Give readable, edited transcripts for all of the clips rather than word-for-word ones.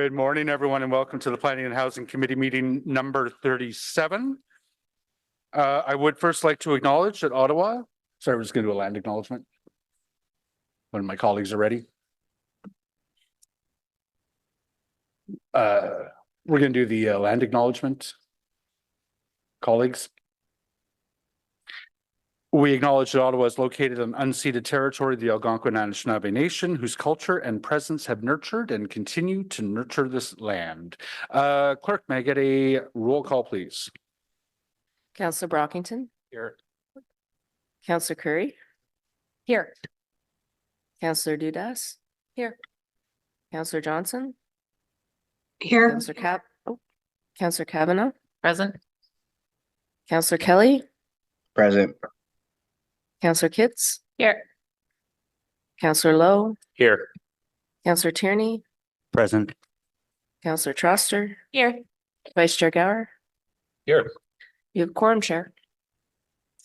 Good morning, everyone, and welcome to the Planning and Housing Committee meeting number 37. I would first like to acknowledge that Ottawa, sorry, we're just going to do a land acknowledgement. When my colleagues are ready. We're going to do the land acknowledgement. Colleagues. We acknowledge that Ottawa is located on unceded territory of the Algonquin Anishinaabe Nation, whose culture and presence have nurtured and continue to nurture this land. Clerk, may I get a roll call, please? Councillor Brockington. Here. Councillor Curry. Here. Councillor Dudas. Here. Councillor Johnson. Here. Councillor Kavanaugh. Present. Councillor Kelly. Present. Councillor Kitts. Here. Councillor Lowe. Here. Councillor Tierney. Present. Councillor Troster. Here. Vice Chair Gower. Here. You have quorum, Chair.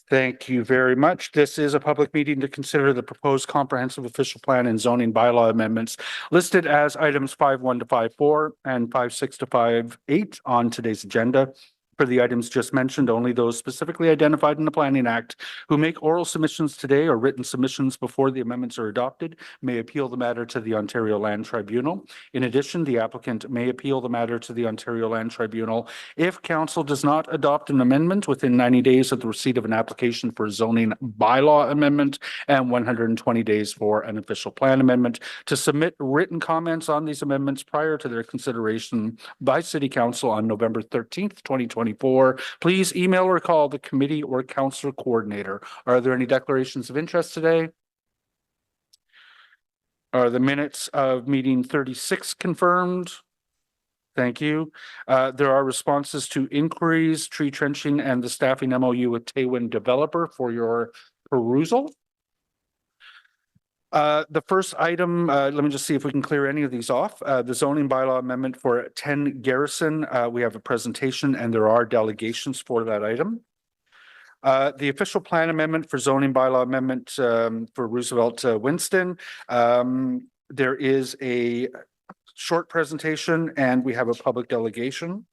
Thank you very much. This is a public meeting to consider the proposed comprehensive official plan and zoning bylaw amendments listed as items 5.1 to 5.4 and 5.6 to 5.8 on today's agenda. For the items just mentioned, only those specifically identified in the Planning Act who make oral submissions today or written submissions before the amendments are adopted may appeal the matter to the Ontario Land Tribunal. In addition, the applicant may appeal the matter to the Ontario Land Tribunal if council does not adopt an amendment within 90 days of the receipt of an application for a zoning bylaw amendment and 120 days for an official plan amendment. To submit written comments on these amendments prior to their consideration by City Council on November 13th, 2024, please email or call the committee or council coordinator. Are there any declarations of interest today? Are the minutes of meeting 36 confirmed? Thank you. There are responses to inquiries, tree trenching, and the staffing MOU with Taywin Developer for your perusal. The first item, let me just see if we can clear any of these off. The zoning bylaw amendment for 10 Garrison. We have a presentation and there are delegations for that item. The official plan amendment for zoning bylaw amendment for Roosevelt Winston. There is a short presentation and we have a public delegation.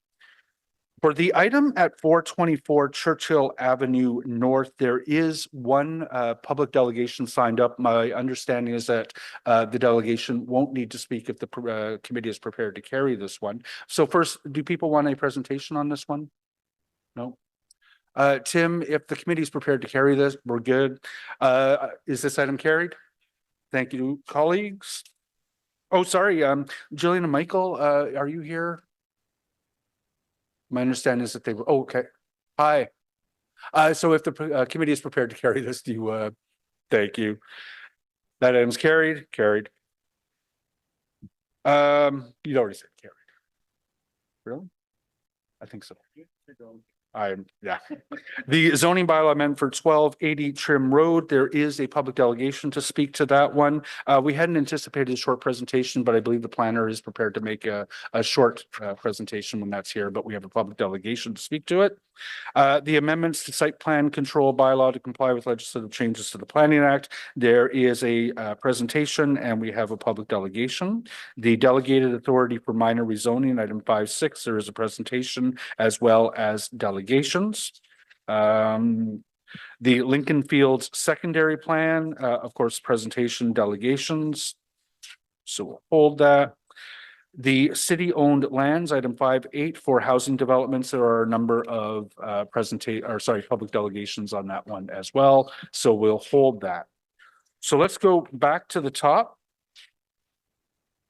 For the item at 424 Churchill Avenue North, there is one public delegation signed up. My understanding is that the delegation won't need to speak if the committee is prepared to carry this one. So first, do people want a presentation on this one? No? Tim, if the committee is prepared to carry this, we're good. Is this item carried? Thank you, colleagues. Oh, sorry, Jillian and Michael, are you here? My understanding is that they were, oh, okay. Hi. So if the committee is prepared to carry this, do you, thank you. That item's carried. You'd already said carried. Really? I think so. Yeah. The zoning bylaw amendment for 1280 Trim Road. There is a public delegation to speak to that one. We hadn't anticipated a short presentation, but I believe the planner is prepared to make a short presentation when that's here, but we have a public delegation to speak to it. The amendments to site plan control bylaw to comply with legislative changes to the Planning Act. There is a presentation and we have a public delegation. The delegated authority for minor rezoning, item 5.6, there is a presentation as well as delegations. The Lincoln Fields secondary plan, of course, presentation, delegations. So we'll hold that. The city-owned lands, item 5.8 for housing developments. There are a number of public delegations on that one as well. So we'll hold that. So let's go back to the top.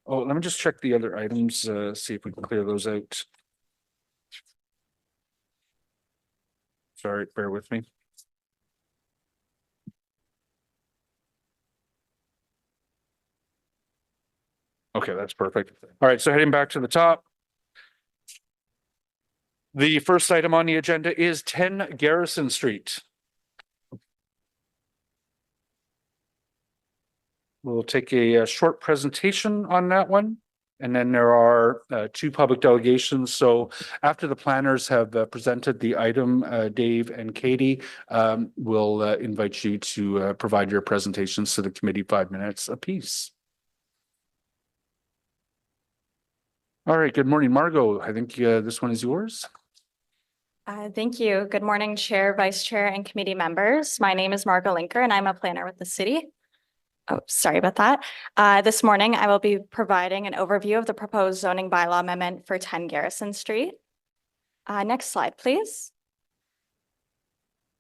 Oh, let me just check the other items, see if we can clear those out. Sorry, bear with me. Okay, that's perfect. All right, so heading back to the top. The first item on the agenda is 10 Garrison Street. We'll take a short presentation on that one. And then there are two public delegations. So after the planners have presented the item, Dave and Katie, will invite you to provide your presentations to the committee, 5 minutes apiece. All right, good morning, Margot. I think this one is yours. Thank you. Good morning, Chair, Vice Chair, and committee members. My name is Margot Linker, and I'm a planner with the city. Oh, sorry about that. This morning, I will be providing an overview of the proposed zoning bylaw amendment for 10 Garrison Street. Next slide, please.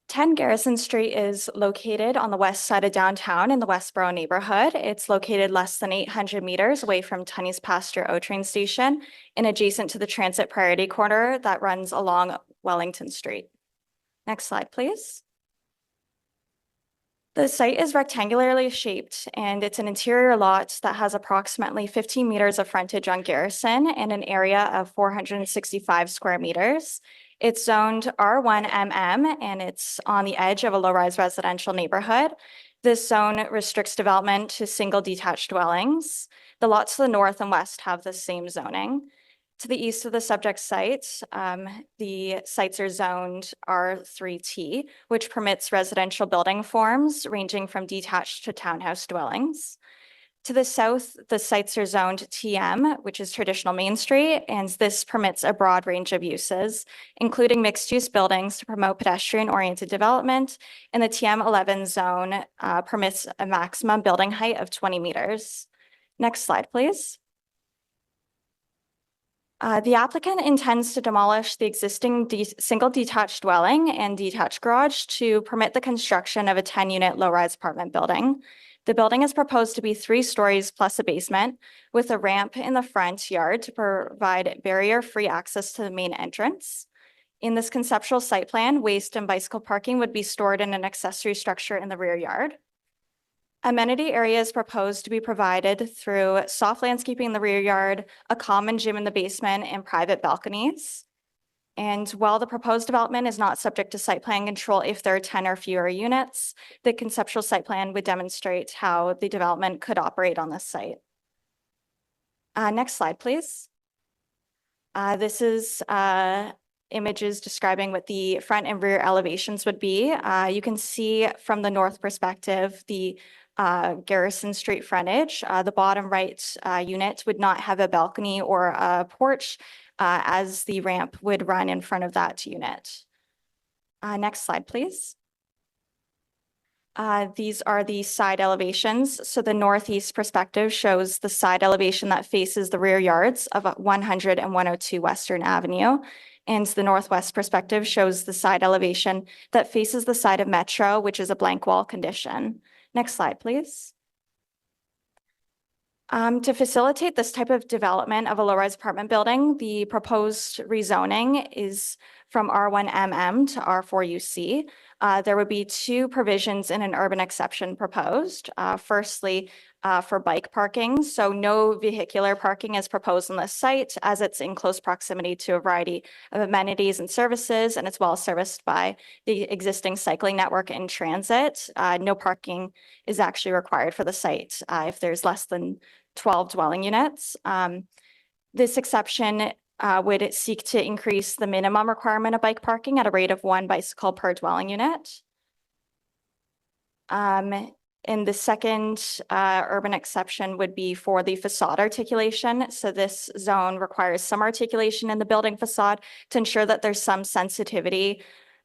10 Garrison Street is located on the west side of downtown in the Westboro neighborhood. It's located less than 800 meters away from Tunney's Pasture O train station and adjacent to the transit priority corridor that runs along Wellington Street. Next slide, please. The site is rectangularly shaped and it's an interior lot that has approximately 15 meters of frontage on Garrison and an area of 465 square meters. It's zoned R1MM and it's on the edge of a low-rise residential neighborhood. This zone restricts development to single detached dwellings. The lots to the north and west have the same zoning. To the east of the subject site, the sites are zoned R3T, which permits residential building forms ranging from detached to townhouse dwellings. To the south, the sites are zoned TM, which is traditional Main Street, and this permits a broad range of uses, including mixed-use buildings to promote pedestrian-oriented development, and the TM11 zone permits a maximum building height of 20 meters. Next slide, please. The applicant intends to demolish the existing single detached dwelling and detached garage to permit the construction of a 10-unit low-rise apartment building. The building is proposed to be 3 stories plus a basement with a ramp in the front yard to provide barrier-free access to the main entrance. In this conceptual site plan, waste and bicycle parking would be stored in an accessory structure in the rear yard. Amenity area is proposed to be provided through soft landscaping in the rear yard, a common gym in the basement, and private balconies. And while the proposed development is not subject to site plan control if there are 10 or fewer units, the conceptual site plan would demonstrate how the development could operate on this site. Next slide, please. This is images describing what the front and rear elevations would be. You can see from the north perspective, the Garrison Street frontage. The bottom right unit would not have a balcony or a porch as the ramp would run in front of that unit. Next slide, please. These are the side elevations. So the northeast perspective shows the side elevation that faces the rear yards of 100 and 102 Western Avenue. And the northwest perspective shows the side elevation that faces the side of Metro, which is a blank wall condition. Next slide, please. To facilitate this type of development of a low-rise apartment building, the proposed rezoning is from R1MM to R4UC. There would be 2 provisions in an urban exception proposed. Firstly, for bike parking. So no vehicular parking is proposed on this site as it's in close proximity to a variety of amenities and services, and it's well serviced by the existing cycling network and transit. No parking is actually required for the site if there's less than 12 dwelling units. This exception would seek to increase the minimum requirement of bike parking at a rate of 1 bicycle per dwelling unit. And the second urban exception would be for the facade articulation. So this zone requires some articulation in the building facade to ensure that there's some sensitivity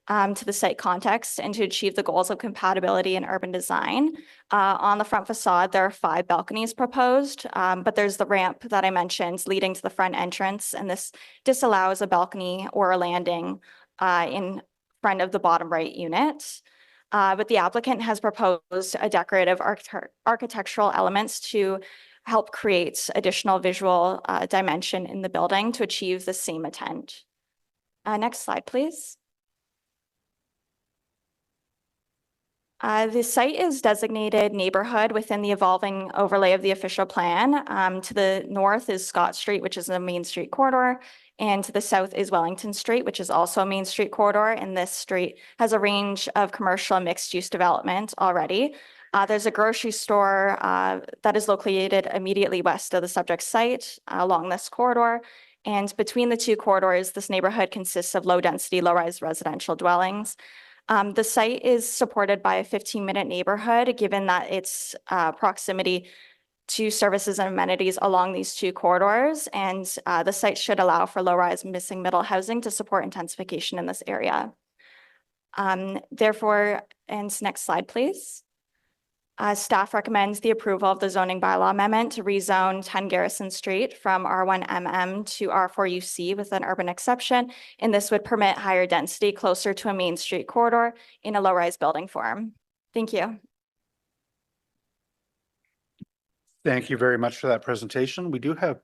to the site context and to achieve the goals of compatibility in urban design. On the front facade, there are 5 balconies proposed, but there's the ramp that I mentioned leading to the front entrance, and this disallows a balcony or a landing in front of the bottom right unit. But the applicant has proposed a decorative architectural elements to help create additional visual dimension in the building to achieve the same intent. Next slide, please. The site is designated neighborhood within the evolving overlay of the official plan. To the north is Scott Street, which is a Main Street corridor, and to the south is Wellington Street, which is also a Main Street corridor. And this street has a range of commercial and mixed-use development already. There's a grocery store that is located immediately west of the subject site along this corridor. And between the 2 corridors, this neighborhood consists of low-density, low-rise residential dwellings. The site is supported by a 15-minute neighborhood, given that its proximity to services and amenities along these two corridors. And the site should allow for low-rise missing middle housing to support intensification in this area. Therefore, and next slide, please. Staff recommends the approval of the zoning bylaw amendment to rezone 10 Garrison Street from R1MM to R4UC with an urban exception. And this would permit higher density closer to a main street corridor in a low-rise building form. Thank you. Thank you very much for that presentation. We do have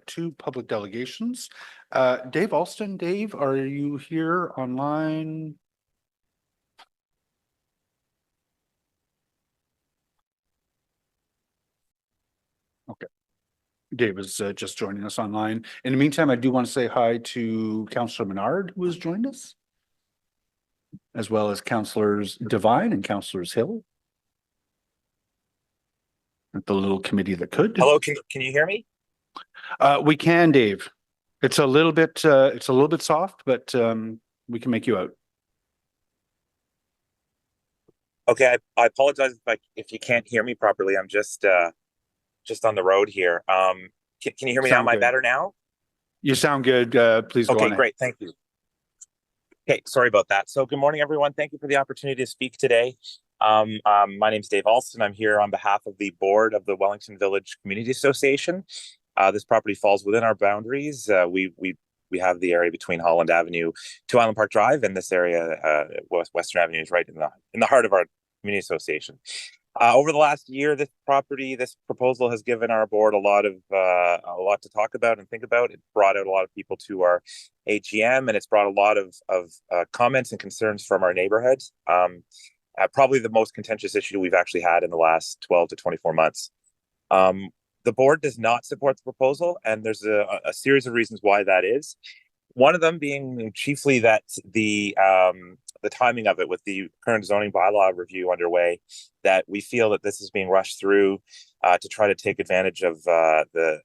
two public delegations. Dave Alston, Dave, are you here online? Okay. Dave is just joining us online. In the meantime, I do want to say hi to Councillor Menard, who has joined us, as well as Councillors Devine and Councillors Hill. The little committee that could. Hello, can you hear me? We can, Dave. It's a little bit soft, but we can make you out. Okay, I apologize if you can't hear me properly. I'm just on the road here. Can you hear me now? Am I better now? You sound good. Please go on. Okay, great. Thank you. Okay, sorry about that. So good morning, everyone. Thank you for the opportunity to speak today. My name is Dave Alston. I'm here on behalf of the board of the Wellington Village Community Association. This property falls within our boundaries. We have the area between Holland Avenue to Island Park Drive, and this area, Western Avenue, is right in the heart of our community association. Over the last year, this proposal has given our board a lot to talk about and think about. It brought out a lot of people to our AGM, and it's brought a lot of comments and concerns from our neighborhood. Probably the most contentious issue we've actually had in the last 12 to 24 months. The board does not support the proposal, and there's a series of reasons why that is. One of them being chiefly that the timing of it, with the current zoning bylaw review underway, that we feel that this is being rushed through to try to take advantage of the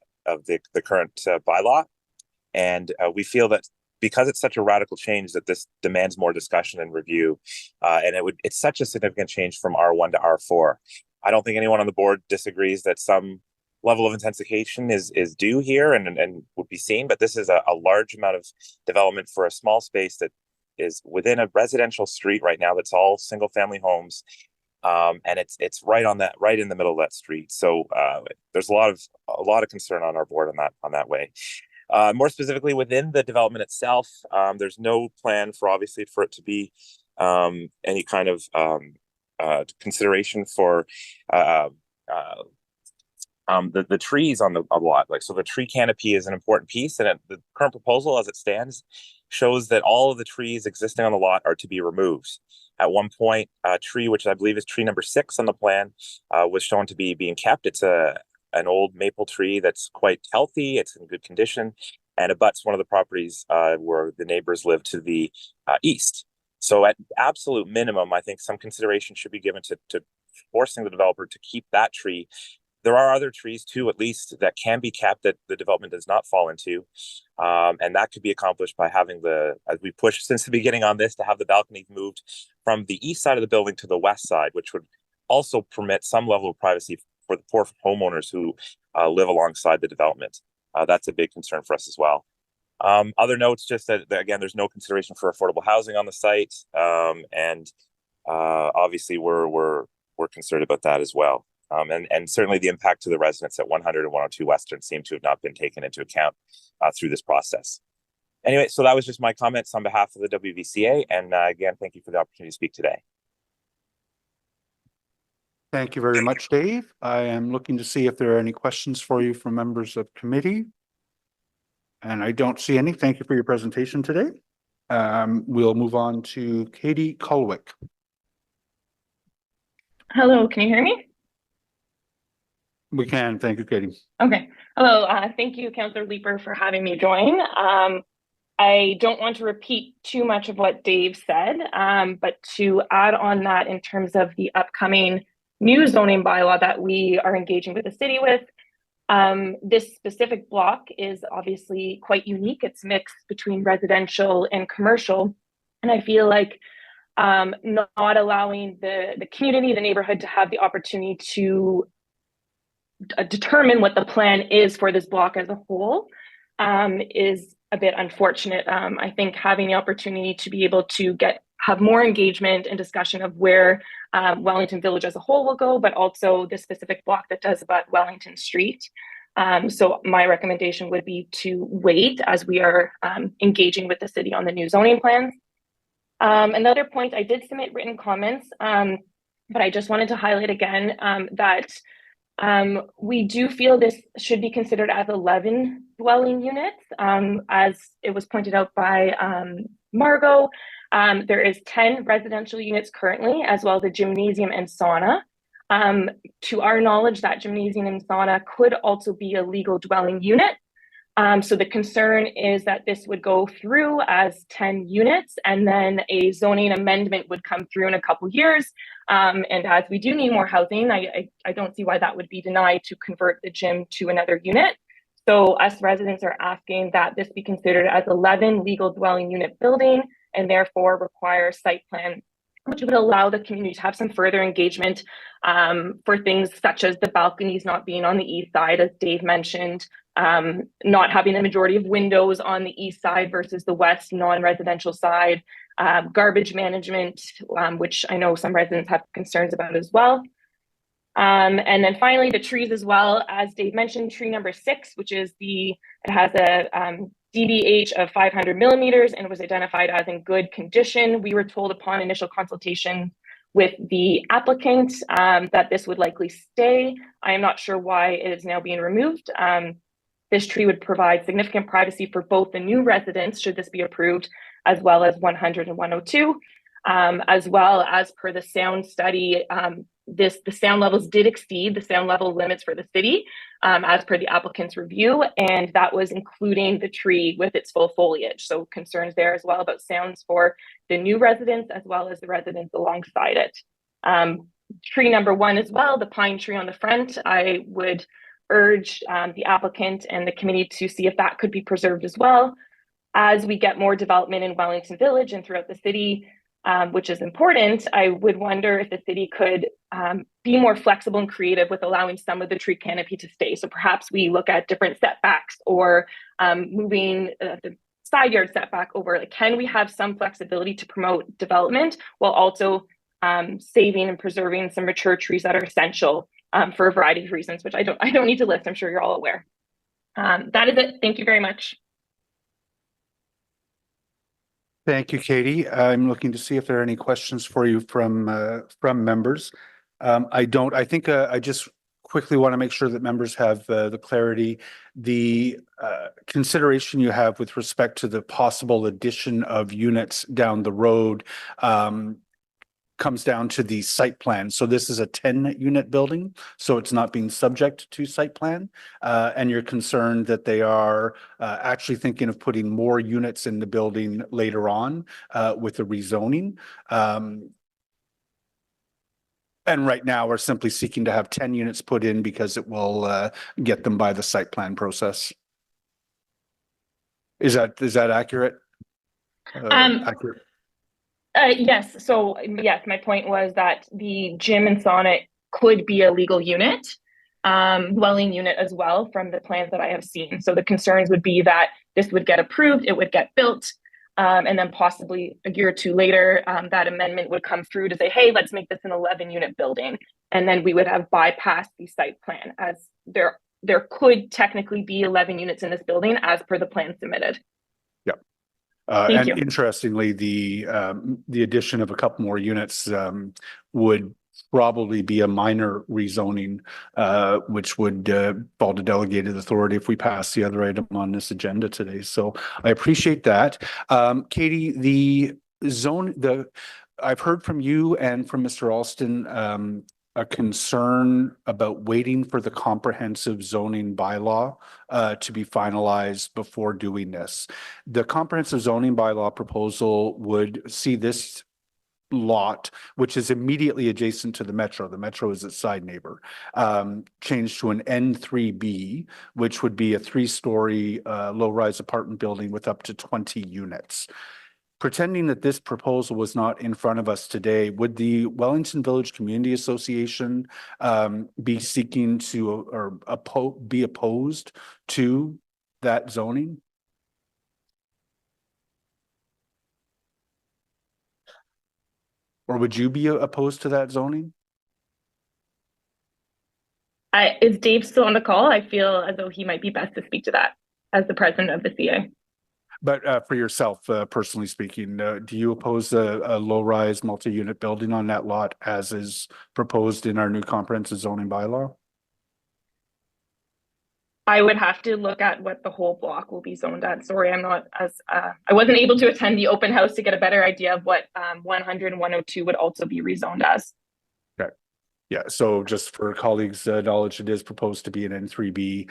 current bylaw, and we feel that because it's such a radical change that this demands more discussion and review, and it's such a significant change from R1 to R4. I don't think anyone on the board disagrees that some level of intensification is due here and would be seen, but this is a large amount of development for a small space that is within a residential street right now that's all single family homes, and it's right in the middle of that street. So there's a lot of concern on our board on that way. More specifically, within the development itself, there's no plan for it to be any kind of consideration for the trees on the lot. So the tree canopy is an important piece, and the current proposal as it stands shows that all of the trees existing on the lot are to be removed. At one point, a tree, which I believe is tree number 6 on the plan, was shown to be being kept. It's an old maple tree that's quite healthy. It's in good condition, and abuts one of the properties where the neighbors live to the east. So at absolute minimum, I think some consideration should be given to forcing the developer to keep that tree. There are other trees too, at least, that can be kept that the development does not fall into. And that could be accomplished by having as we pushed since the beginning on this, to have the balconies moved from the east side of the building to the west side, which would also permit some level of privacy for the poor homeowners who live alongside the development. That's a big concern for us as well. Other notes, just that again, there's no consideration for affordable housing on the site. And obviously we're concerned about that as well. And certainly the impact to the residents at 100 and 102 Western seem to have not been taken into account through this process. Anyway, so that was just my comments on behalf of the WVCA. And again, thank you for the opportunity to speak today. Thank you very much, Dave. I am looking to see if there are any questions for you from members of committee. And I don't see any. Thank you for your presentation today. We'll move on to Katie Colwick. Hello, can you hear me? We can. Thank you, Katie. Okay. Hello. Thank you, Councillor Leeper, for having me join. I don't want to repeat too much of what Dave said, but to add on that in terms of the upcoming new zoning bylaw that we are engaging with the city with, this specific block is obviously quite unique. It's mixed between residential and commercial. And I feel like not allowing the community, the neighborhood, to have the opportunity to determine what the plan is for this block as a whole is a bit unfortunate. I think having the opportunity to be able to have more engagement and discussion of where Wellington Village as a whole will go, but also the specific block that does abut Wellington Street. So my recommendation would be to wait as we are engaging with the city on the new zoning plans. Another point, I did submit written comments, but I just wanted to highlight again that we do feel this should be considered as 11 dwelling units. As it was pointed out by Margot, there is 10 residential units currently, as well as a gymnasium and sauna. To our knowledge, that gymnasium and sauna could also be a legal dwelling unit. So the concern is that this would go through as 10 units and then a zoning amendment would come through in a couple years. And as we do need more housing, I don't see why that would be denied to convert the gym to another unit. So us residents are asking that this be considered as 11 legal dwelling unit building and therefore require site plan, which would allow the community to have some further engagement for things such as the balconies not being on the east side, as Dave mentioned, not having the majority of windows on the east side versus the west non-residential side, garbage management, which I know some residents have concerns about as well. And then finally, the trees as well, as Dave mentioned, tree number 6, which is it has a DBH of 500 millimeters and was identified as in good condition. We were told upon initial consultation with the applicant that this would likely stay. I am not sure why it is now being removed. This tree would provide significant privacy for both the new residents, should this be approved, as well as 100 and 102, as well as per the sound study. The sound levels did exceed the sound level limits for the city as per the applicant's review, and that was including the tree with its full foliage. So concerns there as well about sounds for the new residents as well as the residents alongside it. Tree number 1 as well, the pine tree on the front, I would urge the applicant and the committee to see if that could be preserved as well. As we get more development in Wellington Village and throughout the city, which is important, I would wonder if the city could be more flexible and creative with allowing some of the tree canopy to stay. So perhaps we look at different setbacks or moving the side yard setback over. Like, can we have some flexibility to promote development while also saving and preserving some mature trees that are essential for a variety of reasons, which I don't need to list. I'm sure you're all aware. That is it. Thank you very much. Thank you, Katie. I'm looking to see if there are any questions for you from members. I think I just quickly want to make sure that members have the clarity. The consideration you have with respect to the possible addition of units down the road comes down to the site plan. So this is a 10-unit building, so it's not being subject to site plan. And you're concerned that they are actually thinking of putting more units in the building later on with the rezoning. And right now we're simply seeking to have 10 units put in because it will get them by the site plan process. Is that accurate? Accurate. Yes. So yes, my point was that the gym and sauna could be a legal unit, dwelling unit as well from the plans that I have seen. So the concerns would be that this would get approved, it would get built, and then possibly a year or two later, that amendment would come through to say, hey, let's make this an 11-unit building. And then we would have bypassed the site plan, as there could technically be 11 units in this building as per the plan submitted. And interestingly, the addition of a couple more units would probably be a minor rezoning, which would fall to delegated authority if we pass the other item on this agenda today. So I appreciate that. Katie, I've heard from you and from Mr. Alston a concern about waiting for the comprehensive zoning bylaw to be finalized before doing this. The comprehensive zoning bylaw proposal would see this lot, which is immediately adjacent to the Metro. The Metro is its side neighbor, changed to an N3B, which would be a 3-story low-rise apartment building with up to 20 units. pretending that this proposal was not in front of us today, would the Wellington Village Community Association be seeking to or be opposed to that zoning? Or would you be opposed to that zoning? Is Dave still on the call? I feel as though he might be best to speak to that as the president of the CA. But for yourself, personally speaking, do you oppose a low-rise multi-unit building on that lot as is proposed in our new comprehensive zoning bylaw? I would have to look at what the whole block will be zoned at. Sorry, I'm not as, I wasn't able to attend the open house to get a better idea of what 100 and 102 would also be rezoned as. Okay. Yeah, so just for colleagues' knowledge, it is proposed to be an N3B,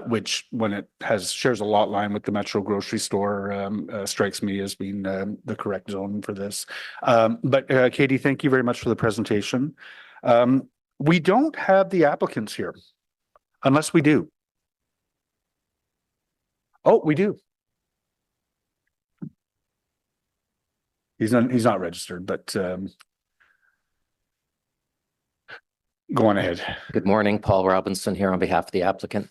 which when it shares a lot line with the Metro grocery store, strikes me as being the correct zone for this. But Katie, thank you very much for the presentation. We don't have the applicants here, unless we do. Oh, we do. He's not registered, but go on ahead. Good morning, Paul Robinson here on behalf of the applicant.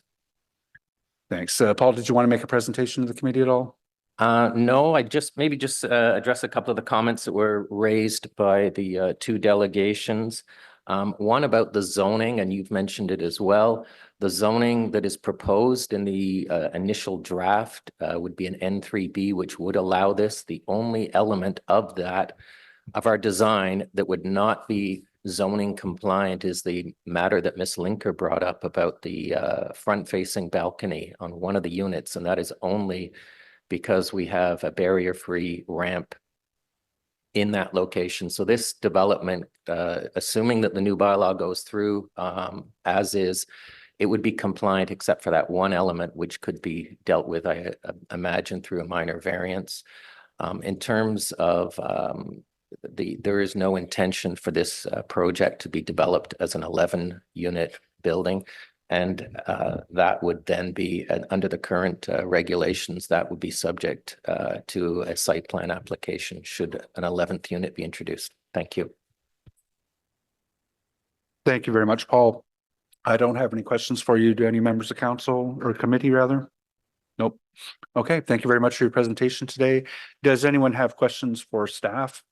Thanks. Paul, did you want to make a presentation to the committee at all? No, I just address a couple of the comments that were raised by the two delegations. One about the zoning, and you've mentioned it as well. The zoning that is proposed in the initial draft would be an N3B, which would allow this. The only element of our design that would not be zoning compliant is the matter that Ms. Linker brought up about the front-facing balcony on one of the units, and that is only because we have a barrier-free ramp in that location. So this development, assuming that the new bylaw goes through as is, it would be compliant except for that one element, which could be dealt with, I imagine, through a minor variance. In terms of there is no intention for this project to be developed as an 11-unit building. And that would then be, under the current regulations, that would be subject to a site plan application should an 11th unit be introduced. Thank you. Thank you very much, Paul. I don't have any questions for you. Do any members of council or committee rather? Nope. Okay, thank you very much for your presentation today. Does anyone have questions for staff?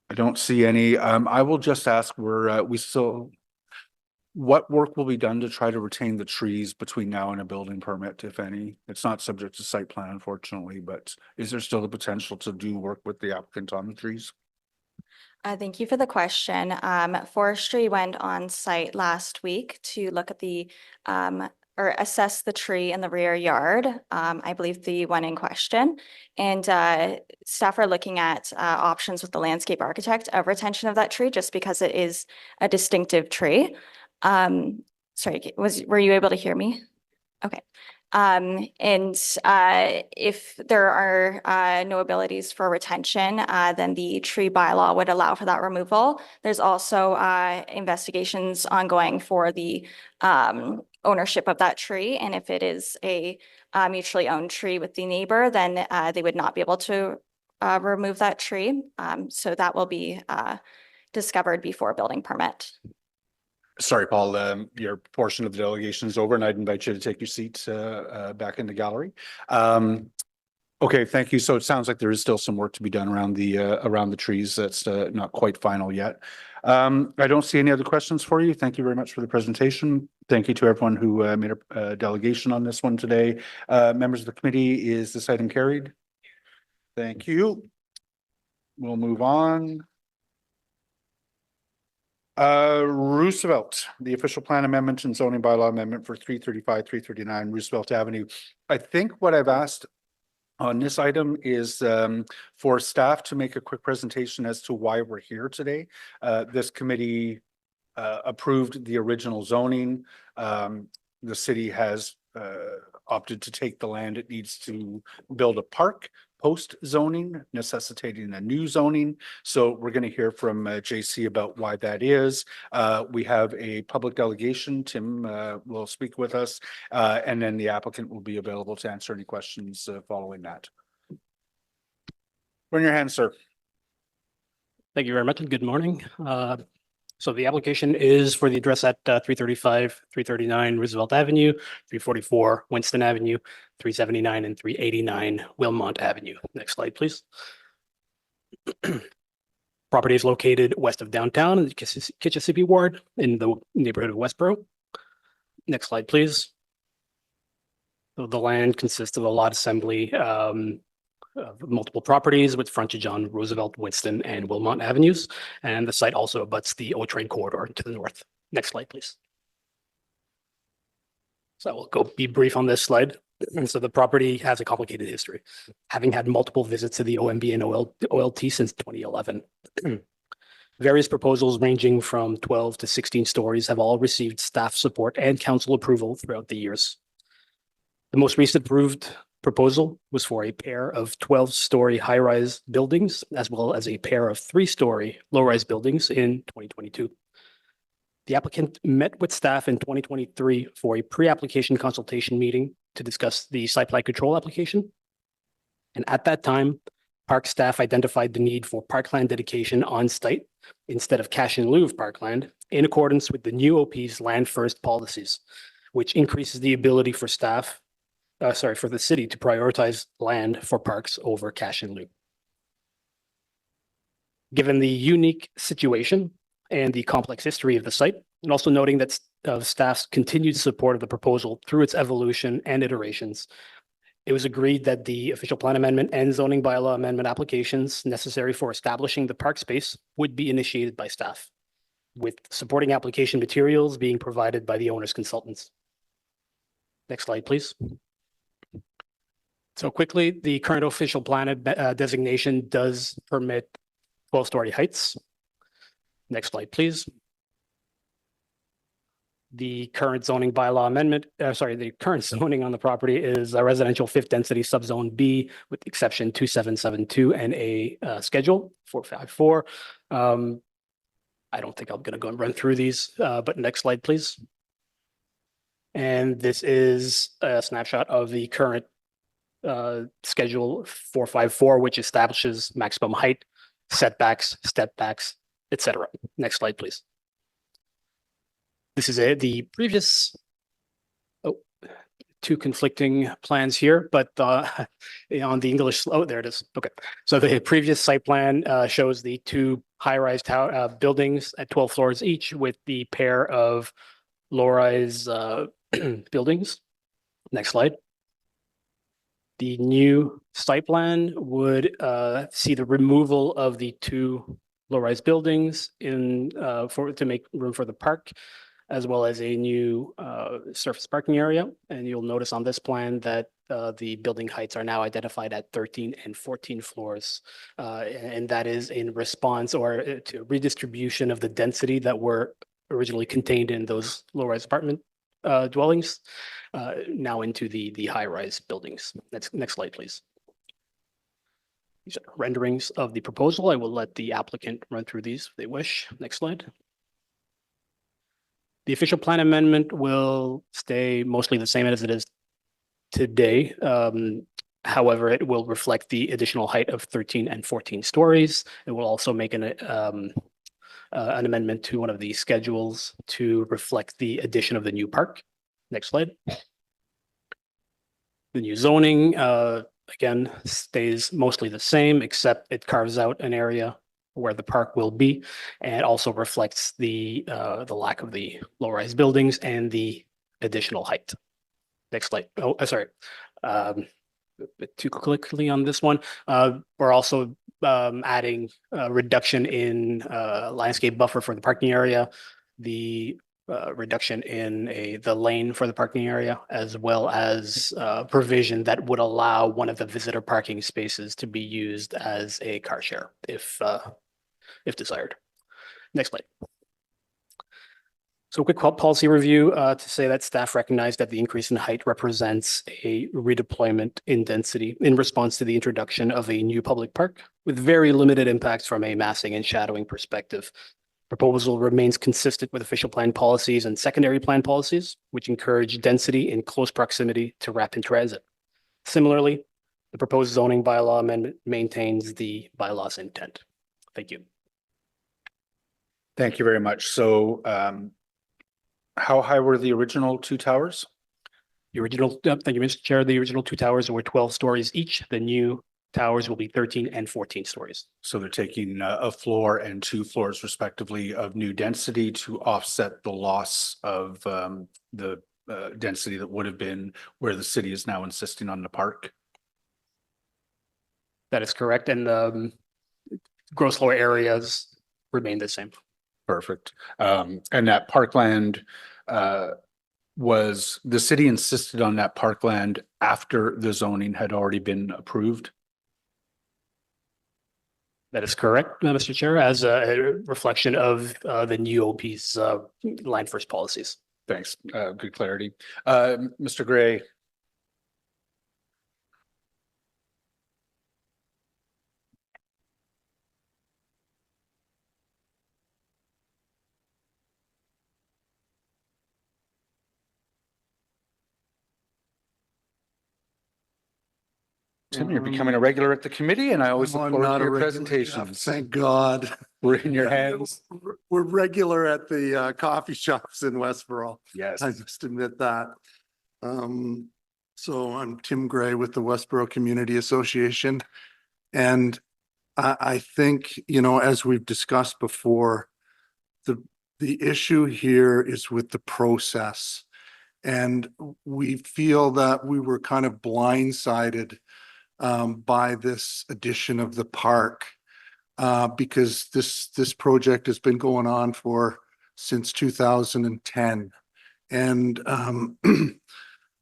I don't see any. I will just ask, what work will be done to try to retain the trees between now and a building permit, if any? It's not subject to site plan, unfortunately, but is there still the potential to do work with the applicant on the trees? Thank you for the question. Forestry went on site last week to look at the or assess the tree in the rear yard, I believe the one in question. And staff are looking at options with the landscape architect of retention of that tree, just because it is a distinctive tree. Sorry, were you able to hear me? Okay. And if there are no abilities for retention, then the tree bylaw would allow for that removal. There's also investigations ongoing for the ownership of that tree. And if it is a mutually owned tree with the neighbor, then they would not be able to remove that tree. So that will be discovered before building permit. Sorry, Paul, your portion of the delegation is over and I'd invite you to take your seat back in the gallery. Okay, thank you. So it sounds like there is still some work to be done around the trees. That's not quite final yet. I don't see any other questions for you. Thank you very much for the presentation. Thank you to everyone who made a delegation on this one today. Members of the committee, is this item carried? Thank you. We'll move on. Roosevelt, the official plan amendment and zoning bylaw amendment for 335, 339 Roosevelt Avenue. I think what I've asked on this item is for staff to make a quick presentation as to why we're here today. This committee approved the original zoning. The city has opted to take the land it needs to build a park post zoning, necessitating a new zoning. So we're going to hear from JC about why that is. We have a public delegation. Tim will speak with us, and then the applicant will be available to answer any questions following that. Turn your hand, sir. Thank you very much and good morning. So the application is for the address at 335, 339 Roosevelt Avenue, 344 Winston Avenue, 379 and 389 Wilmont Avenue. Next slide, please. Property is located west of downtown in the Kitchissippi Ward in the neighborhood of Westboro. Next slide, please. So the land consists of a lot assembly of multiple properties with frontage on Roosevelt, Winston, and Wilmont Avenues. And the site also abuts the O train corridor to the north. Next slide, please. So I will be brief on this slide. And so the property has a complicated history, having had multiple visits to the OMB and OLT since 2011. Various proposals ranging from 12 to 16 stories have all received staff support and council approval throughout the years. The most recent approved proposal was for a pair of 12-story high-rise buildings, as well as a pair of 3-story low-rise buildings in 2022. The applicant met with staff in 2023 for a pre-application consultation meeting to discuss the site plan control application. And at that time, park staff identified the need for parkland dedication on site instead of cash in lieu of parkland in accordance with the new OP's land first policies, which increases the ability for staff for the city to prioritize land for parks over cash in lieu. Given the unique situation and the complex history of the site, and also noting that staff's continued support of the proposal through its evolution and iterations, it was agreed that the official plan amendment and zoning bylaw amendment applications necessary for establishing the park space would be initiated by staff, with supporting application materials being provided by the owner's consultants. Next slide, please. So quickly, the current official plan designation does permit 12-story heights. Next slide, please. The current zoning bylaw amendment, the current zoning on the property is a residential fifth density subzone B with exception 2772 and a schedule 454. I don't think I'm going to go and run through these, but next slide, please. And this is a snapshot of the current schedule 454, which establishes maximum height, setbacks, step backs, etc. Next slide, please. This is the previous, two conflicting plans here, but on the English, there it is. Okay. So the previous site plan shows the two high-rise tower buildings at 12 floors each with the pair of low-rise buildings. Next slide. The new site plan would see the removal of the two low-rise buildings to make room for the park, as well as a new surface parking area. And you'll notice on this plan that the building heights are now identified at 13 and 14 floors. And that is in response or to redistribution of the density that were originally contained in those low-rise apartment dwellings now into the high-rise buildings. Next slide, please. These are renderings of the proposal. I will let the applicant run through these if they wish. Next slide. The official plan amendment will stay mostly the same as it is today. However, it will reflect the additional height of 13 and 14 stories. It will also make an amendment to one of the schedules to reflect the addition of the new park. Next slide. The new zoning, again, stays mostly the same, except it carves out an area where the park will be, and also reflects the lack of the low-rise buildings and the additional height. Next slide. Oh, sorry. A bit too quickly on this one. We're also adding a reduction in landscape buffer for the parking area, the reduction in the lane for the parking area, as well as provision that would allow one of the visitor parking spaces to be used as a car share if desired. Next slide. So a quick policy review to say that staff recognize that the increase in height represents a redeployment in density in response to the introduction of a new public park with very limited impacts from a massing and shadowing perspective. Proposal remains consistent with official plan policies and secondary plan policies, which encourage density in close proximity to rapid transit. Similarly, The proposed zoning bylaw amendment maintains the bylaw's intent. Thank you. Thank you very much. So how high were the original two towers? The original, thank you, Mr. Chair. The original two towers were 12 stories each. The new towers will be 13 and 14 stories. So they're taking a floor and 2 floors respectively of new density to offset the loss of the density that would have been where the city is now insisting on the park. That is correct. And the gross floor areas remain the same. Perfect. And that parkland, was the city insisted on that parkland after the zoning had already been approved? That is correct, Mr. Chair, as a reflection of the new OP's line first policies. Thanks. Good clarity. Mr. Gray. Tim, you're becoming a regular at the committee and I always No, look I'm forward not to a your regular, presentations. Thank God. We're in your hands. We're regular at the coffee shops in Westboro. Yes. I must admit that. So I'm Tim Gray with the Westboro Community Association. And I think, you know, as we've discussed before, the issue here is with the process. And we feel that we were kind of blindsided by this addition of the park. Because this project has been going on since 2010. And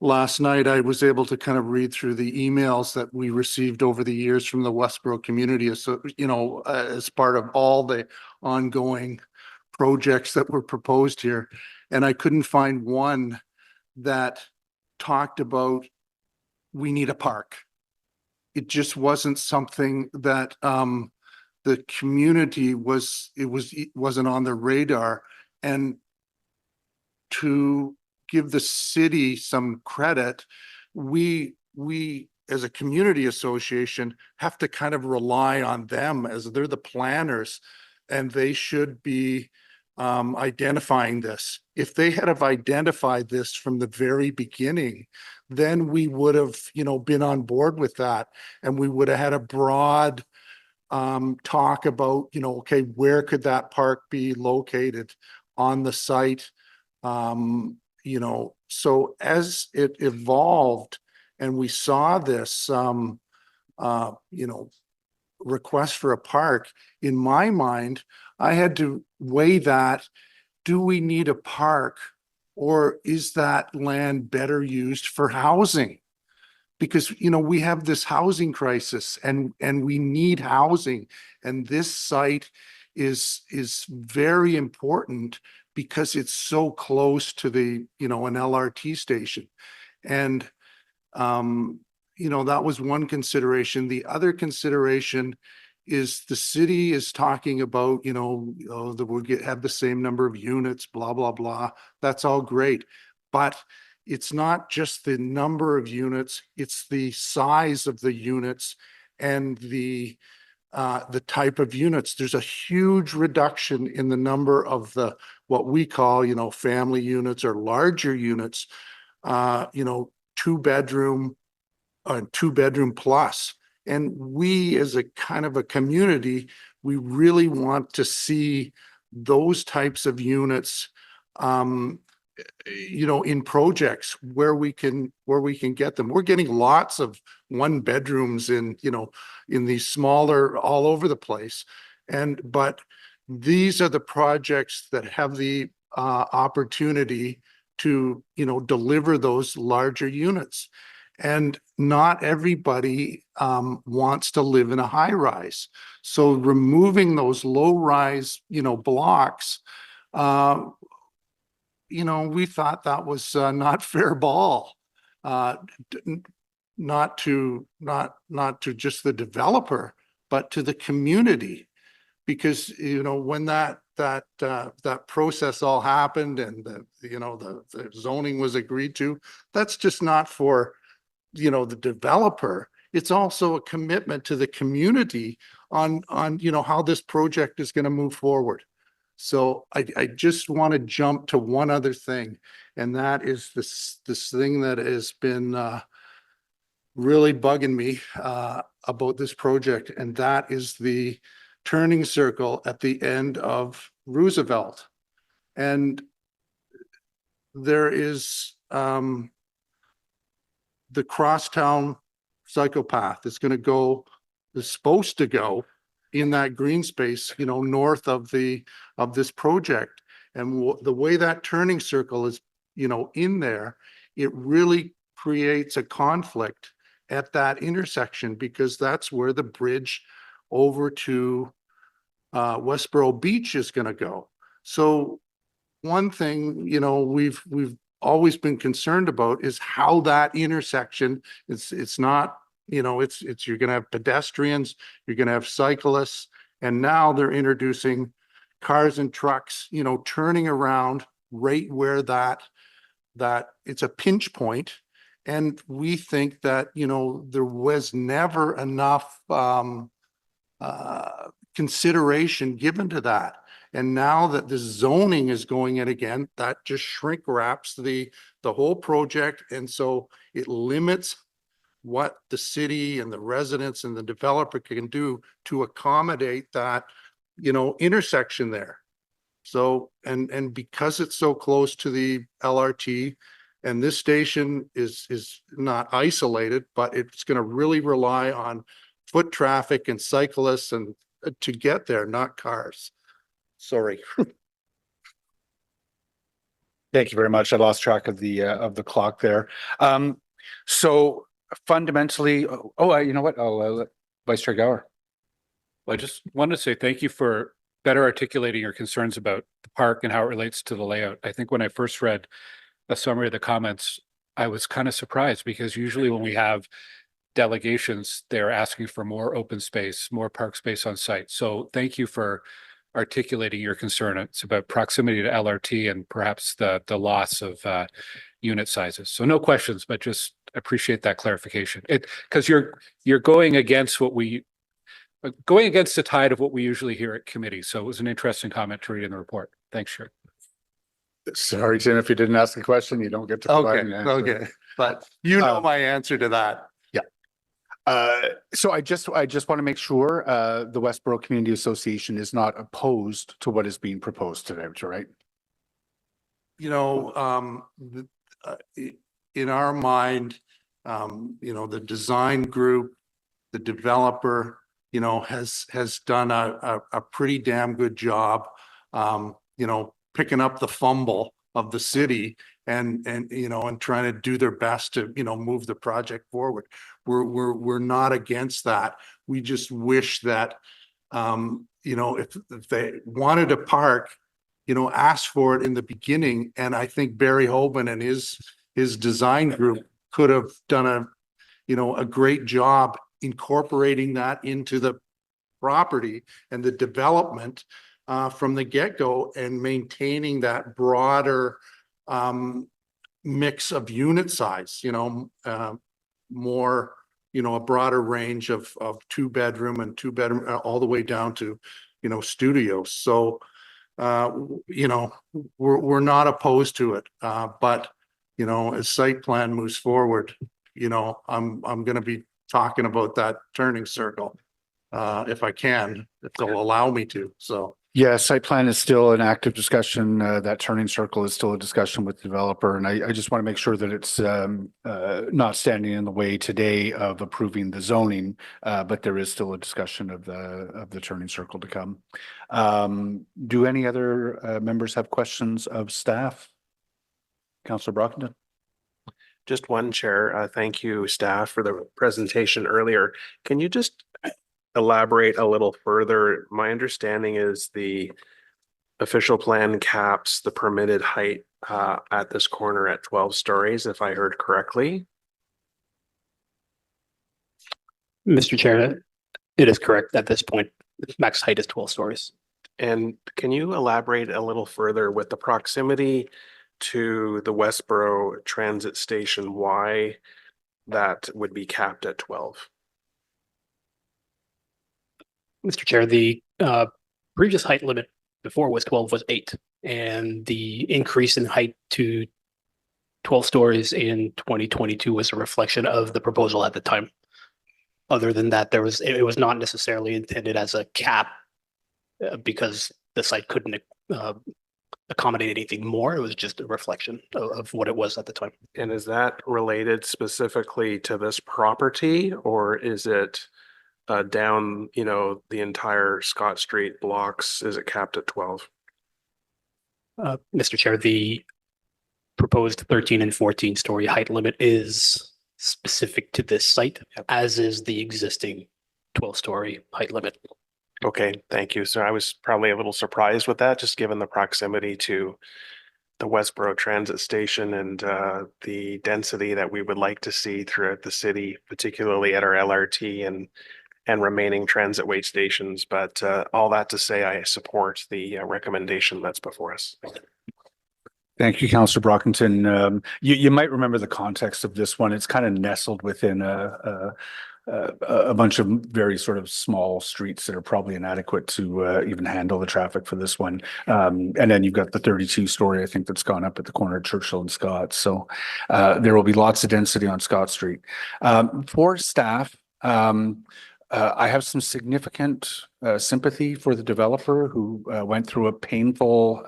last night I was able to kind of read through the emails that we received over the years from the Westboro community, so you know, as part of all the ongoing projects that were proposed here. And I couldn't find one that talked about we need a park. It just wasn't something that the community wasn't on the radar. And to give the city some credit, we as a community association have to kind of rely on them, as they're the planners, and they should be identifying this. If they had have identified this from the very beginning, then we would have, you know, been on board with that, and we would have had a broad talk about, you know, okay, where could that park be located on the site? You know, so as it evolved and we saw this, you know, request for a park, in my mind, I had to weigh that. Do we need a park, or is that land better used for housing? Because, you know, we have this housing crisis and we need housing. And this site is very important because it's so close to the, you know, an LRT station. And, you know, that was one consideration. The other consideration is the city is talking about, you know, that we'll have the same number of units, blah, blah, blah. That's all great. But it's not just the number of units, it's the size of the units and the type of units. There's a huge reduction in the number of the, what we call, you know, family units or larger units, you know, 2-bedroom, 2-bedroom plus. And we, as a kind of a community, we really want to see those types of units, you know, in projects where we can get them. We're getting lots of 1-bedrooms in, you know, in these smaller all over the place. But these are the projects that have the opportunity to, you know, deliver those larger units. And not everybody wants to live in a high rise. So removing those low rise, you know, blocks, you know, we thought that was not fair ball, not to just the developer, but to the community, because, you know, when that process all happened and the zoning was agreed to, that's just not for, you know, the developer. it's also a commitment to the community on, you know, how this project is going to move forward. So I just want to jump to one other thing, and that is this thing that has been really bugging me about this project, and that is the turning circle at the end of Roosevelt. And there is the crosstown psychopath is going to go, is supposed to go in that green space, you know, north of this project. And the way that turning circle is, you know, in there, it really creates a conflict at that intersection, because that's where the bridge over to Westboro Beach is going to go. So one thing, you know, we've always been concerned about is how that intersection, it's not, you know, it's you're going to have pedestrians, you're going to have cyclists, and now they're introducing cars and trucks, you know, turning around right where that it's a pinch point. And we think that, you know, there was never enough consideration given to that. And now that the zoning is going in again, that just shrink wraps the whole project. And so it limits what the city and the residents and the developer can do to accommodate that, you know, intersection there. So, and because it's so close to the LRT, and this station is not isolated, but it's going to really rely on foot traffic and cyclists and to get there, not cars. Sorry. Thank you very much. I lost track of the clock there. So fundamentally, you know what? I'll let Vice Chair Gower. Well, I just wanted to say thank you for better articulating your concerns about the park and how it relates to the layout. I think when I first read a summary of the comments, I was kind of surprised, because usually when we have delegations, they're asking for more open space, more park space on site. So thank you for articulating your concern. It's about proximity to LRT and perhaps the loss of unit sizes. So no questions, but just appreciate that clarification. Because you're going against the tide of what we usually hear at committee. So it was an interesting comment to read in the report. Thanks, Chair. Sorry, Tim, if you didn't ask a question, you don't get to provide an answer. Okay, but you know my answer to that. So I just want to make sure the Westboro Community Association is not opposed to what is being proposed today, right? You know, in our mind, you know, the design group, the developer, you know, has done a pretty damn good job, you know, picking up the fumble of the city and you know, and trying to do their best to, you know, move the project forward. We're not against that. We just wish that, you know, if they wanted a park, you know, ask for it in the beginning. And I think Barry Hoban and his design group could have done a great job incorporating that into the property and the development from the get-go, and maintaining that broader mix of unit size, you know, more, you know, a broader range of 2-bedroom and 2-bedroom all the way down to, you know, studios. So, you know, we're not opposed to it, but, you know, as site plan moves forward, you know, I'm going to be talking about that turning circle if I can, if they'll allow me to. So. Yeah, site plan is still an active discussion. That turning circle is still a discussion with the developer. And I just want to make sure that it's not standing in the way today of approving the zoning, but there is still a discussion of the turning circle to come. Do any other members have questions of staff? Councillor Brockington? Just one, Chair. Thank you, staff, for the presentation earlier. Can you just elaborate a little further? My understanding is the official plan caps the permitted height at this corner at 12 stories, if I heard correctly. Mr. Chair, it is correct at this point. Max height is 12 stories. And can you elaborate a little further with the proximity to the Westboro transit station, why that would be capped at 12? Mr. Chair, the previous height limit before was 12 was 8, and the increase in height to 12 stories in 2022 was a reflection of the proposal at the time. Other than that, it was not necessarily intended as a cap because the site couldn't accommodate anything more. It was just a reflection of what it was at the time. And is that related specifically to this property, or is it down, the entire Scott Street blocks? Is it capped at 12? Mr. Chair, the proposed 13 and 14 story height limit is specific to this site, as is the existing 12 story height limit. Okay, thank you. So I was probably a little surprised with that, just given the proximity to the Westboro Transit Station and the density that we would like to see throughout the city, particularly at our LRT and remaining transit wait stations. But all that to say, I support the recommendation that's before us. Thank you, Councillor Brockington. You might remember the context of this one. It's kind of nestled within a bunch of very sort of small streets that are probably inadequate to even handle the traffic for this one. And then you've got the 32 story, I think, that's gone up at the corner of Churchill and Scott. So there will be lots of density on Scott Street. For staff, I have some significant sympathy for the developer who went through a painful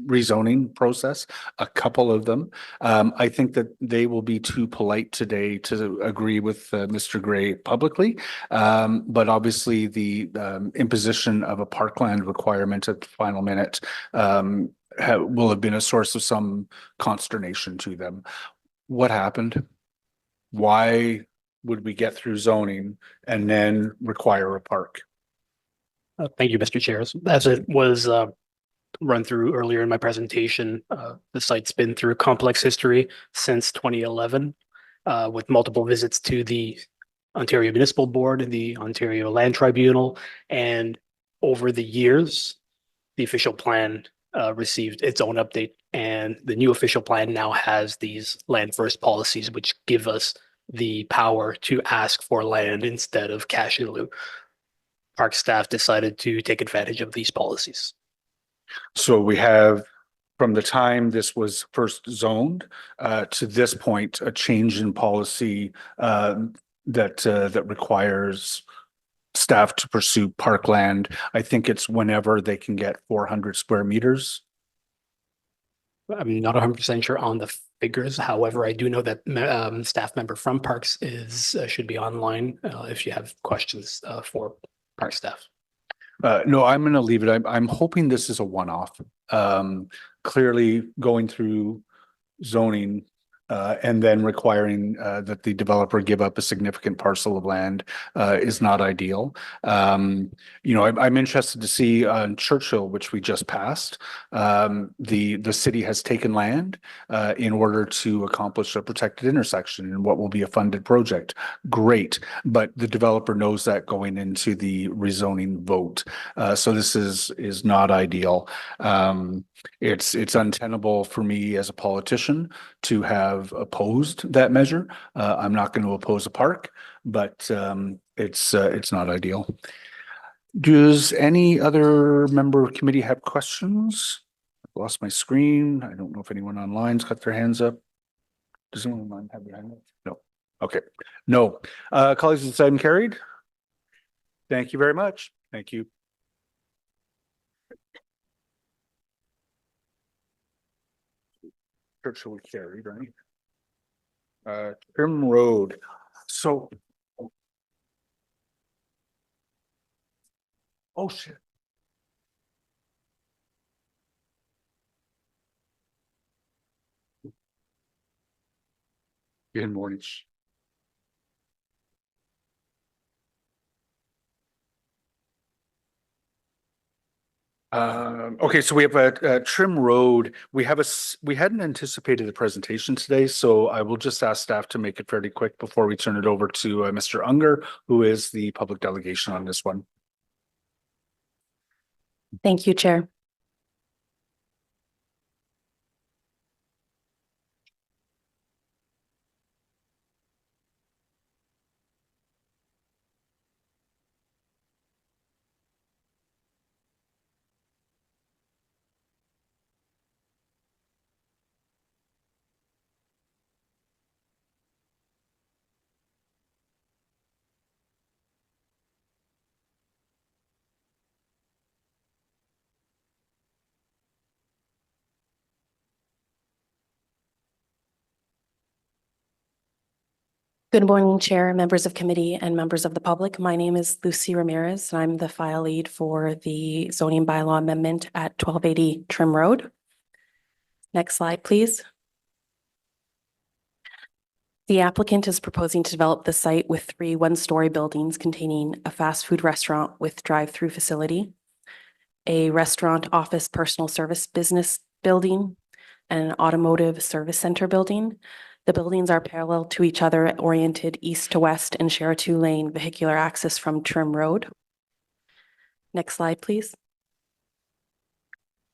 rezoning process, a couple of them. I think that they will be too polite today to agree with Mr. Gray publicly. But obviously the imposition of a parkland requirement at the final minute will have been a source of some consternation to them. What happened? Why would we get through zoning and then require a park? Thank you, Mr. Chair. As it was run through earlier in my presentation, the site's been through complex history since 2011, with multiple visits to the Ontario Municipal Board and the Ontario Land Tribunal. And over the years, the official plan received its own update, and the new official plan now has these land first policies, which give us the power to ask for land instead of cash in lieu. Park staff decided to take advantage of these policies. So we have, from the time this was first zoned to this point, a change in policy that requires staff to pursue parkland. I think it's whenever they can get 400 square meters. I'm not 100% sure on the figures. However, I do know that staff member from Parks should be online if you have questions for Park staff. No, I'm going to leave it. I'm hoping this is a one-off. Clearly going through zoning and then requiring that the developer give up a significant parcel of land is not ideal. I'm interested to see on Churchill, which we just passed, the city has taken land in order to accomplish a protected intersection in what will be a funded project. Great, but the developer knows that going into the rezoning vote. So this is not ideal. It's untenable for me as a politician to have opposed that measure. I'm not going to oppose a park, but it's not ideal. Does any other member of committee have questions? I've lost my screen. I don't know if anyone online's got their hands up. Does anyone online have their hand up? No. Okay. No. Colleagues, this item carried. Thank you very much. Thank you. Churchill carried, right? Trim Road. So. Oh, shit. Good morning. Okay, so we have a Trim Road. We hadn't anticipated a presentation today, so I will just ask staff to make it fairly quick before we turn it over to Mr. Unger, who is the public delegation on this one. Thank you, Chair. Good morning, Chair, members of committee, and members of the public. My name is Lucy Ramirez, and I'm the file lead for the zoning bylaw amendment at 1280 Trim Road. Next slide, please. The applicant is proposing to develop the site with 3 one-story buildings containing a fast food restaurant with drive-through facility, a restaurant, office, personal service business building, and an automotive service center building. The buildings are parallel to each other, oriented east to west, and share a 2-lane vehicular access from Trim Road. Next slide, please.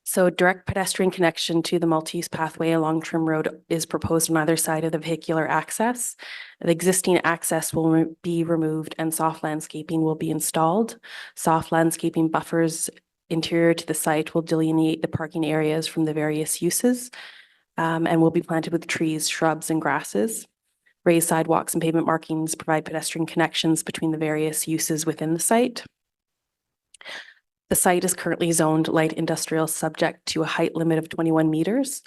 So direct pedestrian connection to the multi-use pathway along Trim Road is proposed on either side of the vehicular access. The existing access will be removed and soft landscaping will be installed. Soft landscaping buffers interior to the site will delineate the parking areas from the various uses. And will be planted with trees, shrubs, and grasses. Raised sidewalks and pavement markings provide pedestrian connections between the various uses within the site. The site is currently zoned light industrial, subject to a height limit of 21 meters.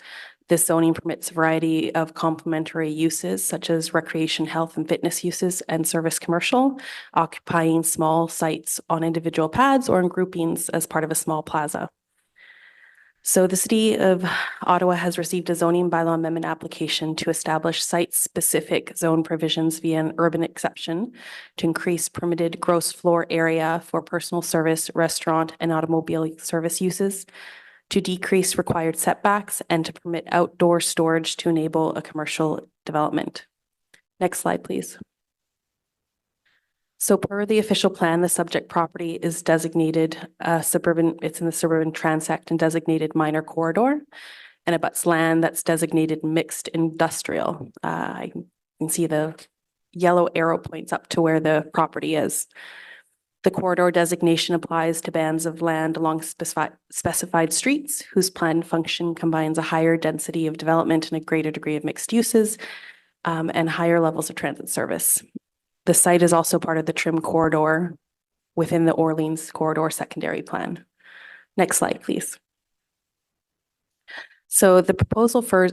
This zoning permits a variety of complementary uses such as recreation, health, and fitness uses and service commercial, occupying small sites on individual pads or in groupings as part of a small plaza. So the City of Ottawa has received a zoning bylaw amendment application to establish site-specific zone provisions via an urban exception to increase permitted gross floor area for personal service, restaurant, and automobile service uses, to decrease required setbacks, and to permit outdoor storage to enable a commercial development. Next slide, please. So per the official plan, the subject property is designated suburban, it's in the suburban transect and designated minor corridor, and abuts land that's designated mixed industrial. I can see the yellow arrow points up to where the property is. The corridor designation applies to bands of land along specified streets whose planned function combines a higher density of development and a greater degree of mixed uses and higher levels of transit service. The site is also part of the Trim corridor within the Orleans corridor secondary plan. Next slide, please. So the proposal for,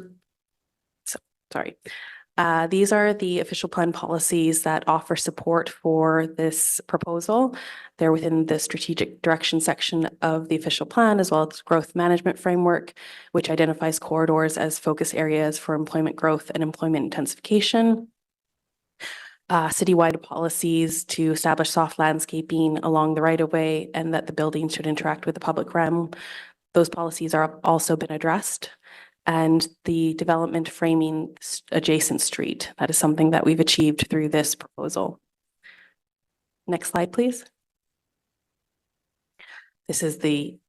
these are the official plan policies that offer support for this proposal. They're within the strategic direction section of the official plan, as well as growth management framework, which identifies corridors as focus areas for employment growth and employment intensification. Citywide policies to establish soft landscaping along the right-of-way and that the building should interact with the public realm. Those policies are also been addressed. And the development framing adjacent street, that is something that we've achieved through this proposal. Next slide, please. This is the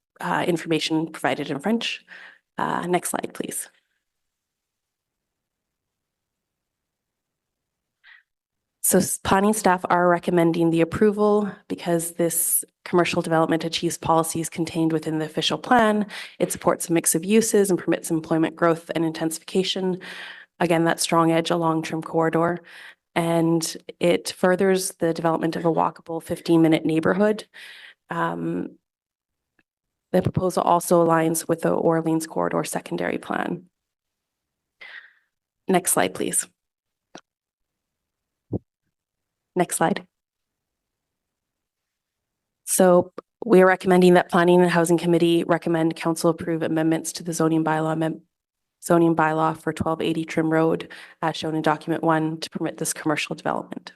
information provided in French. Next slide, please. So planning staff are recommending the approval because this commercial development achieves policies contained within the official plan. It supports a mix of uses and permits employment growth and intensification. Again, that strong edge along Trim corridor. And it furthers the development of a walkable 15-minute neighborhood. The proposal also aligns with the Orleans corridor secondary plan. Next slide, please. Next slide. So we are recommending that Planning and Housing Committee recommend council approve amendments to the zoning bylaw for 1280 Trim Road as shown in document 1 to permit this commercial development.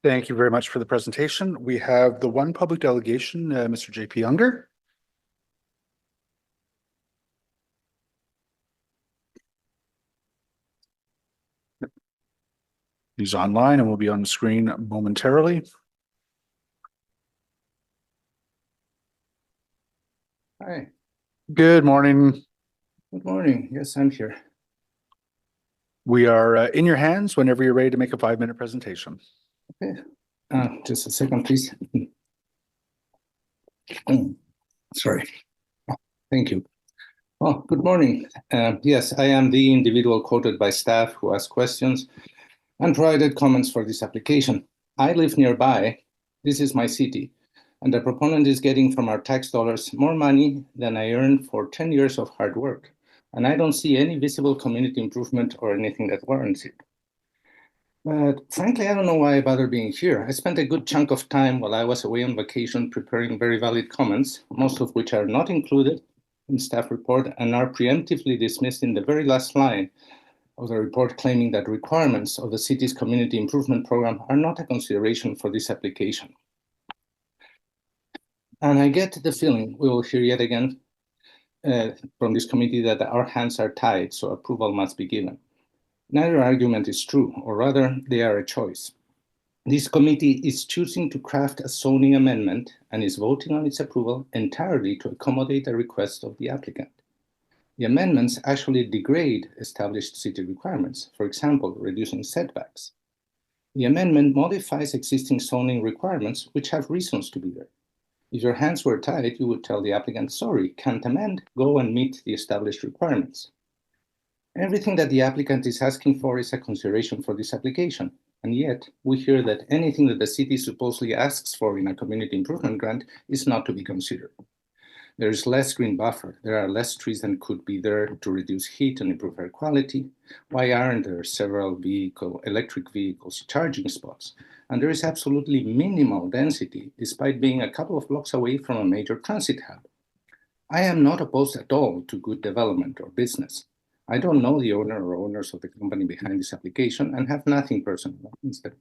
Thank you very much for the presentation. We have the one public delegation, Mr. JP Unger. He's online and will be on the screen momentarily. Hi, Good morning. good morning. Yes, I'm here. We are in your hands whenever you're ready to make a 5-minute presentation. Okay, just a second, please. Sorry. Thank you. Oh, good morning. Yes, I am the individual quoted by staff who asked questions and provided comments for this application. I live nearby. This is my city. And the proponent is getting from our tax dollars more money than I earned for 10 years of hard work. And I don't see any visible community improvement or anything that warrants it. But frankly, I don't know why I bother being here. I spent a good chunk of time while I was away on vacation preparing very valid comments, most of which are not included in staff report and are preemptively dismissed in the very last line of the report, claiming that requirements of the city's community improvement program are not a consideration for this application. And I get the feeling we will hear yet again from this committee that our hands are tied, so approval must be given. Neither argument is true, or rather, they are a choice. This committee is choosing to craft a zoning amendment and is voting on its approval entirely to accommodate a request of the applicant. The amendments actually degrade established city requirements, for example, reducing setbacks. The amendment modifies existing zoning requirements, which have reasons to be there. If your hands were tied, you would tell the applicant, sorry, can't amend, go and meet the established requirements. Everything that the applicant is asking for is a consideration for this application. And yet, we hear that anything that the city supposedly asks for in a community improvement grant is not to be considered. There is less green buffer. There are less trees than could be there to reduce heat and improve air quality. Why aren't there several electric vehicles charging spots? And there is absolutely minimal density, despite being a couple of blocks away from a major transit hub. I am not opposed at all to good development or business. I don't know the owner or owners of the company behind this application and have nothing personal against them.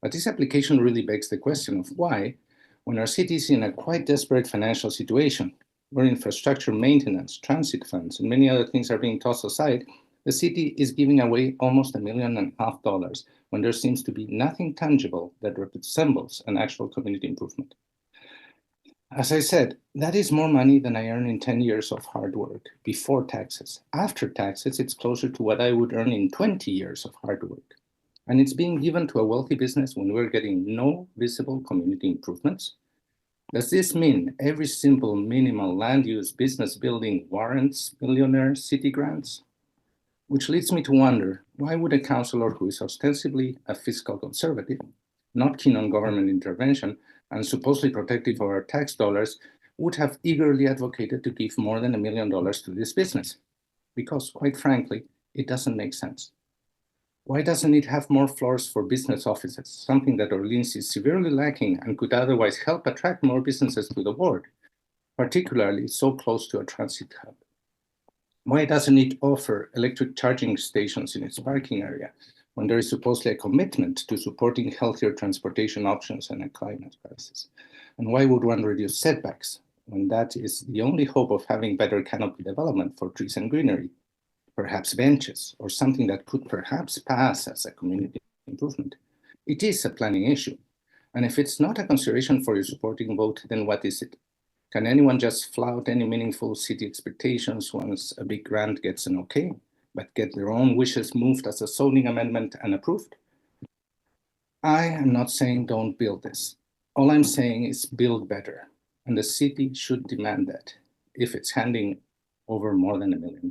But this application really begs the question of why, when our city is in a quite desperate financial situation, where infrastructure maintenance, transit funds, and many other things are being tossed aside, the city is giving away almost $1.5 million when there seems to be nothing tangible that resembles an actual community improvement. As I said, that is more money than I earn in 10 years of hard work before taxes. After taxes, it's closer to what I would earn in 20 years of hard work. And it's being given to a wealthy business when we're getting no visible community improvements. Does this mean every simple minimal land use business building warrants millionaire city grants? Which leads me to wonder, why would a councillor who is ostensibly a fiscal conservative, not keen on government intervention, and supposedly protective of our tax dollars, would have eagerly advocated to give more than $1 million to this business? Because, quite frankly, it doesn't make sense. Why doesn't it have more floors for business offices, something that Orleans is severely lacking and could otherwise help attract more businesses to the ward, particularly so close to a transit hub? Why doesn't it offer electric charging stations in its parking area when there is supposedly a commitment to supporting healthier transportation options and a climate crisis? And why would one reduce setbacks when that is the only hope of having better canopy development for trees and greenery? Perhaps benches, or something that could perhaps pass as a community improvement. It is a planning issue. And if it's not a consideration for your supporting vote, then what is it? Can anyone just flout any meaningful city expectations once a big grant gets an okay, but get their own wishes moved as a zoning amendment and approved? I am not saying don't build this. All I'm saying is build better. And the city should demand that if it's handing over more than $1 million.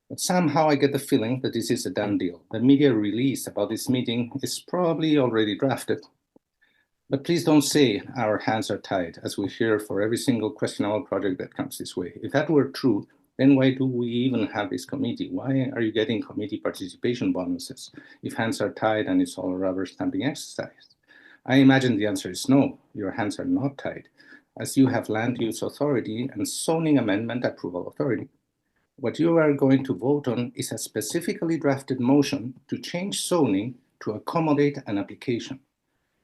But somehow I get the feeling that this is a done deal. The media release about this meeting is probably already drafted. But please don't say our hands are tied, as we hear for every single questionable project that comes this way. If that were true, then why do we even have this committee? Why are you getting committee participation bonuses if hands are tied and it's all a rubber stamping exercise? I imagine the answer is no, your hands are not tied, as you have land use authority and zoning amendment approval authority. What you are going to vote on is a specifically drafted motion to change zoning to accommodate an application.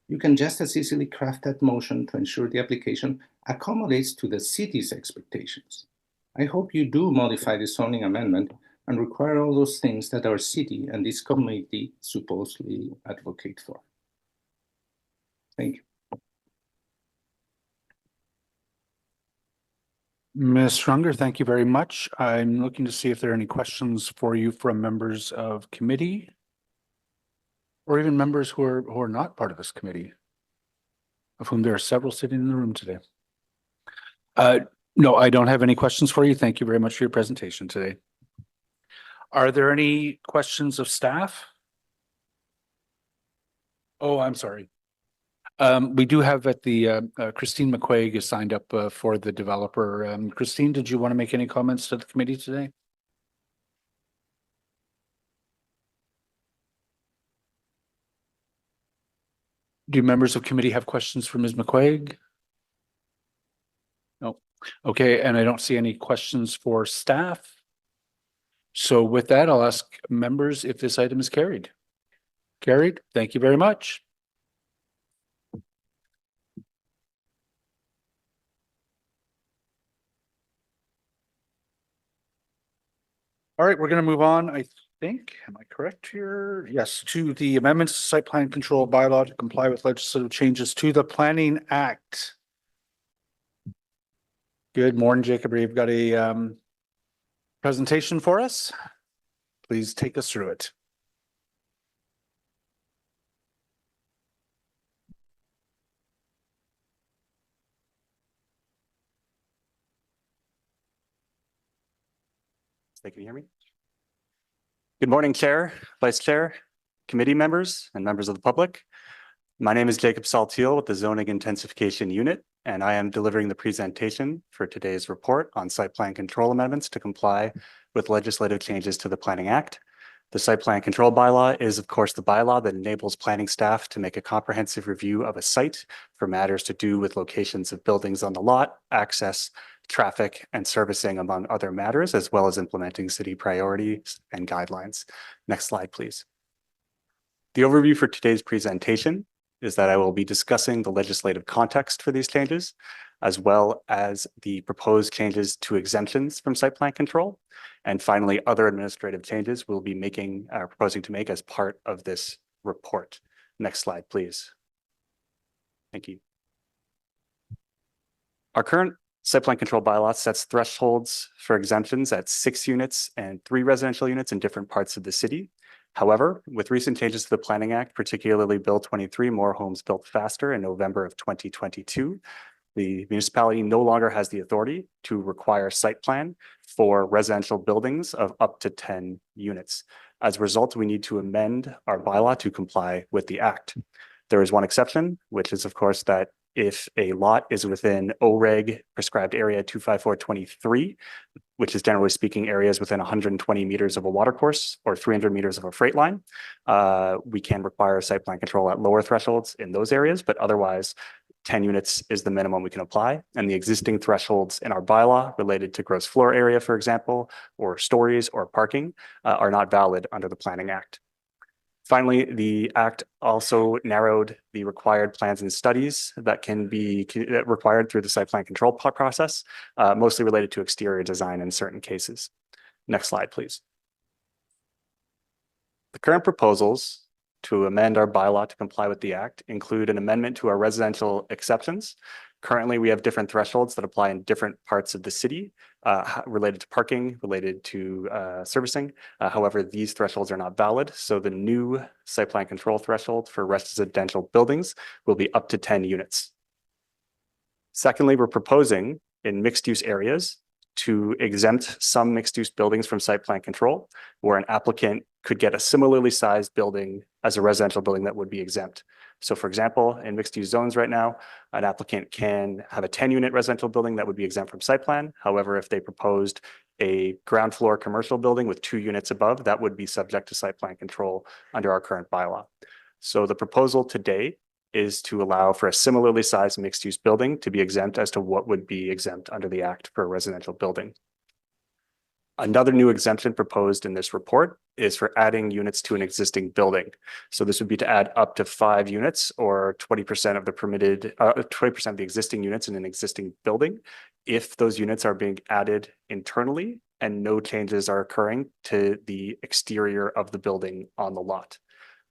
You can just as easily craft that motion to ensure the application accommodates to the city's expectations. I hope you do modify the zoning amendment and require all those things that our city and this committee supposedly advocate for. Thank you. Ms. Schrunger, thank you very much. I'm looking to see if there are any questions for you from members of committee or even members who are not part of this committee, of whom there are several sitting in the room today. No, I don't have any questions for you. Thank you very much for your presentation today. Are there any questions of staff? Oh, I'm sorry. We do have at the Christine McQuaig is signed up for the developer. Christine, did you want to make any comments to the committee today? Do members of committee have questions for Ms. McQuaig? No. Okay, and I don't see any questions for staff. So with that, I'll ask members if this item is carried. Carried. Thank you very much. All right, we're going to move on, I think, am I correct here? Yes, to the amendments to site plan control bylaw to comply with legislative changes to the Planning Act. Good morning, Jacob. You've got a presentation for us. Please take us through it. Can you hear me? Good morning, Chair, Vice Chair, committee members, and members of the public. My name is Jacob Saltiel with the Zoning Intensification Unit, and I am delivering the presentation for today's report on site plan control amendments to comply with legislative changes to the Planning Act. The site plan control bylaw is, of course, the bylaw that enables planning staff to make a comprehensive review of a site for matters to do with locations of buildings on the lot, access, traffic, and servicing, among other matters, as well as implementing city priorities and guidelines. Next slide, please. The overview for today's presentation is that I will be discussing the legislative context for these changes, as well as the proposed changes to exemptions from site plan control. And finally, other administrative changes we'll be proposing to make as part of this report. Next slide, please. Thank you. Our current site plan control bylaw sets thresholds for exemptions at 6 units and 3 residential units in different parts of the city. However, with recent changes to the Planning Act, particularly Bill 23, More Homes Built Faster, in November of 2022, the municipality no longer has the authority to require site plan for residential buildings of up to 10 units. As a result, we need to amend our bylaw to comply with the Act. There is one exception, which is, of course, that if a lot is within OREG prescribed area 25423, which is generally speaking areas within 120 meters of a watercourse or 300 meters of a freight line, we can require site plan control at lower thresholds in those areas, but otherwise 10 units is the minimum we can apply. And the existing thresholds in our bylaw related to gross floor area, for example, or stories or parking are not valid under the Planning Act. Finally, the Act also narrowed the required plans and studies that can be required through the site plan control process, mostly related to exterior design in certain cases. Next slide, please. The current proposals to amend our bylaw to comply with the Act include an amendment to our residential exceptions. Currently, we have different thresholds that apply in different parts of the city related to parking, related to servicing. However, these thresholds are not valid. So the new site plan control threshold for residential buildings will be up to 10 units. Secondly, we're proposing in mixed use areas to exempt some mixed use buildings from site plan control, where an applicant could get a similarly sized building as a residential building that would be exempt. So for example, in mixed use zones right now, an applicant can have a 10-unit residential building that would be exempt from site plan. However, if they proposed a ground floor commercial building with 2 units above, that would be subject to site plan control under our current bylaw. So the proposal today is to allow for a similarly sized mixed use building to be exempt as to what would be exempt under the Act for a residential building. Another new exemption proposed in this report is for adding units to an existing building. So this would be to add up to 5 units or 20% of the permitted, 20% of the existing units in an existing building, if those units are being added internally and no changes are occurring to the exterior of the building on the lot.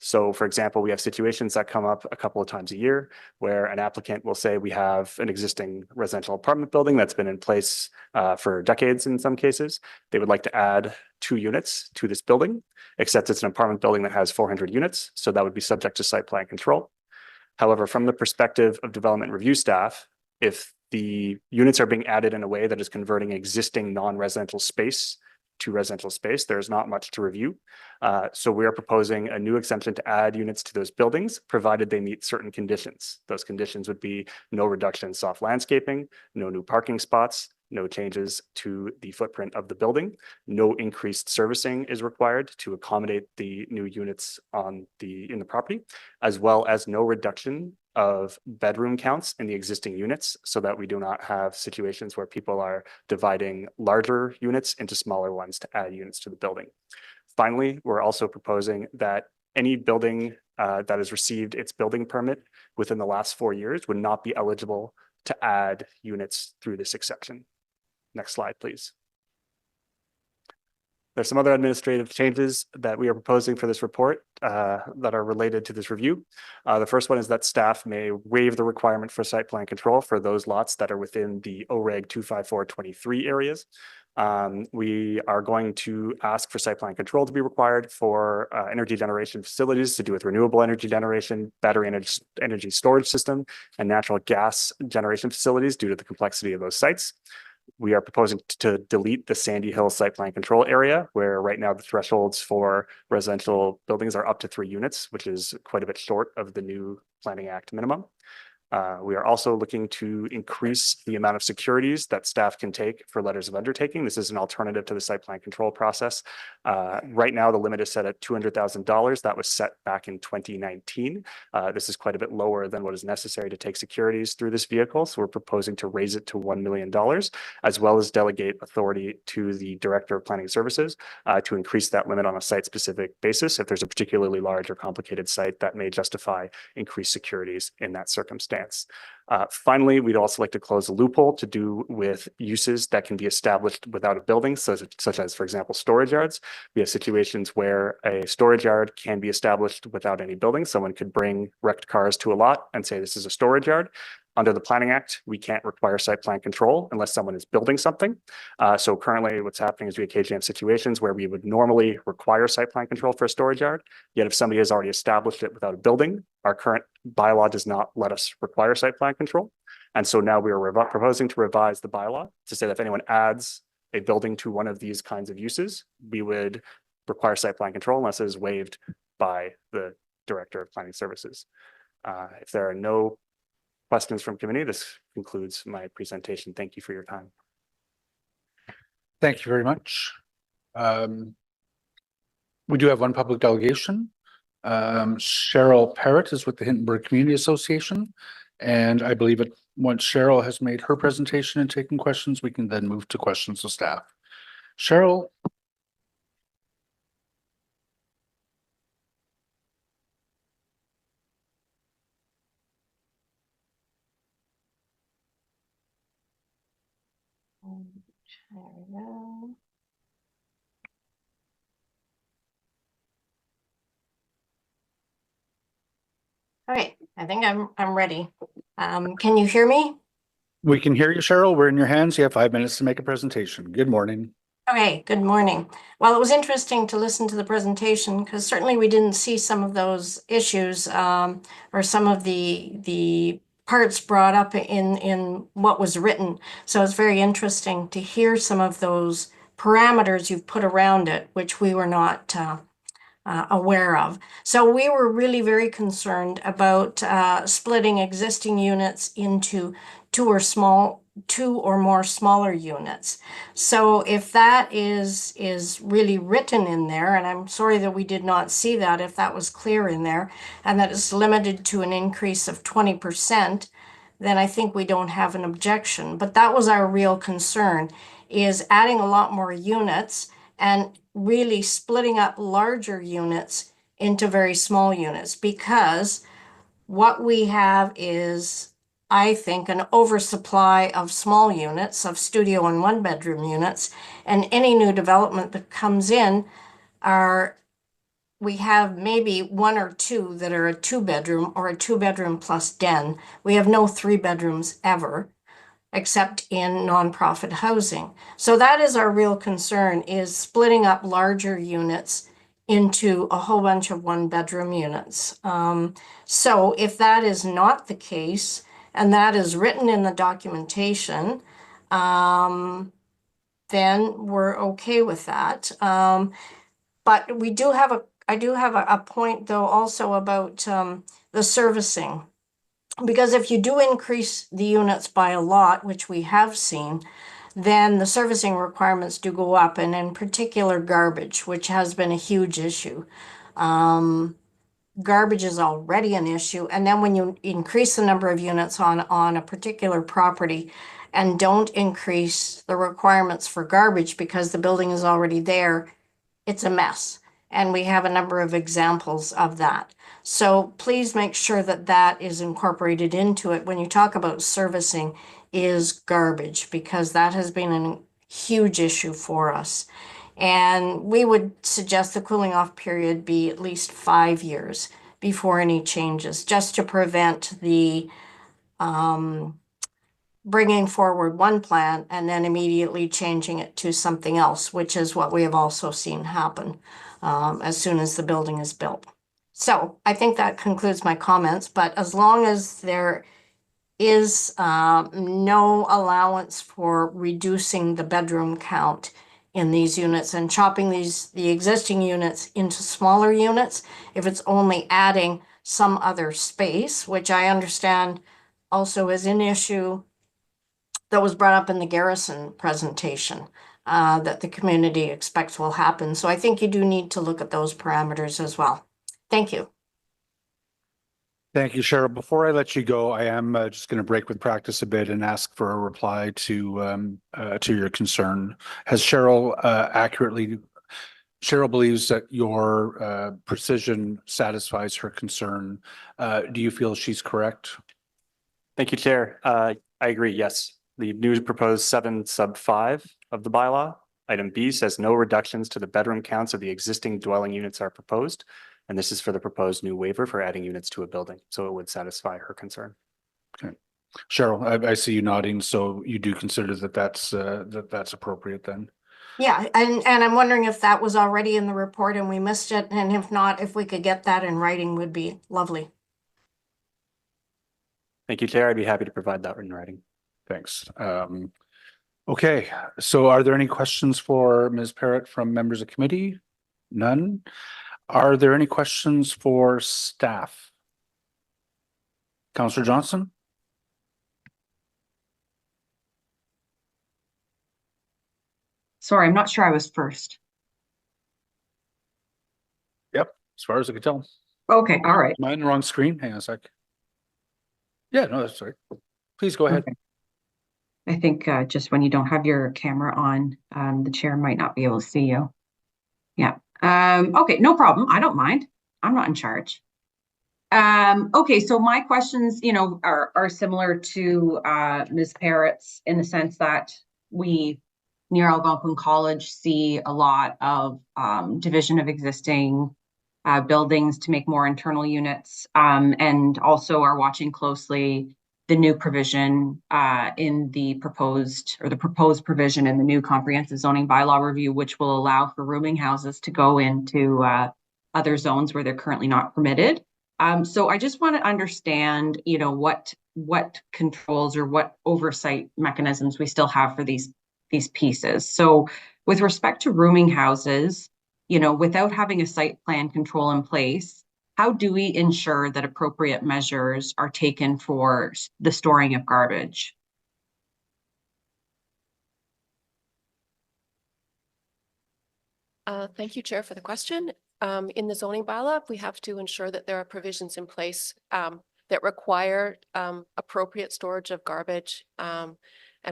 So for example, we have situations that come up a couple of times a year where an applicant will say we have an existing residential apartment building that's been in place for decades in some cases. They would like to add 2 units to this building, except it's an apartment building that has 400 units. So that would be subject to site plan control. However, from the perspective of development review staff, if the units are being added in a way that is converting existing non-residential space to residential space, there's not much to review. So we are proposing a new exemption to add units to those buildings, provided they meet certain conditions. Those conditions would be no reduction in soft landscaping, no new parking spots, no changes to the footprint of the building, no increased servicing is required to accommodate the new units in the property, as well as no reduction of bedroom counts in the existing units, so that we do not have situations where people are dividing larger units into smaller ones to add units to the building. Finally, we're also proposing that any building that has received its building permit within the last 4 years would not be eligible to add units through this exception. Next slide, please. There's some other administrative changes that we are proposing for this report that are related to this review. The first one is that staff may waive the requirement for site plan control for those lots that are within the OREG 25423 areas. We are going to ask for site plan control to be required for energy generation facilities to do with renewable energy generation, battery energy storage system, and natural gas generation facilities due to the complexity of those sites. We are proposing to delete the Sandy Hill site plan control area, where right now the thresholds for residential buildings are up to 3 units, which is quite a bit short of the new Planning Act minimum. We are also looking to increase the amount of securities that staff can take for letters of undertaking. This is an alternative to the site plan control process. Right now, the limit is set at $200,000. That was set back in 2019. This is quite a bit lower than what is necessary to take securities through this vehicle. So we're proposing to raise it to $1 million, as well as delegate authority to the Director of Planning Services to increase that limit on a site-specific basis if there's a particularly large or complicated site that may justify increased securities in that circumstance. Finally, we'd also like to close a loophole to do with uses that can be established without a building, such as, for example, storage yards. We have situations where a storage yard can be established without any building. Someone could bring wrecked cars to a lot and say this is a storage yard. Under the Planning Act, we can't require site plan control unless someone is building something. So currently what's happening is we occasionally have situations where we would normally require site plan control for a storage yard. Yet if somebody has already established it without a building, our current bylaw does not let us require site plan control. And so now we are proposing to revise the bylaw to say that if anyone adds a building to one of these kinds of uses, we would require site plan control unless it is waived by the Director of Planning Services. If there are no questions from committee, this concludes my presentation. Thank you for your time. Thank you very much. We do have one public delegation. Cheryl Parrott is with the Hintonburg Community Association. And I believe it once Cheryl has made her presentation and taken questions, we can then move to questions of staff. Cheryl. All right, I think I'm ready. Can you hear me? We can hear you, Cheryl. We're in your hands. You have 5 minutes to make a presentation. Good morning. Okay, good morning. Well, it was interesting to listen to the presentation because certainly we didn't see some of those issues or some of the parts brought up in what was written. So it's very interesting to hear some of those parameters you've put around it, which we were not aware of. So we were really very concerned about splitting existing units into two or more smaller units. So if that is really written in there, and I'm sorry that we did not see that if that was clear in there, and that is limited to an increase of 20%, then I think we don't have an objection. But that was our real concern, is adding a lot more units and really splitting up larger units into very small units, because what we have is, I think, an oversupply of small units, of studio and 1-bedroom units, and any new development that comes in we have maybe 1 or 2 that are a 2-bedroom or a 2-bedroom plus den. We have no 3 bedrooms ever, except in nonprofit housing. So that is our real concern, is splitting up larger units into a whole bunch of 1-bedroom units. So if that is not the case, and that is written in the documentation, then we're okay with that. But I do have a point though also about the servicing. Because if you do increase the units by a lot, which we have seen, then the servicing requirements do go up, and in particular garbage, which has been a huge issue. Garbage is already an issue, and then when you increase the number of units on a particular property and don't increase the requirements for garbage because the building is already there, it's a mess. And we have a number of examples of that. So please make sure that that is incorporated into it when you talk about servicing is garbage, because that has been a huge issue for us. And we would suggest the cooling off period be at least 5 years before any changes, just to prevent the bringing forward one plan and then immediately changing it to something else, which is what we have also seen happen as soon as the building is built. So I think that concludes my comments, but as long as there is no allowance for reducing the bedroom count in these units and chopping the existing units into smaller units, if it's only adding some other space, which I understand also is an issue that was brought up in the Garrison presentation, that the community expects will happen. So I think you do need to look at those parameters as well. Thank you. Thank you, Cheryl. Before I let you go, I am just going to break with practice a bit and ask for a reply to your concern. Has Cheryl Cheryl believes that your precision satisfies her concern. Do you feel she's correct? Thank you, Chair. I agree, yes. The new proposed 7 sub 5 of the bylaw, item B, says no reductions to the bedroom counts of the existing dwelling units are proposed. And this is for the proposed new waiver for adding units to a building. So it would satisfy her concern. Okay. Cheryl, I see you nodding. So you do consider that that's appropriate then? Yeah, and I'm wondering if that was already in the report and we missed it. And if not, if we could get that in writing would be lovely. Thank you, Chair. I'd be happy to provide that in writing. Thanks. Okay, so are there any questions for Ms. Parrott from members of committee? None. Are there any questions for staff? Councillor Johnson? Sorry, I'm not sure I was first. Yep, as far as I could tell. Okay, all right. Am I on the wrong screen? Hang on a sec. Yeah, no, that's right. Please go ahead. Okay. I think just when you don't have your camera on, the chair might not be able to see you. Yeah. Okay, no problem. I don't mind. I'm not in charge. Okay, so my questions, are similar to Ms. Parrott's in the sense that we near Algonquin College see a lot of division of existing buildings to make more internal units, and also are watching closely the new provision in the proposed provision in the new comprehensive zoning bylaw review, which will allow for rooming houses to go into other zones where they're currently not permitted. So I just want to understand, what controls or what oversight mechanisms we still have for these pieces. So with respect to rooming houses, without having a site plan control in place, how do we ensure that appropriate measures are taken for the storing of garbage? Thank you, Chair, for the question. In the zoning bylaw, we have to ensure that there are provisions in place that require appropriate storage of garbage and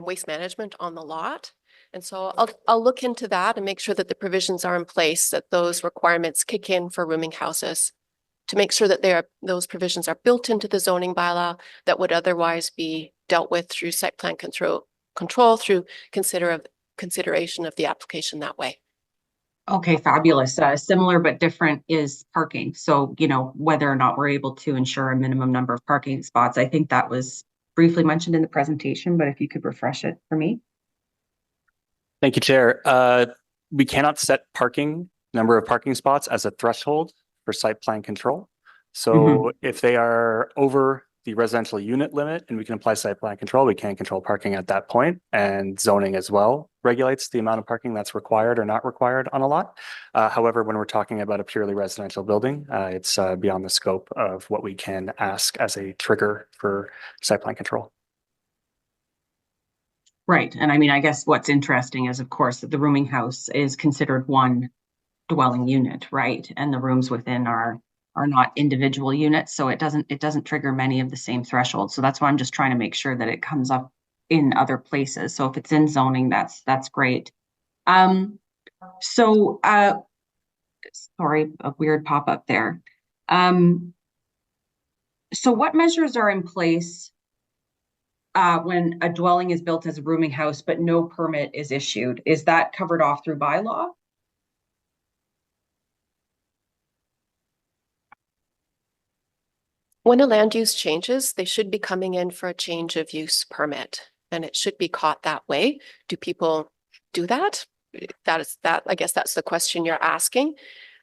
waste management on the lot. And so I'll look into that and make sure that the provisions are in place, that those requirements kick in for rooming houses, to make sure that those provisions are built into the zoning bylaw that would otherwise be dealt with through site plan control through consideration of the application that way. Okay, fabulous. Similar but different is parking. So, whether or not we're able to ensure a minimum number of parking spots. I think that was briefly mentioned in the presentation, but if you could refresh it for me. Thank you, Chair. We cannot set number of parking spots as a threshold for site plan control. So if they are over the residential unit limit and we can apply site plan control. We can control parking at that point, and zoning as well regulates the amount of parking that's required or not required on a lot. However, when we're talking about a purely residential building, it's beyond the scope of what we can ask as a trigger for site plan control. Right. And I mean, I guess what's interesting is, of course, that the rooming house is considered one dwelling unit, right? And the rooms within are not individual units, so it doesn't trigger many of the same thresholds. So that's why I'm just trying to make sure that it comes up in other places. So if it's in zoning, that's great. So sorry, a weird pop-up there. So what measures are in place when a dwelling is built as a rooming house, but no permit is issued? Is that covered off through bylaw? When a land use changes, they should be coming in for a change of use permit, and it should be caught that way. Do people do that? I guess that's the question you're asking.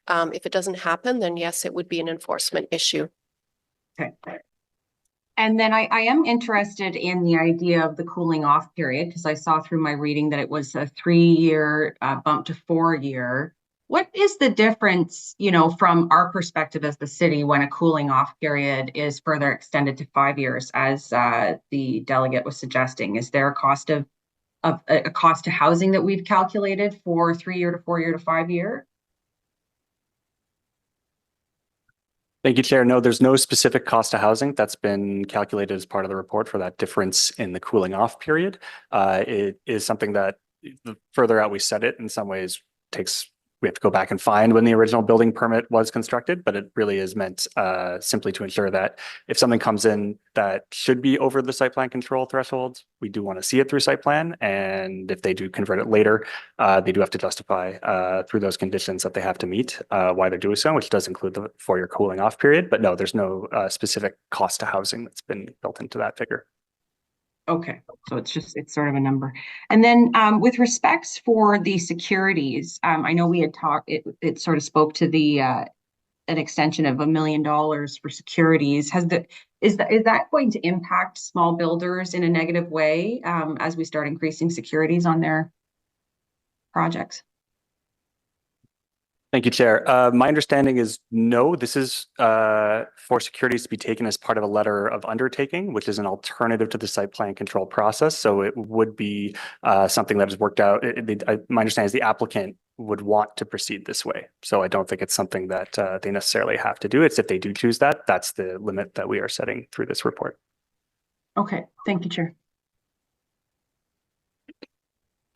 If it doesn't happen, then yes, it would be an enforcement issue. Okay. And then I am interested in the idea of the cooling off period, because I saw through my reading that it was a 3-year bump to 4-year. What is the difference, from our perspective as the city, when a cooling off period is further extended to 5 years, as the delegate was suggesting? Is there a cost of a cost to housing that we've calculated for 3-year to 4-year to 5-year? Thank you, Chair. No, there's no specific cost to housing that's been calculated as part of the report for that difference in the cooling off period. It is something that the further out we set it, in some ways we have to go back and find when the original building permit was constructed, but it really is meant simply to ensure that if something comes in that should be over the site plan control thresholds, we do want to see it through site plan. And if they do convert it later, they do have to justify through those conditions that they have to meet why they're doing so, which does include the 4-year cooling off period. But no, there's no specific cost to housing that's been built into that figure. Okay, so it's sort of a number. And then with respects for the securities, I know we had talked, it sort of spoke to the an extension of $1 million for securities. Is that going to impact small builders in a negative way as we start increasing securities on their projects? Thank you, Chair. My understanding is no, this is for securities to be taken as part of a letter of undertaking, which is an alternative to the site plan control process. So it would be something that is worked out. My understanding is the applicant would want to proceed this way. So I don't think it's something that they necessarily have to do. It's if they do choose that, that's the limit that we are setting through this report. Okay, thank you, Chair.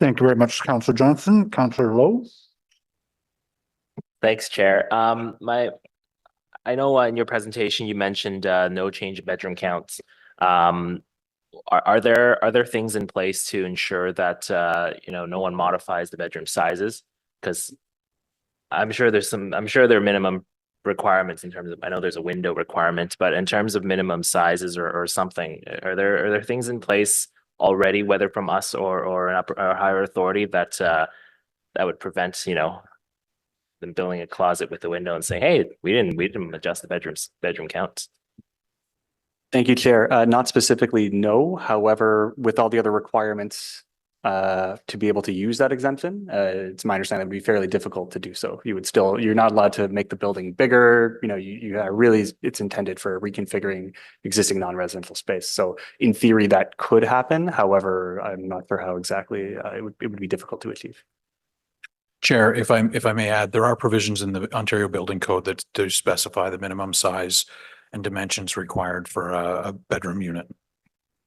Thank you very much, Councillor Johnson. Councillor Lowe. Thanks, Chair. I know in your presentation you mentioned no change in bedroom counts. Are there things in place to ensure that no one modifies the bedroom sizes? Because I'm sure there are minimum requirements in terms of, I know there's a window requirement, but in terms of minimum sizes or something, are there things in place already, whether from us or an upper or higher authority that would prevent them building a closet with a window and saying, hey, we didn't adjust the bedroom counts? Thank you, Chair. Not specifically, no. However, with all the other requirements to be able to use that exemption, it's my understanding it would be fairly difficult to do so. You're not allowed to make the building bigger. Really, it's intended for reconfiguring existing non-residential space. So in theory, that could happen. However, I'm not sure how exactly it would be difficult to achieve. Chair, if I may add, there are provisions in the Ontario Building Code that do specify the minimum size and dimensions required for a bedroom unit.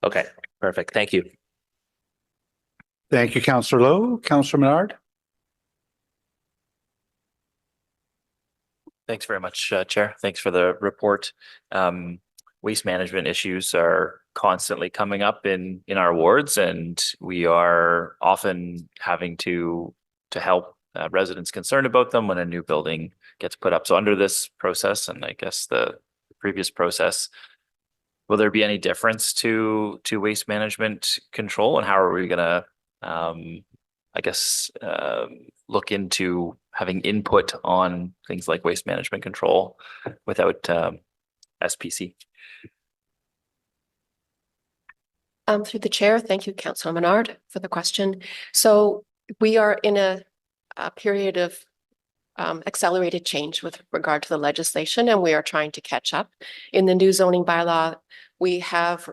Okay, perfect. Thank you. Thank you, Councillor Lowe. Councillor Menard. Thanks very much, Chair. Thanks for the report. Waste management issues are constantly coming up in our wards, and we are often having to help residents concerned about them when a new building gets put up. So under this process, and I guess the previous process, will there be any difference to waste management control, and how are we going to, look into having input on things like waste management control without SPC? Through the chair, thank you, Councillor Menard, for the question. So we are in a period of accelerated change with regard to the legislation, and we are trying to catch up. In the new zoning bylaw, we have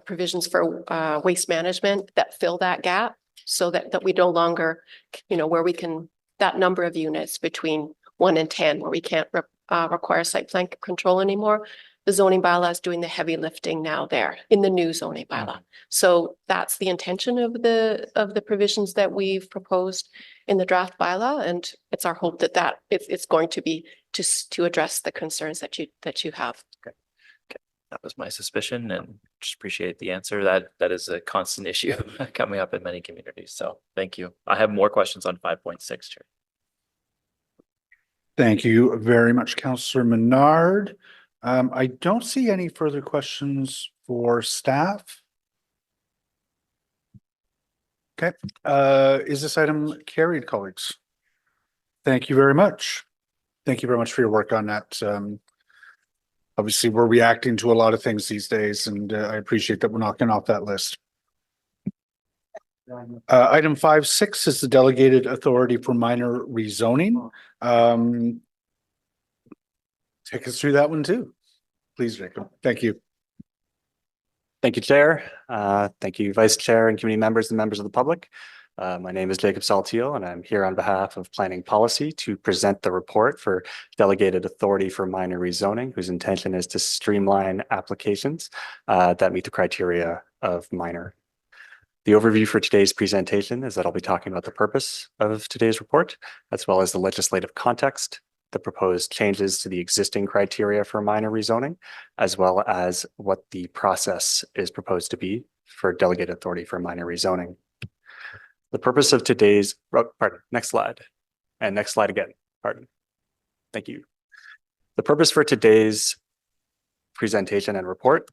provisions for waste management that fill that gap so that we no longer, where we can, that number of units between 1 and 10, where we can't require site plan control anymore. The zoning bylaw is doing the heavy lifting now there in the new zoning bylaw. So that's the intention of the provisions that we've proposed in the draft bylaw, and it's our hope that it's going to be to address the concerns that you have. Okay. That was my suspicion, and just appreciate the answer. That is a constant issue coming up in many communities. So thank you. I have more questions on 5.6, Chair. Thank you very much, Councillor Menard. I don't see any further questions for staff. Okay, is this item carried, colleagues? Thank you very much. Thank you very much for your work on that. Obviously, we're reacting to a lot of things these days, and I appreciate that we're knocking off that list. Item 5.6 is the delegated authority for minor rezoning. Take us through that one too, please, Jacob. Thank you. Thank you, Chair. Thank you, Vice Chair and committee members and members of the public. My name is Jacob Saltiel, and I'm here on behalf of Planning Policy to present the report for Delegated Authority for Minor Rezoning, whose intention is to streamline applications that meet the criteria of minor. The overview for today's presentation is that I'll be talking about the purpose of today's report, as well as the legislative context, the proposed changes to the existing criteria for minor rezoning, as well as what the process is proposed to be for delegated authority for minor rezoning. The purpose of today's, next slide, and next slide again, Thank you. The purpose for today's presentation and report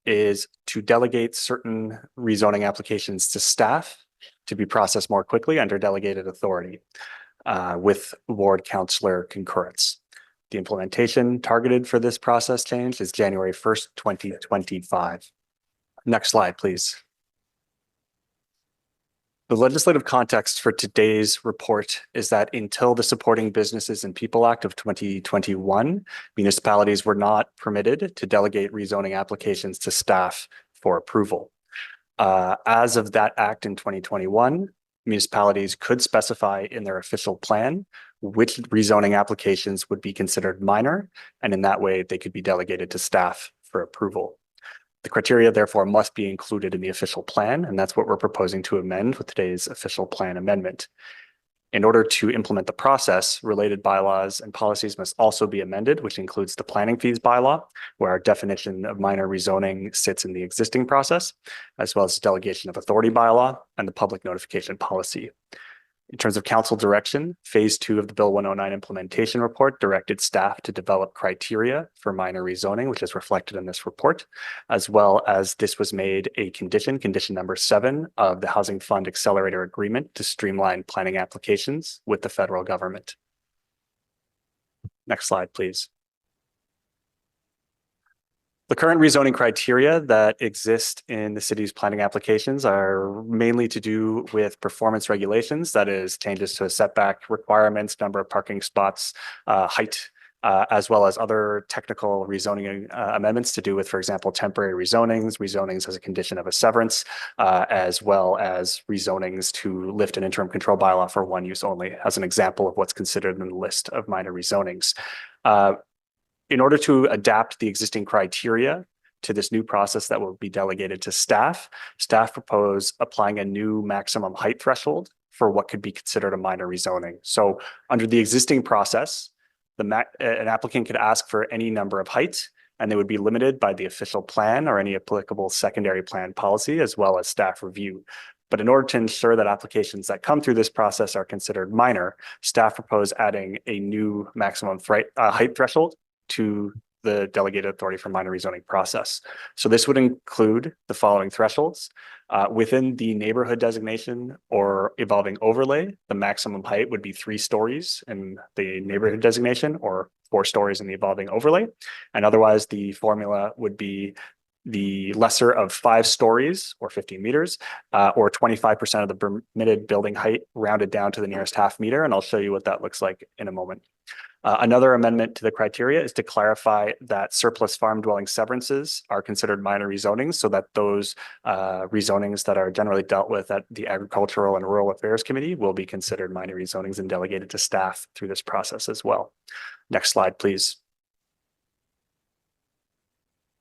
is to delegate certain rezoning applications to staff to be processed more quickly under delegated authority. With ward councillor concurrence. The implementation targeted for this process change is January 1st, 2025. Next slide, please. The legislative context for today's report is that until the Supporting Businesses and People Act of 2021, municipalities were not permitted to delegate rezoning applications to staff for approval. As of that act in 2021, municipalities could specify in their official plan which rezoning applications would be considered minor, and in that way they could be delegated to staff for approval. The criteria therefore must be included in the official plan, and that's what we're proposing to amend with today's official plan amendment. In order to implement the process, related bylaws and policies must also be amended, which includes the planning fees bylaw, where our definition of minor rezoning sits in the existing process, as well as the delegation of authority bylaw and the public notification policy. In terms of council direction, phase 2 of the Bill 109 implementation report directed staff to develop criteria for minor rezoning, which is reflected in this report, as well as this was made a condition number 7 of the Housing Fund Accelerator Agreement to streamline planning applications with the federal government. Next slide, please. The current rezoning criteria that exist in the city's planning applications are mainly to do with performance regulations, that is changes to setback requirements, number of parking spots, height, as well as other technical rezoning amendments to do with, for example, temporary rezonings as a condition of a severance, as well as rezonings to lift an interim control bylaw for one use only, as an example of what's considered in the list of minor rezonings. In order to adapt the existing criteria to this new process that will be delegated to staff propose applying a new maximum height threshold for what could be considered a minor rezoning. So under the existing process, an applicant could ask for any number of heights, and they would be limited by the official plan or any applicable secondary plan policy, as well as staff review. But in order to ensure that applications that come through this process are considered minor, staff propose adding a new maximum height threshold to the delegated authority for minor rezoning process. So this would include the following thresholds. Within the neighborhood designation or evolving overlay, the maximum height would be 3 stories in the neighborhood designation or 4 stories in the evolving overlay. And otherwise the formula would be the lesser of 5 stories or 15 meters, or 25% of the permitted building height rounded down to the nearest half meter. And I'll show you what that looks like in a moment. Another amendment to the criteria is to clarify that surplus farm dwelling severances are considered minor rezonings, so that those rezonings that are generally dealt with at the Agricultural and Rural Affairs Committee will be considered minor rezonings and delegated to staff through this process as well. Next slide, please.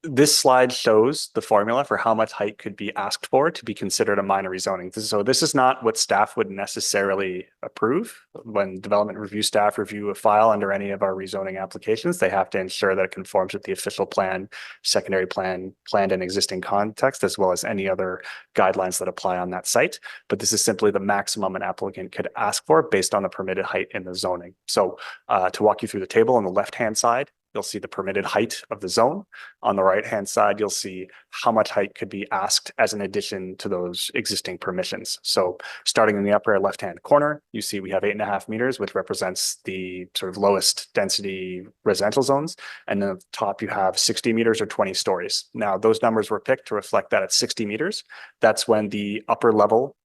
This slide shows the formula for how much height could be asked for to be considered a minor rezoning. So this is not what staff would necessarily approve. When development review staff review a file under any of our rezoning applications, they have to ensure that it conforms with the official plan, secondary plan, planned and existing context, as well as any other guidelines that apply on that site. But this is simply the maximum an applicant could ask for based on the permitted height in the zoning. So to walk you through the table on the left-hand side, you'll see the permitted height of the zone. On the right-hand side, you'll see how much height could be asked as an addition to those existing permissions. So starting in the upper left-hand corner, you see we have 8.5 meters, which represents the sort of lowest density residential zones. And then at the top, you have 60 meters or 20 stories. Now, those numbers were picked to reflect that at 60 meters, that's when the upper level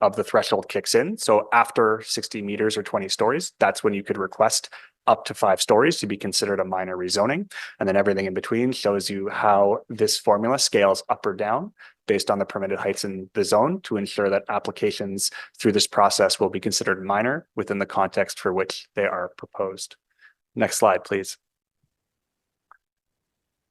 of the threshold kicks in. So after 60 meters or 20 stories, that's when you could request up to 5 stories to be considered a minor rezoning. And then everything in between shows you how this formula scales up or down based on the permitted heights in the zone to ensure that applications through this process will be considered minor within the context for which they are proposed. Next slide, please.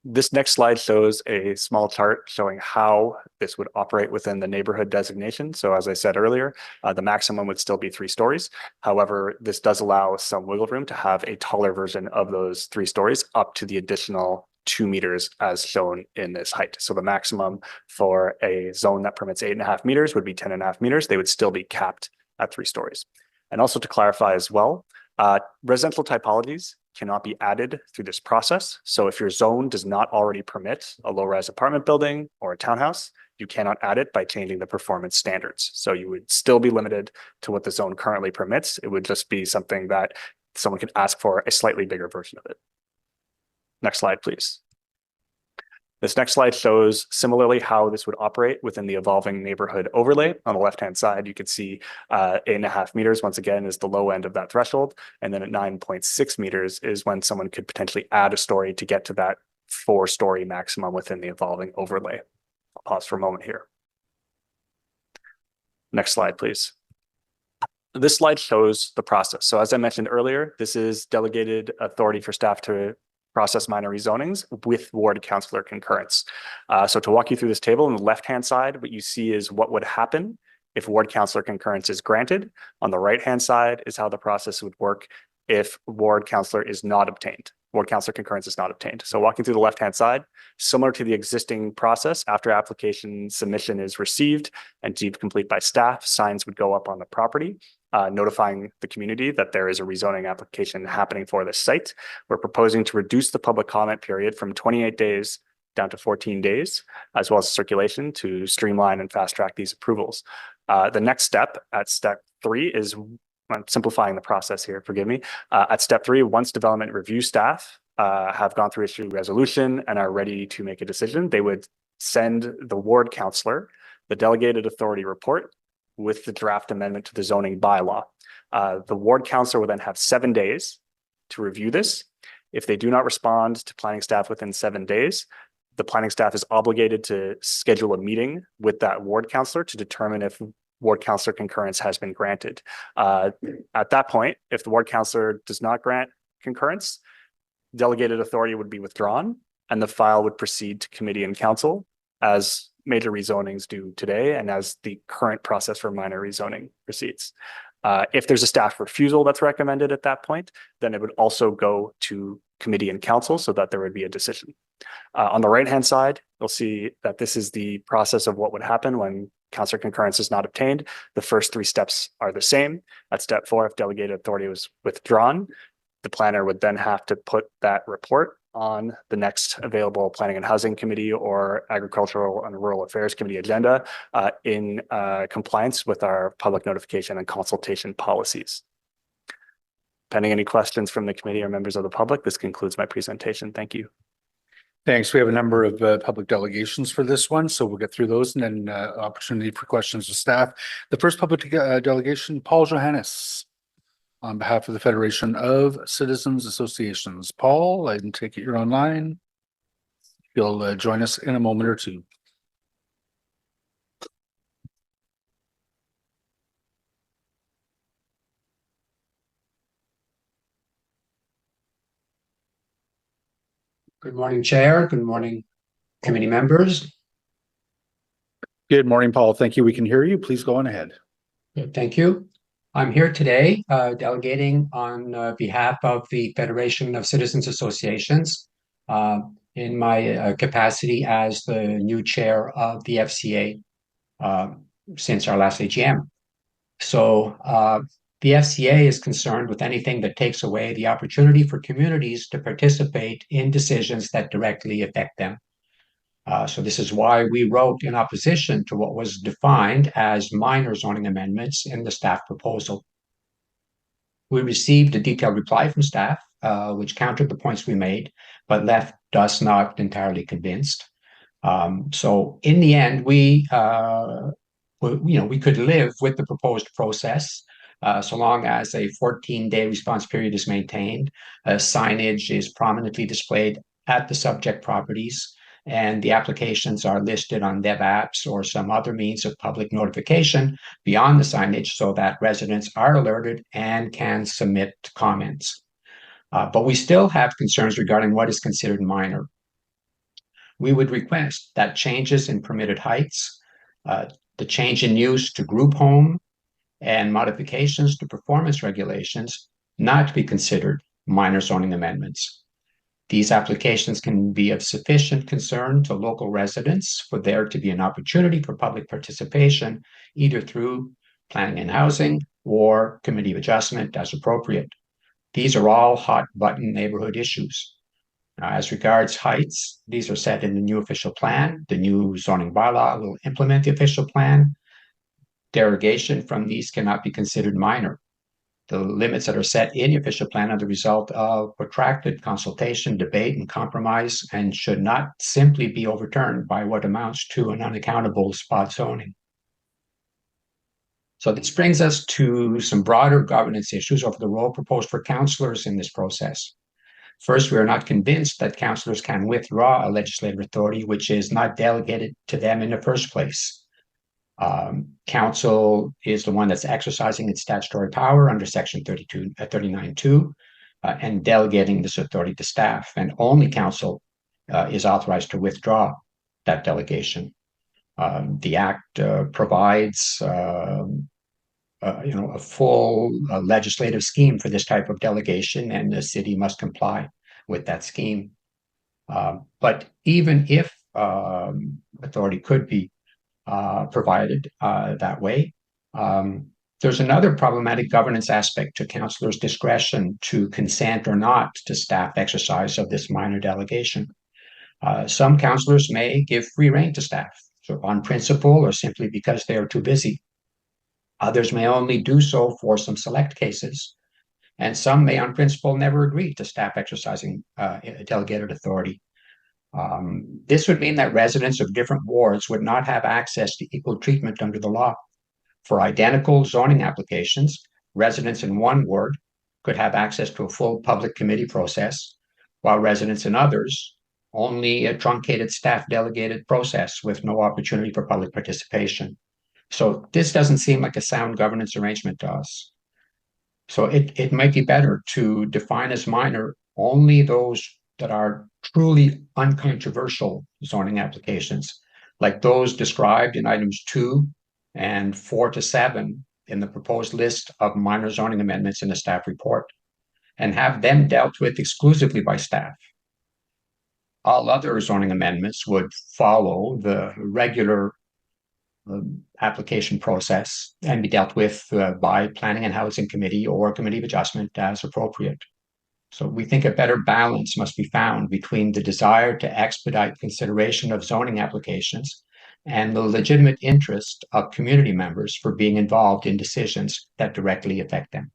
This next slide shows a small chart showing how this would operate within the neighborhood designation. So as I said earlier, the maximum would still be 3 stories. However, this does allow some wiggle room to have a taller version of those 3 stories up to the additional 2 meters as shown in this height. So the maximum for a zone that permits 8.5 meters would be 10.5 meters. They would still be capped at 3 stories. And also to clarify as well, residential typologies cannot be added through this process. So if your zone does not already permit a low-rise apartment building or a townhouse, you cannot add it by changing the performance standards. So you would still be limited to what the zone currently permits. It would just be something that someone could ask for a slightly bigger version of it. Next slide, please. This next slide shows similarly how this would operate within the evolving neighborhood overlay. On the left-hand side, you can see 8.5 meters, once again, is the low end of that threshold. And then at 9.6 meters is when someone could potentially add a story to get to that 4-story maximum within the evolving overlay. I'll pause for a moment here. Next slide, please. This slide shows the process. So as I mentioned earlier, this is delegated authority for staff to process minor rezonings with ward councillor concurrence. So to walk you through this table, on the left-hand side, what you see is what would happen if ward councillor concurrence is granted. On the right-hand side is how the process would work if ward councillor is not obtained. Ward councillor concurrence is not obtained. So walking through the left-hand side, similar to the existing process, after application submission is received and deemed complete by staff, signs would go up on the property, notifying the community that there is a rezoning application happening for this site. We're proposing to reduce the public comment period from 28 days down to 14 days, as well as circulation to streamline and fast track these approvals. The next step at step 3 is, I'm simplifying the process here, forgive me. At step 3, once development review staff have gone through issue resolution and are ready to make a decision, they would send the ward councillor the delegated authority report with the draft amendment to the zoning bylaw. The ward councillor will then have 7 days to review this. If they do not respond to planning staff within 7 days, the planning staff is obligated to schedule a meeting with that ward councillor to determine if ward councillor concurrence has been granted. At that point, if the ward councillor does not grant concurrence, delegated authority would be withdrawn and the file would proceed to committee and council as major rezonings do today and as the current process for minor rezoning proceeds. If there's a staff refusal that's recommended at that point, then it would also go to committee and council so that there would be a decision. On the right-hand side, you'll see that this is the process of what would happen when councillor concurrence is not obtained. The first 3 steps are the same. At step 4, if delegated authority was withdrawn, the planner would then have to put that report on the next available Planning and Housing Committee or Agricultural and Rural Affairs Committee agenda in compliance with our public notification and consultation policies. Pending any questions from the committee or members of the public, this concludes my presentation. Thank you. Thanks. We have a number of public delegations for this one, so we'll get through those and then opportunity for questions of staff. The first public delegation, Paul Johannes, on behalf of the Federation of Citizens Associations. Paul, I can take it you're online. You'll join us in a moment or two. Good morning, Chair. Good morning, committee members. Good morning, Paul. Thank you. We can hear you. Please go on ahead. Thank you. I'm here today delegating on behalf of the Federation of Citizens Associations in my capacity as the new chair of the FCA since our last AGM. So the FCA is concerned with anything that takes away the opportunity for communities to participate in decisions that directly affect them. So this is why we wrote in opposition to what was defined as minor zoning amendments in the staff proposal. We received a detailed reply from staff, which countered the points we made, but left us not entirely convinced. So in the end, we could live with the proposed process so long as a 14-day response period is maintained, signage is prominently displayed at the subject properties, and the applications are listed on Dev Apps or some other means of public notification beyond the signage so that residents are alerted and can submit comments. But we still have concerns regarding what is considered minor. We would request that changes in permitted heights, the change in use to group home, and modifications to performance regulations not be considered minor zoning amendments. These applications can be of sufficient concern to local residents for there to be an opportunity for public participation, either through planning and housing or committee of adjustment as appropriate. These are all hot button neighborhood issues. As regards heights, these are set in the new official plan. The new zoning bylaw will implement the official plan. Derogation from these cannot be considered minor. The limits that are set in the official plan are the result of protracted consultation, debate, and compromise, and should not simply be overturned by what amounts to an unaccountable spot zoning. So this brings us to some broader governance issues over the role proposed for councillors in this process. First, we are not convinced that councillors can withdraw a legislative authority which is not delegated to them in the first place. Council is the one that's exercising its statutory power under section 39(2) and delegating this authority to staff, and only council is authorized to withdraw that delegation. The Act provides a full legislative scheme for this type of delegation, and the city must comply with that scheme. But even if authority could be provided that way, there's another problematic governance aspect to councillors' discretion to consent or not to staff exercise of this minor delegation. Some councillors may give free rein to staff, so on principle or simply because they are too busy. Others may only do so for some select cases, and some may on principle never agree to staff exercising delegated authority. This would mean that residents of different wards would not have access to equal treatment under the law. For identical zoning applications, residents in one ward could have access to a full public committee process, while residents in others only a truncated staff delegated process with no opportunity for public participation. So this doesn't seem like a sound governance arrangement to us. So it might be better to define as minor only those that are truly uncontroversial zoning applications, like those described in items 2 and 4 to 7 in the proposed list of minor zoning amendments in the staff report, and have them dealt with exclusively by staff. All other zoning amendments would follow the regular application process and be dealt with by Planning and Housing Committee or Committee of Adjustment as appropriate. So we think a better balance must be found between the desire to expedite consideration of zoning applications and the legitimate interest of community members for being involved in decisions that directly affect them.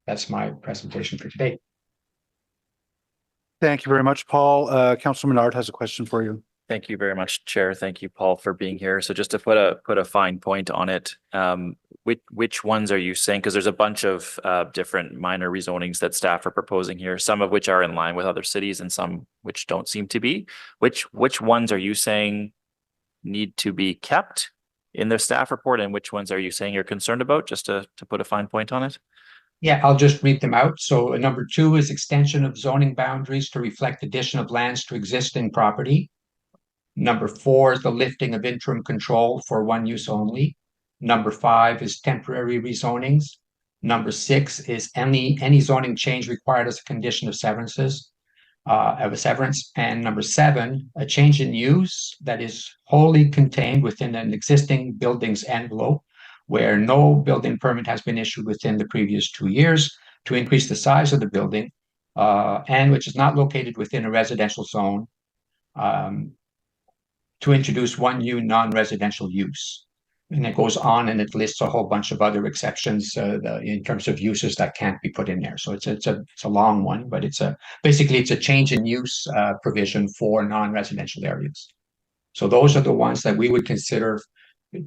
That's my presentation for today. Thank you very much, Paul. Councilor Menard has a question for you. Thank you very much, Chair. Thank you, Paul, for being here. So just to put a fine point on it, which ones are you saying? Because there's a bunch of different minor rezonings that staff are proposing here, some of which are in line with other cities and some which don't seem to be. Which ones are you saying need to be kept in the staff report, and which ones are you saying you're concerned about, just to put a fine point on it? Yeah, I'll just read them out. So number 2 is extension of zoning boundaries to reflect addition of lands to existing property. Number 4 is the lifting of interim control for one use only. Number 5 is temporary rezonings. Number 6 is any zoning change required as a condition of severance. And number 7, a change in use that is wholly contained within an existing building's envelope where no building permit has been issued within the previous 2 years to increase the size of the building, and which is not located within a residential zone, to introduce one new non-residential use. And it goes on and it lists a whole bunch of other exceptions in terms of uses that can't be put in there. So it's a long one, but basically it's a change in use provision for non-residential areas. So those are the ones that we would consider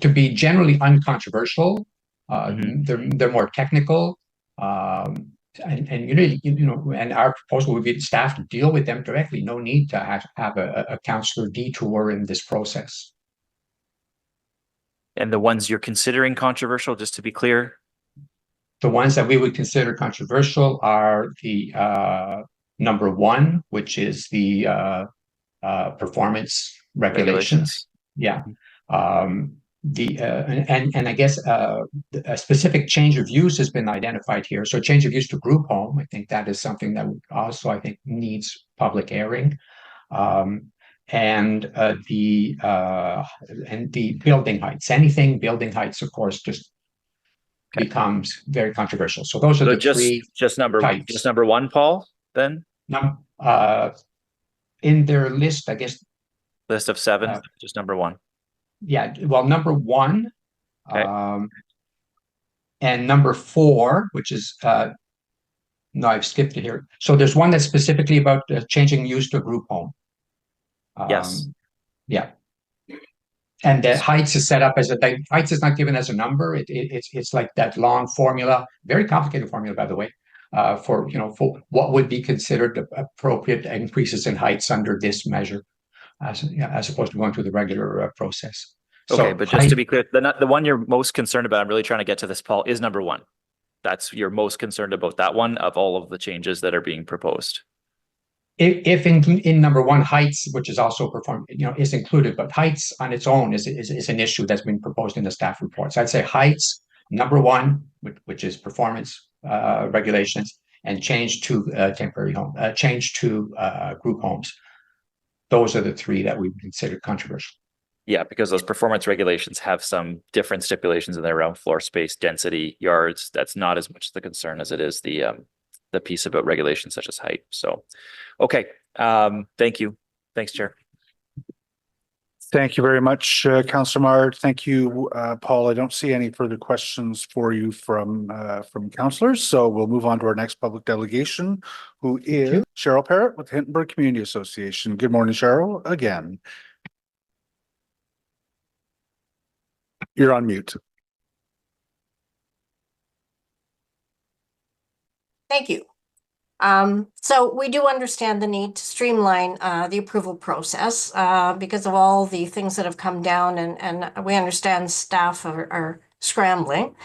to be generally uncontroversial. They're more technical. And and our proposal would be the staff to deal with them directly. No need to have a counselor detour in this process. And the ones you're considering controversial, just to be clear? The ones that we would consider controversial are the number 1, which is the performance regulations. Yeah. And I guess a specific change of use has been identified here. So change of use to group home, I think that is something that also I think needs public airing. And the building heights, anything building heights, of course, just becomes very controversial. So those are the three just number types. 1, Paul, then? In their list, I guess. List of 7, just number 1. Yeah, well, number 1, okay. And number 4, which is no, I've skipped it here. So there's one that's specifically about changing use to a group home. Yes. Yeah. And the heights is set up as heights is not given as a number. It's like that long formula, very complicated formula, by the way, for what would be considered appropriate increases in heights under this measure, as opposed to going through the regular process. Okay, but just to be clear, the one you're most concerned about, I'm really trying to get to this, Paul, is number 1. You're most concerned about that one of all of the changes that are being proposed. If in number 1, heights, which is also performed, is included, but heights on its own is an issue that's been proposed in the staff report. So I'd say heights, number 1, which is performance regulations, and change to temporary home, change to group homes. Those are the 3 that we consider controversial. Yeah, because those performance regulations have some different stipulations in there around floor space, density, yards. That's not as much the concern as it is the piece about regulations such as height. So, okay. Thank you. Thanks, Chair. Thank you very much, Councillor Mard. Thank you, Paul. I don't see any further questions for you from councillors. So we'll move on to our next public delegation, who is Cheryl Parrott with Hintonburg Community Association. Good morning, Cheryl, again. You're on mute. Thank you. So we do understand the need to streamline the approval process because of all the things that have come down, and we understand staff are scrambling.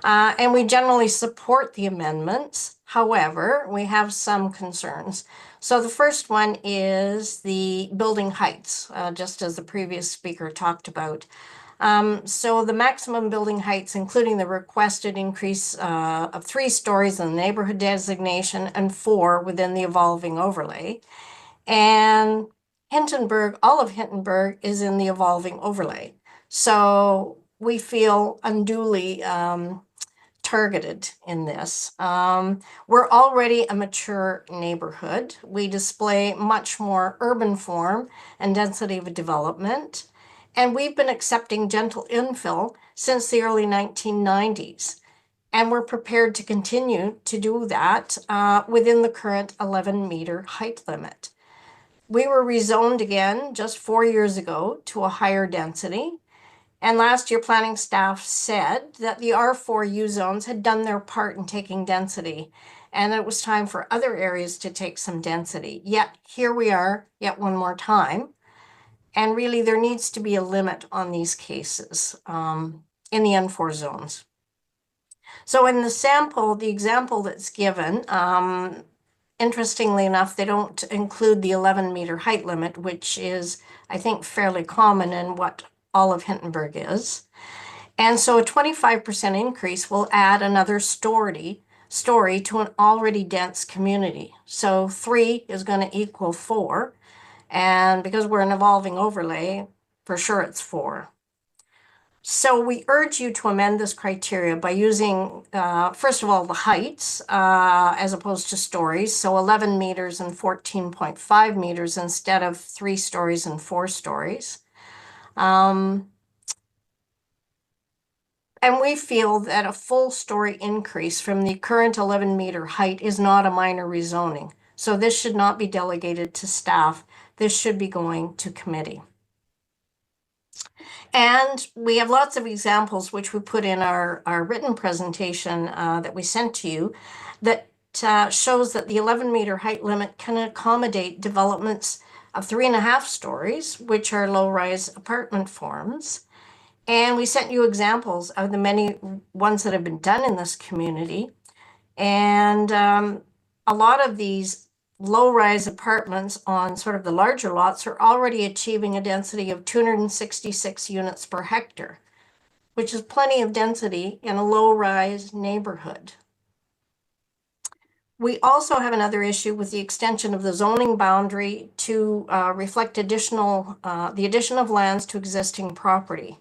And we generally support the amendments. However, we have some concerns. So the first one is the building heights, just as the previous speaker talked about. So the maximum building heights, including the requested increase of 3 stories in the neighborhood designation and 4 within the evolving overlay. And Hintonburg, all of Hintonburg is in the evolving overlay. So we feel unduly targeted in this. We're already a mature neighborhood. We display much more urban form and density of development. And we've been accepting gentle infill since the early 1990s. And we're prepared to continue to do that within the current 11-meter height limit. We were rezoned again just 4 years ago to a higher density. And last year, planning staff said that the R4 U zones had done their part in taking density, and it was time for other areas to take some density. Yet here we are, yet one more time. And really, there needs to be a limit on these cases in the N4 zones. So in the sample, the example that's given, interestingly enough, they don't include the 11-meter height limit, which is, I think, fairly common in what all of Hintonburg is. And so a 25% increase will add another story to an already dense community. So 3 is going to equal 4. And because we're an evolving overlay, for sure it's 4. So we urge you to amend this criteria by using, first of all, the heights as opposed to stories. So 11 meters and 14.5 meters instead of 3 stories and 4 stories. And we feel that a full story increase from the current 11-meter height is not a minor rezoning. So this should not be delegated to staff. This should be going to committee. And we have lots of examples which we put in our written presentation that we sent to you that shows that the 11-meter height limit can accommodate developments of 3.5 stories, which are low-rise apartment forms. And we sent you examples of the many ones that have been done in this community. And a lot of these low-rise apartments on sort of the larger lots are already achieving a density of 266 units per hectare, which is plenty of density in a low-rise neighborhood. We also have another issue with the extension of the zoning boundary to reflect the addition of lands to existing property.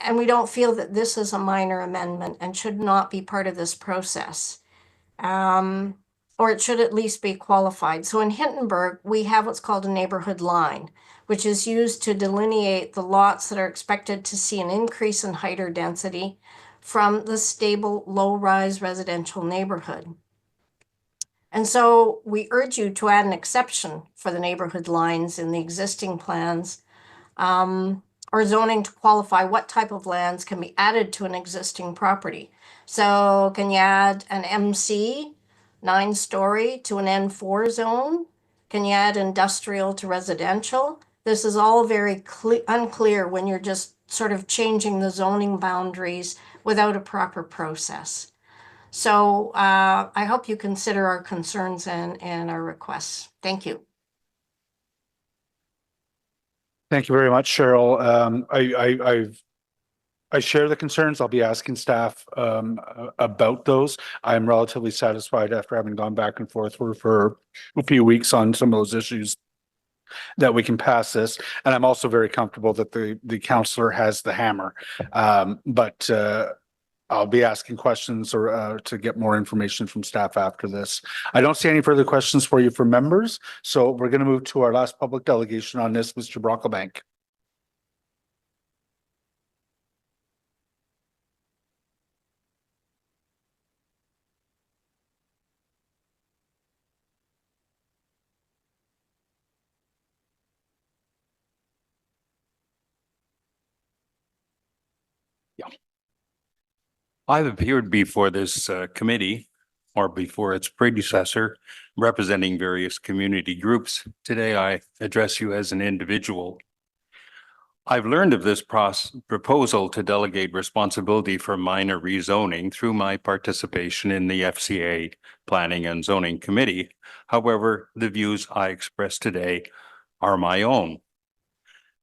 And we don't feel that this is a minor amendment and should not be part of this process. Or it should at least be qualified. So in Hintonburg, we have what's called a neighborhood line, which is used to delineate the lots that are expected to see an increase in height or density from the stable low-rise residential neighborhood. And so we urge you to add an exception for the neighborhood lines in the existing plans or zoning to qualify what type of lands can be added to an existing property. So can you add an MC 9-story to an N4 zone? Can you add industrial to residential? This is all very unclear when you're just sort of changing the zoning boundaries without a proper process. So I hope you consider our concerns and our requests. Thank you. Thank you very much, Cheryl. I share the concerns. I'll be asking staff about those. I'm relatively satisfied after having gone back and forth for a few weeks on some of those issues that we can pass this. And I'm also very comfortable that the counselor has the hammer. But I'll be asking questions or to get more information from staff after this. I don't see any further questions for you from members. So we're going to move to our last public delegation on this, Mr. Brocklebank. I've appeared before this committee or before its predecessor, representing various community groups. Today, I address you as an individual. I've learned of this proposal to delegate responsibility for minor rezoning through my participation in the FCA Planning and Zoning Committee. However, the views I express today are my own.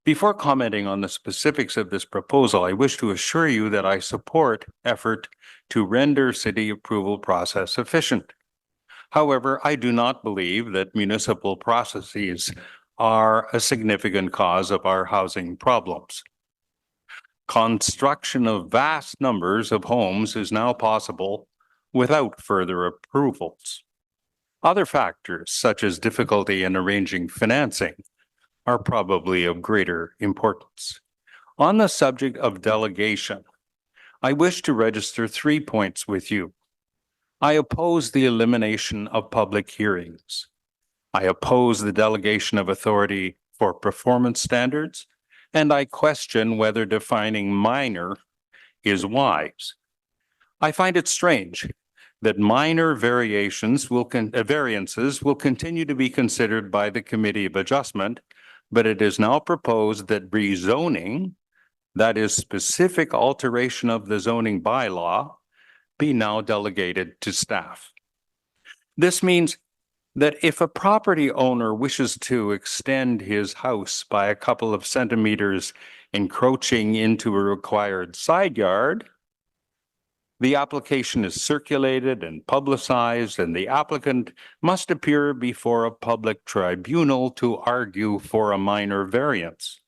Before commenting on the specifics of this proposal, I wish to assure you that I support effort to render city approval process efficient. However, I do not believe that municipal processes are a significant cause of our housing problems. Construction of vast numbers of homes is now possible without further approvals. Other factors, such as difficulty in arranging financing, are probably of greater importance. On the subject of delegation, I wish to register 3 points with you. I oppose the elimination of public hearings. I oppose the delegation of authority for performance standards, and I question whether defining minor is wise. I find it strange that minor variances will continue to be considered by the Committee of Adjustment, but it is now proposed that rezoning, that is specific alteration of the zoning bylaw, be now delegated to staff. This means that if a property owner wishes to extend his house by a couple of centimeters, encroaching into a required side yard, the application is circulated and publicized, and the applicant must appear before a public tribunal to argue for a minor variance.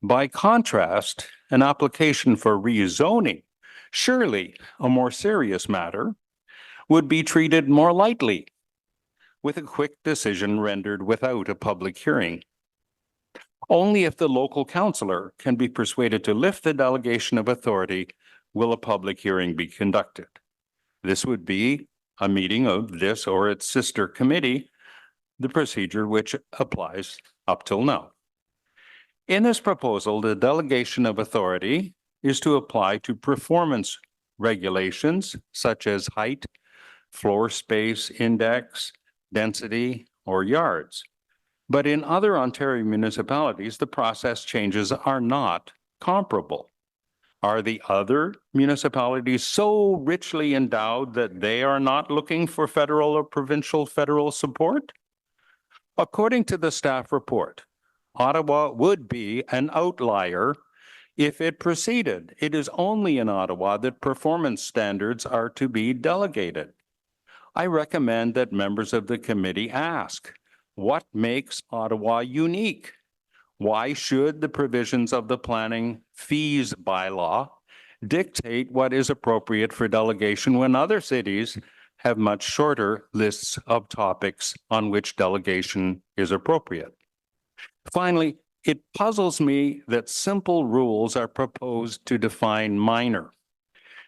By contrast, an application for rezoning, surely a more serious matter, would be treated more lightly, with a quick decision rendered without a public hearing. Only if the local councillor can be persuaded to lift the delegation of authority will a public hearing be conducted. This would be a meeting of this or its sister committee, the procedure which applies up till now. In this proposal, the delegation of authority is to apply to performance regulations such as height, floor space index, density, or yards. But in other Ontario municipalities, the process changes are not comparable. Are the other municipalities so richly endowed that they are not looking for federal or provincial federal support? According to the staff report, Ottawa would be an outlier if it proceeded. It is only in Ottawa that performance standards are to be delegated. I recommend that members of the committee ask, what makes Ottawa unique? Why should the provisions of the planning fees bylaw dictate what is appropriate for delegation when other cities have much shorter lists of topics on which delegation is appropriate? Finally, it puzzles me that simple rules are proposed to define minor.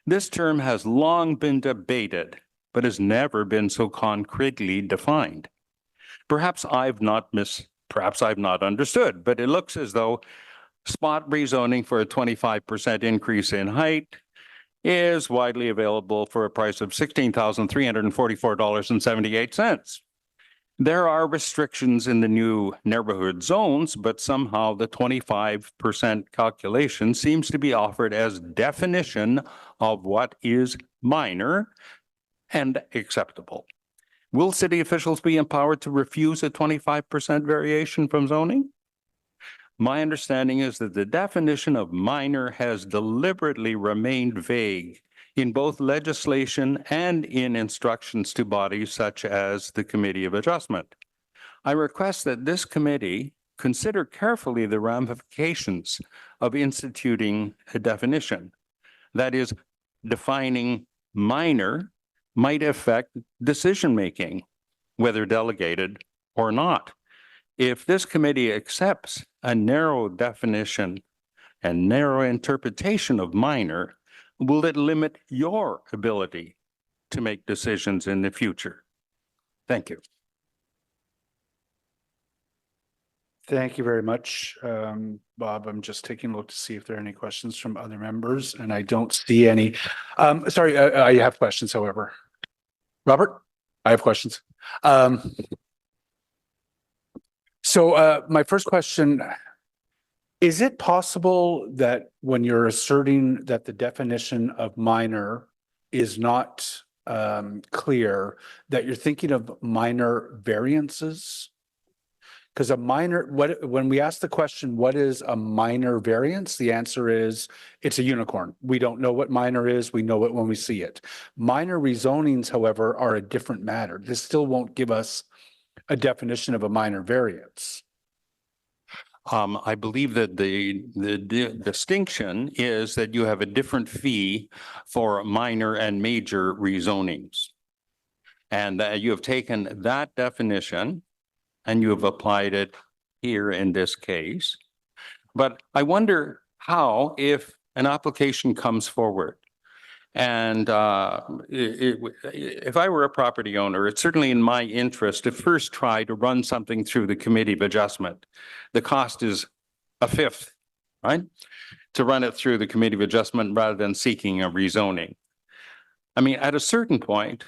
This term has long been debated, but has never been so concretely defined. Perhaps I've not understood, but it looks as though spot rezoning for a 25% increase in height is widely available for a price of $16,344.78. There are restrictions in the new neighborhood zones, but somehow the 25% calculation seems to be offered as definition of what is minor and acceptable. Will city officials be empowered to refuse a 25% variation from zoning? My understanding is that the definition of minor has deliberately remained vague in both legislation and in instructions to bodies such as the Committee of Adjustment. I request that this committee consider carefully the ramifications of instituting a definition. That is, defining minor might affect decision-making, whether delegated or not. If this committee accepts a narrow definition and narrow interpretation of minor, will it limit your ability to make decisions in the future? Thank you. Thank you very much, Bob. I'm just taking a look to see if there are any questions from other members, and I don't see any. Sorry, I have questions, however. Robert, I have questions. So my first question, is it possible that when you're asserting that the definition of minor is not clear, that you're thinking of minor variances? Because when we ask the question, what is a minor variance? The answer is it's a unicorn. We don't know what minor is. We know it when we see it. Minor rezonings, however, are a different matter. This still won't give us a definition of a minor variance. I believe that the distinction is that you have a different fee for minor and major rezonings. And you have taken that definition and you have applied it here in this case. But I wonder how, if an application comes forward. And if I were a property owner, it's certainly in my interest to first try to run something through the committee of adjustment. The cost is a fifth, right? To run it through the committee of adjustment rather than seeking a rezoning. I mean, at a certain point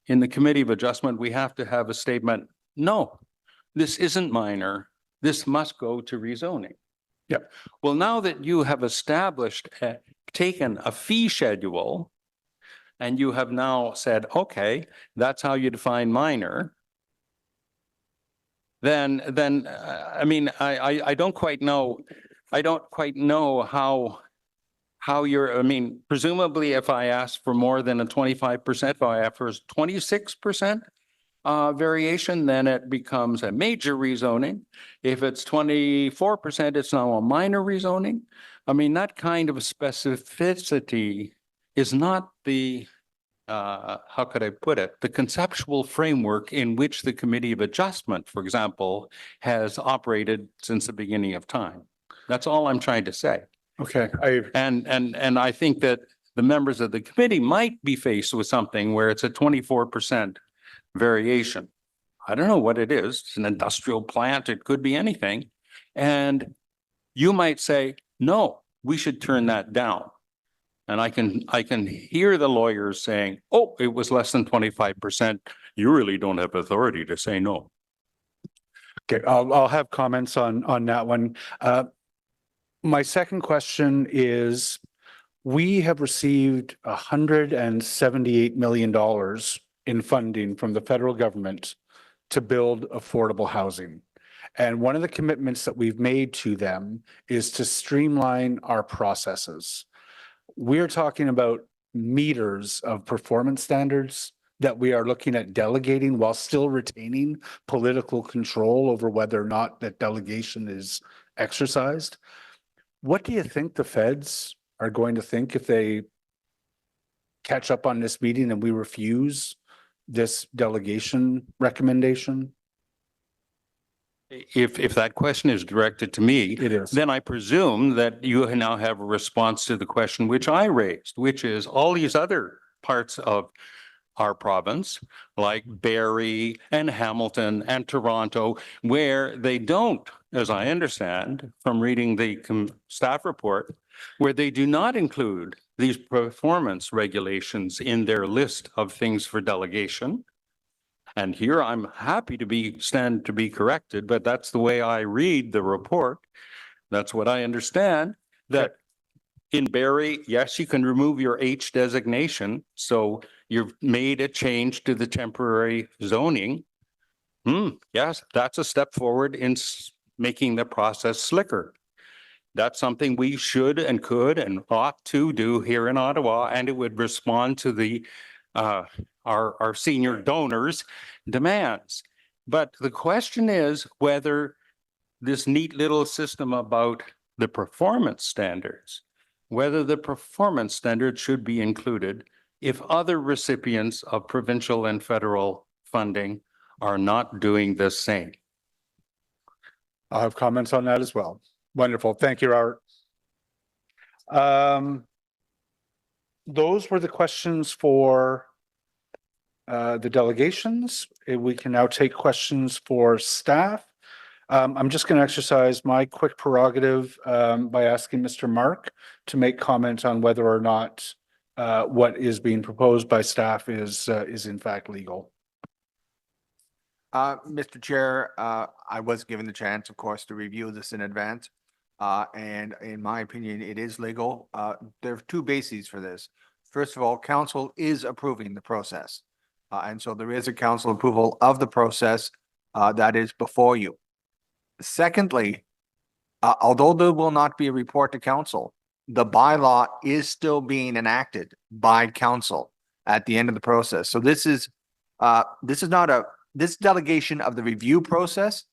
in the committee of adjustment, we have to have a statement, no, this isn't minor. This must go to rezoning. Yeah. Well, now that you have established, taken a fee schedule, and you have now said, okay, that's how you define minor, then I mean, I don't quite know. I don't quite know how you're, I mean, presumably if I ask for more than a 25%, if I ask for 26% variation, then it becomes a major rezoning. If it's 24%, it's now a minor rezoning. I mean, that kind of specificity is not the, how could I put it, the conceptual framework in which the Committee of Adjustment, for example, has operated since the beginning of time. That's all I'm trying to say. Okay. And I think that the members of the committee might be faced with something where it's a 24% variation. I don't know what it is. It's an industrial plant. It could be anything. And you might say, no, we should turn that down. And I can hear the lawyers saying, oh, it was less than 25%. You really don't have authority to say no. Okay, I'll have comments on that one. My second question is, we have received $178 million in funding from the federal government to build affordable housing. And one of the commitments that we've made to them is to streamline our processes. We're talking about meters of performance standards that we are looking at delegating while still retaining political control over whether or not that delegation is exercised. What do you think the feds are going to think if they catch up on this meeting and we refuse this delegation recommendation? If that question is directed to me, It is. then I presume that you now have a response to the question which I raised, which is all these other parts of our province, like Barrie and Hamilton and Toronto, where they don't, as I understand from reading the staff report, where they do not include these performance regulations in their list of things for delegation. And here I'm happy to stand to be corrected, but that's the way I read the report. That's what I understand, that in Barrie, yes, you can remove your H designation. So you've made a change to the temporary zoning. Yes, that's a step forward in making the process slicker. That's something we should and could and ought to do here in Ottawa, and it would respond to the our senior donors' demands. But the question is whether this neat little system about the performance standards, whether the performance standards should be included if other recipients of provincial and federal funding are not doing the same. I'll have comments on that as well. Wonderful. Thank you, Art. Those were the questions for the delegations. We can now take questions for staff. I'm just going to exercise my quick prerogative by asking Mr. Mark to make comment on whether or not what is being proposed by staff is in fact legal. Mr. Chair, I was given the chance, of course, to review this in advance. And in my opinion, it is legal. There are two bases for this. First of all, council is approving the process. And so there is a council approval of the process that is before you. Secondly, although there will not be a report to council, the bylaw is still being enacted by council at the end of the process. So this is not this delegation of the review process.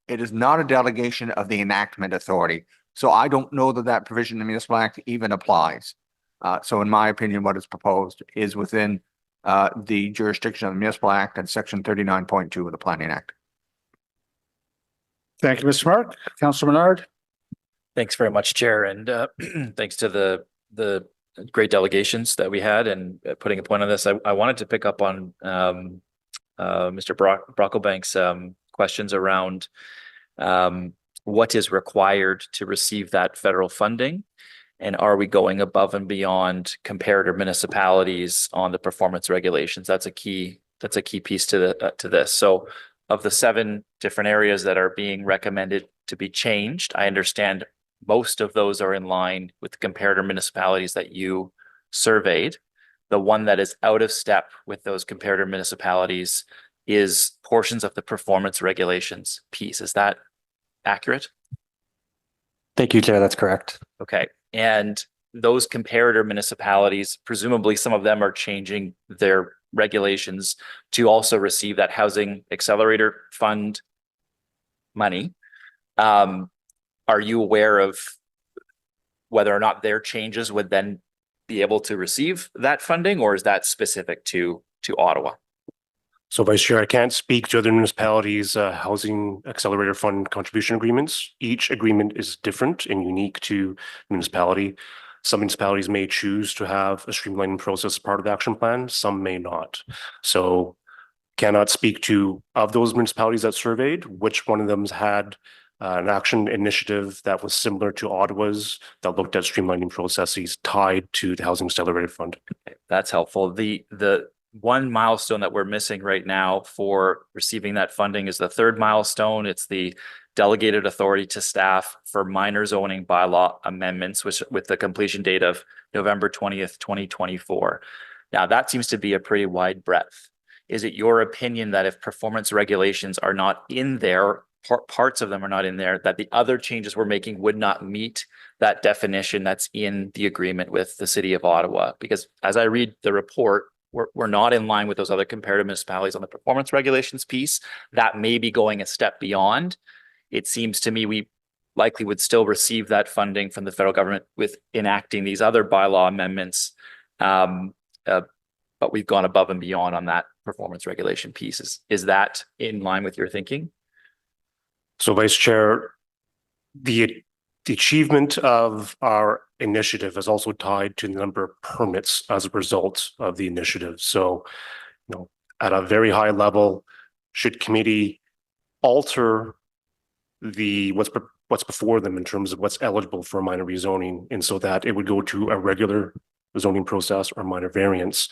It is not a delegation of the enactment authority. So I don't know that that provision in the Municipal Act even applies. So in my opinion, what is proposed is within the jurisdiction of the Municipal Act and Section 39.2 of the Planning Act. Thank you, Mr. Mark. Councilor Menard. Thanks very much, Chair, and thanks to the the great delegations that we had and putting a point on this. I wanted to pick up on Mr. Brocklebank's questions around what is required to receive that federal funding, and are we going above and beyond comparator municipalities on the performance regulations? That's a key piece to this. So of the 7 different areas that are being recommended to be changed, I understand most of those are in line with the comparator municipalities that you surveyed. The one that is out of step with those comparator municipalities is portions of the performance regulations piece. Is that accurate? Thank you, Chair. That's correct. Okay. And those comparator municipalities, presumably some of them are changing their regulations to also receive that housing accelerator fund money. Are you aware of whether or not their changes would then be able to receive that funding, or is that specific to Ottawa? So Vice Chair, I can't speak to other municipalities' housing accelerator fund contribution agreements. Each agreement is different and unique to municipality. Some municipalities may choose to have a streamlining process as part of the action plan. Some may not. So cannot speak to, of those municipalities that surveyed, which one of them had an action initiative that was similar to Ottawa's that looked at streamlining processes tied to the housing accelerator fund. Okay, that's helpful. The one milestone that we're missing right now for receiving that funding is the 3rd milestone. It's the delegated authority to staff for minor zoning bylaw amendments, which with the completion date of November 20th, 2024. Now that seems to be a pretty wide breadth. Is it your opinion that if performance regulations are not in there, parts of them are not in there, that the other changes we're making would not meet that definition that's in the agreement with the City of Ottawa? Because as I read the report, we're not in line with those other comparative municipalities on the performance regulations piece. That may be going a step beyond. It seems to me we likely would still receive that funding from the federal government with enacting these other bylaw amendments. But we've gone above and beyond on that performance regulation pieces. Is that in line with your thinking? So Vice Chair, the achievement of our initiative is also tied to the number of permits as a result of the initiative. So, at a very high level, should committee alter what's before them in terms of what's eligible for minor rezoning, and so that it would go to a regular zoning process or minor variance,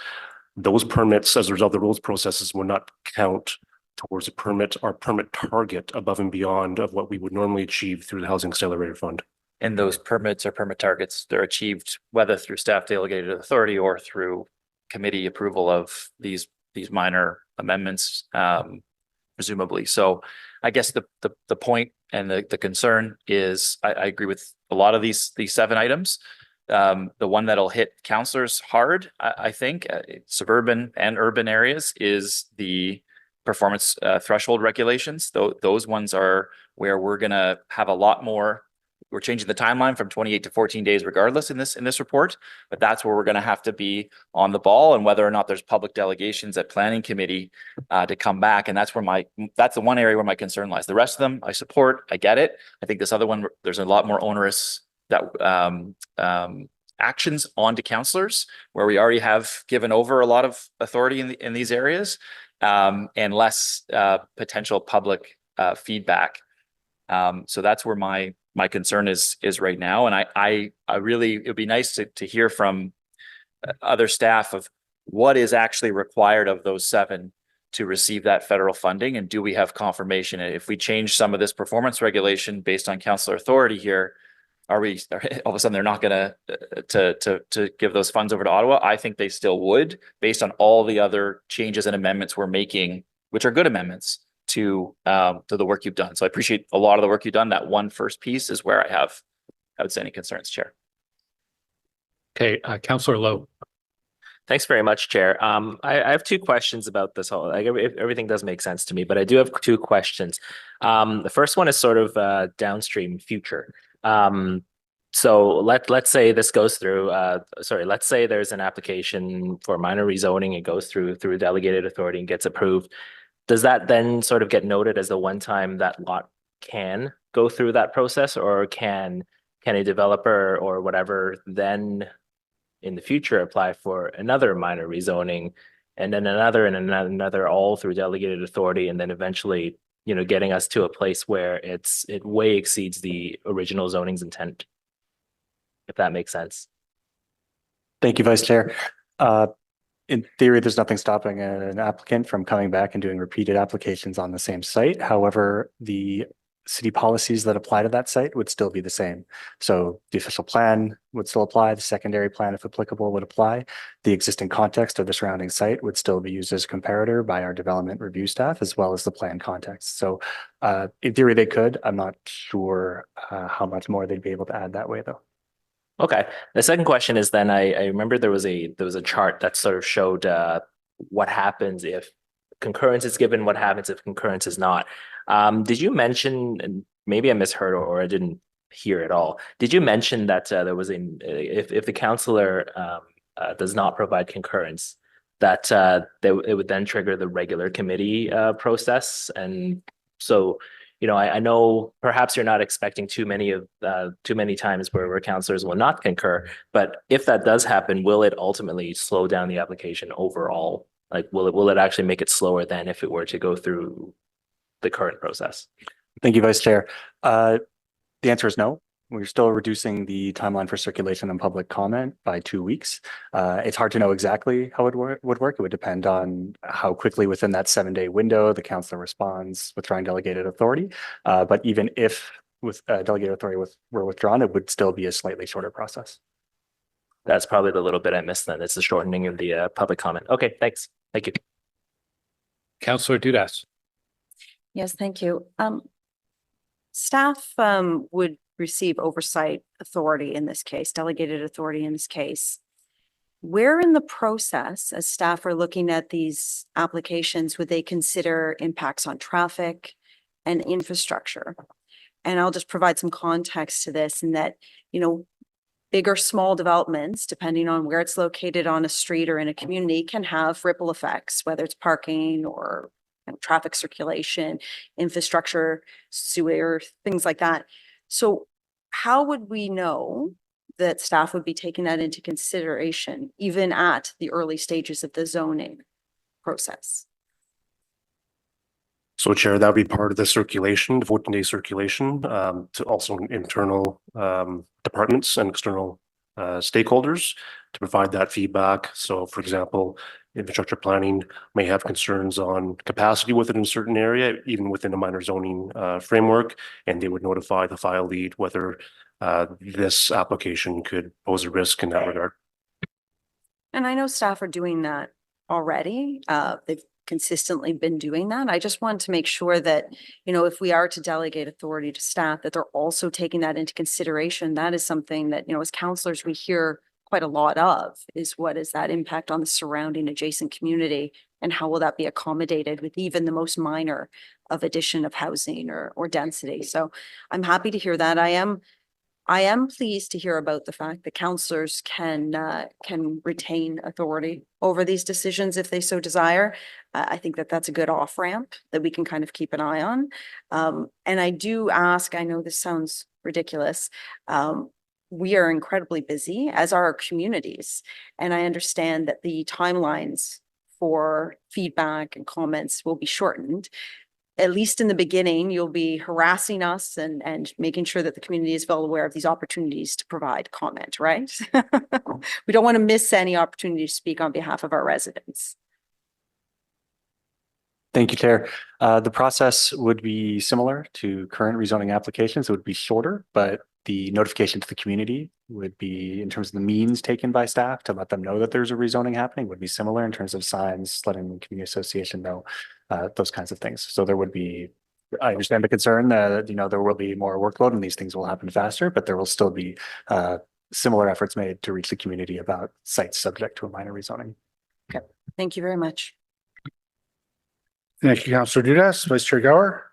those permits as a result of those processes will not count towards a permit or permit target above and beyond of what we would normally achieve through the Housing Accelerator Fund. And those permits or permit targets, they're achieved whether through staff delegated authority or through committee approval of these minor amendments, presumably. So I guess the point and the concern is I agree with a lot of these 7 items. The one that'll hit councillors hard, I think, suburban and urban areas, is the performance threshold regulations. Those ones are where we're going to have a lot more. We're changing the timeline from 28 to 14 days regardless in this report, but that's where we're going to have to be on the ball, and whether or not there's public delegations at planning committee to come back. And that's the one area where my concern lies. The rest of them I support, I get it. I think this other one, there's a lot more onerous actions onto councillors, where we already have given over a lot of authority in these areas, and less potential public feedback. So that's where my concern is right now. And I really, it'd be nice to hear from other staff of what is actually required of those 7 to receive that federal funding. And do we have confirmation? If we change some of this performance regulation based on councillor authority here, are all of a sudden they're not going to give those funds over to Ottawa? I think they still would, based on all the other changes and amendments we're making, which are good amendments to the work you've done. So I appreciate a lot of the work you've done. That one first piece is where I would say any concerns, Chair. Okay, Councillor Lowe. Thanks very much, Chair. I have 2 questions about this whole, everything does make sense to me, but I do have 2 questions. The first one is sort of downstream future. So let's say this goes through, let's say there's an application for minor rezoning. It goes through delegated authority and gets approved. Does that then sort of get noted as the one time that lot can go through that process, or can a developer or whatever then in the future apply for another minor rezoning and then another all through delegated authority, and then eventually, getting us to a place where it way exceeds the original zoning's intent. If that makes sense. Thank you, Vice Chair. In theory, there's nothing stopping an applicant from coming back and doing repeated applications on the same site. However, the city policies that apply to that site would still be the same. So the official plan would still apply. The secondary plan, if applicable, would apply. The existing context of the surrounding site would still be used as a comparator by our development review staff, as well as the plan context. So in theory, they could. I'm not sure how much more they'd be able to add that way, though. Okay. The second question is then I remember there was a chart that sort of showed what happens if concurrence is given, what happens if concurrence is not. Did you mention, and maybe I misheard or I didn't hear at all, did you mention that there was if the councillor does not provide concurrence, that it would then trigger the regular committee process? And so, I know perhaps you're not expecting too many times where councillors will not concur, but if that does happen, will it ultimately slow down the application overall? Like, will it actually make it slower than if it were to go through the current process? Thank you, Vice Chair. The answer is no. We're still reducing the timeline for circulation and public comment by 2 weeks. It's hard to know exactly how it would work. It would depend on how quickly within that 7-day window the councillor responds withdrawing delegated authority. But even if with delegated authority were withdrawn, it would still be a slightly shorter process. That's probably the little bit I missed then. It's the shortening of the public comment. Okay, thanks. Thank you. Councillor Dudas. Yes, thank you. Staff would receive oversight authority in this case, delegated authority in this case. Where in the process, as staff are looking at these applications, would they consider impacts on traffic and infrastructure? And I'll just provide some context to this in that, big or small developments, depending on where it's located on a street or in a community, can have ripple effects, whether it's parking or traffic circulation, infrastructure, sewer, things like that. So how would we know that staff would be taking that into consideration, even at the early stages of the zoning process? So Chair, that would be part of the circulation, the 14-day circulation, to also internal departments and external stakeholders to provide that feedback. So for example, infrastructure planning may have concerns on capacity within a certain area, even within a minor zoning framework, and they would notify the file lead whether this application could pose a risk in that regard. And I know staff are doing that already. They've consistently been doing that. I just want to make sure that, if we are to delegate authority to staff, that they're also taking that into consideration. That is something that, as counselors, we hear quite a lot of, is what is that impact on the surrounding adjacent community, and how will that be accommodated with even the most minor of addition of housing or density. So I'm happy to hear that. I am pleased to hear about the fact that counselors can retain authority over these decisions if they so desire. I think that that's a good off-ramp that we can kind of keep an eye on. And I do ask, I know this sounds ridiculous, we are incredibly busy, as are our communities. And I understand that the timelines for feedback and comments will be shortened. At least in the beginning, you'll be harassing us and making sure that the community is well aware of these opportunities to provide comment, right? We don't want to miss any opportunity to speak on behalf of our residents. Thank you, Chair. The process would be similar to current rezoning applications. It would be shorter, but the notification to the community would be, in terms of the means taken by staff to let them know that there's a rezoning happening, would be similar in terms of signs, letting the community association know, those kinds of things. So there would be, I understand the concern that, there will be more workload and these things will happen faster, but there will still be similar efforts made to reach the community about sites subject to a minor rezoning. Okay, thank you very much. Thank you, Councillor Dudas. Vice Chair Gower.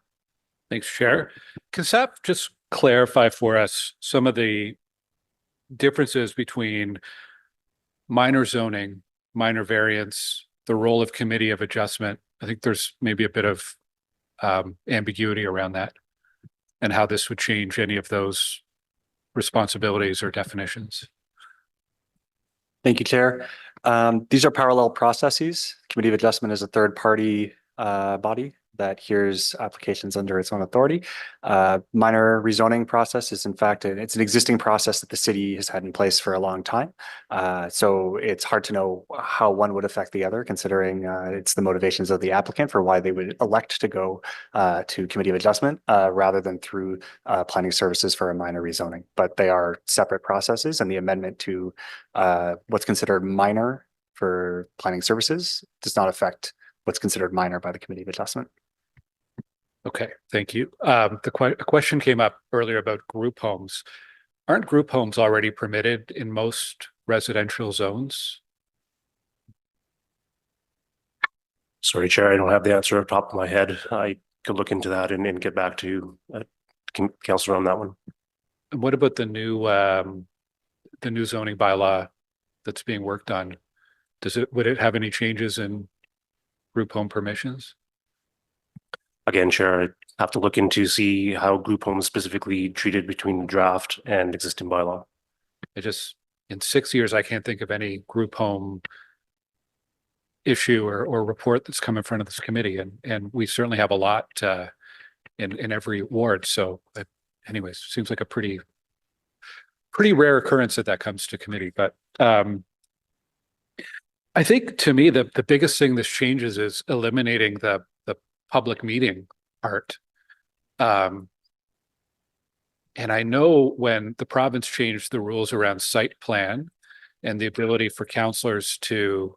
Thanks, Chair. Can staff just clarify for us some of the differences between minor zoning, minor variance, the role of committee of adjustment? I think there's maybe a bit of ambiguity around that, and how this would change any of those responsibilities or definitions. Thank you, Chair. These are parallel processes. Committee of Adjustment is a third-party body that hears applications under its own authority. Minor rezoning process is in fact, it's an existing process that the city has had in place for a long time. So it's hard to know how one would affect the other, considering it's the motivations of the applicant for why they would elect to go to Committee of Adjustment rather than through planning services for a minor rezoning. But they are separate processes, and the amendment to what's considered minor for planning services does not affect what's considered minor by the Committee of Adjustment. Okay, thank you. A question came up earlier about group homes. Aren't group homes already permitted in most residential zones? Sorry, Chair, I don't have the answer off the top of my head. I could look into that and get back to Councillor on that one. And what about the new zoning bylaw that's being worked on? Would it have any changes in group home permissions? Again, Chair, I have to look into see how group homes specifically treated between draft and existing bylaw. In 6 years, I can't think of any group home issue or report that's come in front of this committee, and we certainly have a lot in every ward. So, anyways, seems like a pretty rare occurrence that comes to committee. But I think to me the biggest thing this changes is eliminating the public meeting part. And I know when the province changed the rules around site plan and the ability for councillors to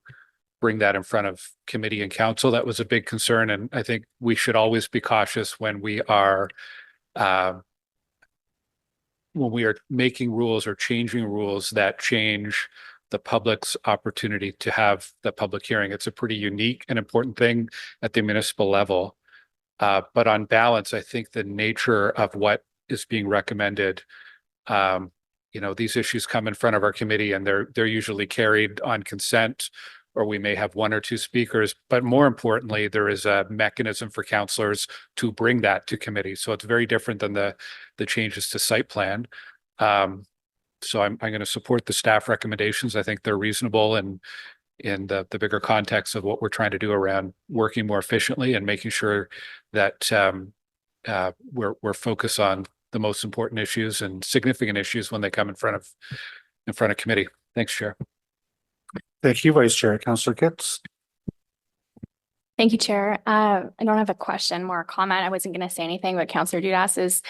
bring that in front of committee and council, that was a big concern. And I think we should always be cautious when we are making rules or changing rules that change the public's opportunity to have the public hearing. It's a pretty unique and important thing at the municipal level. But on balance, I think the nature of what is being recommended, these issues come in front of our committee and they're usually carried on consent, or we may have one or two speakers. But more importantly, there is a mechanism for councillors to bring that to committee. So it's very different than the changes to site plan. So I'm going to support the staff recommendations. I think they're reasonable and in the bigger context of what we're trying to do around working more efficiently and making sure that we're focused on the most important issues and significant issues when they come in front of committee. Thanks, Chair. Thank you, Vice Chair. Councillor Kitts. Thank you, Chair. I don't have a question, more a comment. I wasn't going to say anything, but Councillor Dudas's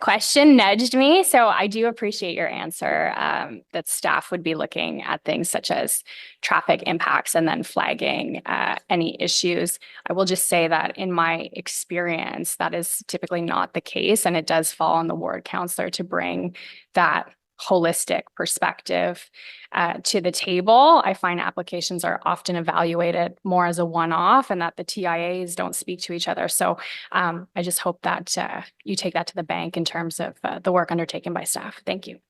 question nudged me. So I do appreciate your answer that staff would be looking at things such as traffic impacts and then flagging any issues. I will just say that in my experience, that is typically not the case. And it does fall on the ward councillor to bring that holistic perspective to the table. I find applications are often evaluated more as a one-off and that the TIAs don't speak to each other. So I just hope that you take that to the bank in terms of the work undertaken by staff. Thank you.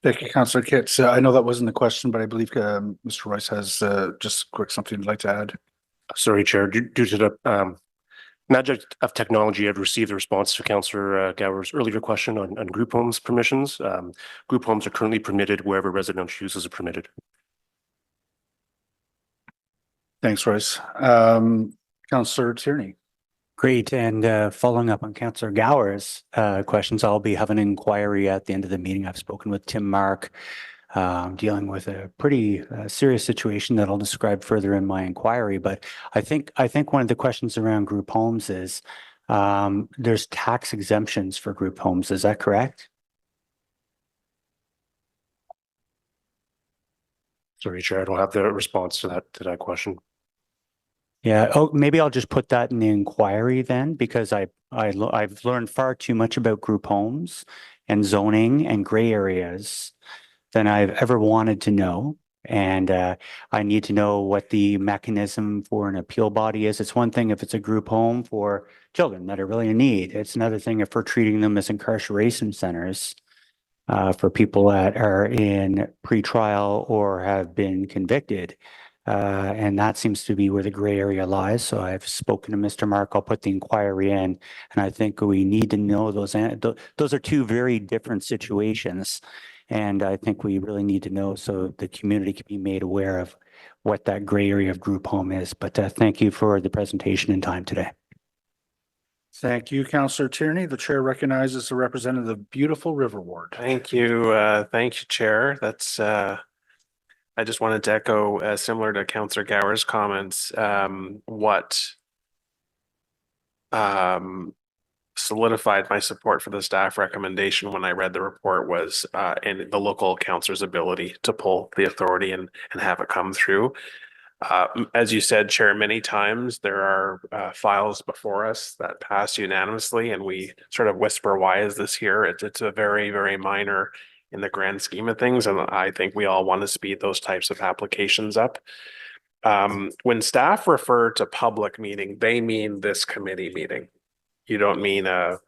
Thank you, Councillor Kitts. I know that wasn't a question, but I believe Mr. Royce has just quick something he'd like to add. Sorry, Chair, due to the Magic of technology, I've received a response to Councillor Gower's earlier question on group homes permissions. Group homes are currently permitted wherever residential uses are permitted. Thanks, Royce. Councillor Tierney. Great. And following up on Councillor Gower's questions, I'll be having an inquiry at the end of the meeting. I've spoken with Tim Mark, dealing with a pretty serious situation that I'll describe further in my inquiry. But I think one of the questions around group homes is there's tax exemptions for group homes. Is that correct? Sorry, Chair, I don't have the response to that question. Yeah. Oh, maybe I'll just put that in the inquiry then, because I've learned far too much about group homes and zoning and gray areas than I've ever wanted to know. And I need to know what the mechanism for an appeal body is. It's one thing if it's a group home for children that are really in need. It's another thing if we're treating them as incarceration centers for people that are in pretrial or have been convicted. And that seems to be where the gray area lies. So I've spoken to Mr. Mark. I'll put the inquiry in, and I think we need to know those. Those are two very different situations. And I think we really need to know so the community can be made aware of what that gray area of group home is. But thank you for the presentation and time today. Thank you, Councillor Tierney. The chair recognizes the representative of the beautiful River Ward. Thank you, Chair. That's I just wanted to echo similar to Councillor Gower's comments, what solidified my support for the staff recommendation when I read the report was and the local councillor's ability to pull the authority and have it come through. As you said, Chair, many times there are files before us that pass unanimously and we sort of whisper, why is this here? It's a very, very minor in the grand scheme of things. And I think we all want to speed those types of applications up. When staff refer to public meeting, they mean this committee meeting. You don't mean a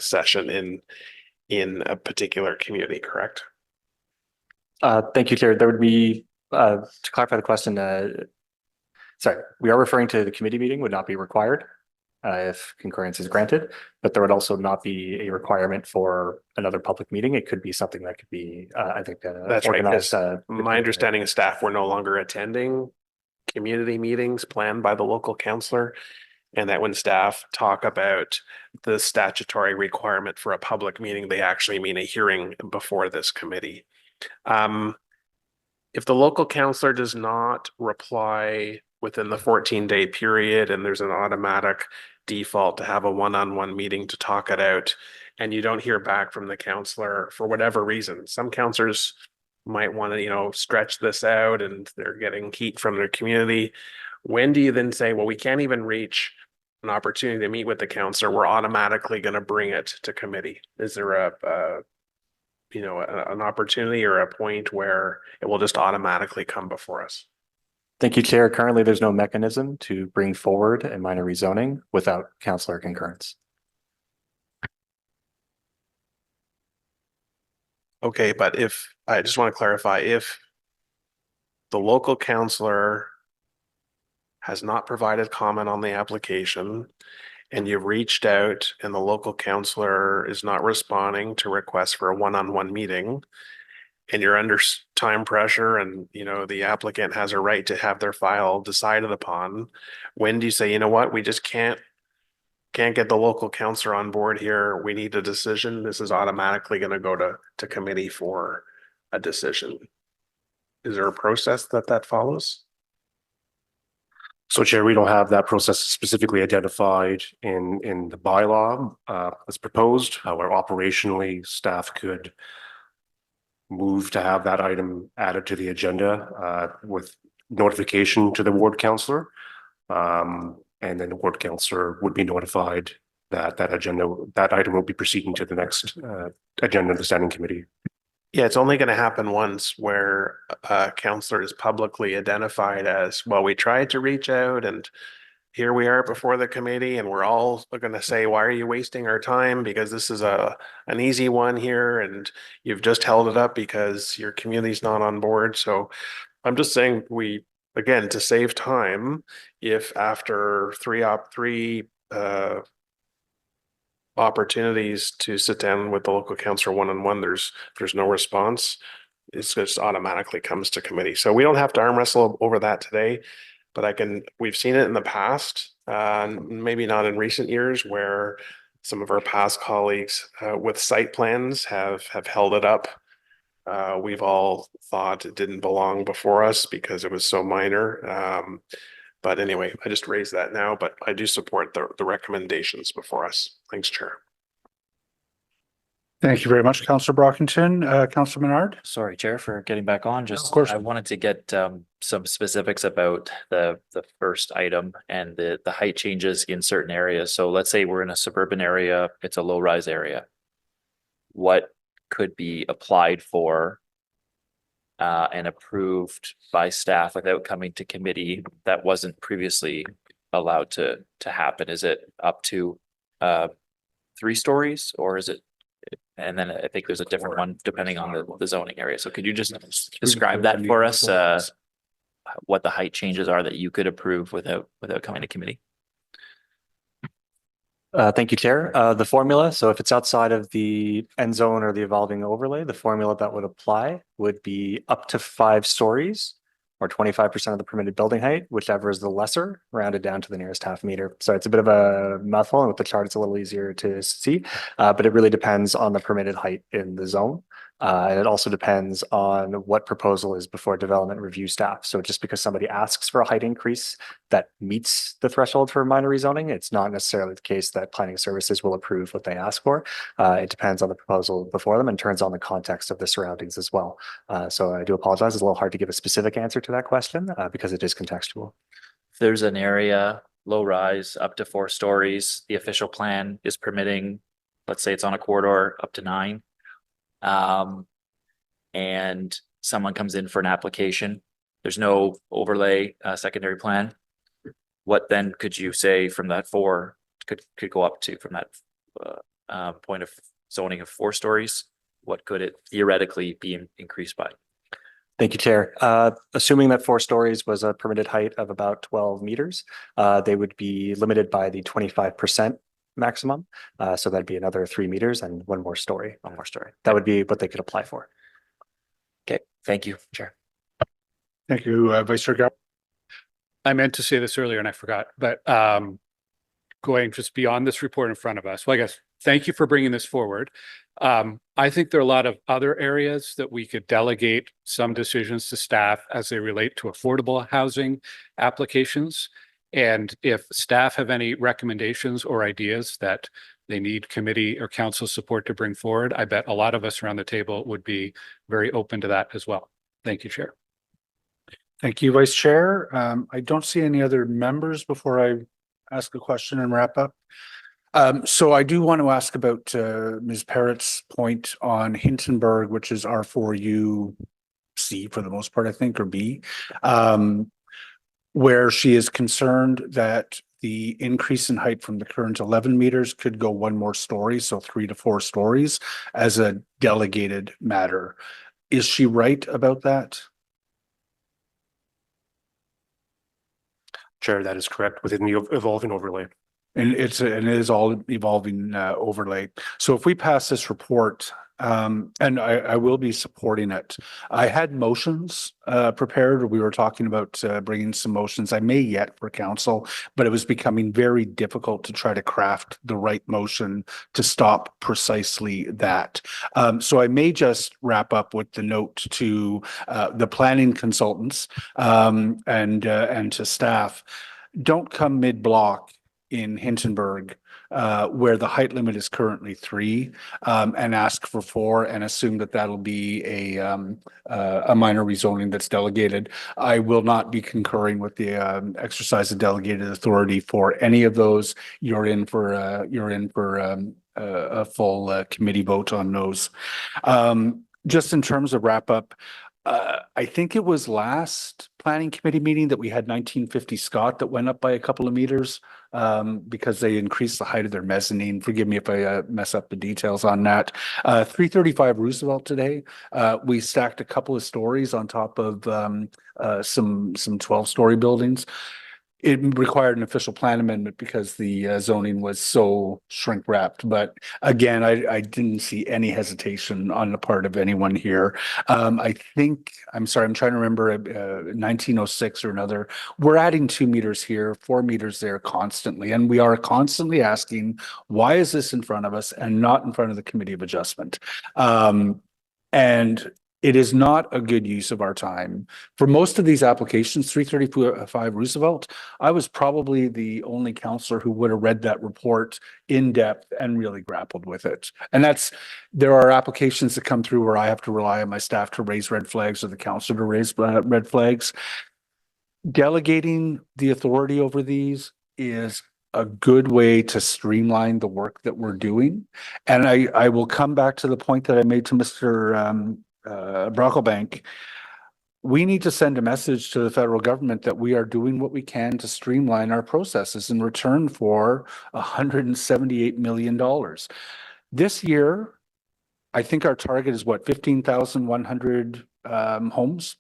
session in a particular community, correct? Thank you, Chair. There would be, to clarify the question, sorry, we are referring to the committee meeting would not be required if concurrence is granted, but there would also not be a requirement for another public meeting. It could be something that could be, I think, That's organized. right. My understanding is staff were no longer attending community meetings planned by the local councillor. And that when staff talk about the statutory requirement for a public meeting, they actually mean a hearing before this committee. If the local councillor does not reply within the 14-day period and there's an automatic default to have a one-on-one meeting to talk it out, and you don't hear back from the councillor for whatever reason, some councillors might want to, stretch this out and they're getting heat from their community. When do you then say, well, we can't even reach an opportunity to meet with the councillor, we're automatically going to bring it to committee? Is there an opportunity or a point where it will just automatically come before us? Thank you, Chair. Currently, there's no mechanism to bring forward a minor rezoning without councillor concurrence. Okay, but I just want to clarify, if the local councillor has not provided comment on the application and you've reached out and the local councillor is not responding to requests for a one-on-one meeting, and you're under time pressure and, the applicant has a right to have their file decided upon, when do you say, you know what, we just can't get the local councillor on board here, we need a decision, this is automatically going to go to committee for a decision? Is there a process that follows? So, Chair, we don't have that process specifically identified in the bylaw as proposed. However, operationally, staff could move to have that item added to the agenda with notification to the ward councillor. And then the ward councillor would be notified that that item will be proceeding to the next agenda of the standing committee. Yeah, it's only going to happen once where a councillor is publicly identified as, well, we tried to reach out and here we are before the committee and we're all going to say, why are you wasting our time? Because this is an easy one here and you've just held it up because your community's not on board. So I'm just saying again, to save time, if after three opportunities to sit down with the local councillor one-on-one, there's no response, it's just automatically comes to committee. So we don't have to arm wrestle over that today, but we've seen it in the past, maybe not in recent years, where some of our past colleagues with site plans have held it up. We've all thought it didn't belong before us because it was so minor. But anyway, I just raised that now, but I do support the recommendations before us. Thanks, Chair. Thank you very much, Councillor Brockington. Councillor Menard? Sorry, Chair, for getting back on. Of course. I wanted to get some specifics about the first item and the height changes in certain areas. So let's say we're in a suburban area, it's a low-rise area. What could be applied for and approved by staff without coming to committee that wasn't previously allowed to happen? Is it up to 3 stories, or is it? And then I think there's a different one depending on the zoning area. So could you just describe that for us? What the height changes are that you could approve without coming to committee? Thank you, Chair. The formula, so if it's outside of the end zone or the evolving overlay, the formula that would apply would be up to 5 stories or 25% of the permitted building height, whichever is the lesser, rounded down to the nearest half meter. So it's a bit of a mouthful, and with the chart, it's a little easier to see, but it really depends on the permitted height in the zone. And it also depends on what proposal is before development review staff. So just because somebody asks for a height increase that meets the threshold for minor rezoning, it's not necessarily the case that planning services will approve what they ask for. It depends on the proposal before them and turns on the context of the surroundings as well. So I do apologize. It's a little hard to give a specific answer to that question because it is contextual. If there's an area, low rise, up to 4 stories, the official plan is permitting, let's say it's on a corridor, up to 9. And someone comes in for an application, there's no overlay secondary plan. What then could you say from that 4 could go up to from that point of zoning of 4 stories? What could it theoretically be increased by? Thank you, Chair. Assuming that 4 stories was a permitted height of about 12 meters, they would be limited by the 25% maximum. So that'd be another 3 meters and 1 more story. That would be what they could apply for. Okay, thank you, Chair. Thank you, Vice Chair Gower. I meant to say this earlier and I forgot, but going just beyond this report in front of us, well, I guess, thank you for bringing this forward. I think there are a lot of other areas that we could delegate some decisions to staff as they relate to affordable housing applications. And if staff have any recommendations or ideas that they need committee or council support to bring forward, I bet a lot of us around the table would be very open to that as well. Thank you, Chair. Thank you, Vice Chair. I don't see any other members before I ask a question and wrap up. So I do want to ask about Ms. Parrott's point on Hintonburg, which is R4U C for the most part, I think, or B, where she is concerned that the increase in height from the current 11 meters could go 1 more story, so 3 to 4 stories as a delegated matter. Is she right about that? Chair, that is correct within the evolving overlay. And it is all evolving overlay. So if we pass this report, and I will be supporting it. I had motions prepared. We were talking about bringing some motions. I may yet for council, but it was becoming very difficult to try to craft the right motion to stop precisely that. So I may just wrap up with the note to the planning consultants and to staff. Don't come mid-block in Hintonburg, where the height limit is currently 3, and ask for 4 and assume that that'll be a minor rezoning that's delegated. I will not be concurring with the exercise of delegated authority for any of those. You're in for a full committee vote on those. Just in terms of wrap up, I think it was last planning committee meeting that we had 1950 Scott that went up by a couple of meters because they increased the height of their mezzanine. Forgive me if I mess up the details on that. 335 Roosevelt today, we stacked a couple of stories on top of some 12-story buildings. It required an official plan amendment because the zoning was so shrink wrapped. But again, I didn't see any hesitation on the part of anyone here. I think, I'm sorry, I'm trying to remember 1906 or another. We're adding 2 meters here, 4 meters there constantly. And we are constantly asking, why is this in front of us and not in front of the Committee of Adjustment? And it is not a good use of our time. For most of these applications, 335 Roosevelt, I was probably the only counselor who would have read that report in depth and really grappled with it. And there are applications that come through where I have to rely on my staff to raise red flags or the counselor to raise red flags. Delegating the authority over these is a good way to streamline the work that we're doing. And I will come back to the point that I made to Mr. Brocklebank. We need to send a message to the federal government that we are doing what we can to streamline our processes in return for $178 million. This year, I think our target is what, 15,100 homes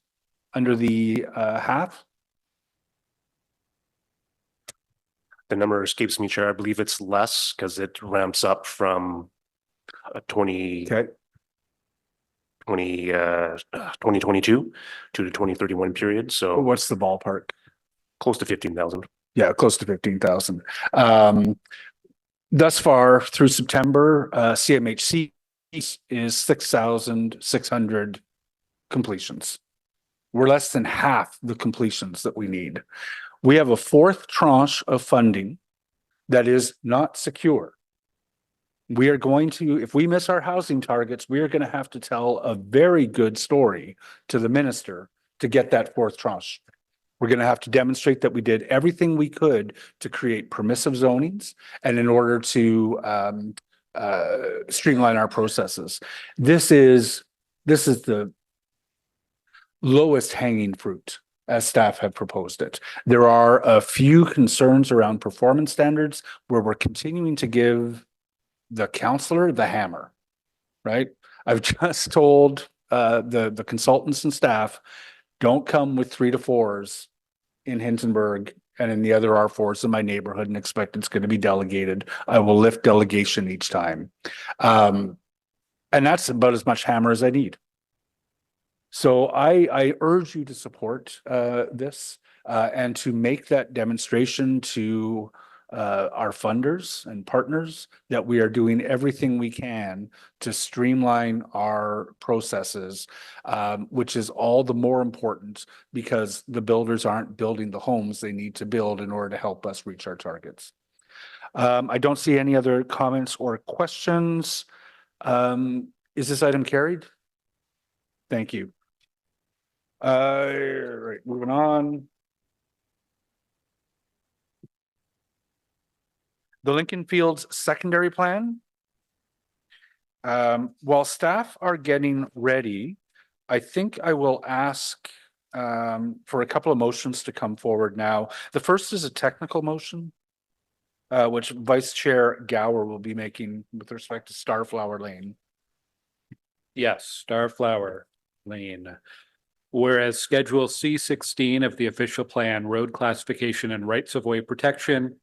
under the half? the number escapes me, Chair. I believe it's less because it ramps up from a 2022 to the 2031 period. So What's the ballpark? close to 15,000. Yeah, close to 15,000. Thus far through September, CMHC is 6,600 completions. We're less than half the completions that we need. We have a fourth tranche of funding that is not secure. We are going to, if we miss our housing targets, we are going to have to tell a very good story to the minister to get that fourth tranche. We're going to have to demonstrate that we did everything we could to create permissive zonings and in order to streamline our processes. This is the lowest hanging fruit as staff have proposed it. There are a few concerns around performance standards where we're continuing to give the counselor the hammer, right? I've just told the consultants and staff, don't come with 3 to 4s in Hintonburg and in the other R4s in my neighborhood and expect it's going to be delegated. I will lift delegation each time. And that's about as much hammer as I need. So I urge you to support this and to make that demonstration to our funders and partners that we are doing everything we can to streamline our processes, which is all the more important because the builders aren't building the homes they need to build in order to help us reach our targets. I don't see any other comments or questions. Is this item carried? Thank you. Right, moving on. The Lincoln Fields secondary plan. While staff are getting ready, I think I will ask for a couple of motions to come forward now. The first is a technical motion, which Vice Chair Gower will be making with respect to Starflower Lane. Yes, Starflower Lane. Whereas Schedule C16 of the official plan, road classification and rights of way protection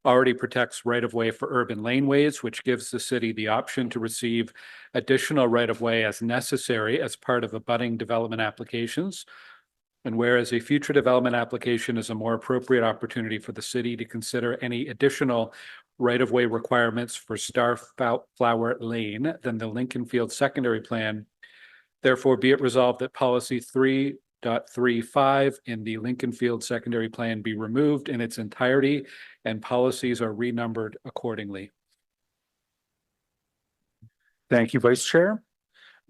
already protects right of way for urban laneways, which gives the city the option to receive additional right of way as necessary as part of abutting development applications. And whereas a future development application is a more appropriate opportunity for the city to consider any additional right of way requirements for Starflower Lane than the Lincoln Field secondary plan. Therefore, be it resolved that policy 3.35 in the Lincoln Field secondary plan be removed in its entirety and policies are renumbered accordingly. Thank you, Vice Chair.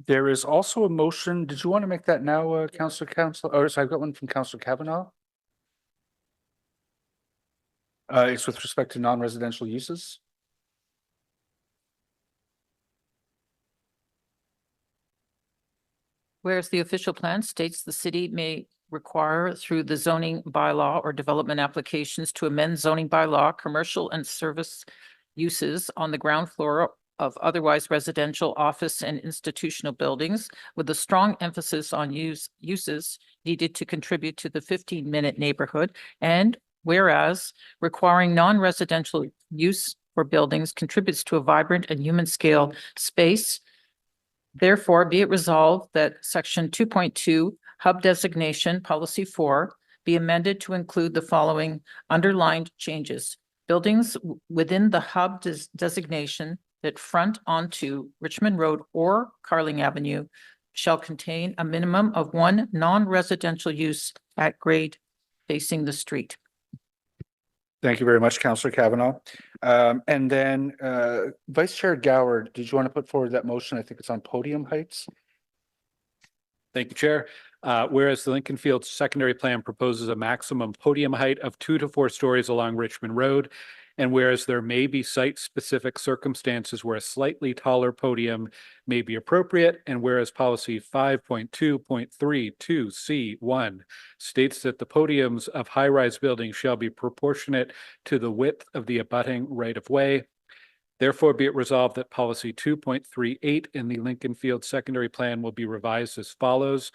There is also a motion. Did you want to make that now, Councillor? Or so I've got one from Councillor Kavanaugh. It's with respect to non-residential uses. Whereas the official plan states the city may require through the zoning bylaw or development applications to amend zoning bylaw, commercial and service uses on the ground floor of otherwise residential, office and institutional buildings with a strong emphasis on uses needed to contribute to the 15-minute neighborhood. And whereas requiring non-residential use for buildings contributes to a vibrant and human scale space. Therefore, be it resolved that section 2.2 hub designation policy 4 be amended to include the following underlined changes. Buildings within the hub designation that front onto Richmond Road or Carling Avenue shall contain a minimum of 1 non-residential use at grade facing the street. Thank you very much, Councillor Kavanaugh. And then Vice Chair Gower, did you want to put forward that motion? I think it's on podium heights. Thank you, Chair. Whereas the Lincoln Fields secondary plan proposes a maximum podium height of 2 to 4 stories along Richmond Road, and whereas there may be site-specific circumstances where a slightly taller podium may be appropriate, and whereas policy 5.2.32C1 states that the podiums of high-rise buildings shall be proportionate to the width of the abutting right-of-way. Therefore, be it resolved that policy 2.38 in the Lincoln Field secondary plan will be revised as follows.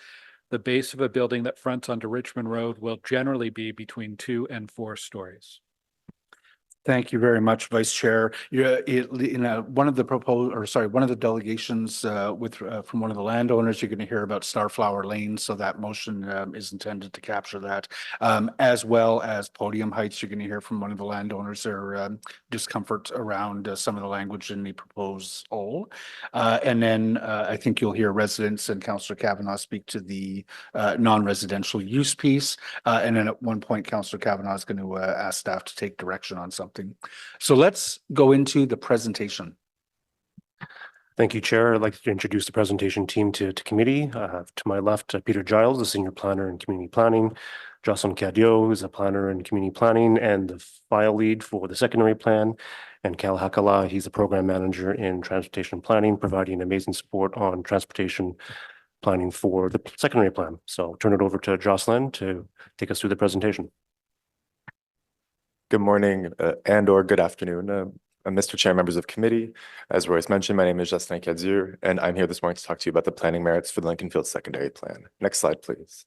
The base of a building that fronts onto Richmond Road will generally be between 2 and 4 stories. Thank you very much, Vice Chair. Yeah, one of the one of the delegations from one of the landowners, you're going to hear about Starflower Lane. So that motion is intended to capture that, as well as Podium Heights. You're going to hear from one of the landowners their discomfort around some of the language in the proposal. And then I think you'll hear residents and Councillor Kavanaugh speak to the non-residential use piece. And then at one point, Councillor Kavanaugh is going to ask staff to take direction on something. So let's go into the presentation. Thank you, Chair. I'd like to introduce the presentation team to committee. To my left, Peter Giles, the Senior Planner in Community Planning, Jocelyn Cadio, who's a Planner in Community Planning and the file lead for the secondary plan, and Cal Hakala, he's a Program Manager in Transportation Planning, providing amazing support on transportation planning for the secondary plan. So I'll turn it over to Jocelyn to take us through the presentation. Good morning and/or good afternoon, Mr. Chair, members of committee. As Royce mentioned, my name is Jocelyn Cadio, and I'm here this morning to talk to you about the planning merits for the Lincoln Field Secondary Plan. Next slide, please.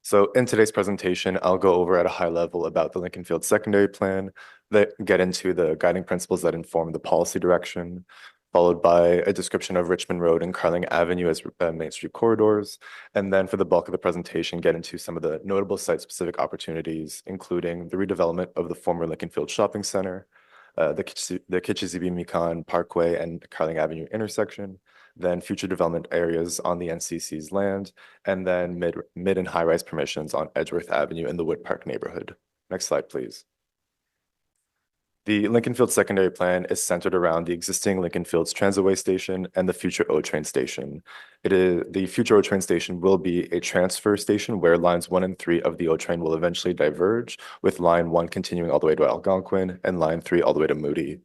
So in today's presentation, I'll go over at a high level about the Lincoln Field Secondary Plan, that get into the guiding principles that inform the policy direction, followed by a description of Richmond Road and Carling Avenue as Main Street corridors. And then for the bulk of the presentation, get into some of the notable site-specific opportunities, including the redevelopment of the former Lincoln Field Shopping Center, the Kichizibi-Mikan Parkway and Carling Avenue intersection, then future development areas on the NCC's land, and then mid and high-rise permissions on Edgeworth Avenue in the Wood Park neighborhood. Next slide, please. The Lincoln Field Secondary Plan is centered around the existing Lincoln Fields Transitway Station and the future O-Train Station. The future O-Train Station will be a transfer station where lines 1 and 3 of the O-Train will eventually diverge, with line 1 continuing all the way to Algonquin and line 3 all the way to Moody.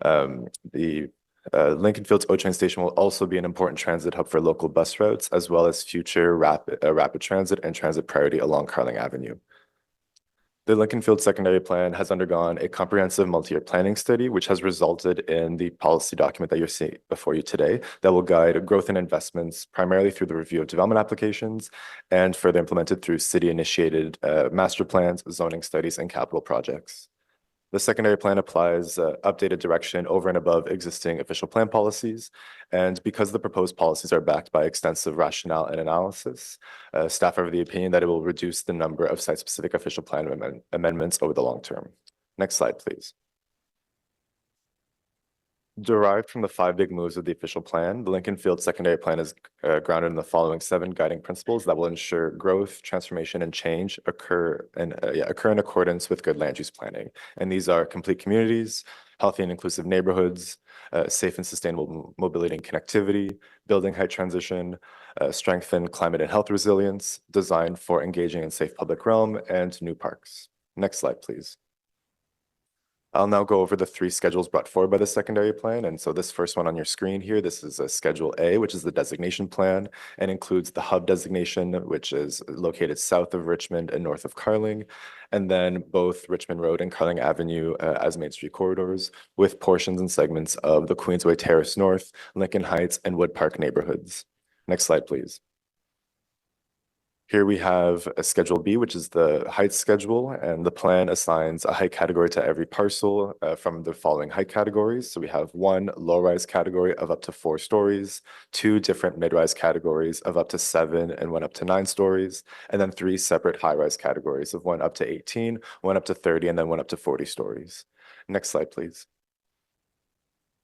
The Lincoln Fields O-Train Station will also be an important transit hub for local bus routes, as well as future rapid transit and transit priority along Carling Avenue. The Lincoln Field Secondary Plan has undergone a comprehensive multi-year planning study, which has resulted in the policy document that you're seeing before you today that will guide growth and investments primarily through the review of development applications and further implemented through city-initiated master plans, zoning studies, and capital projects. The secondary plan applies updated direction over and above existing official plan policies. And because the proposed policies are backed by extensive rationale and analysis, staff are of the opinion that it will reduce the number of site-specific official plan amendments over the long term. Next slide, please. Derived from the 5 big moves of the official plan, the Lincoln Field Secondary Plan is grounded in the following 7 guiding principles that will ensure growth, transformation, and change occur in accordance with good land use planning. And these are complete communities, healthy and inclusive neighborhoods, safe and sustainable mobility and connectivity, building height transition, strengthen climate and health resilience, design for engaging and safe public realm, and new parks. Next slide, please. I'll now go over the 3 schedules brought forward by the secondary plan. And so this first one on your screen here, this is a Schedule A, which is the designation plan, and includes the hub designation, which is located south of Richmond and north of Carling, and then both Richmond Road and Carling Avenue as Main Street corridors, with portions and segments of the Queensway Terrace North, Lincoln Heights, and Wood Park neighborhoods. Next slide, please. Here we have a Schedule B, which is the height schedule, and the plan assigns a height category to every parcel from the following height categories. So we have 1 low-rise category of up to 4 stories, 2 different mid-rise categories of up to 7 and 1 up to 9 stories, and then 3 separate high-rise categories of 1 up to 18, 1 up to 30, and then 1 up to 40 stories. Next slide, please.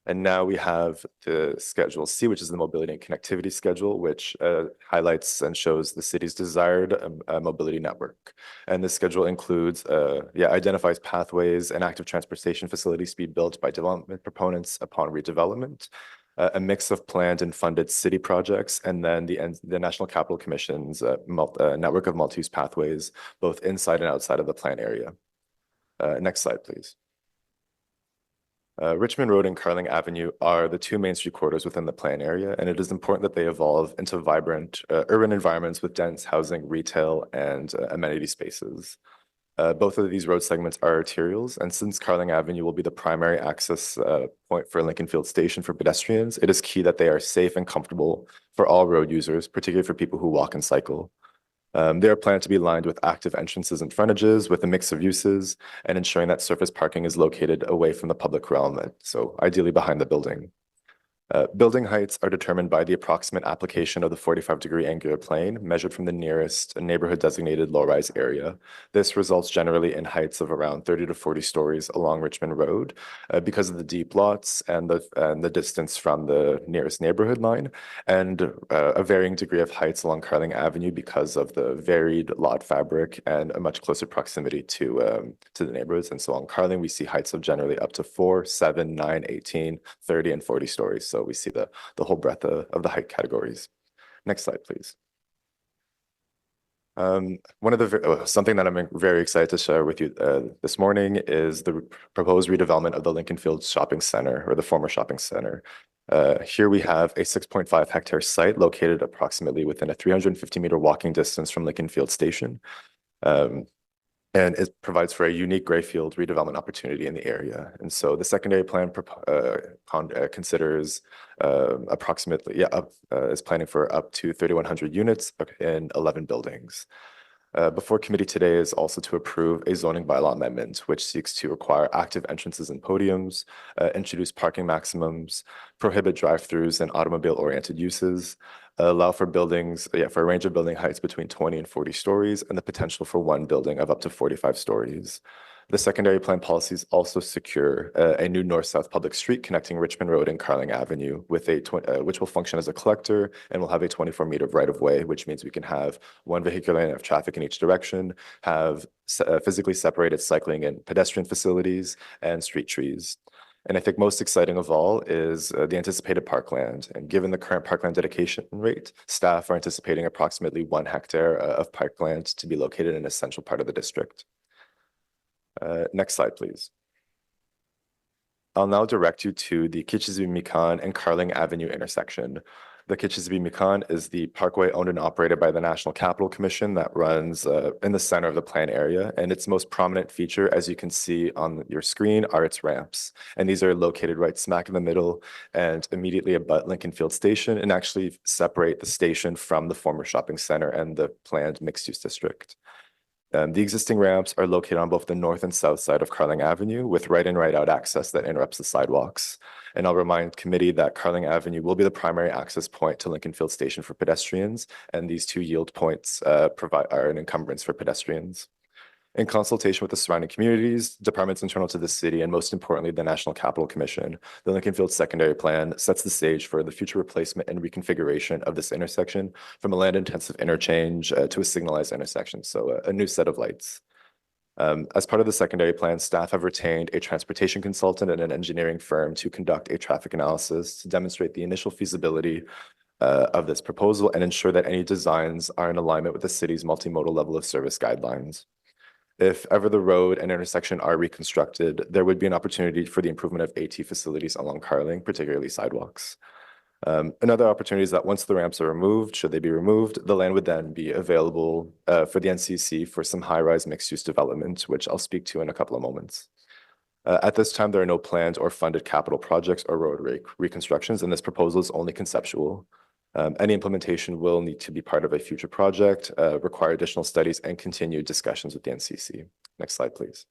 And now we have the Schedule C, which is the mobility and connectivity schedule, which highlights and shows the city's desired mobility network. And this schedule includes, identifies pathways and active transportation facilities to be built by development proponents upon redevelopment, a mix of planned and funded city projects, and then the National Capital Commission's network of multi-use pathways, both inside and outside of the plan area. Next slide, please. Richmond Road and Carling Avenue are the 2 Main Street corridors within the plan area, and it is important that they evolve into vibrant urban environments with dense housing, retail, and amenity spaces. Both of these road segments are arterials, and since Carling Avenue will be the primary access point for Lincoln Field Station for pedestrians, it is key that they are safe and comfortable for all road users, particularly for people who walk and cycle. They are planned to be lined with active entrances and frontages with a mix of uses and ensuring that surface parking is located away from the public realm, so ideally behind the building. Building heights are determined by the approximate application of the 45-degree angular plane measured from the nearest neighborhood designated low-rise area. This results generally in heights of around 30 to 40 stories along Richmond Road because of the deep lots and the distance from the nearest neighborhood line, and a varying degree of heights along Carling Avenue because of the varied lot fabric and a much closer proximity to the neighborhoods. And so on Carling, we see heights of generally up to 4, 7, 9, 18, 30, and 40 stories. So we see the whole breadth of the height categories. Next slide, please. Something that I'm very excited to share with you this morning is the proposed redevelopment of the Lincoln Fields Shopping Center, or the former shopping center. Here we have a 6.5 hectare site located approximately within a 350-meter walking distance from Lincoln Field Station. And it provides for a unique grayfield redevelopment opportunity in the area. And so the secondary plan considers is planning for up to 3,100 units in 11 buildings. Before committee today is also to approve a zoning bylaw amendment, which seeks to require active entrances and podiums, introduce parking maximums, prohibit drive-throughs and automobile-oriented uses, allow for for a range of building heights between 20 and 40 stories, and the potential for one building of up to 45 stories. The secondary plan policies also secure a new north-south public street connecting Richmond Road and Carling Avenue with which will function as a collector and will have a 24-meter right-of-way, which means we can have one vehicular lane of traffic in each direction, have physically separated cycling and pedestrian facilities, and street trees. And I think most exciting of all is the anticipated parkland. And given the current parkland dedication rate, staff are anticipating approximately 1 hectare of parkland to be located in a central part of the district. Next slide, please. I'll now direct you to the Kitchissippi-Mikan and Carling Avenue intersection. The Kitchissippi-Mikan is the parkway owned and operated by the National Capital Commission that runs in the center of the plan area. And its most prominent feature, as you can see on your screen, are its ramps. And these are located right smack in the middle and immediately abut Lincoln Field Station and actually separate the station from the former shopping center and the planned mixed-use district. The existing ramps are located on both the north and south side of Carling Avenue with right in, right out access that interrupts the sidewalks. And I'll remind committee that Carling Avenue will be the primary access point to Lincoln Field Station for pedestrians, and these two yield points are an encumbrance for pedestrians. In consultation with the surrounding communities, departments internal to the city, and most importantly, the National Capital Commission, the Lincoln Field Secondary Plan sets the stage for the future replacement and reconfiguration of this intersection from a land-intensive interchange to a signalized intersection, so a new set of lights. As part of the secondary plan, staff have retained a transportation consultant and an engineering firm to conduct a traffic analysis to demonstrate the initial feasibility of this proposal and ensure that any designs are in alignment with the city's multimodal level of service guidelines. If ever the road and intersection are reconstructed, there would be an opportunity for the improvement of AT facilities along Carling, particularly sidewalks. Another opportunity is that once the ramps are removed, should they be removed, the land would then be available for the NCC for some high-rise mixed-use development, which I'll speak to in a couple of moments. At this time, there are no planned or funded capital projects or road reconstructions, and this proposal is only conceptual. Any implementation will need to be part of a future project, require additional studies and continued discussions with the NCC. Next slide, please.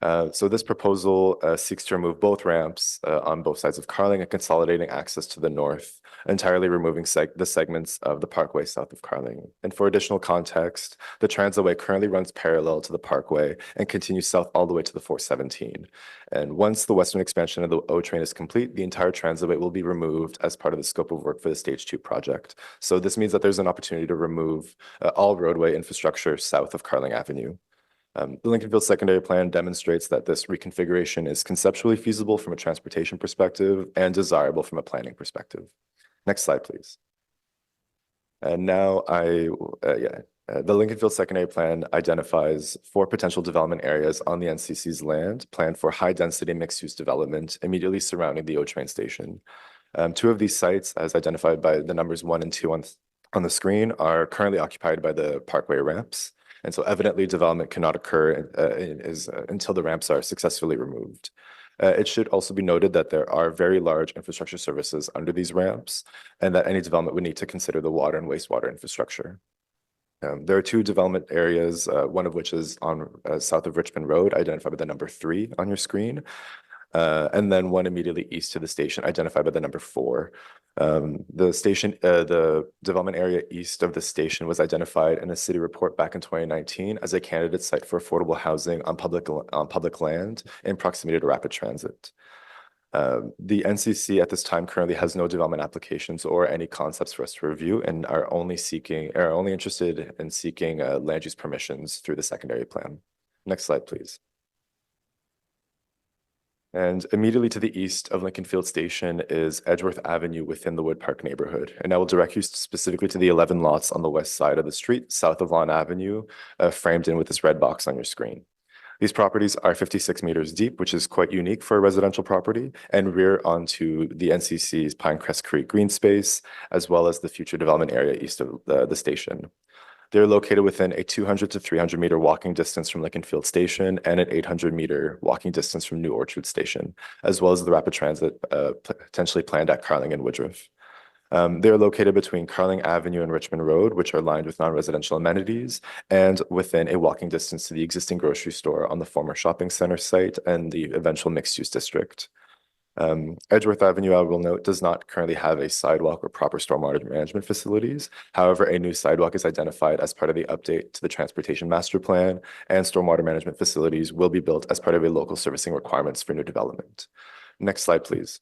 So this proposal seeks to remove both ramps on both sides of Carling and consolidating access to the north, entirely removing the segments of the parkway south of Carling. And for additional context, the Transitway currently runs parallel to the parkway and continues south all the way to the 417. And once the western expansion of the O train is complete, the entire Transitway will be removed as part of the scope of work for the Stage 2 project. So this means that there's an opportunity to remove all roadway infrastructure south of Carling Avenue. The Lincoln Field Secondary Plan demonstrates that this reconfiguration is conceptually feasible from a transportation perspective and desirable from a planning perspective. Next slide, please. And now the Lincoln Field Secondary Plan identifies 4 potential development areas on the NCC's land planned for high-density mixed-use development immediately surrounding the O train station. 2 of these sites, as identified by the numbers 1 and 2 on the screen, are currently occupied by the parkway ramps. And so evidently development cannot occur until the ramps are successfully removed. It should also be noted that there are very large infrastructure services under these ramps, and that any development would need to consider the water and wastewater infrastructure. There are two development areas, one of which is on south of Richmond Road, identified by the number 3 on your screen. And then one immediately east to the station, identified by the number 4. The development area east of the station was identified in a city report back in 2019 as a candidate site for affordable housing on public land in proximity to rapid transit. The NCC at this time currently has no development applications or any concepts for us to review, and are only interested in seeking land use permissions through the secondary plan. Next slide, please. And immediately to the east of Lincoln Field Station is Edgeworth Avenue within the Wood Park neighborhood. And I will direct you specifically to the 11 lots on the west side of the street, south of Lawn Avenue, framed in with this red box on your screen. These properties are 56 meters deep, which is quite unique for a residential property, and rear onto the NCC's Pinecrest Creek green space, as well as the future development area east of the station. They're located within a 200 to 300 meter walking distance from Lincoln Field Station and an 800 meter walking distance from New Orchard Station, as well as the rapid transit potentially planned at Carling and Woodruff. They're located between Carling Avenue and Richmond Road, which are lined with non-residential amenities, and within a walking distance to the existing grocery store on the former shopping center site and the eventual mixed-use district. Edgeworth Avenue, I will note, does not currently have a sidewalk or proper stormwater management facilities. However, a new sidewalk is identified as part of the update to the transportation master plan, and stormwater management facilities will be built as part of a local servicing requirements for new development. Next slide, please.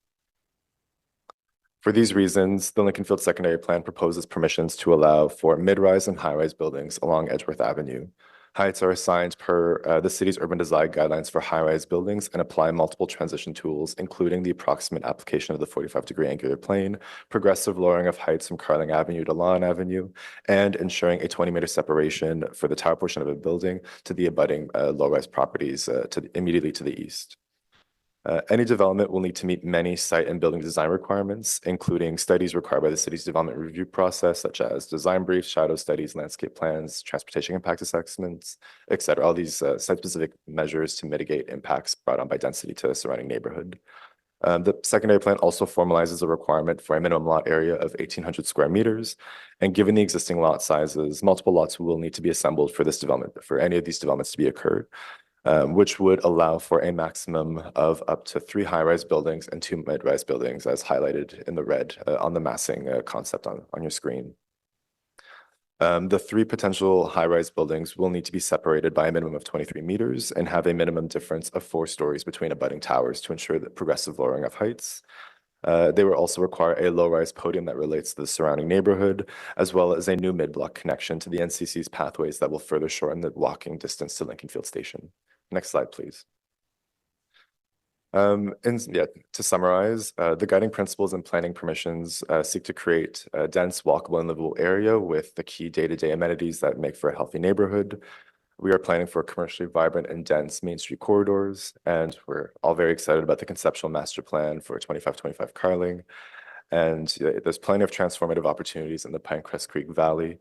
For these reasons, the Lincoln Field Secondary Plan proposes permissions to allow for mid-rise and high-rise buildings along Edgeworth Avenue. Heights are assigned per the city's urban design guidelines for high-rise buildings and apply multiple transition tools, including the approximate application of the 45-degree angular plane, progressive lowering of heights from Carling Avenue to Lawn Avenue, and ensuring a 20-meter separation for the tower portion of a building to the abutting low-rise properties immediately to the east. Any development will need to meet many site and building design requirements, including studies required by the city's development review process, such as design briefs, shadow studies, landscape plans, transportation impact assessments, et cetera. All these site-specific measures to mitigate impacts brought on by density to the surrounding neighborhood. The secondary plan also formalizes a requirement for a minimum lot area of 1,800 square meters. And given the existing lot sizes, multiple lots will need to be assembled for this development, for any of these developments to be occurred. Which would allow for a maximum of up to 3 high-rise buildings and 2 mid-rise buildings, as highlighted in the red on the massing concept on your screen. The 3 potential high-rise buildings will need to be separated by a minimum of 23 meters and have a minimum difference of 4 stories between abutting towers to ensure the progressive lowering of heights. They will also require a low-rise podium that relates to the surrounding neighborhood, as well as a new mid-block connection to the NCC's pathways that will further shorten the walking distance to Lincoln Field Station. Next slide, please. To summarize, the guiding principles and planning permissions seek to create a dense, walkable, and livable area with the key day-to-day amenities that make for a healthy neighborhood. We are planning for commercially vibrant and dense Main Street corridors, and we're all very excited about the conceptual master plan for 2525 Carling. And there's plenty of transformative opportunities in the Pinecrest Creek Valley.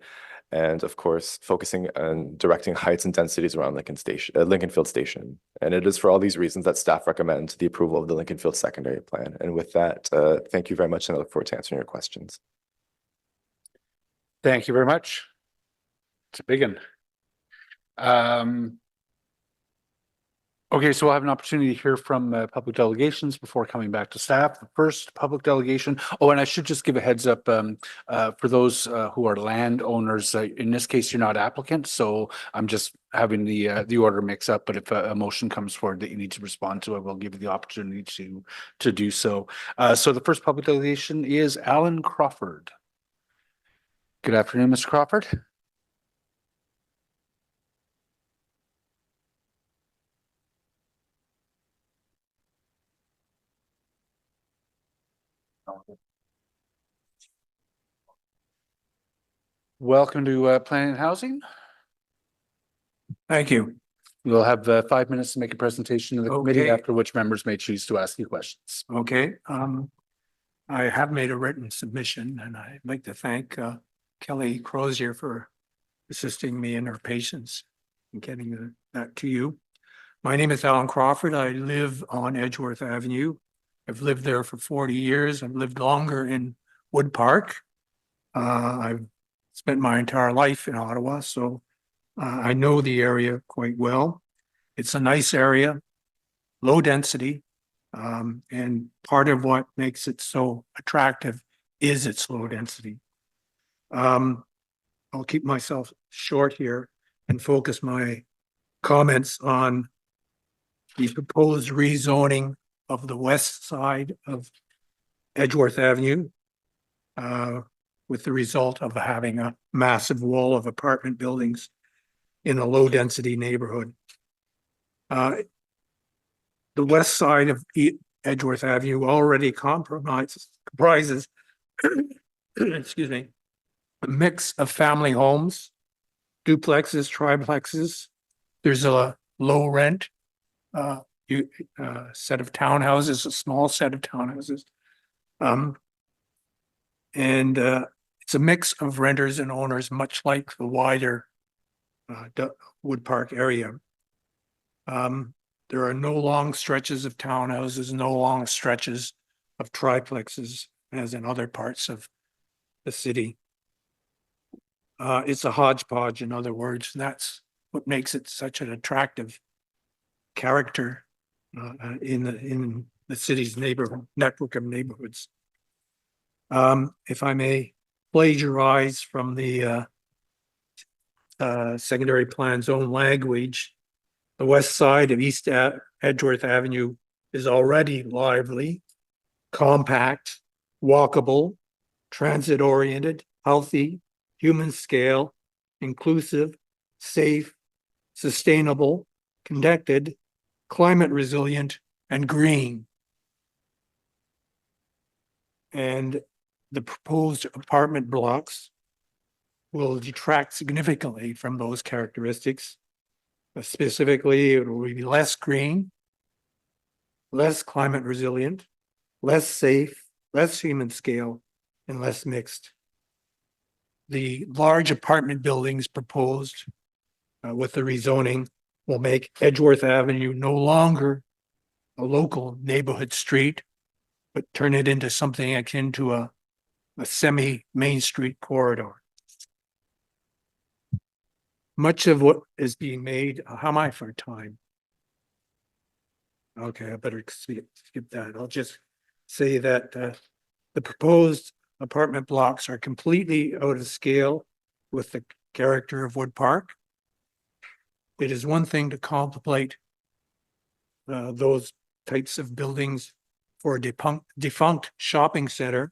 And of course, focusing on directing heights and densities around Lincoln Field Station. And it is for all these reasons that staff recommend the approval of the Lincoln Field Secondary Plan. And with that, thank you very much, and I look forward to answering your questions. Thank you very much. It's a big one. Okay, so we'll have an opportunity to hear from public delegations before coming back to staff. The first public delegation. Oh, and I should just give a heads up for those who are landowners. In this case, you're not applicant, so I'm just having the order mix up. But if a motion comes forward that you need to respond to, I will give you the opportunity to do so. So the first public delegation is Alan Crawford. Good afternoon, Mr. Crawford. Welcome to Planning and Housing. Thank you. We'll have 5 minutes to make a presentation to the committee, after which members may choose to ask you questions. Okay. I have made a written submission, and I'd like to thank Kelly Crozier for assisting me in her patience in getting that to you. My name is Alan Crawford. I live on Edgeworth Avenue. I've lived there for 40 years. I've lived longer in Wood Park. I've spent my entire life in Ottawa, so I know the area quite well. It's a nice area, low density, and part of what makes it so attractive is its low density. I'll keep myself short here and focus my comments on the proposed rezoning of the west side of Edgeworth Avenue, with the result of having a massive wall of apartment buildings in a low-density neighborhood. The west side of Edgeworth Avenue already comprises, excuse me, a mix of family homes, duplexes, triplexes. There's a low rent set of townhouses, a small set of townhouses. It's a mix of renters and owners, much like the wider Wood Park area. There are no long stretches of townhouses, no long stretches of triplexes, as in other parts of the city. It's a hodgepodge, in other words, and that's what makes it such an attractive character in the city's network of neighborhoods. If I may plagiarize from the secondary plan's own language, the west side of East Edgeworth Avenue is already lively, compact, walkable, transit-oriented, healthy, human scale, inclusive, safe, sustainable, connected, climate resilient, and green. And the proposed apartment blocks will detract significantly from those characteristics. Specifically, it will be less green, less climate resilient, less safe, less human scale, and less mixed. The large apartment buildings proposed with the rezoning will make Edgeworth Avenue no longer a local neighborhood street, but turn it into something akin to a semi-Main Street corridor. Much of what is being made, how am I for time? Okay, I better skip that. I'll just say that the proposed apartment blocks are completely out of scale with the character of Wood Park. It is one thing to contemplate those types of buildings for a defunct shopping center,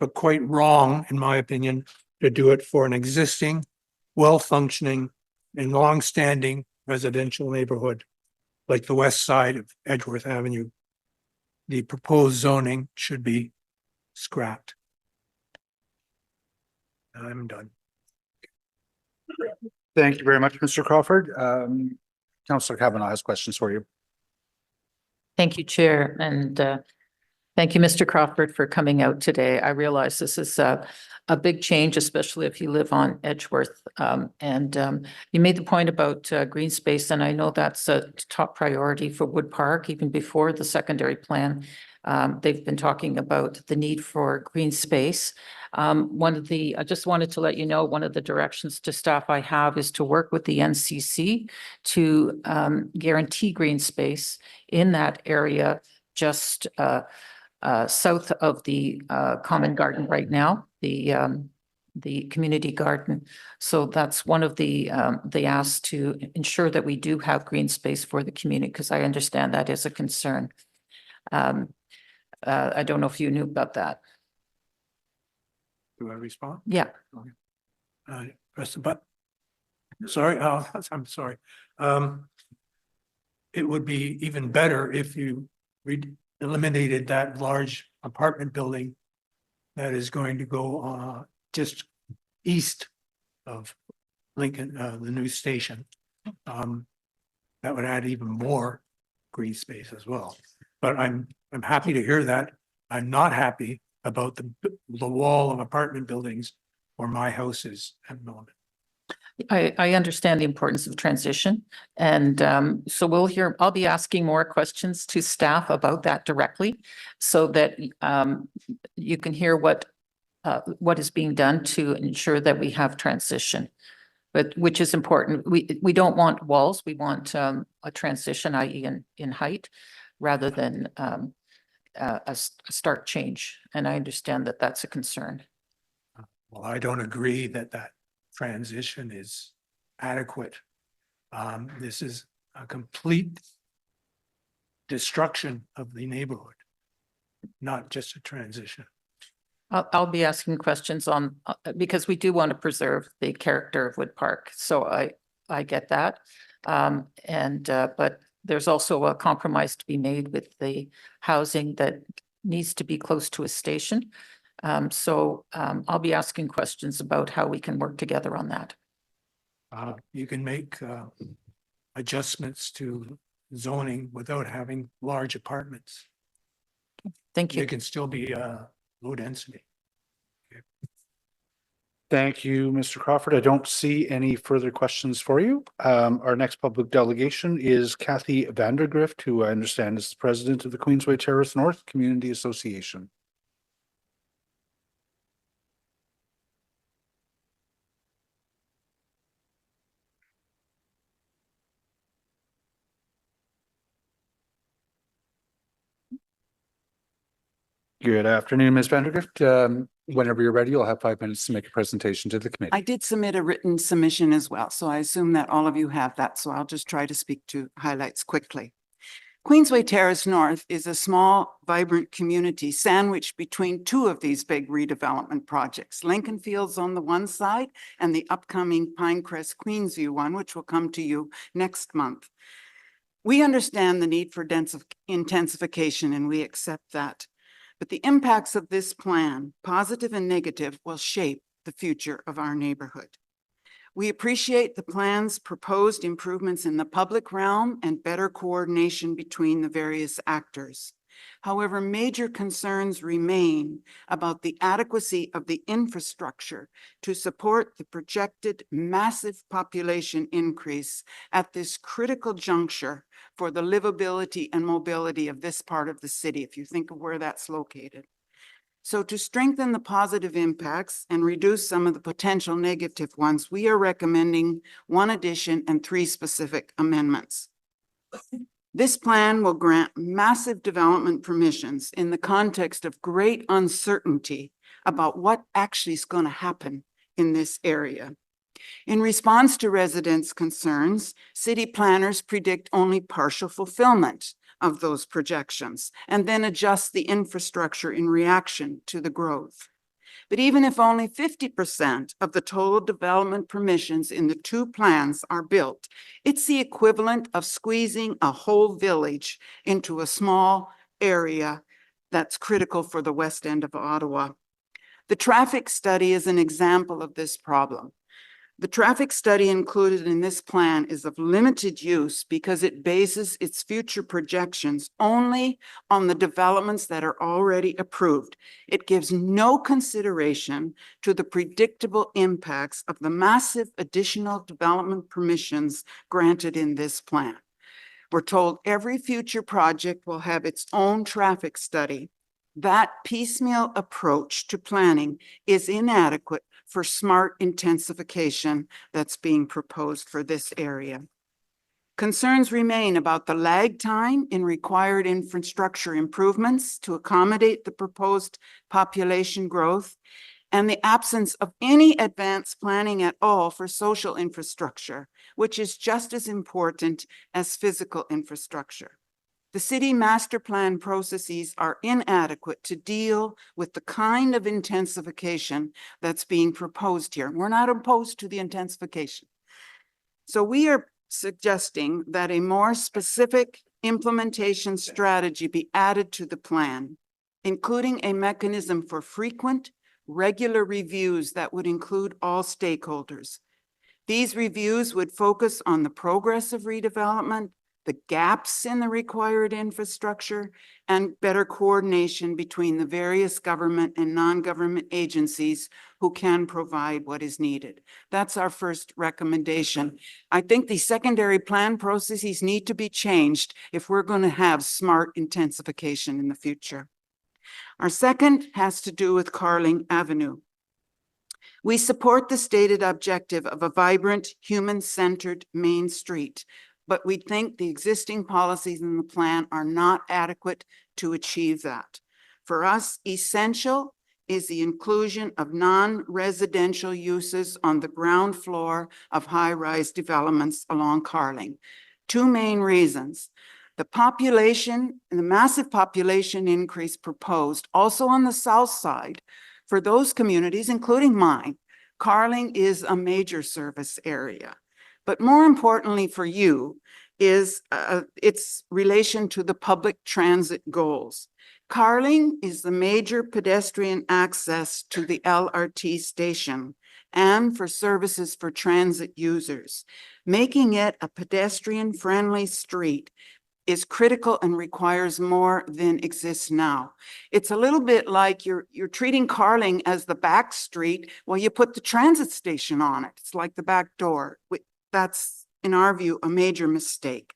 but quite wrong, in my opinion, to do it for an existing, well-functioning and long-standing residential neighborhood like the west side of Edgeworth Avenue. The proposed zoning should be scrapped. I'm done. Thank you very much, Mr. Crawford. Councillor Kavanaugh has questions for you. Thank you, Chair, and thank you, Mr. Crawford, for coming out today. I realize this is a big change, especially if you live on Edgeworth. You made the point about green space, and I know that's a top priority for Wood Park, even before the secondary plan. They've been talking about the need for green space. I just wanted to let you know, one of the directions to staff I have is to work with the NCC to guarantee green space in that area just south of the common garden right now, the community garden. So that's one of the asks, to ensure that we do have green space for the community, because I understand that is a concern. I don't know if you knew about that. Do I respond? Yeah. Press the button. Sorry, I'm sorry. It would be even better if you eliminated that large apartment building that is going to go just east of Lincoln, the new station. That would add even more green space as well. But I'm happy to hear that. I'm not happy about the wall of apartment buildings where my house is at the moment. I understand the importance of transition. And so I'll be asking more questions to staff about that directly so that you can hear what is being done to ensure that we have transition. But which is important. We don't want walls. We want a transition, i.e. in height, rather than a stark change. And I understand that that's a concern. Well, I don't agree that transition is adequate. This is a complete destruction of the neighborhood, not just a transition. I'll be asking questions on, because we do want to preserve the character of Wood Park. So I get that. But there's also a compromise to be made with the housing that needs to be close to a station. I'll be asking questions about how we can work together on that. You can make adjustments to zoning without having large apartments. Thank you. They can still be low density. Thank you, Mr. Crawford. I don't see any further questions for you. Our next public delegation is Kathy Vandergrift, who I understand is the president of the Queensway Terrace North Community Association. Good afternoon, Ms. Vandergrift. Whenever you're ready, you'll have 5 minutes to make a presentation to the committee. I did submit a written submission as well, so I assume that all of you have that. So I'll just try to speak to highlights quickly. Queensway Terrace North is a small, vibrant community sandwiched between two of these big redevelopment projects, Lincoln Fields on the one side and the upcoming Pinecrest Queensview one, which will come to you next month. We understand the need for intensification, and we accept that. But the impacts of this plan, positive and negative, will shape the future of our neighborhood. We appreciate the plan's proposed improvements in the public realm and better coordination between the various actors. However, major concerns remain about the adequacy of the infrastructure to support the projected massive population increase at this critical juncture for the livability and mobility of this part of the city, if you think of where that's located. So to strengthen the positive impacts and reduce some of the potential negative ones, we are recommending one addition and 3 specific amendments. This plan will grant massive development permissions in the context of great uncertainty about what actually is going to happen in this area. In response to residents' concerns, city planners predict only partial fulfillment of those projections and then adjust the infrastructure in reaction to the growth. But even if only 50% of the total development permissions in the 2 plans are built, it's the equivalent of squeezing a whole village into a small area that's critical for the west end of Ottawa. The traffic study is an example of this problem. The traffic study included in this plan is of limited use because it bases its future projections only on the developments that are already approved. It gives no consideration to the predictable impacts of the massive additional development permissions granted in this plan. We're told every future project will have its own traffic study. That piecemeal approach to planning is inadequate for smart intensification that's being proposed for this area. Concerns remain about the lag time in required infrastructure improvements to accommodate the proposed population growth and the absence of any advanced planning at all for social infrastructure, which is just as important as physical infrastructure. The city master plan processes are inadequate to deal with the kind of intensification that's being proposed here. We're not opposed to the intensification. So we are suggesting that a more specific implementation strategy be added to the plan, including a mechanism for frequent, regular reviews that would include all stakeholders. These reviews would focus on the progress of redevelopment, the gaps in the required infrastructure, and better coordination between the various government and non-government agencies who can provide what is needed. That's our first recommendation. I think the secondary plan processes need to be changed if we're going to have smart intensification in the future. Our second has to do with Carling Avenue. We support the stated objective of a vibrant, human-centered Main Street, but we think the existing policies in the plan are not adequate to achieve that. For us, essential is the inclusion of non-residential uses on the ground floor of high-rise developments along Carling. Two main reasons. The population, the massive population increase proposed also on the south side for those communities, including mine. Carling is a major service area. But more importantly for you is its relation to the public transit goals. Carling is the major pedestrian access to the LRT station and for services for transit users. Making it a pedestrian-friendly street is critical and requires more than exists now. It's a little bit like you're treating Carling as the back street. Well, you put the transit station on it. It's like the back door. That's, in our view, a major mistake.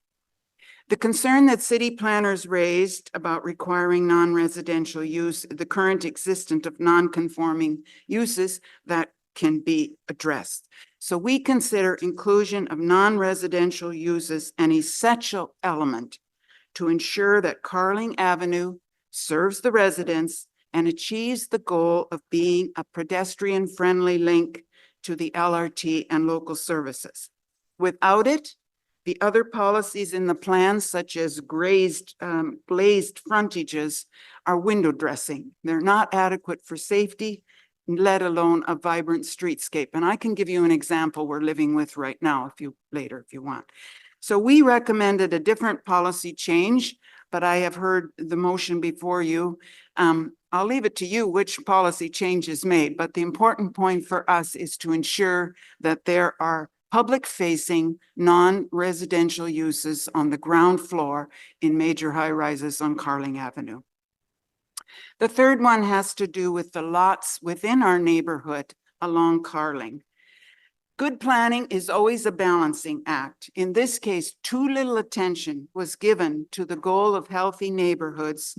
The concern that city planners raised about requiring non-residential use, the current existence of non-conforming uses, that can be addressed. So we consider inclusion of non-residential uses an essential element to ensure that Carling Avenue serves the residents and achieves the goal of being a pedestrian-friendly link to the LRT and local services. Without it, the other policies in the plan, such as glazed frontages, are window dressing. They're not adequate for safety, let alone a vibrant streetscape. And I can give you an example we're living with right now if you want. So we recommended a different policy change, but I have heard the motion before you. I'll leave it to you which policy change is made, but the important point for us is to ensure that there are public-facing, non-residential uses on the ground floor in major high-rises on Carling Avenue. The third one has to do with the lots within our neighborhood along Carling. Good planning is always a balancing act. In this case, too little attention was given to the goal of healthy neighborhoods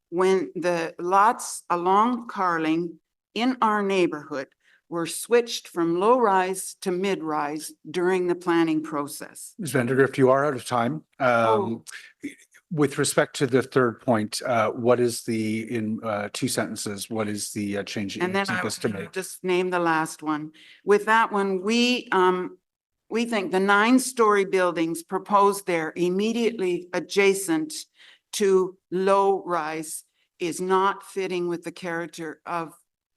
when the lots along Carling in our neighborhood were switched from low rise to mid rise during the planning process. Ms. Vandergrift, you are out of time. With respect to the third point, what is in 2 sentences, what is the change that And you then think I us to will make? just name the last one. With that one, we think the 9-story buildings proposed there immediately adjacent to low rise is not fitting with the character of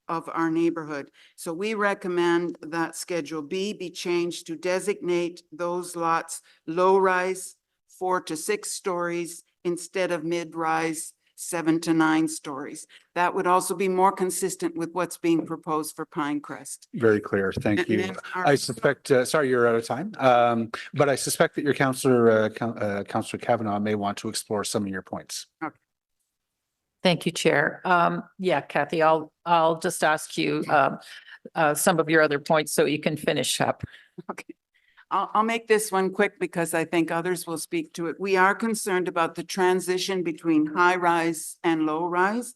our neighborhood. So we recommend that Schedule B be changed to designate those lots low rise 4 to 6 stories instead of mid rise 7 to 9 stories. That would also be more consistent with what's being proposed for Pinecrest. Very clear. Thank And you. then I suspect, sorry, you're out of time. But I suspect that your Councillor Kavanaugh may want to explore some of your points. Okay. Thank you, Chair. Yeah, Kathy, I'll just ask you some of your other points so you can finish up. Okay. I'll make this one quick because I think others will speak to it. We are concerned about the transition between high rise and low rise.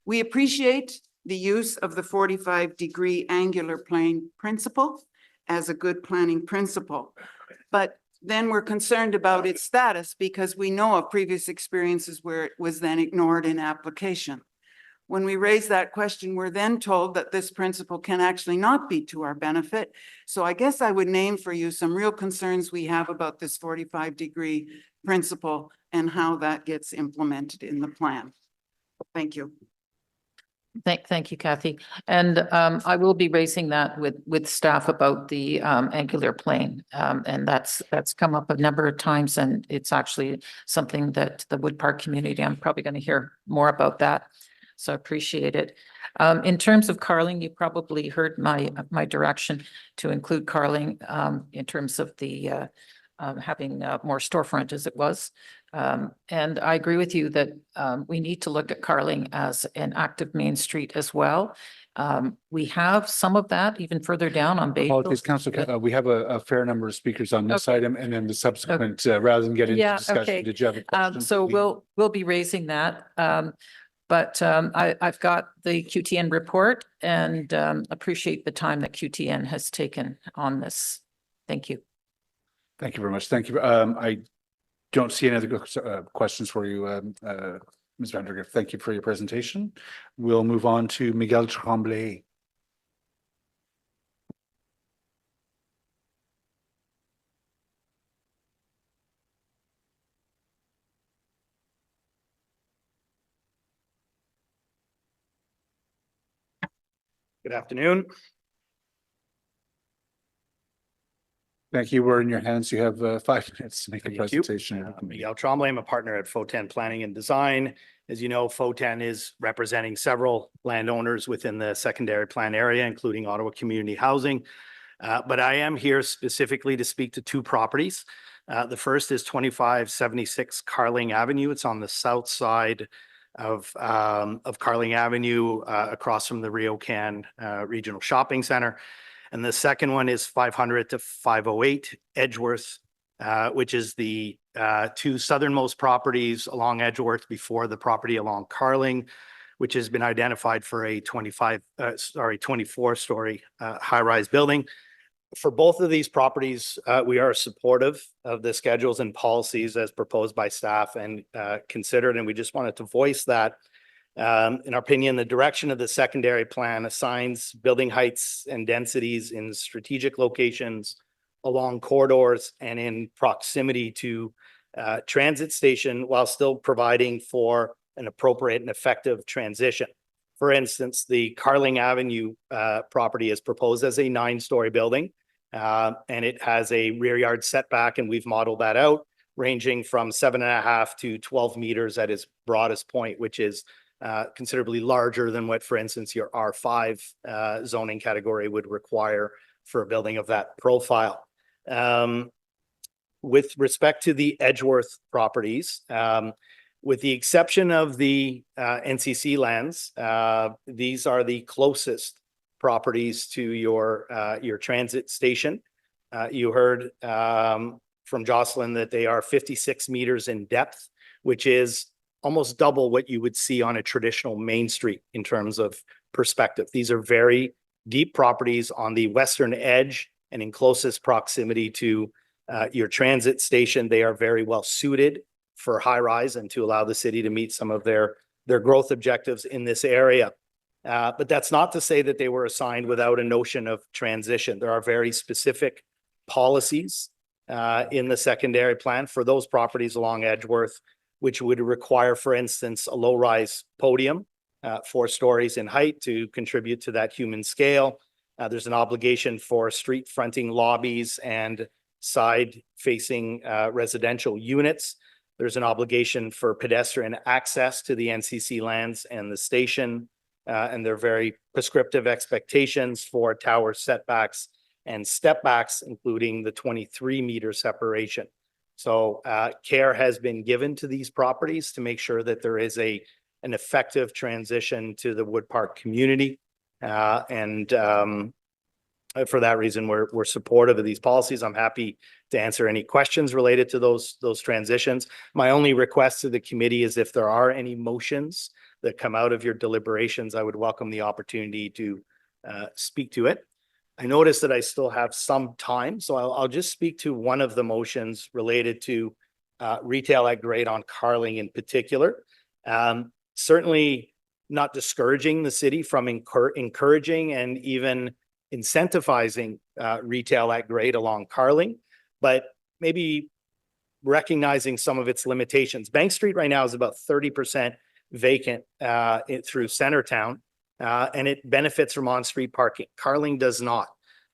We appreciate the use of the 45-degree angular plane principle as a good planning principle. But then we're concerned about its status because we know of previous experiences where it was then ignored in application. When we raise that question, we're then told that this principle can actually not be to our benefit. So I guess I would name for you some real concerns we have about this 45-degree principle and how that gets implemented in the plan. Thank you. Thank you, Kathy. And I will be raising that with staff about the angular plane. And that's come up a number of times, and it's actually something that the Wood Park community, I'm probably going to hear more about that. So I appreciate it. In terms of Carling, you probably heard my direction to include Carling in terms of the having more storefront as it was. And I agree with you that we need to look at Carling as an active main street as well. We have some of that even further down on Bay. Apologies, Council, we have a fair number of speakers on this Okay. item and then the subsequent, rather than get into Yeah, discussion, okay. did you have a question? So we'll be raising that. But I've got the QTN report and appreciate the time that QTN has taken on this. Thank you. Thank you very much. Thank you. I don't see any other questions for you, Ms. Vandergrift. Thank you for your presentation. We'll move on to Miguel Tremblay. Good afternoon. Thank you. We're in your hands. You have 5 minutes to make a Thank you. presentation. Miguel Tremblay, I'm a partner at FOTEN Planning and Design. As you know, FOTEN is representing several landowners within the secondary plan area, including Ottawa Community Housing. But I am here specifically to speak to 2 properties. The first is 2576 Carling Avenue. It's on the south side of Carling Avenue, across from the RioCan Regional Shopping Center. And the second one is 500 to 508 Edgeworth, which is the 2 southernmost properties along Edgeworth before the property along Carling, which has been identified for a 24-story high-rise building. For both of these properties, we are supportive of the schedules and policies as proposed by staff and considered, and we just wanted to voice that. In our opinion, the direction of the secondary plan assigns building heights and densities in strategic locations along corridors and in proximity to transit station while still providing for an appropriate and effective transition. For instance, the Carling Avenue property is proposed as a 9-story building, and it has a rear yard setback, and we've modeled that out, ranging from 7.5 to 12 meters at its broadest point, which is considerably larger than what, for instance, your R5 zoning category would require for a building of that profile. With respect to the Edgeworth properties, with the exception of the NCC lands, these are the closest properties to your transit station. You heard from Jocelyn that they are 56 meters in depth, which is almost double what you would see on a traditional main street in terms of perspective. These are very deep properties on the western edge and in closest proximity to your transit station. They are very well suited for high rise and to allow the city to meet some of their growth objectives in this area. But that's not to say that they were assigned without a notion of transition. There are very specific policies in the secondary plan for those properties along Edgeworth, which would require, for instance, a low-rise podium, 4 stories in height to contribute to that human scale. There's an obligation for street fronting lobbies and side-facing residential units. There's an obligation for pedestrian access to the NCC lands and the station, and there are very prescriptive expectations for tower setbacks and stepbacks, including the 23-meter separation. So care has been given to these properties to make sure that there is an effective transition to the Wood Park community. For that reason, we're supportive of these policies. I'm happy to answer any questions related to those transitions. My only request to the committee is if there are any motions that come out of your deliberations, I would welcome the opportunity to speak to it. I noticed that I still have some time, so I'll just speak to one of the motions related to retail at grade on Carling in particular. Certainly not discouraging the city from encouraging and even incentivizing retail at grade along Carling, but maybe recognizing some of its limitations. Bank Street right now is about 30% vacant through Centertown, and it benefits from on-street parking. Carling does not.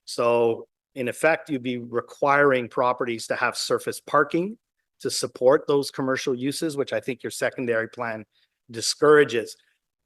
So in effect, you'd be requiring properties to have surface parking to support those commercial uses, which I think your secondary plan discourages.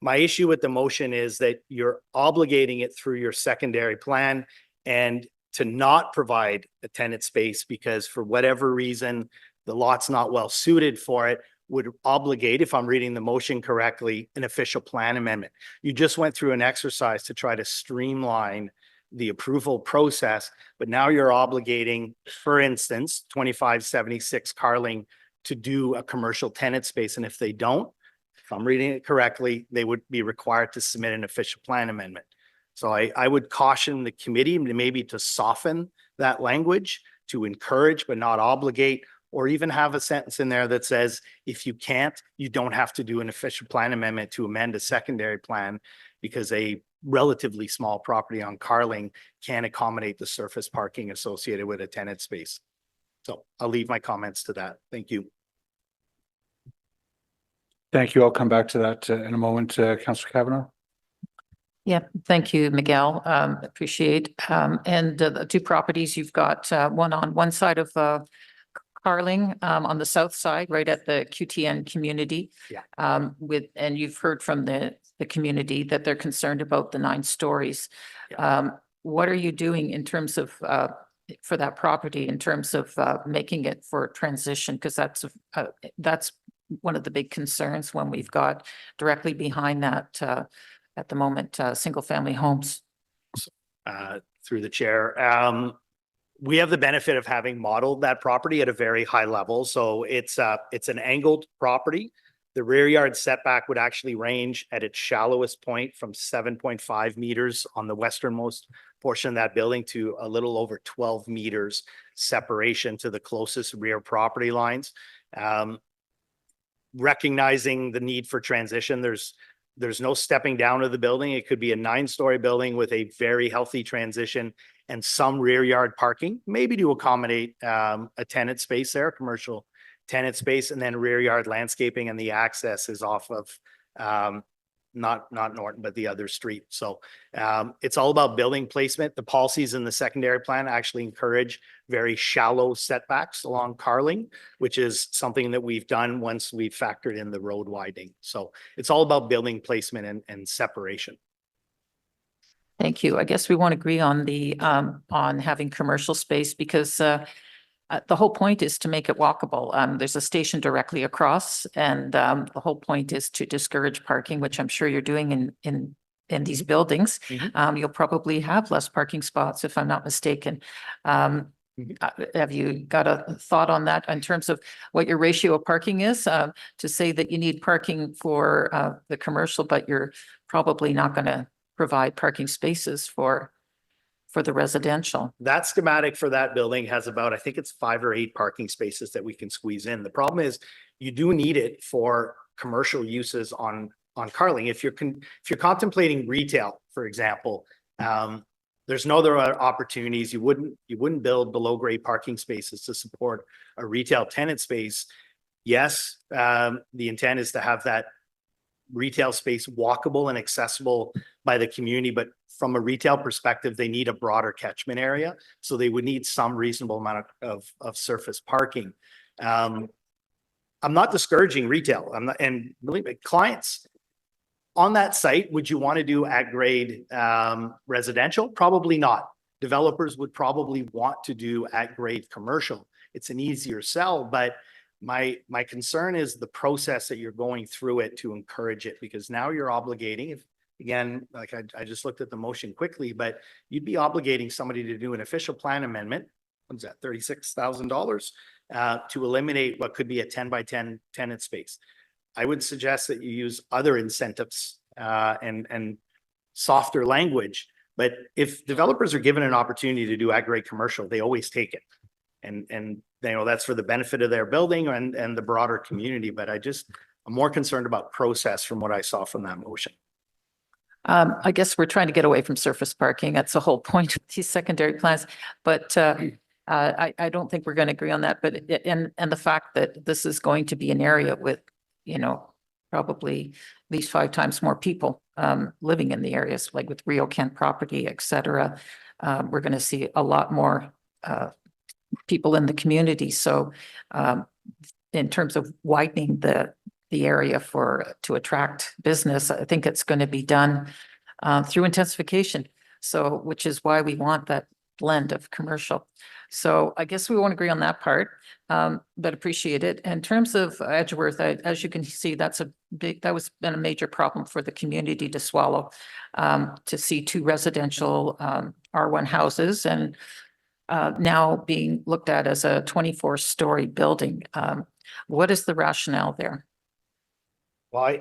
My issue with the motion is that you're obligating it through your secondary plan, and to not provide a tenant space because for whatever reason, the lot's not well suited for it, would obligate, if I'm reading the motion correctly, an official plan amendment. You just went through an exercise to try to streamline the approval process, but now you're obligating, for instance, 2576 Carling to do a commercial tenant space. And if they don't, if I'm reading it correctly, they would be required to submit an official plan amendment. So I would caution the committee maybe to soften that language, to encourage but not obligate, or even have a sentence in there that says, if you can't, you don't have to do an official plan amendment to amend a secondary plan, because a relatively small property on Carling can accommodate the surface parking associated with a tenant space. So I'll leave my comments to that. Thank you. Thank you. I'll come back to that in a moment. Councillor Kavanaugh. Yeah, thank you, Miguel. Appreciate. And the two properties, you've got one on one side of Carling, on the south side, right at the QTN community. Yeah. And you've heard from the community that they're concerned about the 9 stories. What are you doing in terms of for that property, in terms of making it for transition? Because that's one of the big concerns when we've got directly behind that at the moment, single family homes. Through the chair. We have the benefit of having modeled that property at a very high level. So it's an angled property. The rear yard setback would actually range at its shallowest point from 7.5 meters on the westernmost portion of that building to a little over 12 meters separation to the closest rear property lines. Recognizing the need for transition, there's no stepping down of the building. It could be a 9-story building with a very healthy transition and some rear yard parking, maybe to accommodate a tenant space there, commercial tenant space, and then rear yard landscaping, and the access is off of not Norton, but the other street. So it's all about building placement. The policies in the secondary plan actually encourage very shallow setbacks along Carling, which is something that we've done once we've factored in the road widening. So it's all about building placement and separation. Thank you. I guess we won't agree on the on having commercial space, because the whole point is to make it walkable. There's a station directly across, and the whole point is to discourage parking, which I'm sure you're doing in these buildings. You'll probably have less parking spots, if I'm not mistaken. Have you got a thought on that in terms of what your ratio of parking is? To say that you need parking for the commercial, but you're probably not going to provide parking spaces for the residential. That schematic for that building has about, I think it's 5 or 8 parking spaces that we can squeeze in. The problem is you do need it for commercial uses on Carling. If you're contemplating retail, for example, there's no other opportunities. You wouldn't build below grade parking spaces to support a retail tenant space. Yes, the intent is to have that retail space walkable and accessible by the community, but from a retail perspective, they need a broader catchment area. So they would need some reasonable amount of surface parking. I'm not discouraging retail. And believe me, clients on that site, would you want to do at grade residential? Probably not. Developers would probably want to do at grade commercial. It's an easier sell, but my concern is the process that you're going through it to encourage it, because now you're obligating, if again, like I just looked at the motion quickly, but you'd be obligating somebody to do an official plan amendment. What's that, $36,000 to eliminate what could be a 10 by 10 tenant space. I would suggest that you use other incentives and softer language. But if developers are given an opportunity to do at-grade commercial, they always take it. And you know, that's for the benefit of their building and the broader community. But I'm more concerned about process from what I saw from that motion. I guess we're trying to get away from surface parking. That's the whole point of these secondary plans. But I don't think we're going to agree on that. But and the fact that this is going to be an area with, you know, probably at least 5 times more people living in the areas, like with Rio Kent property, et cetera. We're going to see a lot more people in the community. So in terms of widening the area to attract business, I think it's going to be done through intensification. So, which is why we want that blend of commercial. So I guess we won't agree on that part, but appreciate it. In terms of Edgeworth, as you can see, that was been a major problem for the community to swallow, to see two residential R1 houses and now being looked at as a 24-story building. What is the rationale there? Well,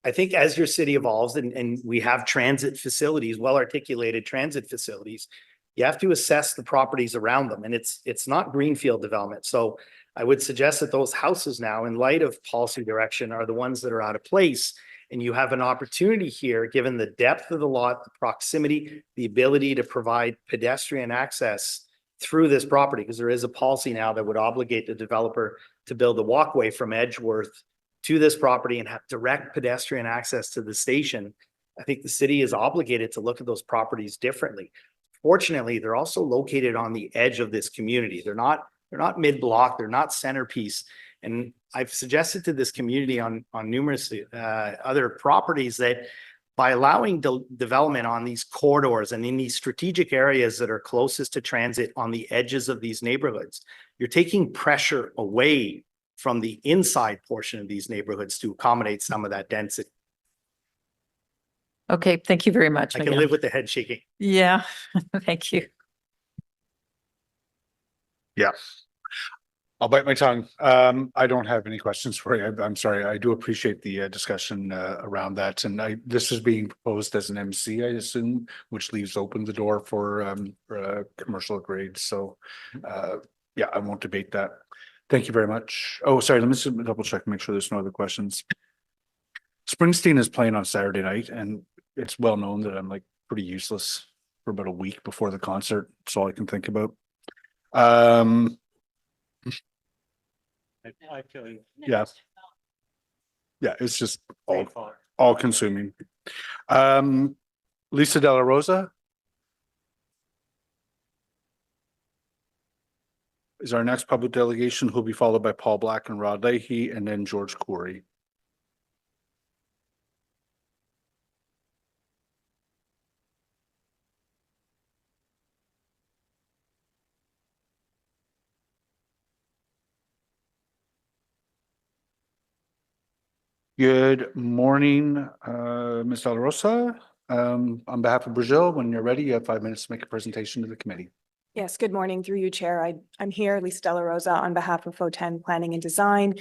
I think as your city evolves and we have transit facilities, well-articulated transit facilities, you have to assess the properties around them, and it's not greenfield development. So I would suggest that those houses now, in light of policy direction, are the ones that are out of place. And you have an opportunity here, given the depth of the lot, the proximity, the ability to provide pedestrian access through this property, because there is a policy now that would obligate the developer to build a walkway from Edgeworth to this property and have direct pedestrian access to the station. I think the city is obligated to look at those properties differently. Fortunately, they're also located on the edge of this community. They're not mid-block, they're not centerpiece. And I've suggested to this community on numerous other properties that by allowing development on these corridors and in these strategic areas that are closest to transit on the edges of these neighborhoods, you're taking pressure away from the inside portion of these neighborhoods to accommodate some of that density. Okay, thank you very much. I can live with the head shaking. Yeah, thank you. Yeah. I'll bite my tongue. I don't have any questions for you. I'm sorry. I do appreciate the discussion around that. And this is being proposed as an MC, I assume, which leaves open the door for commercial grade. So yeah, I won't debate that. Thank you very much. Oh, sorry. Let me just double check, make sure there's no other questions. Springsteen is playing on Saturday night, and it's well known that I'm like pretty useless for about a week before the concert. That's all I can think about. Yeah. Yeah, it's just all consuming. Lisa De La Rosa is our next public delegation, who'll be followed by Paul Black and Rod Leahy, and then George Corey. Good morning, Ms. De La Rosa. On behalf of Brazil, when you're ready, you have 5 minutes to make a presentation to the committee. Yes, good morning through you, Chair. I'm here, Lisa De La Rosa, on behalf of FO10 Planning and Design.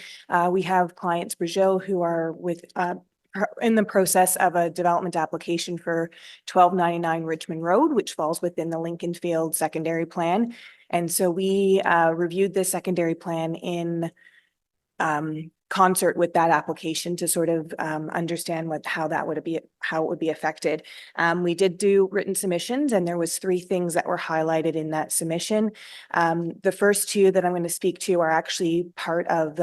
We have clients Brazil who are in the process of a development application for 1299 Richmond Road, which falls within the Lincoln Field secondary plan. And so we reviewed this secondary plan in concert with that application to sort of understand how it would be affected. We did do written submissions, and there was 3 things that were highlighted in that submission. The first 2 that I'm going to speak to are actually part of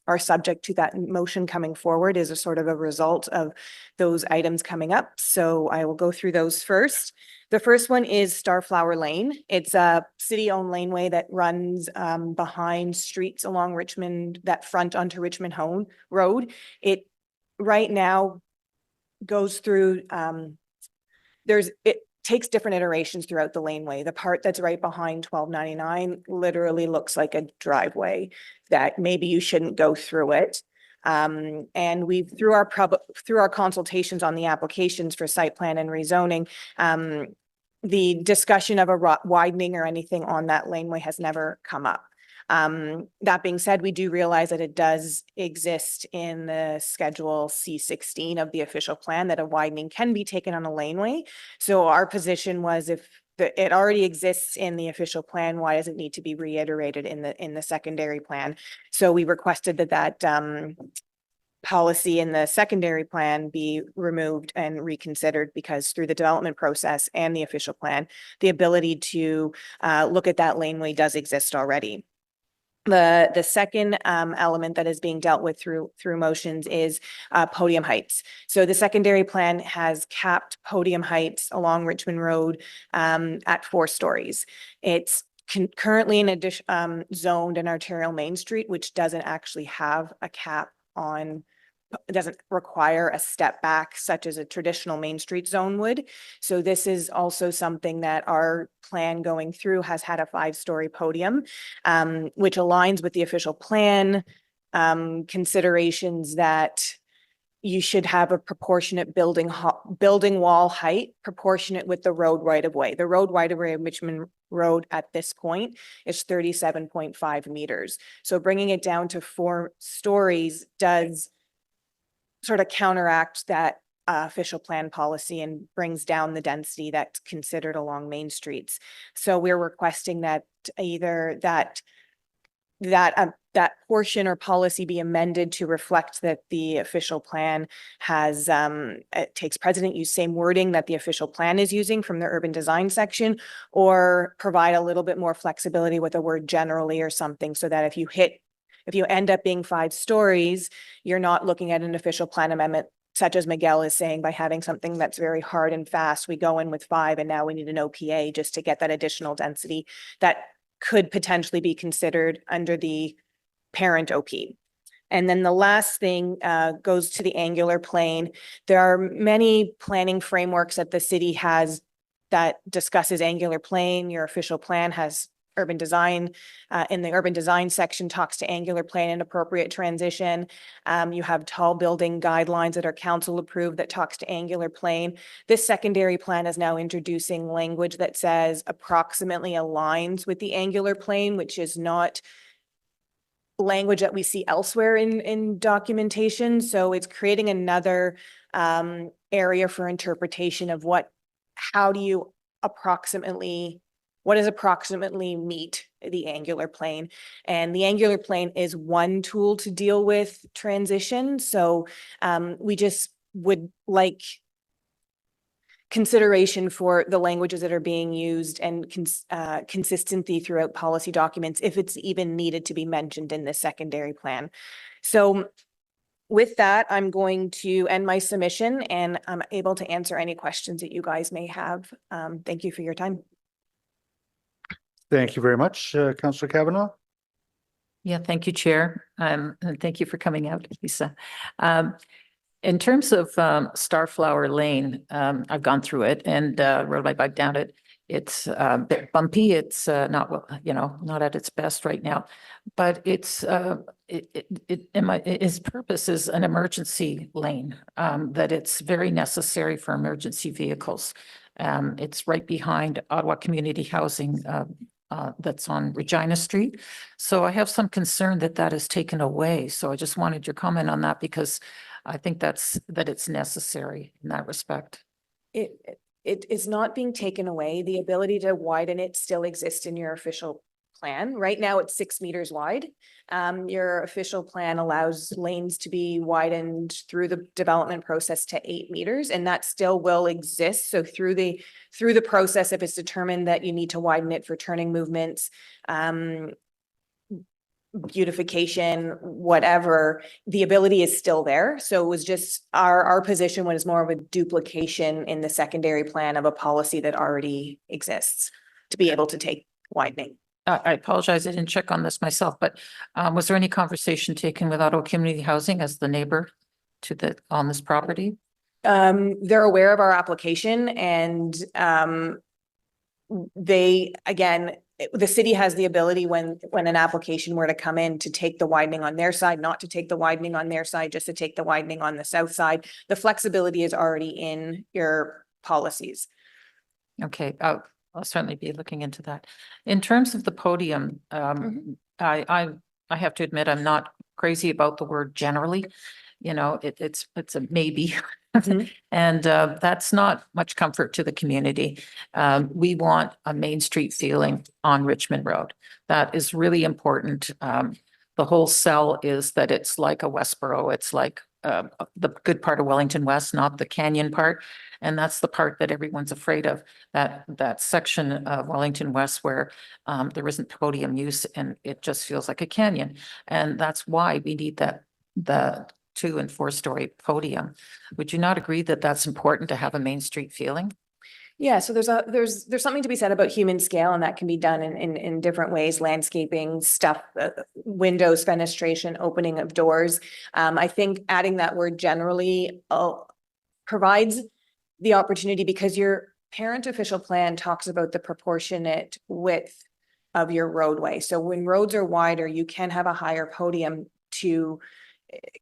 our subject to that motion coming forward, is a sort of a result of those items coming up. So I will go through those first. The first one is Starflower Lane. It's a city-owned laneway that runs behind streets along Richmond, that front onto Richmond Road. It right now goes through, it takes different iterations throughout the laneway. The part that's right behind 1299 literally looks like a driveway that maybe you shouldn't go through it. And we've, through our consultations on the applications for site plan and rezoning, the discussion of a widening or anything on that laneway has never come up. That being said, we do realize that it does exist in the Schedule C16 of the official plan that a widening can be taken on a laneway. So our position was, if it already exists in the official plan, why does it need to be reiterated in the secondary plan? So we requested that policy in the secondary plan be removed and reconsidered, because through the development process and the official plan, the ability to look at that laneway does exist already. The second element that is being dealt with through motions is podium heights. So the secondary plan has capped podium heights along Richmond Road at 4 stories. It's currently in addition zoned in Arterial Main Street, which doesn't actually have a cap on it doesn't require a step back such as a traditional Main Street zone would. So this is also something that our plan going through has had a 5-story podium, which aligns with the official plan considerations that you should have a proportionate building wall height proportionate with the road right of way. The road right of way of Richmond Road at this point is 37.5 meters. So bringing it down to 4 stories does sort of counteract that official plan policy and brings down the density that's considered along main streets. So we're requesting that either that portion or policy be amended to reflect that the official plan has, it takes precedent, use same wording that the official plan is using from the urban design section, or provide a little bit more flexibility with a word generally or something, so that if you end up being 5 stories, you're not looking at an official plan amendment such as Miguel is saying, by having something that's very hard and fast. We go in with 5 and now we need an OPA just to get that additional density that could potentially be considered under the parent OP. And then the last thing goes to the angular plane. There are many planning frameworks that the city has that discusses angular plane. Your official plan has urban design. In the urban design section talks to angular plane and appropriate transition. You have tall building guidelines that are council approved that talks to angular plane. This secondary plan is now introducing language that says approximately aligns with the angular plane, which is not language that we see elsewhere in documentation. So it's creating another area for interpretation of what does approximately meet the angular plane. And the angular plane is one tool to deal with transition. So we just would like consideration for the languages that are being used and consistency throughout policy documents, if it's even needed to be mentioned in the secondary plan. So with that, I'm going to end my submission and I'm able to answer any questions that you guys may have. Thank you for your time. Thank you very much, Councillor Kavanaugh. Yeah, thank you, Chair. And thank you for coming out, Lisa. In terms of Starflower Lane, I've gone through it and rode my bike down it. It's a bit bumpy. It's not, not at its best right now, but its purpose is an emergency lane, that it's very necessary for emergency vehicles. It's right behind Ottawa Community Housing that's on Regina Street. So I have some concern that is taken away. So I just wanted your comment on that, because I think that it's necessary in that respect. It is not being taken away. The ability to widen it still exists in your official plan. Right now it's 6 meters wide. Your official plan allows lanes to be widened through the development process to 8 meters, and that still will exist. So through the process, if it's determined that you need to widen it for turning movements, beautification, whatever, the ability is still there. So it was just our position was more of a duplication in the secondary plan of a policy that already exists to be able to take widening. I apologize, I didn't check on this myself, but was there any conversation taken with Ottawa Community Housing as the neighbor on this property? They're aware of our application, and the city has the ability when an application were to come in to take the widening on their side, not to take the widening on their side, just to take the widening on the south side. The flexibility is already in your policies. Okay, I'll certainly be looking into that. In terms of the podium, I have to admit, I'm not crazy about the word generally. It's a maybe. And that's not much comfort to the community. We want a Main Street feeling on Richmond Road. That is really important. The whole sell is that it's like a Westboro. It's like the good part of Wellington West, not the canyon part. And that's the part that everyone's afraid of, that section of Wellington West where there isn't podium use and it just feels like a canyon. And that's why we need the 2- and 4-story podium. Would you not agree that that's important to have a Main Street feeling? Yeah, so there's something to be said about human scale, and that can be done in different ways, landscaping, stuff, windows, fenestration, opening of doors. I think adding that word generally provides the opportunity, because your parent official plan talks about the proportionate width of your roadway. So when roads are wider, you can have a higher podium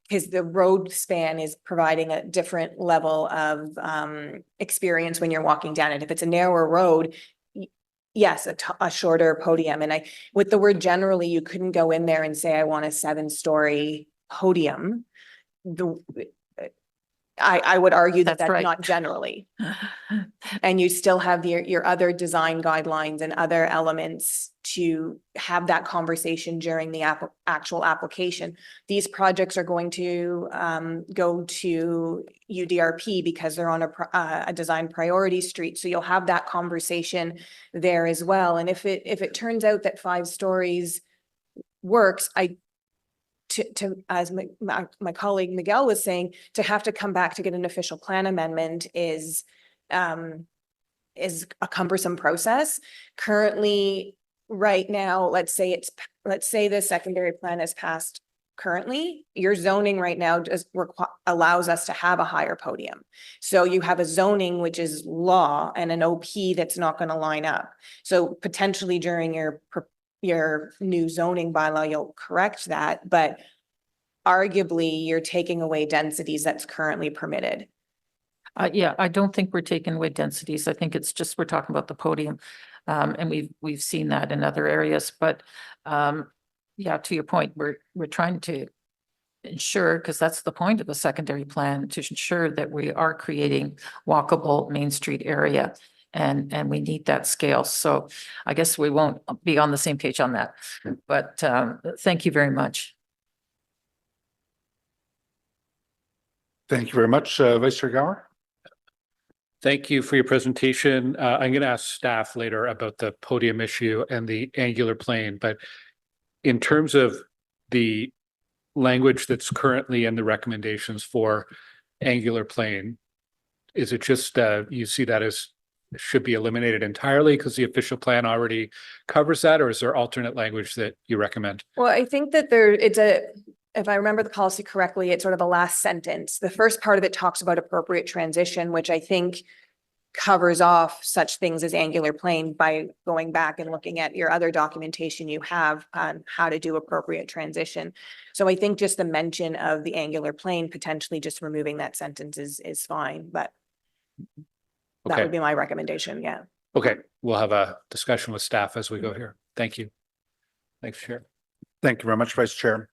because the road span is providing a different level of experience when you're walking down it. If it's a narrower road, yes, a shorter podium. And with the word generally, you couldn't go in there and say, I want a 7-story podium. I would argue that That's right. that's not generally. And you still have your other design guidelines and other elements to have that conversation during the actual application. These projects are going to go to UDRP because they're on a design priority street. So you'll have that conversation there as well. And if it turns out that 5 stories works, as my colleague Miguel was saying, to have to come back to get an official plan amendment is a cumbersome process. Currently, right now, let's say the secondary plan is passed currently, your zoning right now just allows us to have a higher podium. So you have a zoning, which is law, and an OP that's not going to line up. So potentially during your new zoning bylaw, you'll correct that, but arguably you're taking away densities that's currently permitted. Yeah, I don't think we're taking away densities. I think it's just, we're talking about the podium. And we've seen that in other areas, but yeah, to your point, we're trying to ensure, because that's the point of the secondary plan, to ensure that we are creating walkable Main Street area. And we need that scale. So I guess we won't be on the same page on that, but thank you very much. Thank you very much, Vice Chair Gower. Thank you for your presentation. I'm going to ask staff later about the podium issue and the angular plane, but in terms of the language that's currently in the recommendations for angular plane, is it just you see that as should be eliminated entirely because the official plan already covers that, or is there alternate language that you recommend? Well, I think that if I remember the policy correctly, it's sort of a last sentence. The first part of it talks about appropriate transition, which I think covers off such things as angular plane by going back and looking at your other documentation you have on how to do appropriate transition. So I think just the mention of the angular plane, potentially just removing that sentence is fine, but that Okay. would be my recommendation, yeah. Okay, we'll have a discussion with staff as we go here. Thank you. Thanks, Chair. Thank you very much, Vice Chair.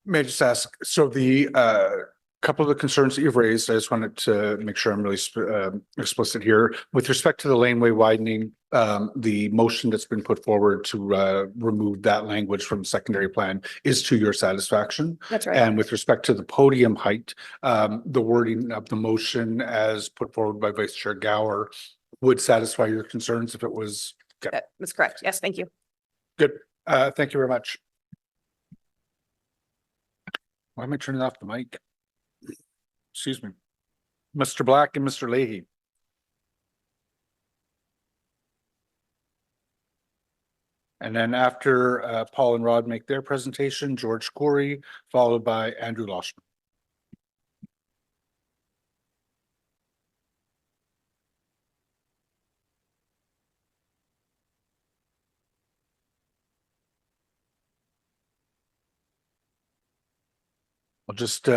May I just ask, so the couple of the concerns that you've raised, I just wanted to make sure I'm really explicit here. With respect to the laneway widening, the motion that's been put forward to remove that language from secondary plan is to your satisfaction. That's right. And with respect to the podium height, the wording of the motion as put forward by Vice Chair Gower would satisfy your concerns if it was. Okay. That's correct. Yes, thank you. Good. Thank you very much. Why am I turning off the mic? Excuse me. Mr. Black and Mr. Leahy. And then after Paul and Rod make their presentation, George Corey, followed by Andrew Loshman. I'll just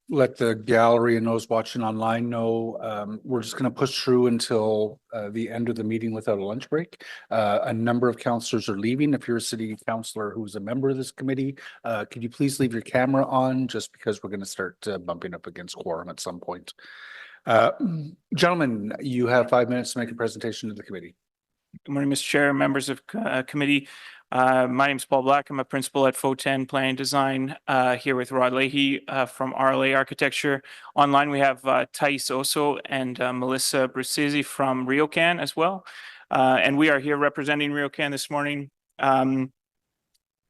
let the gallery and those watching online know we're just going to push through until the end of the meeting without a lunch break. A number of councillors are leaving. If you're a city councillor who's a member of this committee, could you please leave your camera on, just because we're going to start bumping up against quorum at some point. Gentlemen, you have 5 minutes to make a presentation to the committee. Good morning, Mr. Chair, members of committee. My name is Paul Black. I'm a principal at FO10 Planning Design here with Rod Leahy from RLA Architecture. Online, we have Thais Oso and Melissa Brusisi from RioCan as well. And we are here representing RioCan this morning.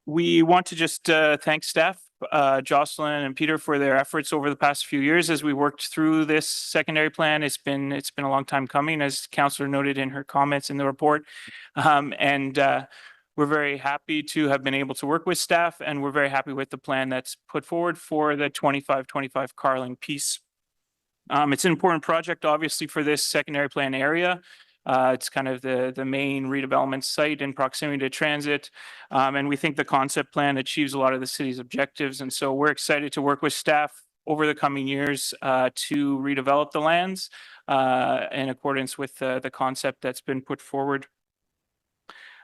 We want to just thank staff Jocelyn and Peter for their efforts over the past few years as we worked through this secondary plan. It's been a long time coming, as Councillor noted in her comments in the report. We're very happy to have been able to work with staff, and we're very happy with the plan that's put forward for the 25-25 Carling piece. It's an important project, obviously, for this secondary plan area. It's kind of the main redevelopment site in proximity to transit. And we think the concept plan achieves a lot of the city's objectives. And so we're excited to work with staff over the coming years to redevelop the lands in accordance with the concept that's been put forward.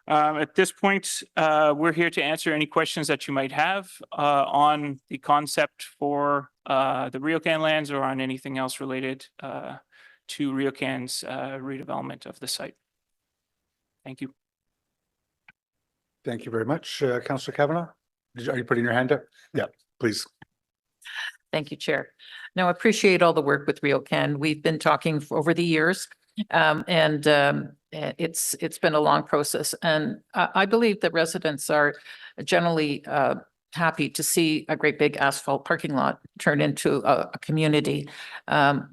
At this point, we're here to answer any questions that you might have on the concept for the RioCan lands or on anything else related to RioCan's redevelopment of the site. Thank you. Thank you very much. Councillor Kavanaugh, are you putting your hand up? Yeah, please. Thank you, Chair. Now, I appreciate all the work with RioCan. We've been talking over the years, it's been a long process. And I believe that residents are generally happy to see a great big asphalt parking lot turn into a community,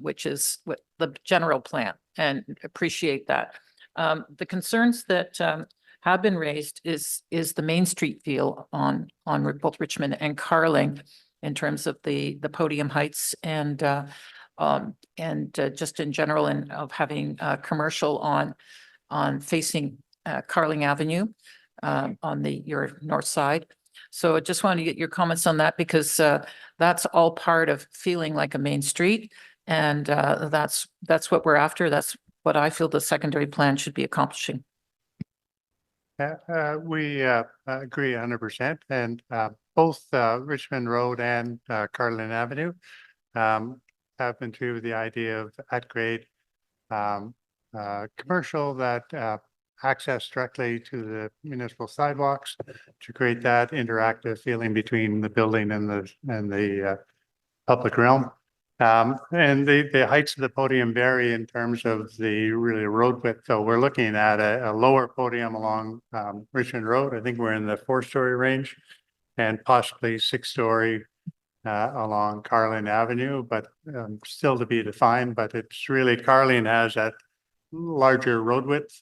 which is what the general plan, and appreciate that. The concerns that have been raised is the Main Street feel on both Richmond and Carling in terms of the podium heights and just in general, and of having commercial on facing Carling Avenue on your north side. So I just wanted to get your comments on that, because that's all part of feeling like a main street. And that's what we're after. That's what I feel the secondary plan should be accomplishing. We agree 100%. And both Richmond Road and Carlin Avenue have been through the idea of at-grade commercial that access directly to the municipal sidewalks to create that interactive feeling between the building and the public realm. And the heights of the podium vary in terms of the really road width. So we're looking at a lower podium along Richmond Road. I think we're in the 4-story range, and possibly 6-story along Carlin Avenue, but still to be defined. But it's really, Carlin has that larger road width.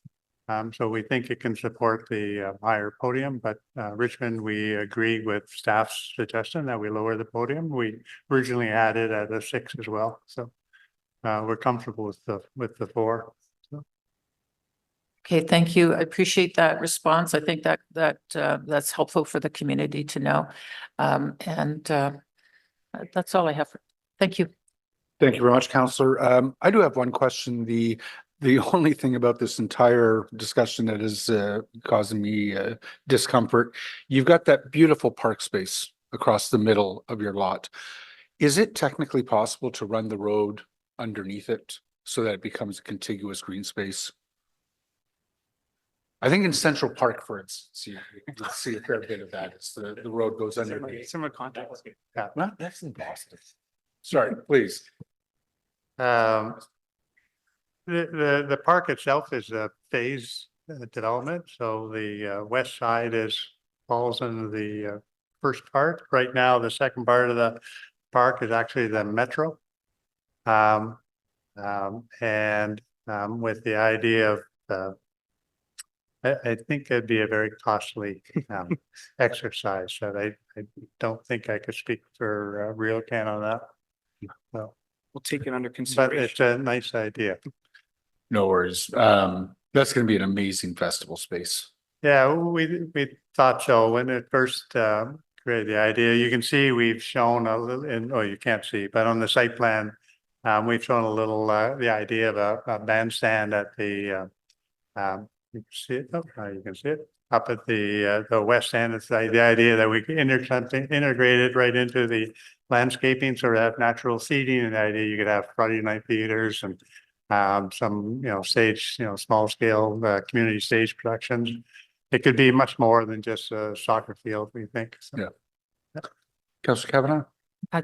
So we think it can support the higher podium, but Richmond, we agree with staff's suggestion that we lower the podium. We originally had it at a 6 as well. So we're comfortable with the 4. So. Okay, thank you. I appreciate that response. I think that's helpful for the community to know. That's all I have. Thank you. Thank you very much, Councillor. I do have one question. The only thing about this entire discussion that is causing me discomfort, you've got that beautiful park space across the middle of your lot. Is it technically possible to run the road underneath it so that it becomes a contiguous green space? I think in Central Park, for instance, you see a fair bit of that. It's the road goes underneath. Similar context. Yeah, well, that's in Boston. Sorry, please. The park itself is a phase development. So the west side falls into the first part. Right now, the second part of the park is actually the metro. With the idea of I think it'd be a very costly exercise that I don't think I could speak for RioCan on that. So we'll take it under consideration. But it's a nice idea. No worries. That's going to be an amazing festival space. Yeah, we thought so when it first created the idea. You can see we've shown a little, you can't see, but on the site plan, we've shown a little the idea of a bandstand at the you can see it. Oh, you can see it up at the west end. It's the idea that we can integrate it right into the landscaping, sort of have natural seating, and the idea you could have Friday night theaters and some stage, small scale community stage productions. It could be much more than just a soccer field, we think. So. Yeah. Councillor Kavanaugh.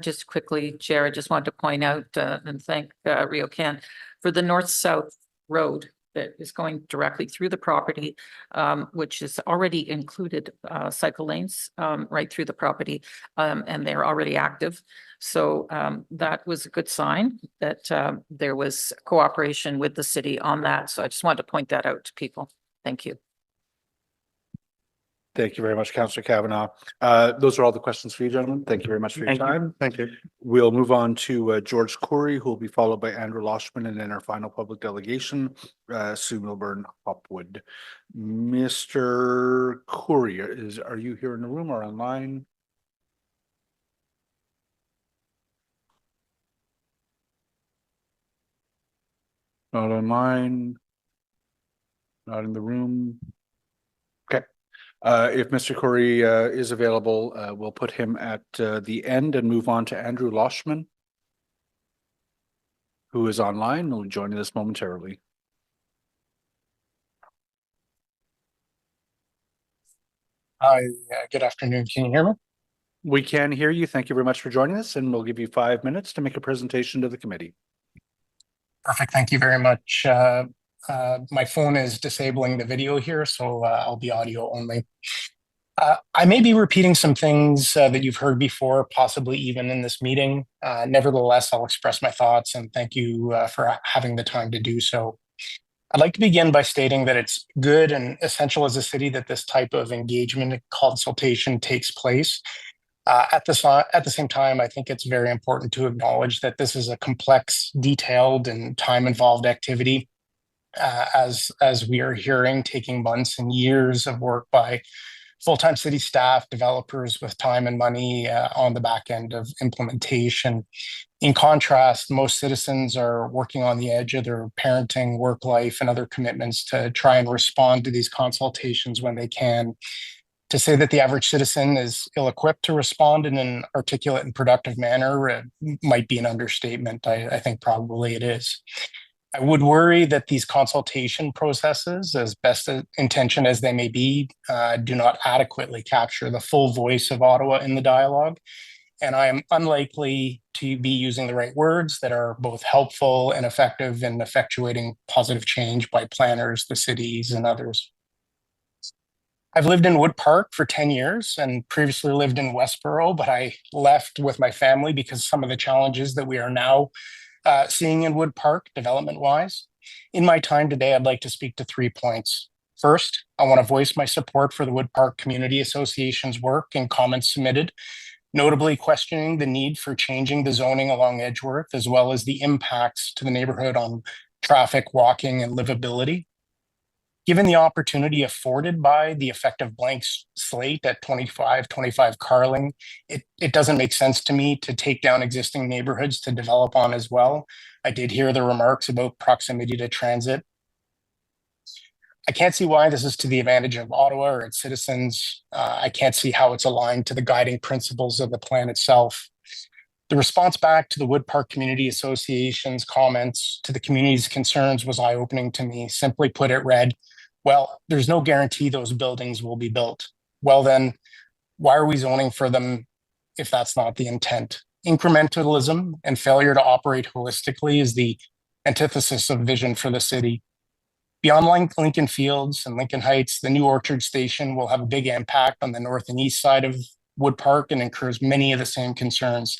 Just quickly, Chair, I just wanted to point out and thank RioCan for the north-south road that is going directly through the property, which is already included cycle lanes right through the property, and they're already active. So that was a good sign that there was cooperation with the city on that. So I just wanted to point that out to people. Thank you. Thank you very much, Councillor Kavanaugh. Those are all the questions for you, gentlemen. Thank you very much for your Thank you. time. Thank you. We'll move on to George Corey, who will be followed by Andrew Loshman, and then our final public delegation, Sue Milburn Hopwood. Mr. Corey, are you here in the room or online? Not online. Not in the room. Okay. If Mr. Corey is available, we'll put him at the end and move on to Andrew Loshman, who is online and will be joining us momentarily. Hi, good afternoon. Can you hear me? We can hear you. Thank you very much for joining us, and we'll give you 5 minutes to make a presentation to the committee. Perfect. Thank you very much. My phone is disabling the video here, so I'll be audio only. I may be repeating some things that you've heard before, possibly even in this meeting. Nevertheless, I'll express my thoughts and thank you for having the time to do so. I'd like to begin by stating that it's good and essential as a city that this type of engagement and consultation takes place. At the same time, I think it's very important to acknowledge that this is a complex, detailed, and time-involved activity, as we are hearing, taking months and years of work by full-time city staff, developers with time and money on the back end of implementation. In contrast, most citizens are working on the edge of their parenting, work life, and other commitments to try and respond to these consultations when they can. To say that the average citizen is ill-equipped to respond in an articulate and productive manner might be an understatement. I think probably it is. I would worry that these consultation processes, as best intentioned as they may be, do not adequately capture the full voice of Ottawa in the dialogue. And I am unlikely to be using the right words that are both helpful and effective in effectuating positive change by planners, the cities, and others. I've lived in Wood Park for 10 years and previously lived in Westboro, but I left with my family because some of the challenges that we are now seeing in Wood Park development-wise. In my time today, I'd like to speak to 3 points. First, I want to voice my support for the Wood Park Community Association's work and comments submitted, notably questioning the need for changing the zoning along Edgeworth, as well as the impacts to the neighborhood on traffic, walking, and livability. Given the opportunity afforded by the effective blank slate at 2525 Carling, it doesn't make sense to me to take down existing neighborhoods to develop on as well. I did hear the remarks about proximity to transit. I can't see why this is to the advantage of Ottawa or its citizens. I can't see how it's aligned to the guiding principles of the plan itself. The response back to the Wood Park Community Association's comments to the community's concerns was eye-opening to me. Simply put, it read, well, there's no guarantee those buildings will be built. Well, then why are we zoning for them if that's not the intent? Incrementalism and failure to operate holistically is the antithesis of vision for the city. Beyond Lincoln Fields and Lincoln Heights, the new Orchard Station will have a big impact on the north and east side of Wood Park and incurs many of the same concerns.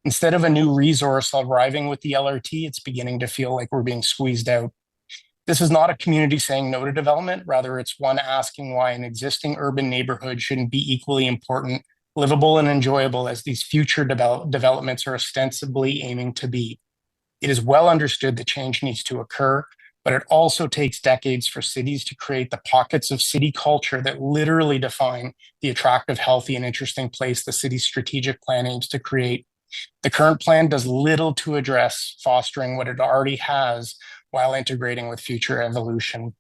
Instead of a new resource arriving with the LRT, it's beginning to feel like we're being squeezed out. This is not a community saying no to development. Rather, it's one asking why an existing urban neighborhood shouldn't be equally important, livable, and enjoyable as these future developments are ostensibly aiming to be. It is well understood that change needs to occur, but it also takes decades for cities to create the pockets of city culture that literally define the attractive, healthy, and interesting place the city's strategic plan aims to create. The current plan does little to address fostering what it already has while integrating with future evolution.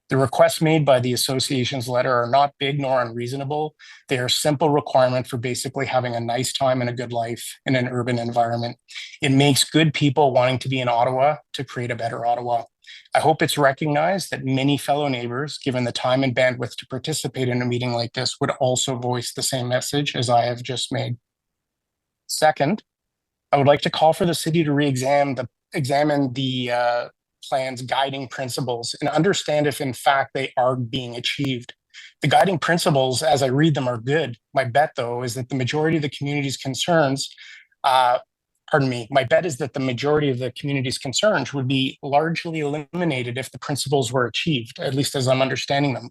The requests made by the association's letter are not big nor unreasonable. They are a simple requirement for basically having a nice time and a good life in an urban environment. It makes good people wanting to be in Ottawa to create a better Ottawa. I hope it's recognized that many fellow neighbors, given the time and bandwidth to participate in a meeting like this, would also voice the same message as I have just made. Second, I would like to call for the city to examine the plan's guiding principles and understand if in fact they are being achieved. The guiding principles, as I read them, are good. My bet, though, is that the majority of the community's concerns, my bet is that the majority of the community's concerns would be largely eliminated if the principles were achieved, at least as I'm understanding them.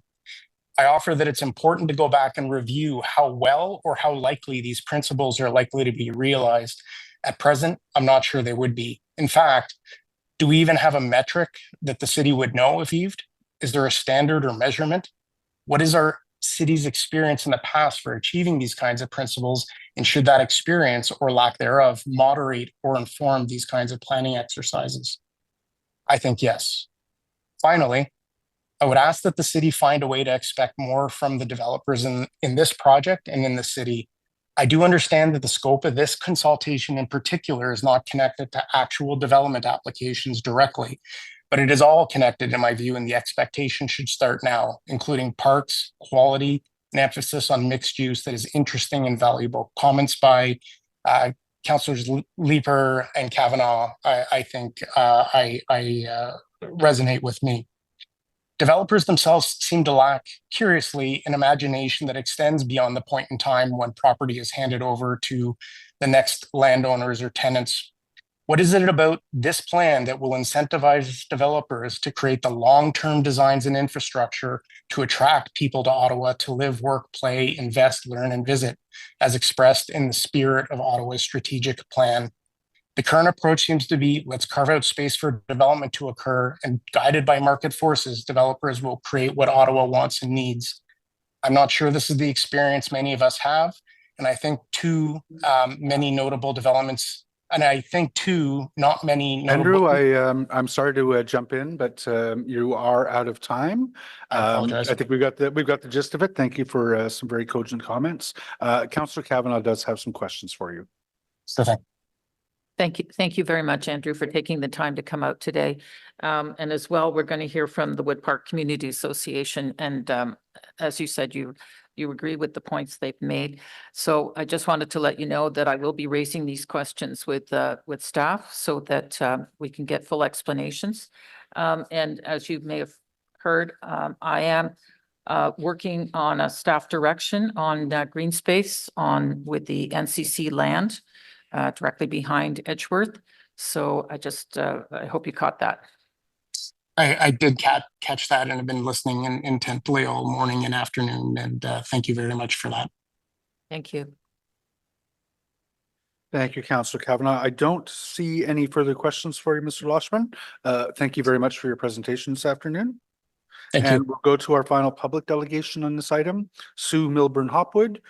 I offer that it's important to go back and review how well or how likely these principles are likely to be realized. At present, I'm not sure they would be. In fact, do we even have a metric that the city would know if achieved? Is there a standard or measurement? What is our city's experience in the past for achieving these kinds of principles? And should that experience or lack thereof moderate or inform these kinds of planning exercises? I think yes. Finally, I would ask that the city find a way to expect more from the developers in this project and in the city. I do understand that the scope of this consultation in particular is not connected to actual development applications directly, but it is all connected in my view, and the expectation should start now, including parks, quality, and emphasis on mixed use that is interesting and valuable. Comments by Councillors Leeper and Kavanaugh, I think resonate with me. Developers themselves seem to lack, curiously, an imagination that extends beyond the point in time when property is handed over to the next landowners or tenants. What is it about this plan that will incentivize developers to create the long-term designs and infrastructure to attract people to Ottawa to live, work, play, invest, learn, and visit, as expressed in the spirit of Ottawa's strategic plan? The current approach seems to be, let's carve out space for development to occur, and guided by market forces, developers will create what Ottawa wants and needs. I'm not sure this is the experience many of us have, and I think many notable developments, and I think not many notable. Andrew, I'm sorry to jump in, but you are out of time. I apologize. I think we've got the gist of it. Thank you for some very cogent comments. Councillor Kavanaugh does have some questions for you. So Thank you. Thank you very much, Andrew, for taking the time to come out today. And as well, we're going to hear from the Wood Park Community Association. And as you said, you agree with the points they've made. So I just wanted to let you know that I will be raising these questions with staff so that we can get full explanations. And as you may have heard, I am working on a staff direction on green space with the NCC land. Directly behind Edgeworth. So I hope you caught that. I did catch that, and have been listening intently all morning and afternoon. And thank you very much for that. Thank you. Thank you, Councillor Kavanaugh. I don't see any further questions for you, Mr. Loshman. Thank you very much for your presentation this afternoon. Thank And you. we'll go to our final public delegation on this item, Sue Milburn Hopwood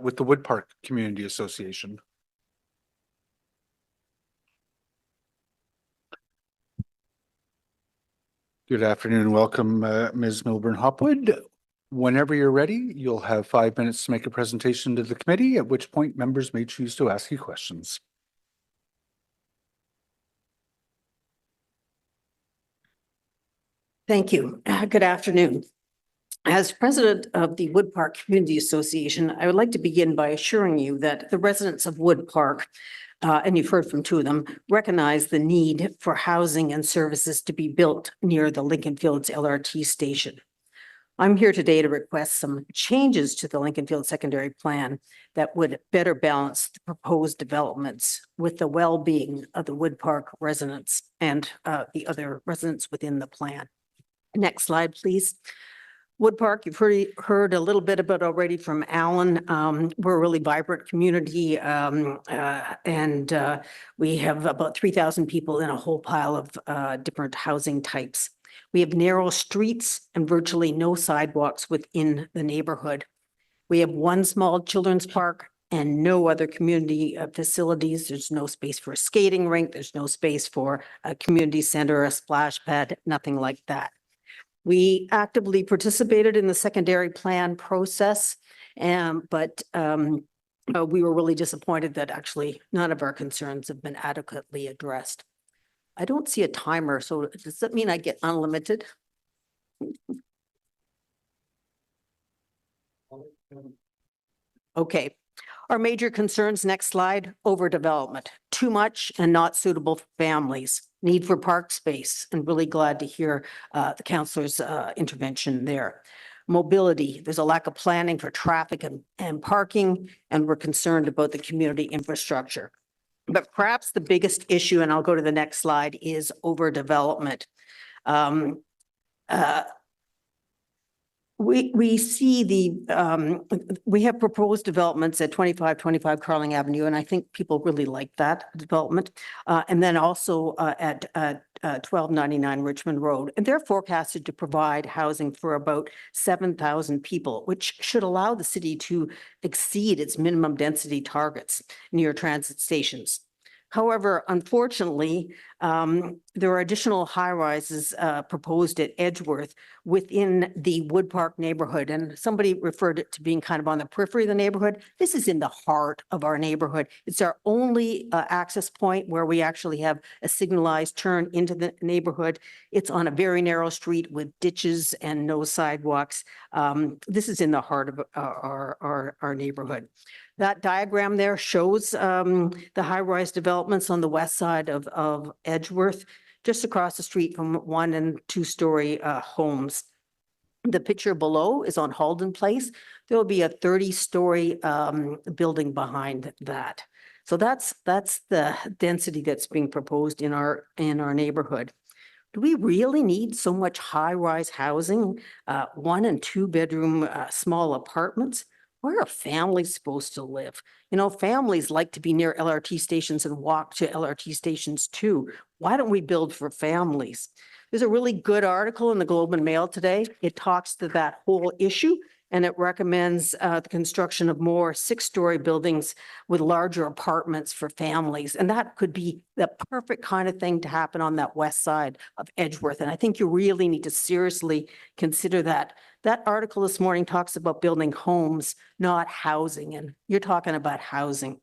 with the Wood Park Community Association. Good afternoon. Welcome, Ms. Milburn Hopwood. Whenever you're ready, you'll have 5 minutes to make a presentation to the committee, at which point members may choose to ask you questions. Thank you. Good afternoon. As president of the Wood Park Community Association, I would like to begin by assuring you that the residents of Wood Park, and you've heard from two of them, recognize the need for housing and services to be built near the Lincoln Fields LRT station. I'm here today to request some changes to the Lincoln Fields secondary plan that would better balance the proposed developments with the well-being of the Wood Park residents and the other residents within the plan. Next slide, please. Wood Park, you've heard a little bit about already from Alan. We're a really vibrant community, and we have about 3,000 people in a whole pile of different housing types. We have narrow streets and virtually no sidewalks within the neighborhood. We have one small children's park and no other community facilities. There's no space for a skating rink. There's no space for a community center, a splash pad, nothing like that. We actively participated in the secondary plan process, but we were really disappointed that actually none of our concerns have been adequately addressed. I don't see a timer, so does that mean I get unlimited? Okay. Our major concerns, next slide, overdevelopment. Too much and not suitable for families. need for park space, and really glad to hear the councillor's intervention there. Mobility, there's a lack of planning for traffic and parking, and we're concerned about the community infrastructure. But perhaps the biggest issue, and I'll go to the next slide, is overdevelopment. We see we have proposed developments at 2525 Carling Avenue, and I think people really like that development. And then also at 1299 Richmond Road. And they're forecasted to provide housing for about 7,000 people, which should allow the city to exceed its minimum density targets near transit stations. However, unfortunately, there are additional high-rises proposed at Edgeworth within the Wood Park neighborhood. And somebody referred it to being kind of on the periphery of the neighborhood. This is in the heart of our neighborhood. It's our only access point where we actually have a signalized turn into the neighborhood. It's on a very narrow street with ditches and no sidewalks. This is in the heart of our neighborhood. That diagram there shows the high-rise developments on the west side of Edgeworth, just across the street from 1- and 2-story homes. The picture below is on Halden Place. There will be a 30-story building behind that. So that's the density that's being proposed in our neighborhood. Do we really need so much high-rise housing, 1- and 2-bedroom small apartments? Where are families supposed to live? You know, families like to be near LRT stations and walk to LRT stations too. Why don't we build for families? There's a really good article in the Globe and Mail today. It talks to that whole issue, and it recommends the construction of more 6-story buildings with larger apartments for families. And that could be the perfect kind of thing to happen on that west side of Edgeworth. And I think you really need to seriously consider that. That article this morning talks about building homes, not housing, and you're talking about housing.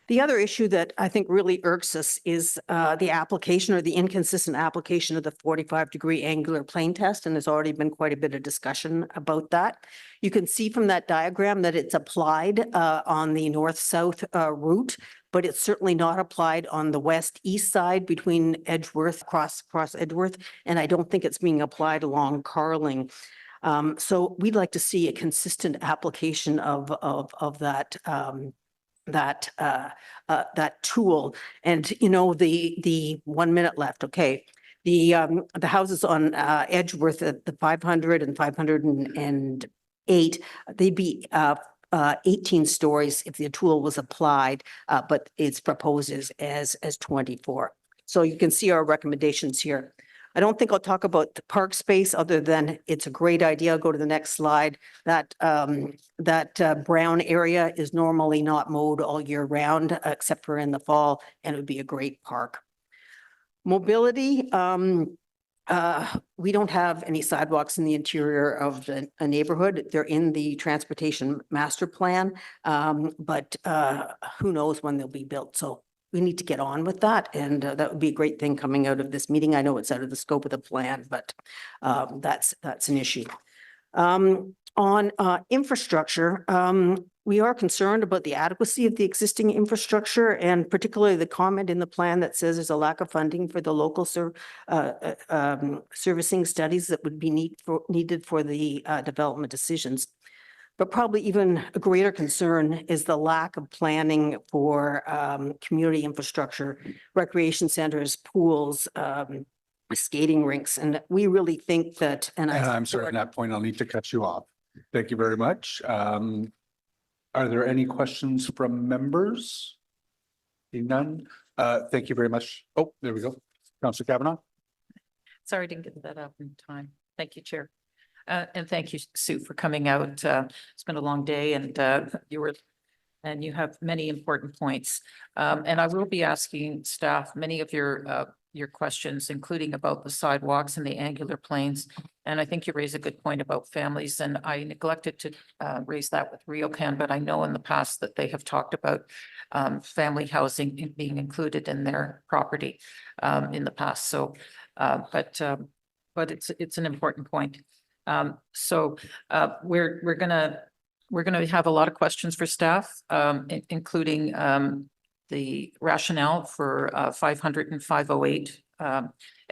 The other issue that I think really irks us is the application or the inconsistent application of the 45-degree angular plane test, and there's already been quite a bit of discussion about that. You can see from that diagram that it's applied on the north-south route, but it's certainly not applied on the west-east side between Edgeworth, across Edgeworth, and I don't think it's being applied along Carling. So we'd like to see a consistent application of that that tool. And you know, the 1 minute left. Okay. The houses on Edgeworth at the 500 and 508, they'd be 18 stories if the tool was applied, but it's proposed as 24. So you can see our recommendations here. I don't think I'll talk about the park space other than it's a great idea. I'll go to the next slide. That brown area is normally not mowed all year round, except for in the fall, and it would be a great park. Mobility, we don't have any sidewalks in the interior of a neighborhood. They're in the transportation master plan, but who knows when they'll be built. So we need to get on with that, and that would be a great thing coming out of this meeting. I know it's out of the scope of the plan, but that's an issue. On infrastructure, we are concerned about the adequacy of the existing infrastructure, and particularly the comment in the plan that says there's a lack of funding for the local servicing studies that would be needed for the development decisions. But probably even a greater concern is the lack of planning for community infrastructure, recreation centers, pools, skating rinks. And we really think that, and I'm sorry, at that point, I'll need to cut you off. Thank you very much. Are there any questions from members? Seeing none. Thank you very much. Oh, there we go. Councillor Kavanaugh. Sorry, I didn't get that up in time. Thank you, Chair. And thank you, Sue, for coming out. It's been a long day, and you have many important points. And I will be asking staff many of your questions, including about the sidewalks and the angular planes. And I think you raise a good point about families, and I neglected to raise that with RioCan, but I know in the past that they have talked about family housing being included in their property in the past. So, but it's an important point. So we're gonna have a lot of questions for staff, including the rationale for 500 and 508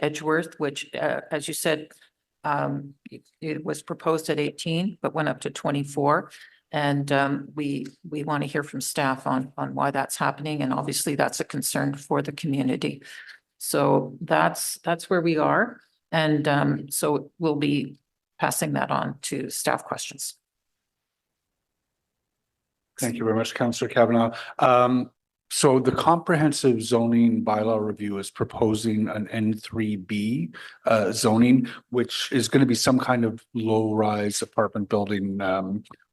Edgeworth, which, as you said, it was proposed at 18, but went up to 24. And we want to hear from staff on why that's happening. And obviously that's a concern for the community. So that's where we are. And so we'll be passing that on to staff questions. Thank you very much, Councillor Kavanaugh. So the comprehensive zoning bylaw review is proposing an N3B zoning, which is going to be some kind of low-rise apartment building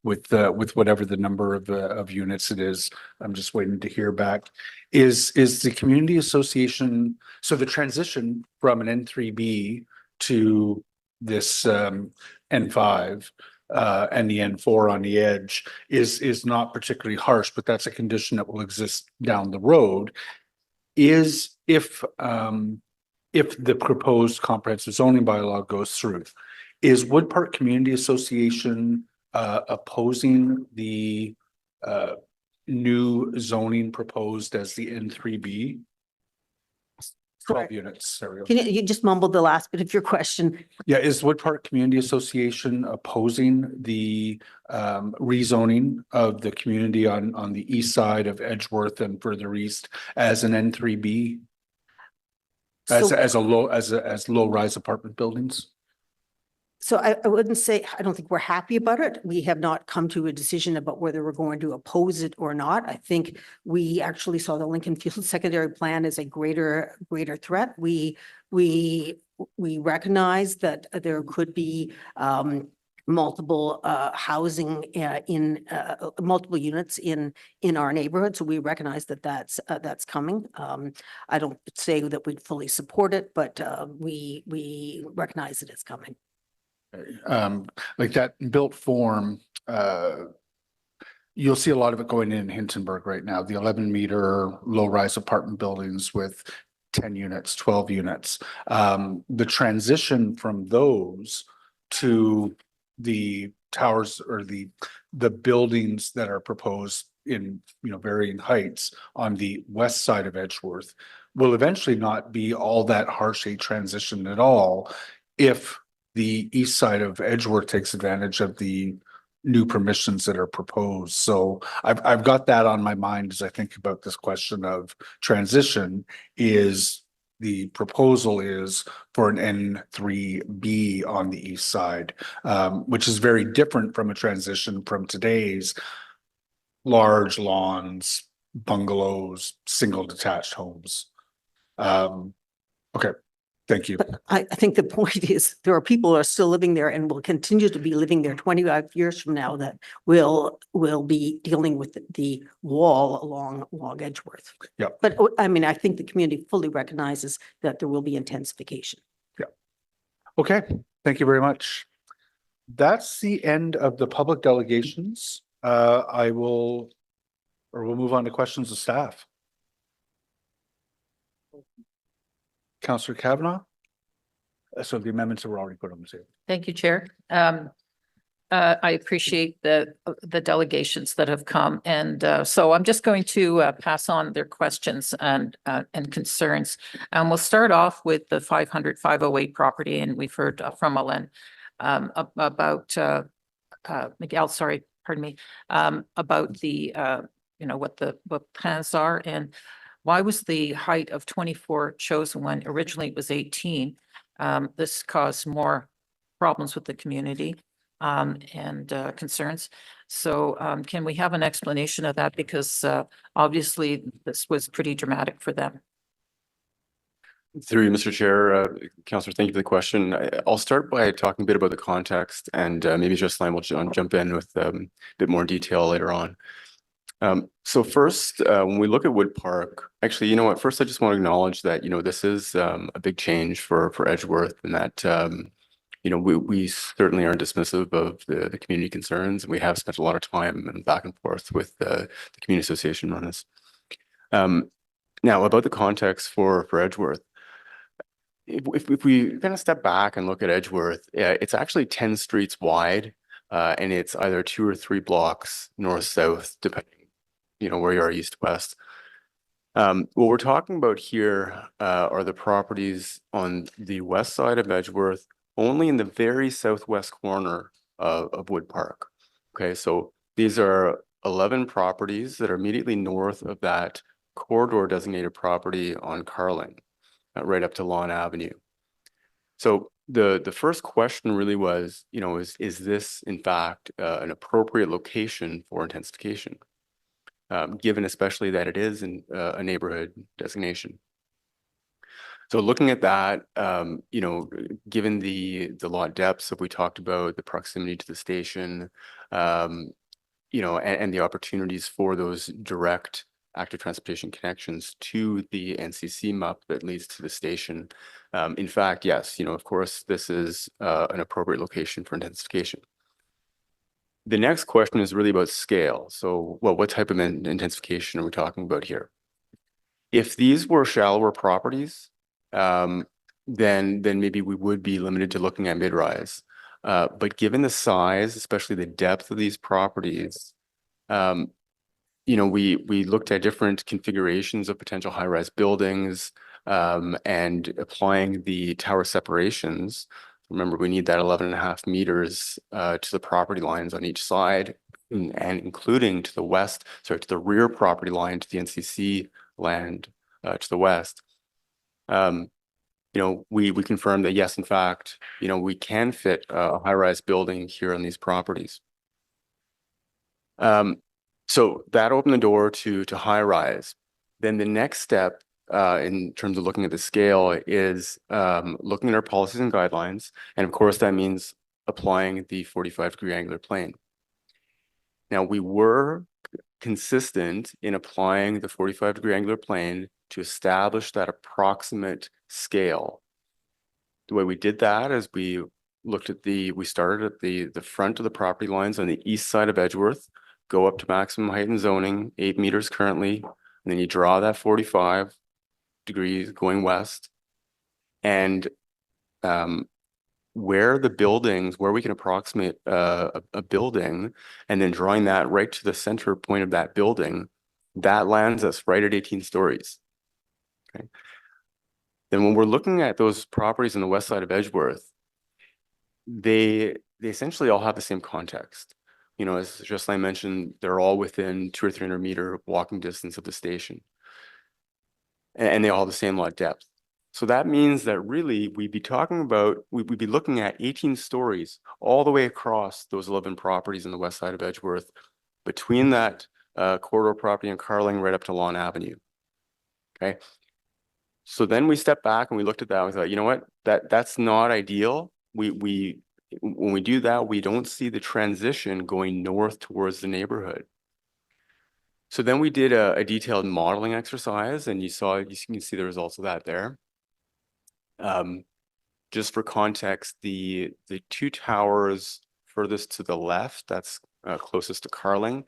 with whatever the number of units it is. I'm just waiting to hear back. Is the community association, so the transition from an N3B to this N5 and the N4 on the edge is not particularly harsh, but that's a condition that will exist down the road. Is if the proposed comprehensive zoning bylaw goes through, is Wood Park Community Association opposing the new zoning proposed as the N3B? 12 units, there we go. Can you just mumbled the last bit of your question? Yeah, is Wood Park Community Association opposing the rezoning of the community on the east side of Edgeworth and further east as an N3B? As low rise apartment buildings? So I wouldn't say, I don't think we're happy about it. We have not come to a decision about whether we're going to oppose it or not. I think we actually saw the Lincoln Field secondary plan as a greater threat. We recognize that there could be multiple housing in multiple units in our neighborhood. So we recognize that that's coming. I don't say that we'd fully support it, but we recognize that it's coming. Like that built form, you'll see a lot of it going in Hintonburg right now, the 11-meter low-rise apartment buildings with 10 units, 12 units. The transition from those to the towers or the buildings that are proposed in varying heights on the west side of Edgeworth will eventually not be all that harsh a transition at all if the east side of Edgeworth takes advantage of the new permissions that are proposed. So I've got that on my mind as I think about this question of transition. Is the proposal is for an N3B on the east side, which is very different from a transition from today's large lawns, bungalows, single detached homes. Okay. Thank you. But I think the point is there are people who are still living there and will continue to be living there 25 years from now that will be dealing with the wall along Edgeworth. Yeah. But I mean, I think the community fully recognizes that there will be intensification. Yeah. Okay. Thank you very much. That's the end of the public delegations. We'll move on to questions of staff. Councillor Kavanaugh. So the amendments were already put on the table. Thank you, Chair. I appreciate the delegations that have come. And so I'm just going to pass on their questions and concerns. And we'll start off with the 500, 508 property. And we've heard from Ellen about Miguel, sorry, pardon me, about the, what plans are and why was the height of 24 chosen when originally it was 18? This caused more problems with the community and concerns. So can we have an explanation of that? Because obviously this was pretty dramatic for them. Through you, Mr. Chair, Councillor, thank you for the question. I'll start by talking a bit about the context, and maybe Jocelyn will jump in with a bit more detail later on. So first, when we look at Wood Park, actually, you know what, first I just want to acknowledge that, this is a big change for Edgeworth, and that, we certainly aren't dismissive of the community concerns, and we have spent a lot of time and back and forth with the community association on this. Now, about the context for Edgeworth, if we kind of step back and look at Edgeworth, it's actually 10 streets wide, and it's either 2 or 3 blocks north-south, depending where you are east-west. What we're talking about here are the properties on the west side of Edgeworth, only in the very southwest corner of Wood Park. Okay, so these are 11 properties that are immediately north of that corridor designated property on Carling, right up to Lawn Avenue. So the first question really was, is this in fact an appropriate location for intensification? Given especially that it is in a neighborhood designation. So looking at that, given the lot depths that we talked about, the proximity to the station, and the opportunities for those direct active transportation connections to the NCC MUP that leads to the station. In fact, yes, of course, this is an appropriate location for intensification. The next question is really about scale. So, well, what type of intensification are we talking about here? If these were shallower properties, then maybe we would be limited to looking at mid-rise. But given the size, especially the depth of these properties, we looked at different configurations of potential high-rise buildings and applying the tower separations. Remember, we need that 11.5 meters to the property lines on each side, and including to the west, sorry, to the rear property line to the NCC land to the west. We confirmed that yes, in fact, we can fit a high-rise building here on these properties. So that opened the door to high-rise. Then the next step in terms of looking at the scale is looking at our policies and guidelines. And of course, that means applying the 45-degree angular plane. Now, we were consistent in applying the 45-degree angular plane to establish that approximate scale. The way we did that is we started at the front of the property lines on the east side of Edgeworth, go up to maximum height and zoning, 8 meters currently, and then you draw that 45 degrees going west. And where we can approximate a building, and then drawing that right to the center point of that building, that lands us right at 18 stories. Okay. Then when we're looking at those properties on the west side of Edgeworth, they essentially all have the same context. As Jocelyn mentioned, they're all within 200 or 300 meter walking distance of the station. And they all have the same lot depth. So that means that really we'd be looking at 18 stories all the way across those 11 properties on the west side of Edgeworth, between that corridor property in Carling right up to Lawn Avenue. Okay. So then we stepped back and we looked at that and we thought, you know what, that's not ideal. When we do that, we don't see the transition going north towards the neighborhood. So then we did a detailed modeling exercise, and you can see the results of that there. Just for context, the two towers furthest to the left, that's closest to Carling,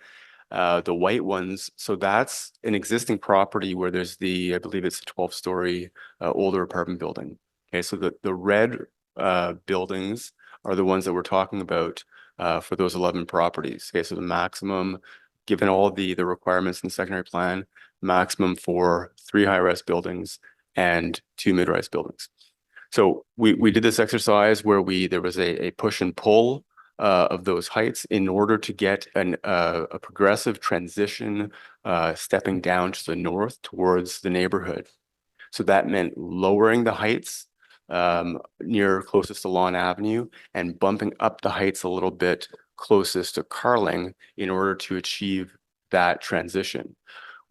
the white ones. So that's an existing property where there's I believe it's a 12-story older apartment building. Okay, so the red buildings are the ones that we're talking about for those 11 properties. Okay, so the maximum, given all the requirements in the secondary plan, maximum for 3 high-rise buildings and 2 mid-rise buildings. So we did this exercise where there was a push and pull of those heights in order to get a progressive transition stepping down to the north towards the neighborhood. So that meant lowering the heights closest to Lawn Avenue and bumping up the heights a little bit closest to Carling in order to achieve that transition.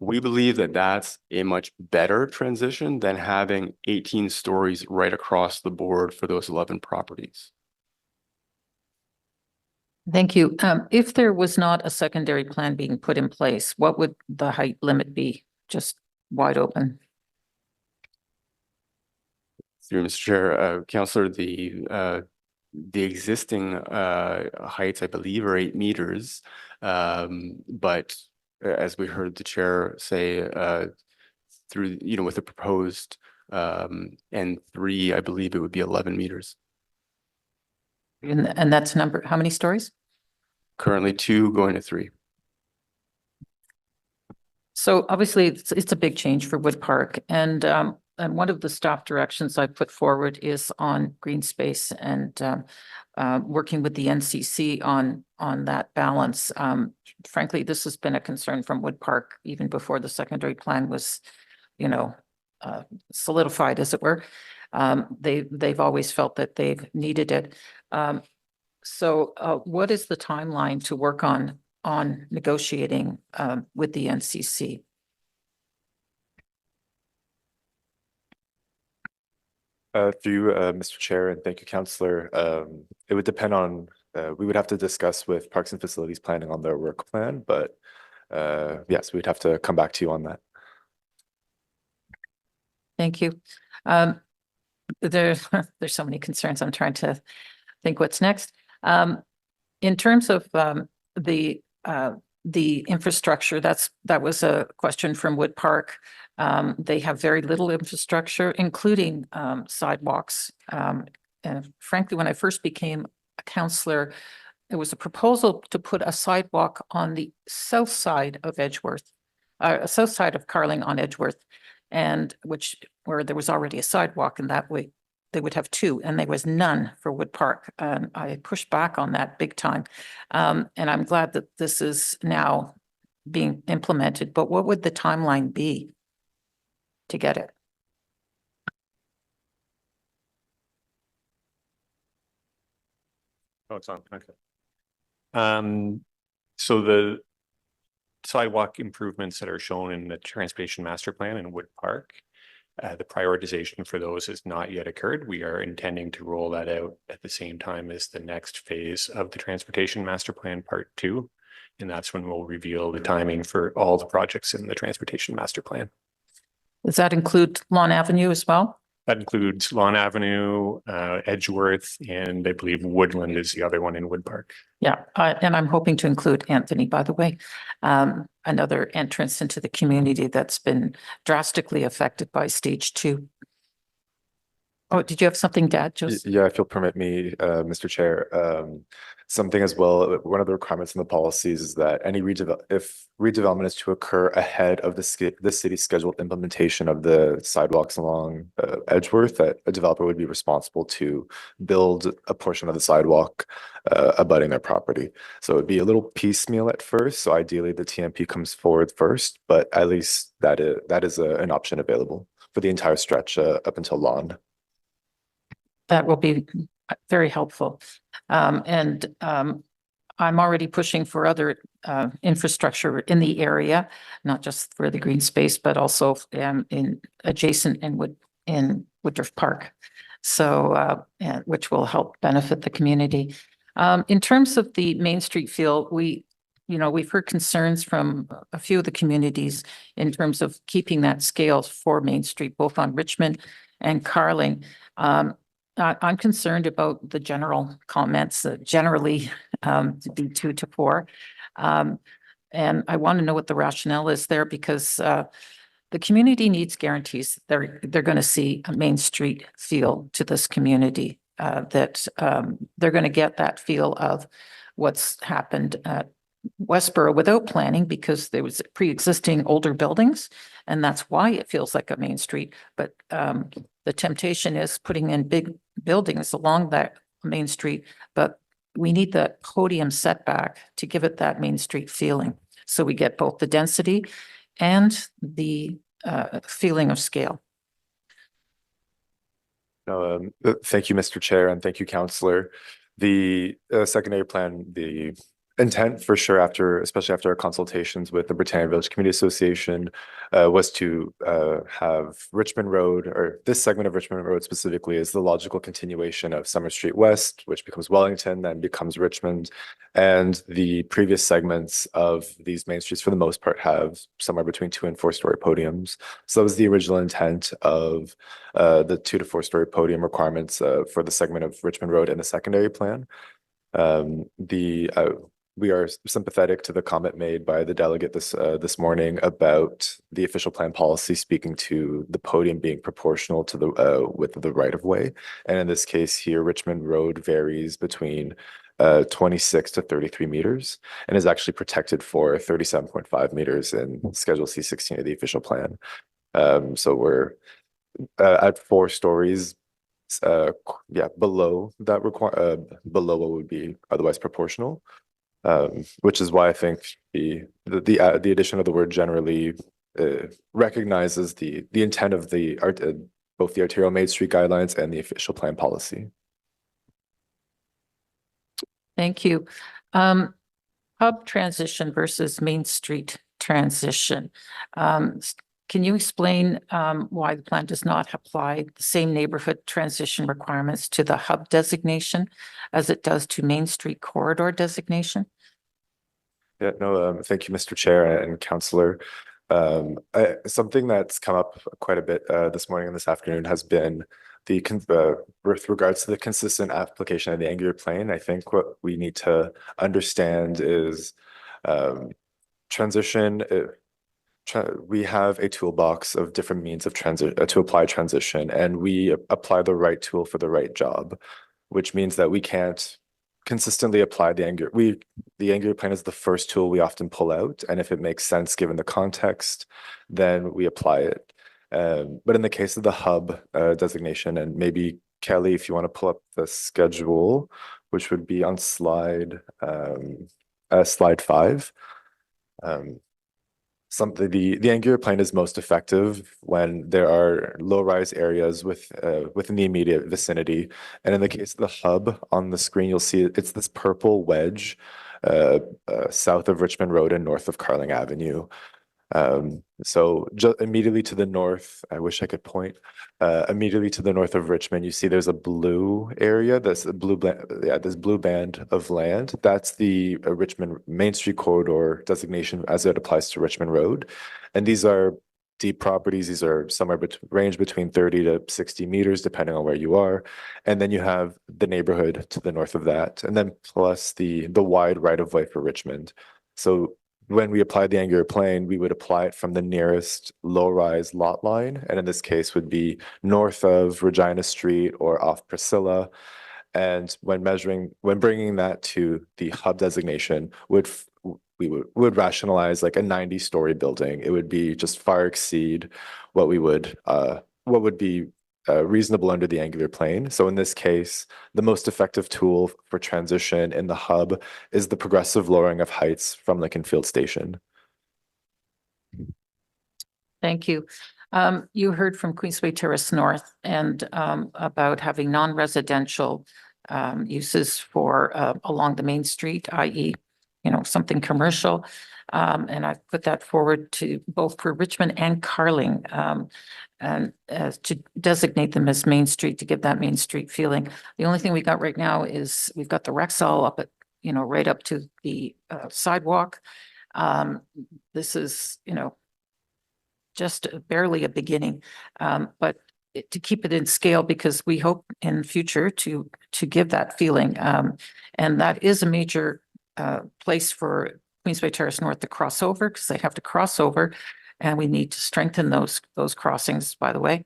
We believe that that's a much better transition than having 18 stories right across the board for those 11 properties. Thank you. If there was not a secondary plan being put in place, what would the height limit be? Just wide open. Through Mr. Chair, Councillor, the existing heights, I believe, are 8 meters. But as we heard the chair say, with the proposed N3, I believe it would be 11 meters. And that's how many stories? Currently 2 going to 3. So obviously, it's a big change for Wood Park, and one of the staff directions I put forward is on green space and working with the NCC on that balance. Frankly, this has been a concern from Wood Park even before the secondary plan was, solidified, as it were. They've always felt that they've needed it. So what is the timeline to work on negotiating with the NCC? Through Mr. Chair, and thank you, Councillor. It would depend on, we would have to discuss with Parks and Facilities Planning on their work plan, but yes, we'd have to come back to you on that. Thank you. There's so many concerns. I'm trying to think what's next. In terms of the infrastructure, that was a question from Wood Park. They have very little infrastructure, including sidewalks. And frankly, when I first became a councillor, there was a proposal to put a sidewalk on the south side of Edgeworth, south side of Carling on Edgeworth, and where there was already a sidewalk, and that way they would have two, and there was none for Wood Park. I pushed back on that big time. And I'm glad that this is now being implemented, but what would the timeline be to get it? Oh, it's on, okay. So the sidewalk improvements that are shown in the transportation master plan in Wood Park, the prioritization for those has not yet occurred. We are intending to roll that out at the same time as the next phase of the transportation master plan part 2. And that's when we'll reveal the timing for all the projects in the transportation master plan. Does that include Lawn Avenue as well? That includes Lawn Avenue, Edgeworth, and I believe Woodland is the other one in Wood Park. Yeah, and I'm hoping to include Anthony, by the way, another entrance into the community that's been drastically affected by stage 2. Oh, did you have something to add, Joseph? Yeah, if you'll permit me, Mr. Chair, something as well. One of the requirements in the policies is that if redevelopment is to occur ahead of the city's scheduled implementation of the sidewalks along Edgeworth, that a developer would be responsible to build a portion of the sidewalk abutting their property. So it'd be a little piecemeal at first. So ideally, the TMP comes forward first, but at least that is an option available for the entire stretch up until Lawn. That will be very helpful. And I'm already pushing for other infrastructure in the area, not just for the green space, but also in adjacent in Woodruff Park. So, which will help benefit the community. In terms of the Main Street feel, we've heard concerns from a few of the communities in terms of keeping that scale for Main Street, both on Richmond and Carling. I'm concerned about the general comments, generally to be 2 to 4. And I want to know what the rationale is there, because the community needs guarantees. They're going to see a Main Street feel to this community, that they're going to get that feel of what's happened at Westboro without planning, because there was pre-existing older buildings, and that's why it feels like a Main Street. But the temptation is putting in big buildings along that Main Street, but we need the podium setback to give it that Main Street feeling. So we get both the density and the feeling of scale. Thank you, Mr. Chair, and thank you, Councillor. The secondary plan, the intent for sure, especially after our consultations with the Britannia Village Community Association, was to have Richmond Road, or this segment of Richmond Road specifically, is the logical continuation of Summer Street West, which becomes Wellington, then becomes Richmond. And the previous segments of these main streets, for the most part, have somewhere between 2 and 4 story podiums. So that was the original intent of the 2 to 4 story podium requirements for the segment of Richmond Road in the secondary plan. we are sympathetic to the comment made by the delegate this morning about the official plan policy speaking to the podium being proportional to the width of the right of way. And in this case here, Richmond Road varies between 26 to 33 meters and is actually protected for 37.5 meters in Schedule C16 of the official plan. So we're at 4 stories, below that below what would be otherwise proportional. Which is why I think the addition of the word generally recognizes the intent of both the arterial Main Street guidelines and the official plan policy. Thank you. Hub transition versus Main Street transition. Can you explain why the plan does not apply the same neighborhood transition requirements to the hub designation as it does to Main Street corridor designation? Yeah, no, thank you, Mr. Chair and Councillor. Something that's come up quite a bit this morning and this afternoon has been with regards to the consistent application of the angular plane. I think what we need to understand is transition. We have a toolbox of different means of to apply transition, and we apply the right tool for the right job, which means that we can't consistently apply the angular. The angular plane is the first tool we often pull out, and if it makes sense given the context, then we apply it. But in the case of the hub designation, and maybe Kelly, if you want to pull up the schedule, which would be on slide 5. The angular plane is most effective when there are low-rise areas within the immediate vicinity. And in the case of the hub on the screen, you'll see it's this purple wedge south of Richmond Road and north of Carling Avenue. So just immediately to the north, I wish I could point, immediately to the north of Richmond, you see there's a blue area, this blue band of land. That's the Richmond Main Street corridor designation as it applies to Richmond Road. And these are deep properties. These are somewhere range between 30 to 60 meters, depending on where you are. And then you have the neighborhood to the north of that, and then plus the wide right of way for Richmond. So when we apply the angular plane, we would apply it from the nearest low-rise lot line, and in this case would be north of Regina Street or off Priscilla. And when bringing that to the hub designation, we would rationalize like a 90-story building. It would be just far exceed what would be reasonable under the angular plane. So in this case, the most effective tool for transition in the hub is the progressive lowering of heights from Lincoln Field Station. Thank you. You heard from Queensway Terrace North and about having non-residential uses for along the main street, i.e., something commercial. And I've put that forward to both for Richmond and Carling, and to designate them as Main Street, to give that Main Street feeling. The only thing we got right now is we've got the Rexall up at, right up to the sidewalk. This is, just barely a beginning, but to keep it in scale, because we hope in future to give that feeling. And that is a major place for Queensway Terrace North to cross over, because they have to cross over, and we need to strengthen those crossings, by the way.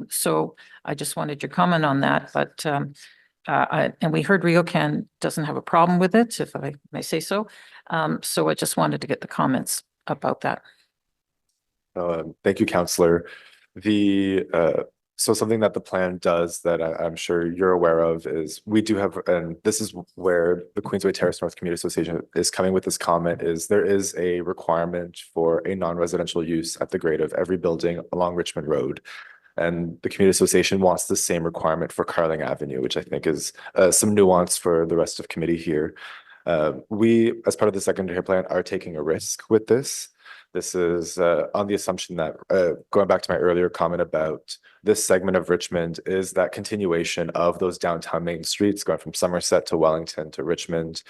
So I just wanted your comment on that, but and we heard RioCan doesn't have a problem with it, if I may say so. So I just wanted to get the comments about that. Thank you, Councillor. So something that the plan does that I'm sure you're aware of is we do have, and this is where the Queensway Terrace North Community Association is coming with this comment, is there is a requirement for a non-residential use at the grade of every building along Richmond Road. And the Community Association wants the same requirement for Carling Avenue, which I think is some nuance for the rest of committee here. We, as part of the secondary plan, are taking a risk with this. This is on the assumption that, going back to my earlier comment about this segment of Richmond, is that continuation of those downtown main streets going from Somerset to Wellington to Richmond.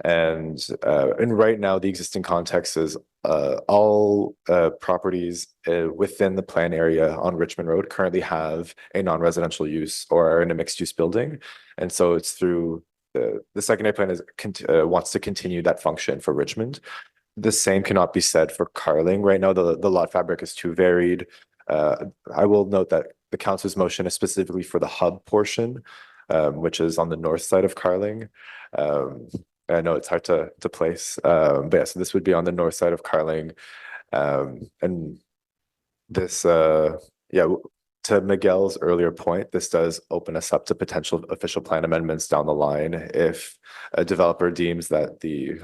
And right now, the existing context is all properties within the plan area on Richmond Road currently have a non-residential use or are in a mixed-use building. And so it's through the secondary plan is wants to continue that function for Richmond. The same cannot be said for Carling. Right now, the lot fabric is too varied. I will note that the council's motion is specifically for the hub portion, which is on the north side of Carling. I know it's hard to place, but yeah, so this would be on the north side of Carling. And this, yeah, to Miguel's earlier point, this does open us up to potential official plan amendments down the line if a developer deems that the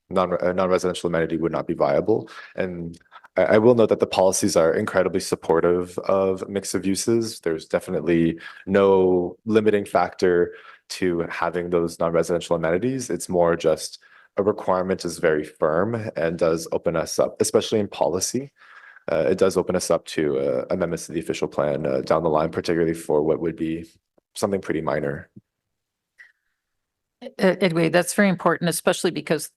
non-residential amenity would not be viable. And I will note that the policies are incredibly supportive of mix of uses. There's definitely no limiting factor to having those non-residential amenities. It's more just a requirement is very firm and does open us up, especially in policy. It does open us up to amendments to the official plan down the line, particularly for what would be something pretty minor. Anyway, that's very important, especially because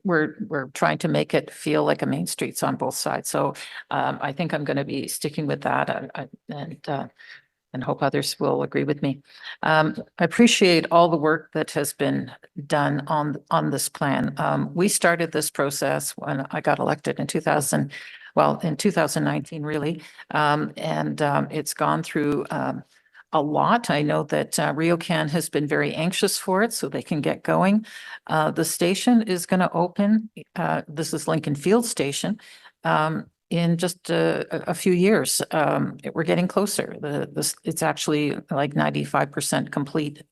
we're trying to make it feel like a main streets on both sides. So I think I'm going to be sticking with that and hope others will agree with me. I appreciate all the work that has been done on this plan. We started this process when I got elected in 2019, really. It's gone through a lot. I know that RioCan has been very anxious for it, so they can get going. The station is going to open. This is Lincoln Field Station. In just a few years. We're getting closer. It's actually like 95% complete.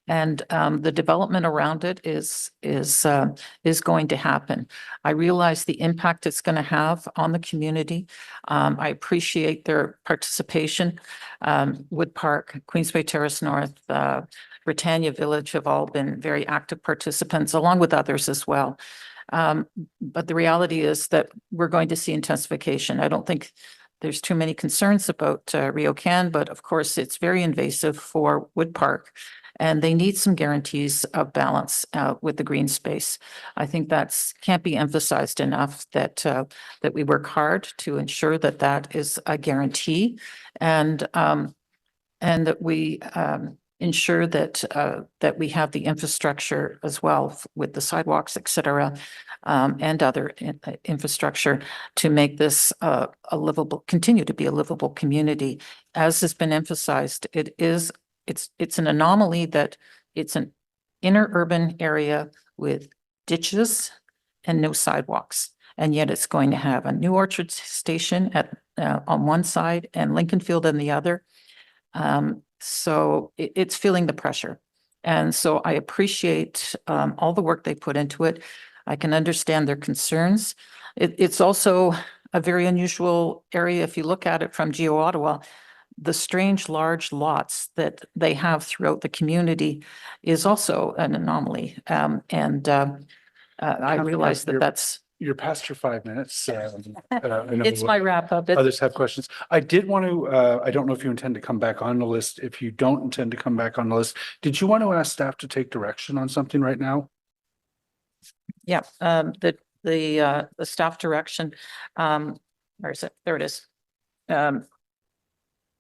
And the development around it is going to happen. I realize the impact it's going to have on the community. I appreciate their participation. Wood Park, Queensway Terrace North, Britannia Village have all been very active participants, along with others as well. But the reality is that we're going to see intensification. I don't think there's too many concerns about RioCan, but of course it's very invasive for Wood Park, and they need some guarantees of balance with the green space. I think that's can't be emphasized enough that that we work hard to ensure that that is a guarantee, and that we ensure that that we have the infrastructure as well with the sidewalks, et cetera, and other infrastructure to make this a livable, continue to be a livable community. As has been emphasized, it's an anomaly that it's an inner urban area with ditches and no sidewalks. And yet it's going to have a New Orchard station on one side and Lincoln Field on the other. So it's feeling the pressure. And so I appreciate all the work they put into it. I can understand their concerns. It's also a very unusual area. If you look at it from Geo-Ottawa, the strange large lots that they have throughout the community is also an anomaly. I realize that that's... You're past your 5 minutes. It's my wrap up. Others have questions. I did want to, I don't know if you intend to come back on the list. If you don't intend to come back on the list, did you want to ask staff to take direction on something right now? Yeah, the staff direction, where is it? There it is.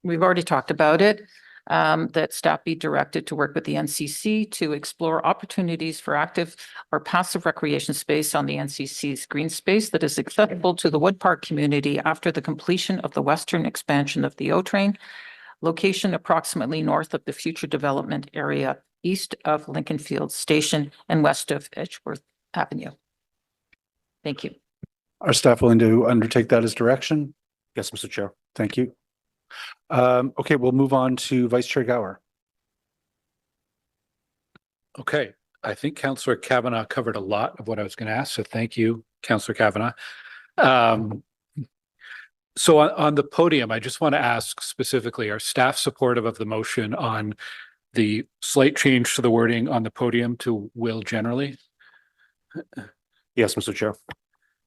We've already talked about it. That staff be directed to work with the NCC to explore opportunities for active or passive recreation space on the NCC's green space that is accessible to the Wood Park community after the completion of the western expansion of the O-Train, location approximately north of the future development area, east of Lincoln Field Station and west of Edgeworth Avenue. Thank you. Are staff willing to undertake that as direction? Yes, Mr. Chair. Thank you. Okay, we'll move on to Vice Chair Gower. Okay, I think Councillor Kavanagh covered a lot of what I was going to ask, so thank you, Councillor Kavanagh. So on the podium, I just want to ask specifically, are staff supportive of the motion on the slight change to the wording on the podium to will generally? Yes, Mr. Chair.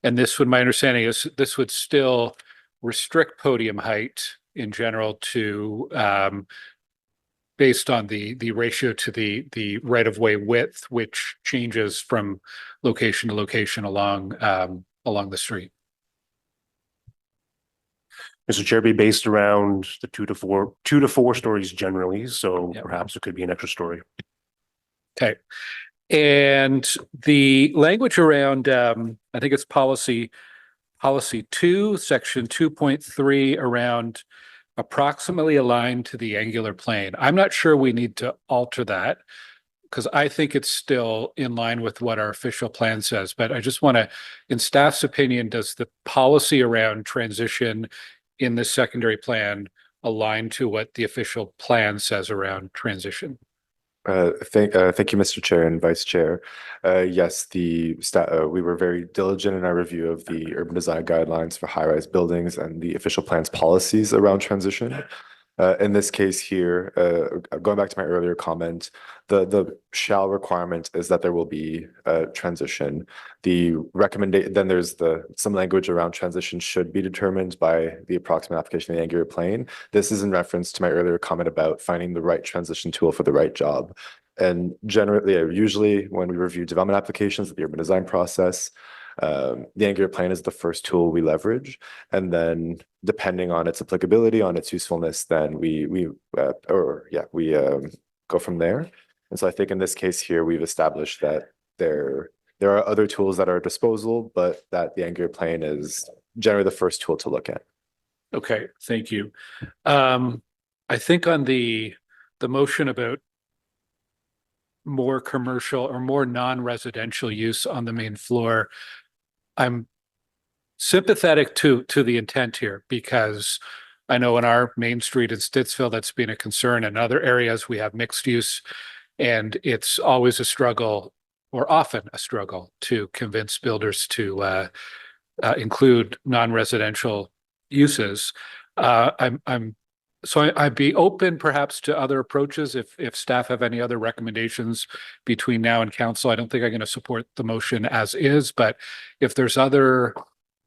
And this would, my understanding is this would still restrict podium height in general to based on the ratio to the right-of-way width, which changes from location to location along the street. Mr. Chair, be based around the 2 to 4 stories generally, so perhaps it could be an extra story. Okay. And the language around, I think it's policy 2, section 2.3 around approximately aligned to the angular plane. I'm not sure we need to alter that because I think it's still in line with what our official plan says. But I just want to, in staff's opinion, does the policy around transition in the secondary plan align to what the official plan says around transition? Thank you, Mr. Chair and Vice Chair. Yes, we were very diligent in our review of the urban design guidelines for high-rise buildings and the official plans policies around transition. In this case here, going back to my earlier comment, the shall requirement is that there will be a transition. The recommendation, then there's some language around transition should be determined by the approximate application of the angular plane. This is in reference to my earlier comment about finding the right transition tool for the right job. And generally, usually when we review development applications of the urban design process, the angular plane is the first tool we leverage, and then depending on its applicability, on its usefulness, then we go from there. And so I think in this case here, we've established that there are other tools at our disposal, but that the angular plane is generally the first tool to look at. Okay, thank you. I think on the motion about more commercial or more non-residential use on the main floor, I'm sympathetic to the intent here because I know in our main street in Stittsville, that's been a concern. In other areas, we have mixed use, and it's always a struggle, or often a struggle, to convince builders to include non-residential uses. So I'd be open perhaps to other approaches if staff have any other recommendations between now and council. I don't think I'm going to support the motion as is, but if there's other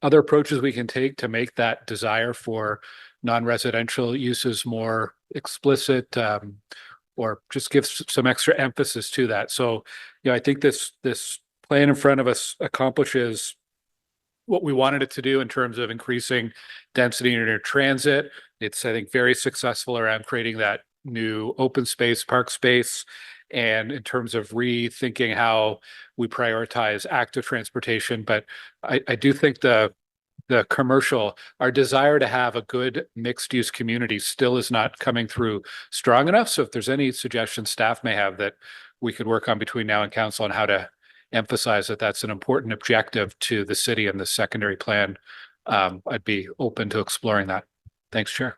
approaches we can take to make that desire for non-residential uses more explicit, or just give some extra emphasis to that. So, I think this plan in front of us accomplishes what we wanted it to do in terms of increasing density in transit. It's, I think, very successful around creating that new open space, park space, and in terms of rethinking how we prioritize active transportation. But I do think the commercial, our desire to have a good mixed use community still is not coming through strong enough. So if there's any suggestions staff may have that we could work on between now and council on how to emphasize that that's an important objective to the city and the secondary plan, I'd be open to exploring that. Thanks, Chair.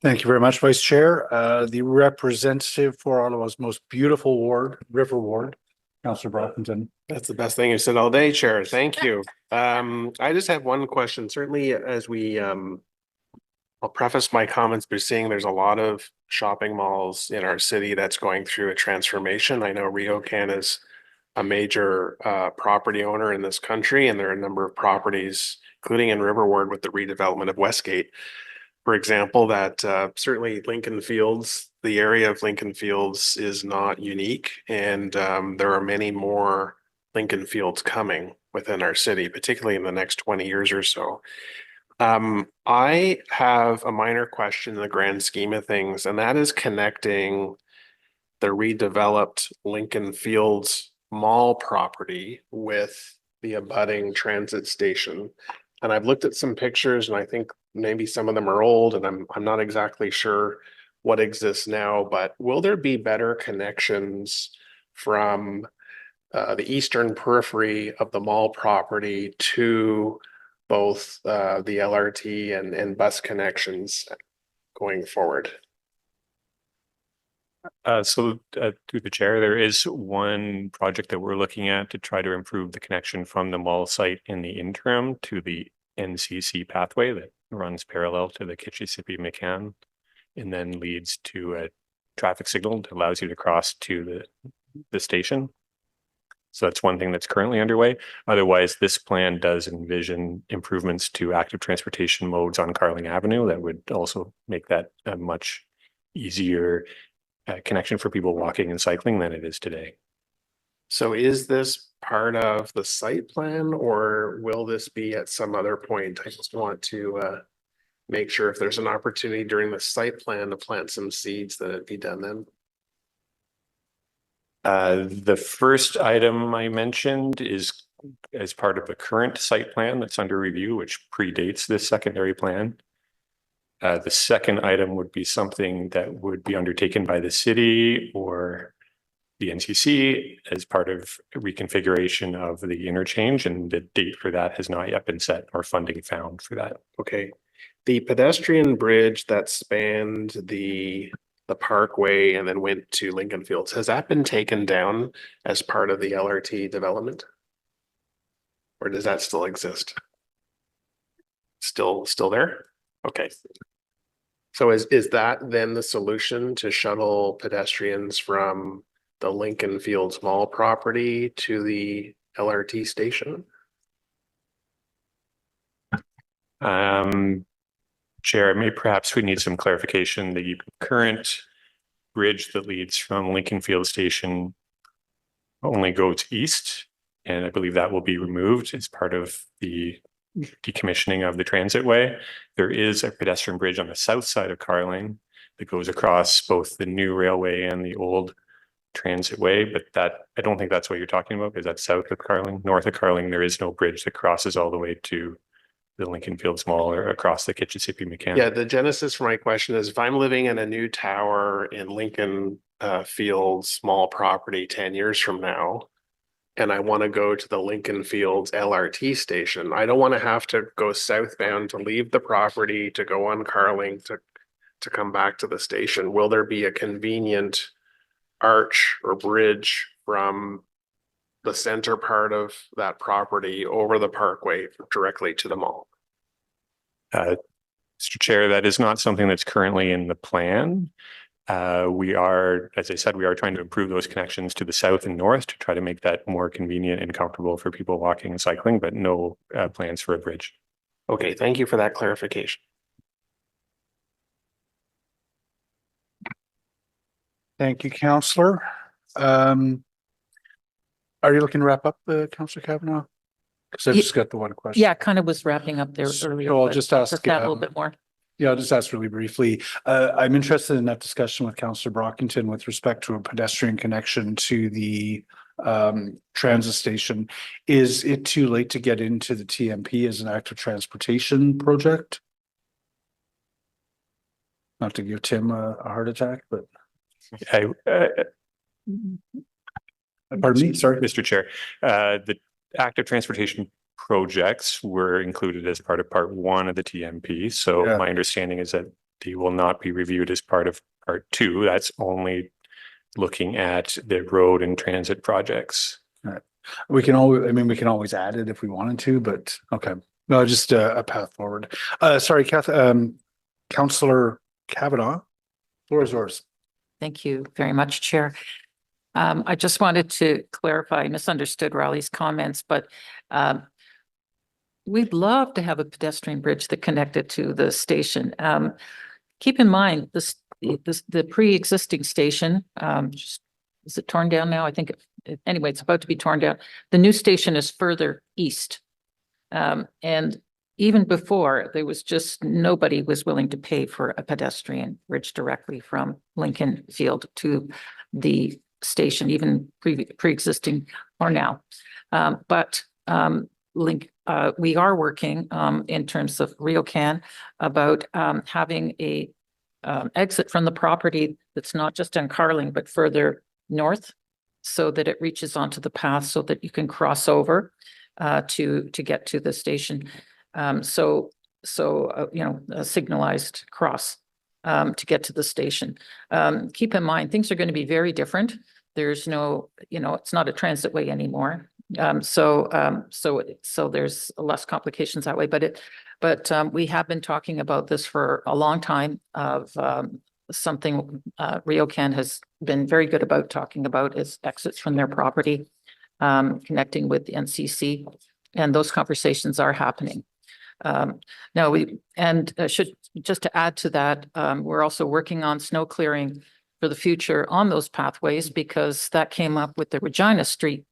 Thank you very much, Vice Chair. The representative for Ottawa's most beautiful ward, River Ward, Councillor Brockington. That's the best thing you said all day, Chair. Thank you. I just have one question. Certainly, as we, I'll preface my comments by saying there's a lot of shopping malls in our city that's going through a transformation. I know RioCan is a major property owner in this country, and there are a number of properties, including in River Ward with the redevelopment of Westgate, for example, that certainly Lincoln Fields, the area of Lincoln Fields is not unique, and there are many more Lincoln Fields coming within our city, particularly in the next 20 years or so. I have a minor question in the grand scheme of things, and that is connecting the redeveloped Lincoln Fields mall property with the abutting transit station. And I've looked at some pictures, and I think maybe some of them are old, and I'm not exactly sure what exists now, but will there be better connections from the eastern periphery of the mall property to both the LRT and bus connections going forward? Through the chair, there is one project that we're looking at to try to improve the connection from the mall site in the interim to the NCC pathway that runs parallel to the Kitchissippi McCann and then leads to a traffic signal that allows you to cross to the station. So that's one thing that's currently underway. Otherwise, this plan does envision improvements to active transportation modes on Carling Avenue that would also make that a much easier connection for people walking and cycling than it is today. So is this part of the site plan, or will this be at some other point? I just want to make sure if there's an opportunity during the site plan to plant some seeds that it be done then. The first item I mentioned is as part of the current site plan that's under review, which predates this secondary plan. The second item would be something that would be undertaken by the city or the NCC as part of reconfiguration of the interchange, and the date for that has not yet been set or funding found for that. Okay. The pedestrian bridge that spanned the parkway and then went to Lincoln Fields, has that been taken down as part of the LRT development? Or does that still exist? Still there? Okay. So is that then the solution to shuttle pedestrians from the Lincoln Fields Mall property to the LRT station? Chair, perhaps we need some clarification. The current bridge that leads from Lincoln Field Station only goes east, and I believe that will be removed as part of the decommissioning of the transitway. There is a pedestrian bridge on the south side of Carling that goes across both the new railway and the old transitway, but I don't think that's what you're talking about, because that's south of Carling. North of Carling, there is no bridge that crosses all the way to the Lincoln Fields Mall or across the Kitchissippi Mechanic. Yeah, the genesis for my question is, if I'm living in a new tower in Lincoln Fields Mall property 10 years from now, and I want to go to the Lincoln Fields LRT station, I don't want to have to go southbound to leave the property to go on Carling to come back to the station. Will there be a convenient arch or bridge from the center part of that property over the parkway directly to the mall? Mr. Chair, that is not something that's currently in the plan. We are, as I said, we are trying to improve those connections to the south and north to try to make that more convenient and comfortable for people walking and cycling, but no plans for a bridge. Okay, thank you for that clarification. Thank you, Counselor. Are you looking to wrap up, Counselor Kavanaugh? Because I've just got the one question. Yeah, kind of was wrapping up there earlier. So I'll but just ask that a little bit more. Yeah, I'll just ask really briefly. I'm interested in that discussion with Counselor Brockington with respect to a pedestrian connection to the transit station. Is it too late to get into the TMP as an active transportation project? Not to give Tim a heart attack, but. Pardon me, sorry. Mr. Chair, the active transportation projects were included as part of part one of the TMP. So my understanding is that they will not be reviewed as part of part two. That's only looking at the road and transit projects. All right. We can always add it if we wanted to, but okay. No, just a path forward. Sorry, Counselor Kavanaugh, floor is yours. Thank you very much, Chair. I just wanted to clarify, I misunderstood Riley's comments, but we'd love to have a pedestrian bridge that connected to the station. Keep in mind, the pre-existing station, is it torn down now? I think, anyway, it's about to be torn down. The new station is further east. And even before, there was just nobody was willing to pay for a pedestrian bridge directly from Lincoln Field to the station, even pre-existing or now. We are working in terms of RioCan about having a exit from the property that's not just on Carling, but further north, so that it reaches onto the path so that you can cross over to get to the station. A signalized cross to get to the station. Keep in mind, things are going to be very different. There's no, it's not a transit way anymore. So there's less complications that way, but we have been talking about this for a long time of something RioCan has been very good about talking about is exits from their property, connecting with the NCC, and those conversations are happening. Just to add to that, we're also working on snow clearing for the future on those pathways, because that came up with the Regina Street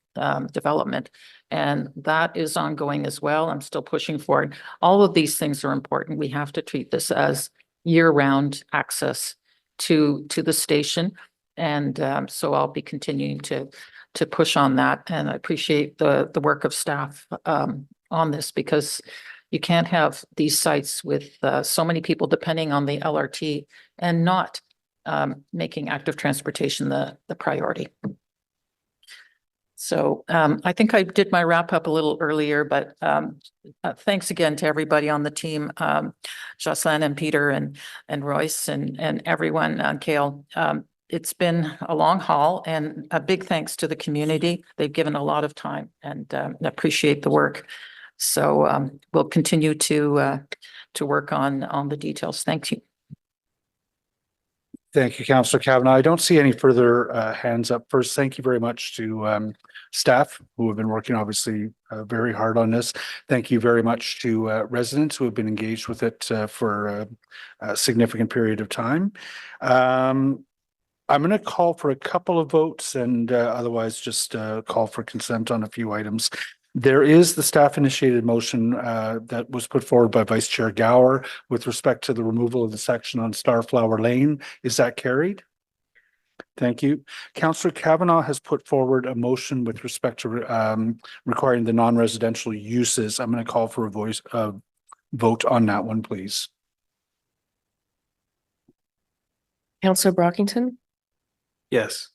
development, and that is ongoing as well. I'm still pushing for it. All of these things are important. We have to treat this as year-round access to the station. And so I'll be continuing to push on that. And I appreciate the work of staff on this, because you can't have these sites with so many people depending on the LRT and not making active transportation the priority. So I think I did my wrap up a little earlier, but thanks again to everybody on the team, Jocelyn and Peter and Royce and everyone, Kale. It's been a long haul, and a big thanks to the community. They've given a lot of time, and appreciate the work. So we'll continue to work on the details. Thank you. Thank you, Councillor Kavanaugh. I don't see any further hands up. First, thank you very much to staff who have been working obviously very hard on this. Thank you very much to residents who have been engaged with it for a significant period of time. I'm going to call for a couple of votes and otherwise just call for consent on a few items. There is the staff initiated motion that was put forward by Vice Chair Gower with respect to the removal of the section on Starflower Lane. Is that carried? Thank you. Councillor Kavanaugh has put forward a motion with respect to requiring the non-residential uses. I'm going to call for a vote on that one, please. Councillor Brockington, Yes.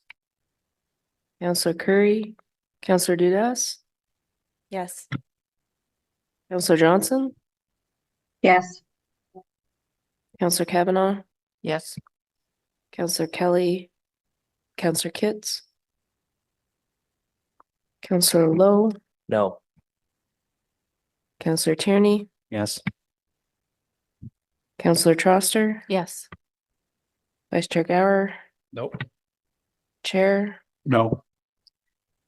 Councillor Curry, Councillor Dudas, Yes. Councillor Johnson, Yes. Councillor Kavanaugh, Yes. Councillor Kelly, Councillor Kitts, Councillor Lowe, No. Councillor Tierney, Yes. Councillor Troster, Yes. Vice Chair Gower, Nope. Chair, No.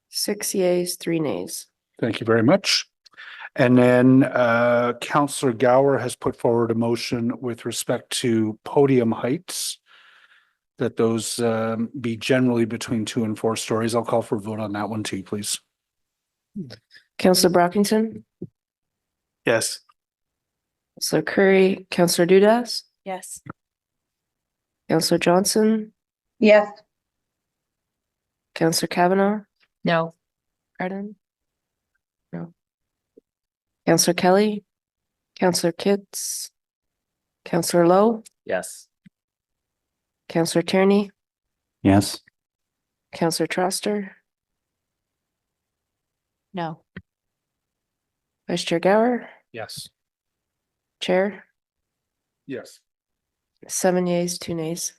6 yeas, 3 nays. Thank you very much. And then Councillor Gower has put forward a motion with respect to podium heights, that those be generally between 2 and 4 stories. I'll call for a vote on that one too, please. Councillor Brockington, Yes. Councillor Curry, Councillor Dudas, Yes. Councillor Johnson, Yes. Councillor Kavanaugh, No. pardon? No. Councillor Kelly, Councillor Kitts, Councillor Lowe, Yes. Councillor Tierney, Yes. Councillor Troster, No. Vice Chair Gower, Yes. Chair, Yes. 7 yeas, 2 nays.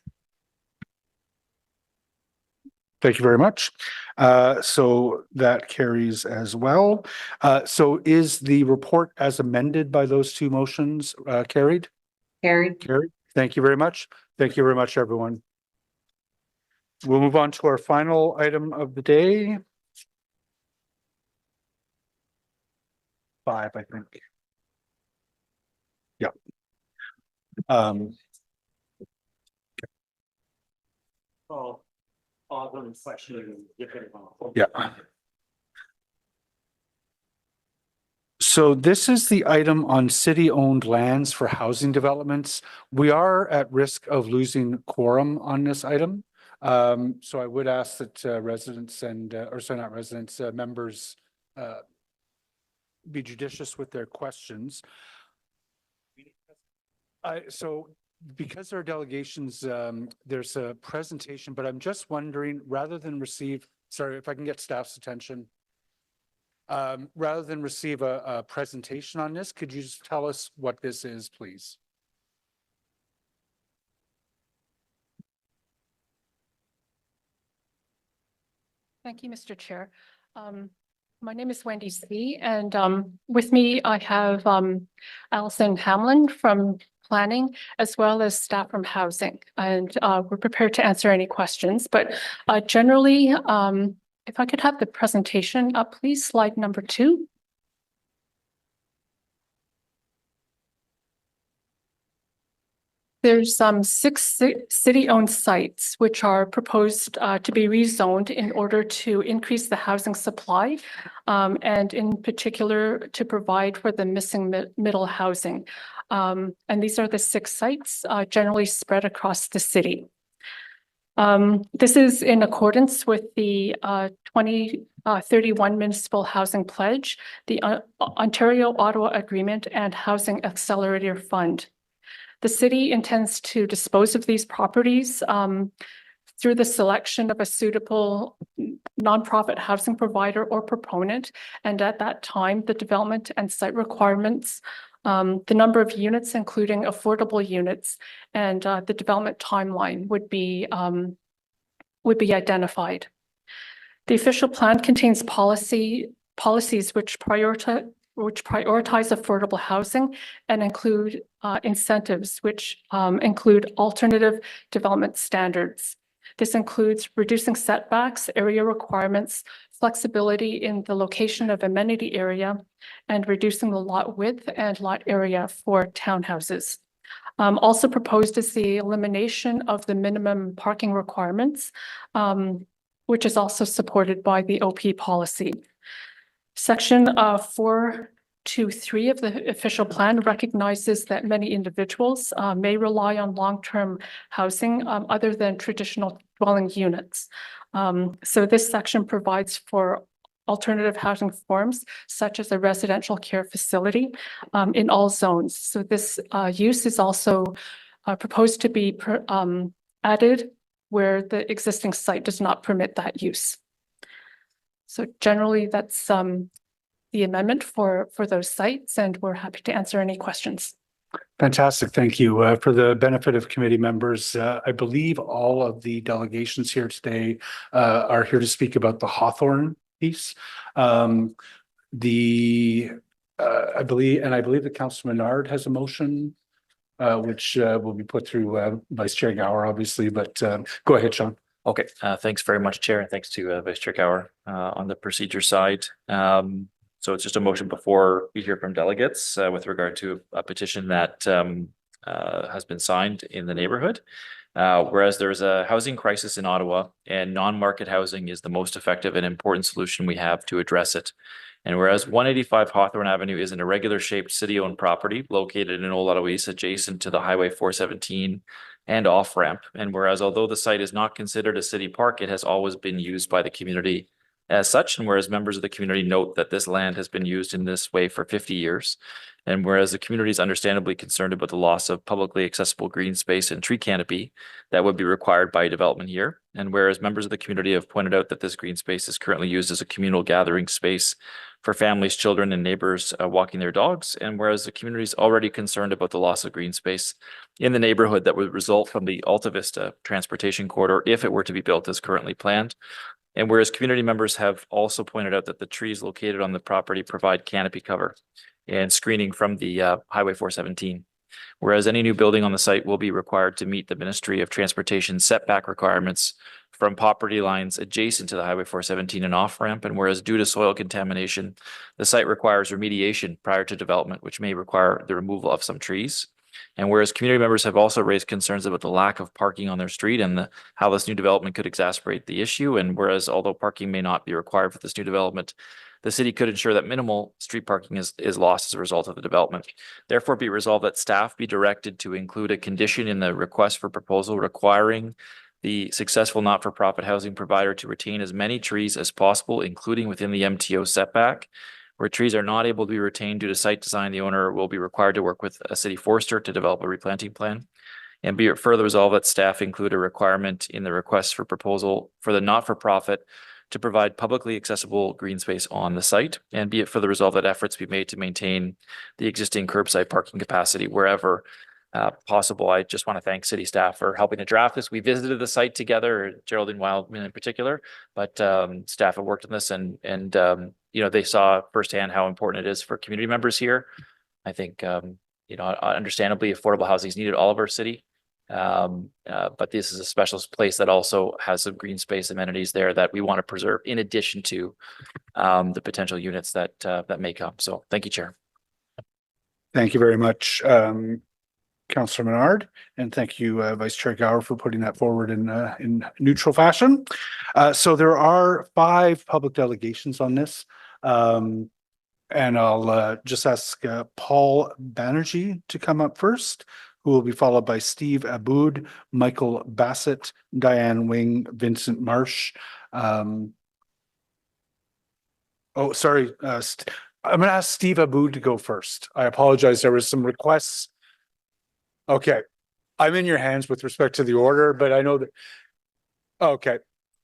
Thank you very much. So that carries as well. So is the report as amended by those two motions carried? Carried. Carried. Thank you very much. Thank you very much, everyone. We'll move on to our final item of the day. 5, I think. Yeah. Yeah. So this is the item on city-owned lands for housing developments. We are at risk of losing quorum on this item. So I would ask that residents and, or sorry, not residents, members be judicious with their questions. So because there are delegations, there's a presentation, but I'm just wondering, rather than receive, sorry, if I can get staff's attention. Rather than receive a presentation on this, could you just tell us what this is, please? Thank you, Mr. Chair. My name is Wendy C. And with me, I have Allison Hamlin from Planning, as well as staff from Housing. And we're prepared to answer any questions. But generally, if I could have the presentation up, please, slide number 2. There's 6 city-owned sites which are proposed to be rezoned in order to increase the housing supply, and in particular to provide for the missing middle housing. And these are the 6 sites generally spread across the city. This is in accordance with the 2031 Municipal Housing Pledge, the Ontario-Ottawa Agreement, and Housing Accelerator Fund. The city intends to dispose of these properties through the selection of a suitable nonprofit housing provider or proponent. And at that time, the development and site requirements, the number of units, including affordable units, and the development timeline would be identified. The official plan contains policies which prioritize affordable housing and include incentives which include alternative development standards. This includes reducing setbacks, area requirements, flexibility in the location of amenity area, and reducing the lot width and lot area for townhouses. Also proposed is the elimination of the minimum parking requirements, which is also supported by the OP policy. Section 423 of the official plan recognizes that many individuals may rely on long-term housing other than traditional dwelling units. So this section provides for alternative housing forms such as a residential care facility in all zones. So this use is also proposed to be added where the existing site does not permit that use. So generally, that's the amendment for those sites, and we're happy to answer any questions. Fantastic. Thank you. For the benefit of committee members, I believe all of the delegations here today are here to speak about the Hawthorne piece. I believe that Councilor Menard has a motion, which will be put through Vice Chair Gower, obviously, but go ahead, Sean. Okay, thanks very much, Chair, and thanks to Vice Chair Gower on the procedure side. So it's just a motion before we hear from delegates with regard to a petition that has been signed in the neighborhood. Whereas there's a housing crisis in Ottawa and non-market housing is the most effective and important solution we have to address it. And whereas 185 Hawthorne Avenue is an irregular shaped city-owned property located in Old Ottawa East adjacent to the Highway 417 and off-ramp. And whereas although the site is not considered a city park, it has always been used by the community as such. And whereas members of the community note that this land has been used in this way for 50 years. And whereas the community is understandably concerned about the loss of publicly accessible green space and tree canopy that would be required by development here. And whereas members of the community have pointed out that this green space is currently used as a communal gathering space for families, children, and neighbors walking their dogs. And whereas the community is already concerned about the loss of green space in the neighborhood that would result from the Alta Vista transportation corridor if it were to be built as currently planned. And whereas community members have also pointed out that the trees located on the property provide canopy cover and screening from the Highway 417. Whereas any new building on the site will be required to meet the Ministry of Transportation setback requirements from property lines adjacent to the Highway 417 and off-ramp. And whereas due to soil contamination, the site requires remediation prior to development, which may require the removal of some trees. And whereas community members have also raised concerns about the lack of parking on their street and how this new development could exacerbate the issue. And whereas although parking may not be required for this new development, the city could ensure that minimal street parking is lost as a result of the development. Therefore, be resolved that staff be directed to include a condition in the request for proposal requiring the successful not-for-profit housing provider to retain as many trees as possible, including within the MTO setback. Where trees are not able to be retained due to site design, the owner will be required to work with a city forester to develop a replanting plan. And be it further resolved that staff include a requirement in the request for proposal for the not-for-profit to provide publicly accessible green space on the site. And be it further resolved that efforts be made to maintain the existing curbside parking capacity wherever possible. I just want to thank city staff for helping to draft this. We visited the site together, Geraldine Wildman in particular, but staff have worked on this and they saw firsthand how important it is for community members here. I think, understandably, affordable housing is needed all over our city. But this is a special place that also has some green space amenities there that we want to preserve in addition to the potential units that may come. So thank you, Chair. Thank you very much, Councillor Menard, and thank you, Vice Chair Gower, for putting that forward in neutral fashion. So there are 5 public delegations on this. And I'll just ask Paul Banerjee to come up first, who will be followed by Steve Aboud, Michael Bassett, Diane Wing, Vincent Marsh. Oh, sorry, I'm gonna ask Steve Aboud to go first. I apologize. There was some requests. Okay, I'm in your hands with respect to the order, but I know that. Okay,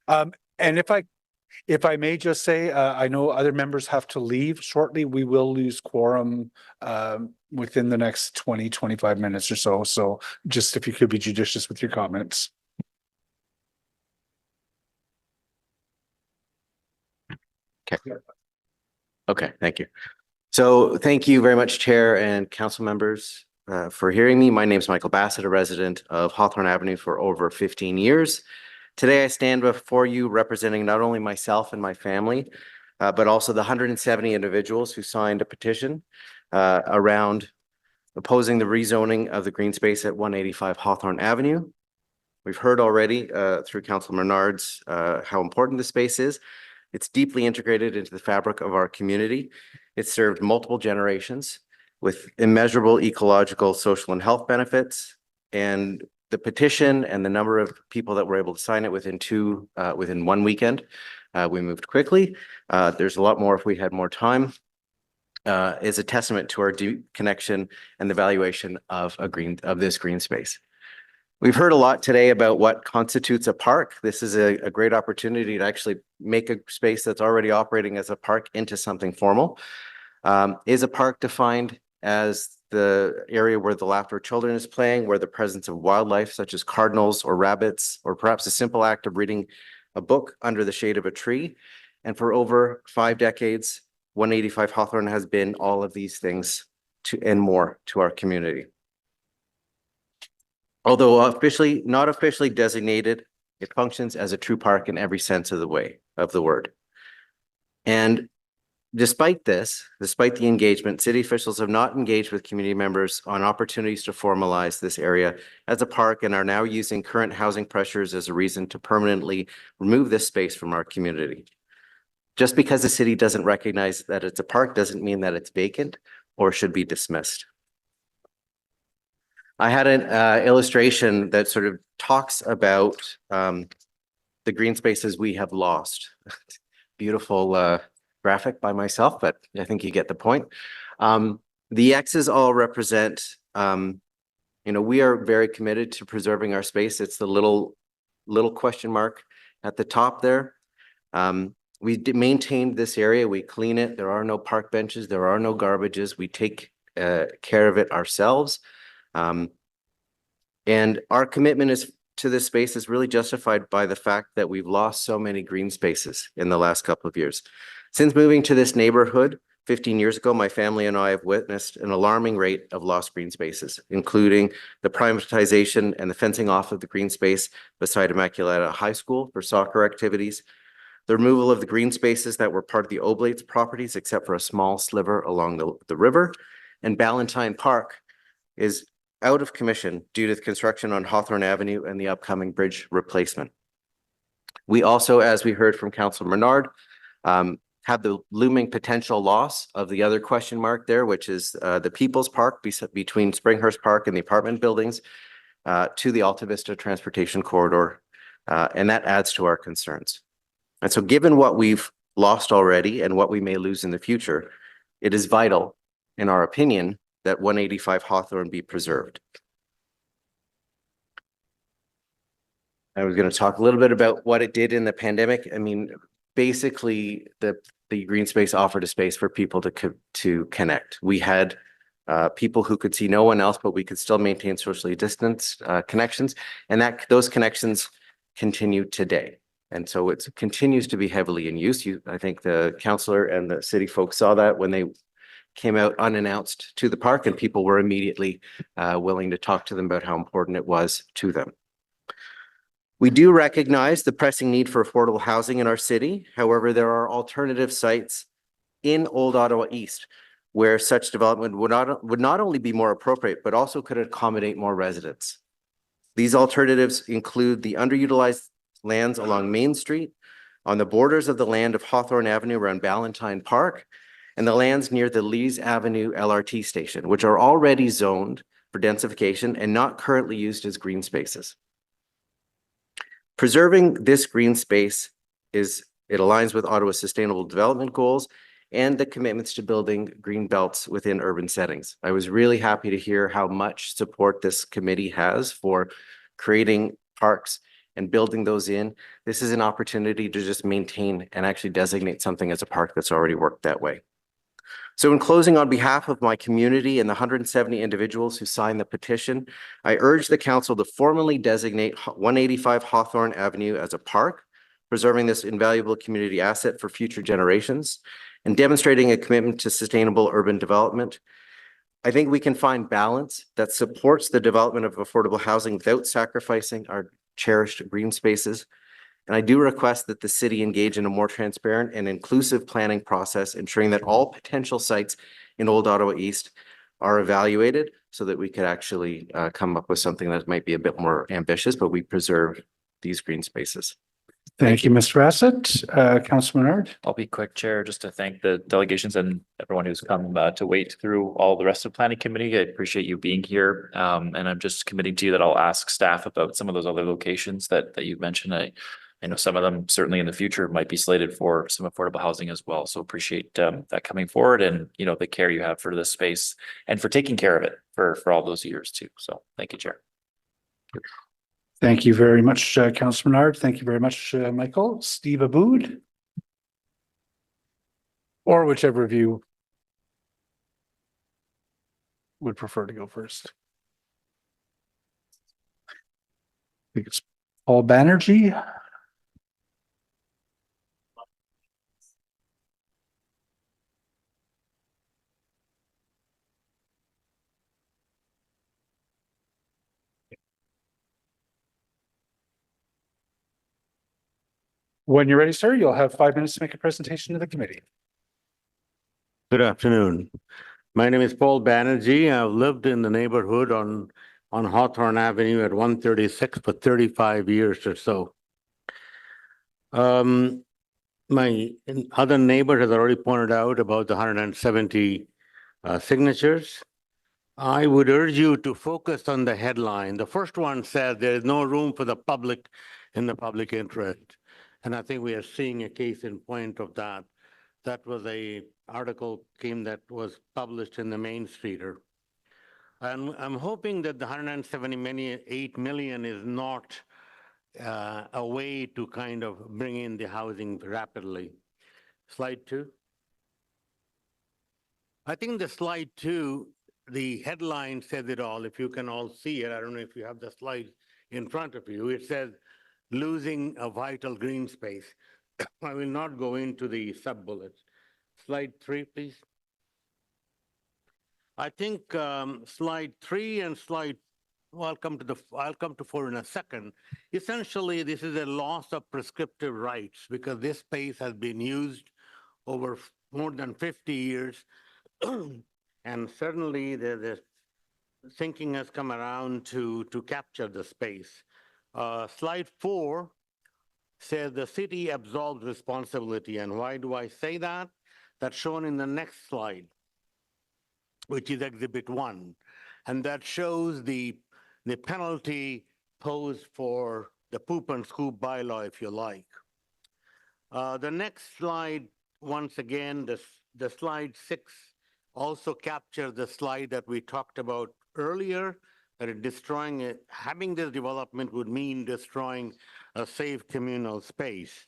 and if I may just say, I know other members have to leave shortly. We will lose quorum within the next 25 minutes or so. So just if you could be judicious with your comments. Okay, thank you. So thank you very much, Chair and council members, for hearing me. My name is Michael Bassett, a resident of Hawthorne Avenue for over 15 years. Today, I stand before you representing not only myself and my family, but also the 170 individuals who signed a petition around opposing the rezoning of the green space at 185 Hawthorne Avenue. We've heard already through Councilor Menard's how important the space is. It's deeply integrated into the fabric of our community. It's served multiple generations with immeasurable ecological, social, and health benefits. And the petition and the number of people that were able to sign it within one weekend, we moved quickly. There's a lot more if we had more time. Is a testament to our deep connection and the valuation of this green space. We've heard a lot today about what constitutes a park. This is a great opportunity to actually make a space that's already operating as a park into something formal. Is a park defined as the area where the laughter of children is playing, where the presence of wildlife such as cardinals or rabbits, or perhaps a simple act of reading a book under the shade of a tree. And for over 5 decades, 185 Hawthorne has been all of these things and more to our community. Although not officially designated, it functions as a true park in every sense of the word. And despite the engagement, city officials have not engaged with community members on opportunities to formalize this area as a park and are now using current housing pressures as a reason to permanently remove this space from our community. Just because the city doesn't recognize that it's a park doesn't mean that it's vacant or should be dismissed. I had an illustration that sort of talks about the green spaces we have lost. Beautiful graphic by myself, but I think you get the point. The X's all represent, we are very committed to preserving our space. It's the little question mark at the top there. We maintained this area, we clean it. There are no park benches, there are no garbages. We take care of it ourselves. And our commitment to this space is really justified by the fact that we've lost so many green spaces in the last couple of years. Since moving to this neighborhood 15 years ago, my family and I have witnessed an alarming rate of lost green spaces, including the privatization and the fencing off of the green space beside Immaculata High School for soccer activities, the removal of the green spaces that were part of the Oblates properties, except for a small sliver along the river, and Ballantyne Park is out of commission due to the construction on Hawthorne Avenue and the upcoming bridge replacement. We also, as we heard from Councilor Menard, have the looming potential loss of the other question mark there, which is the People's Park between Springhurst Park and the apartment buildings to the Alta Vista Transportation Corridor, and that adds to our concerns. And so given what we've lost already and what we may lose in the future, it is vital, in our opinion, that 185 Hawthorne be preserved. I was going to talk a little bit about what it did in the pandemic. I mean, basically, the green space offered a space for people to connect. We had people who could see no one else, but we could still maintain socially distanced connections, and those connections continue today. And so it continues to be heavily in use. I think the councillor and the city folks saw that when they came out unannounced to the park, and people were immediately willing to talk to them about how important it was to them. We do recognize the pressing need for affordable housing in our city. However, there are alternative sites in Old Ottawa East where such development would not only be more appropriate, but also could accommodate more residents. These alternatives include the underutilized lands along Main Street, on the borders of the land of Hawthorne Avenue around Ballantyne Park, and the lands near the Lees Avenue LRT station, which are already zoned for densification and not currently used as green spaces. Preserving this green space it aligns with Ottawa's sustainable development goals and the commitments to building green belts within urban settings. I was really happy to hear how much support this committee has for creating parks and building those in. This is an opportunity to just maintain and actually designate something as a park that's already worked that way. So in closing, on behalf of my community and the 170 individuals who signed the petition, I urge the council to formally designate 185 Hawthorne Avenue as a park, preserving this invaluable community asset for future generations and demonstrating a commitment to sustainable urban development. I think we can find balance that supports the development of affordable housing without sacrificing our cherished green spaces. And I do request that the city engage in a more transparent and inclusive planning process, ensuring that all potential sites in Old Ottawa East are evaluated so that we could actually come up with something that might be a bit more ambitious, but we preserve these green spaces. Thank you, Mr. Bassett. Councilor Menard. I'll be quick, Chair, just to thank the delegations and everyone who's come to wait through all the rest of planning committee. I appreciate you being here. And I'm just committing to you that I'll ask staff about some of those other locations that you mentioned. I know some of them certainly in the future might be slated for some affordable housing as well. So appreciate that coming forward and, you know, the care you have for this space and for taking care of it for all those years too. So thank you, Chair. Thank you very much, Councilor Menard. Thank you very much, Michael. Steve Aboud. Or whichever of you would prefer to go first. I think it's Paul Banerjee. When you're ready, sir, you'll have 5 minutes to make a presentation to the committee. Good afternoon. My name is Paul Banerjee. I've lived in the neighborhood on Hawthorne Avenue at 136 for 35 years or so. My other neighbor has already pointed out about the 170 signatures. I would urge you to focus on the headline. The first one said there is no room for the public in the public interest. And I think we are seeing a case in point of that. That was a article that was published in the Main Streeter. And I'm hoping that the 178 million is not a way to kind of bring in the housing rapidly. Slide 2. I think the slide 2, the headline says it all. If you can all see it, I don't know if you have the slide in front of you. It says, losing a vital green space. I will not go into the sub-bullets. Slide 3, please. I think slide 3 and slide, well, I'll come to 4 in a second. Essentially, this is a loss of prescriptive rights because this space has been used over more than 50 years. And certainly the thinking has come around to capture the space. Slide 4 says the city absolves responsibility. And why do I say that? That's shown in the next slide, which is Exhibit 1. And that shows the penalty posed for the poop and scoop bylaw, if you like. The next slide, once again, the slide 6 also captures the slide that we talked about earlier, that having this development would mean destroying a safe communal space.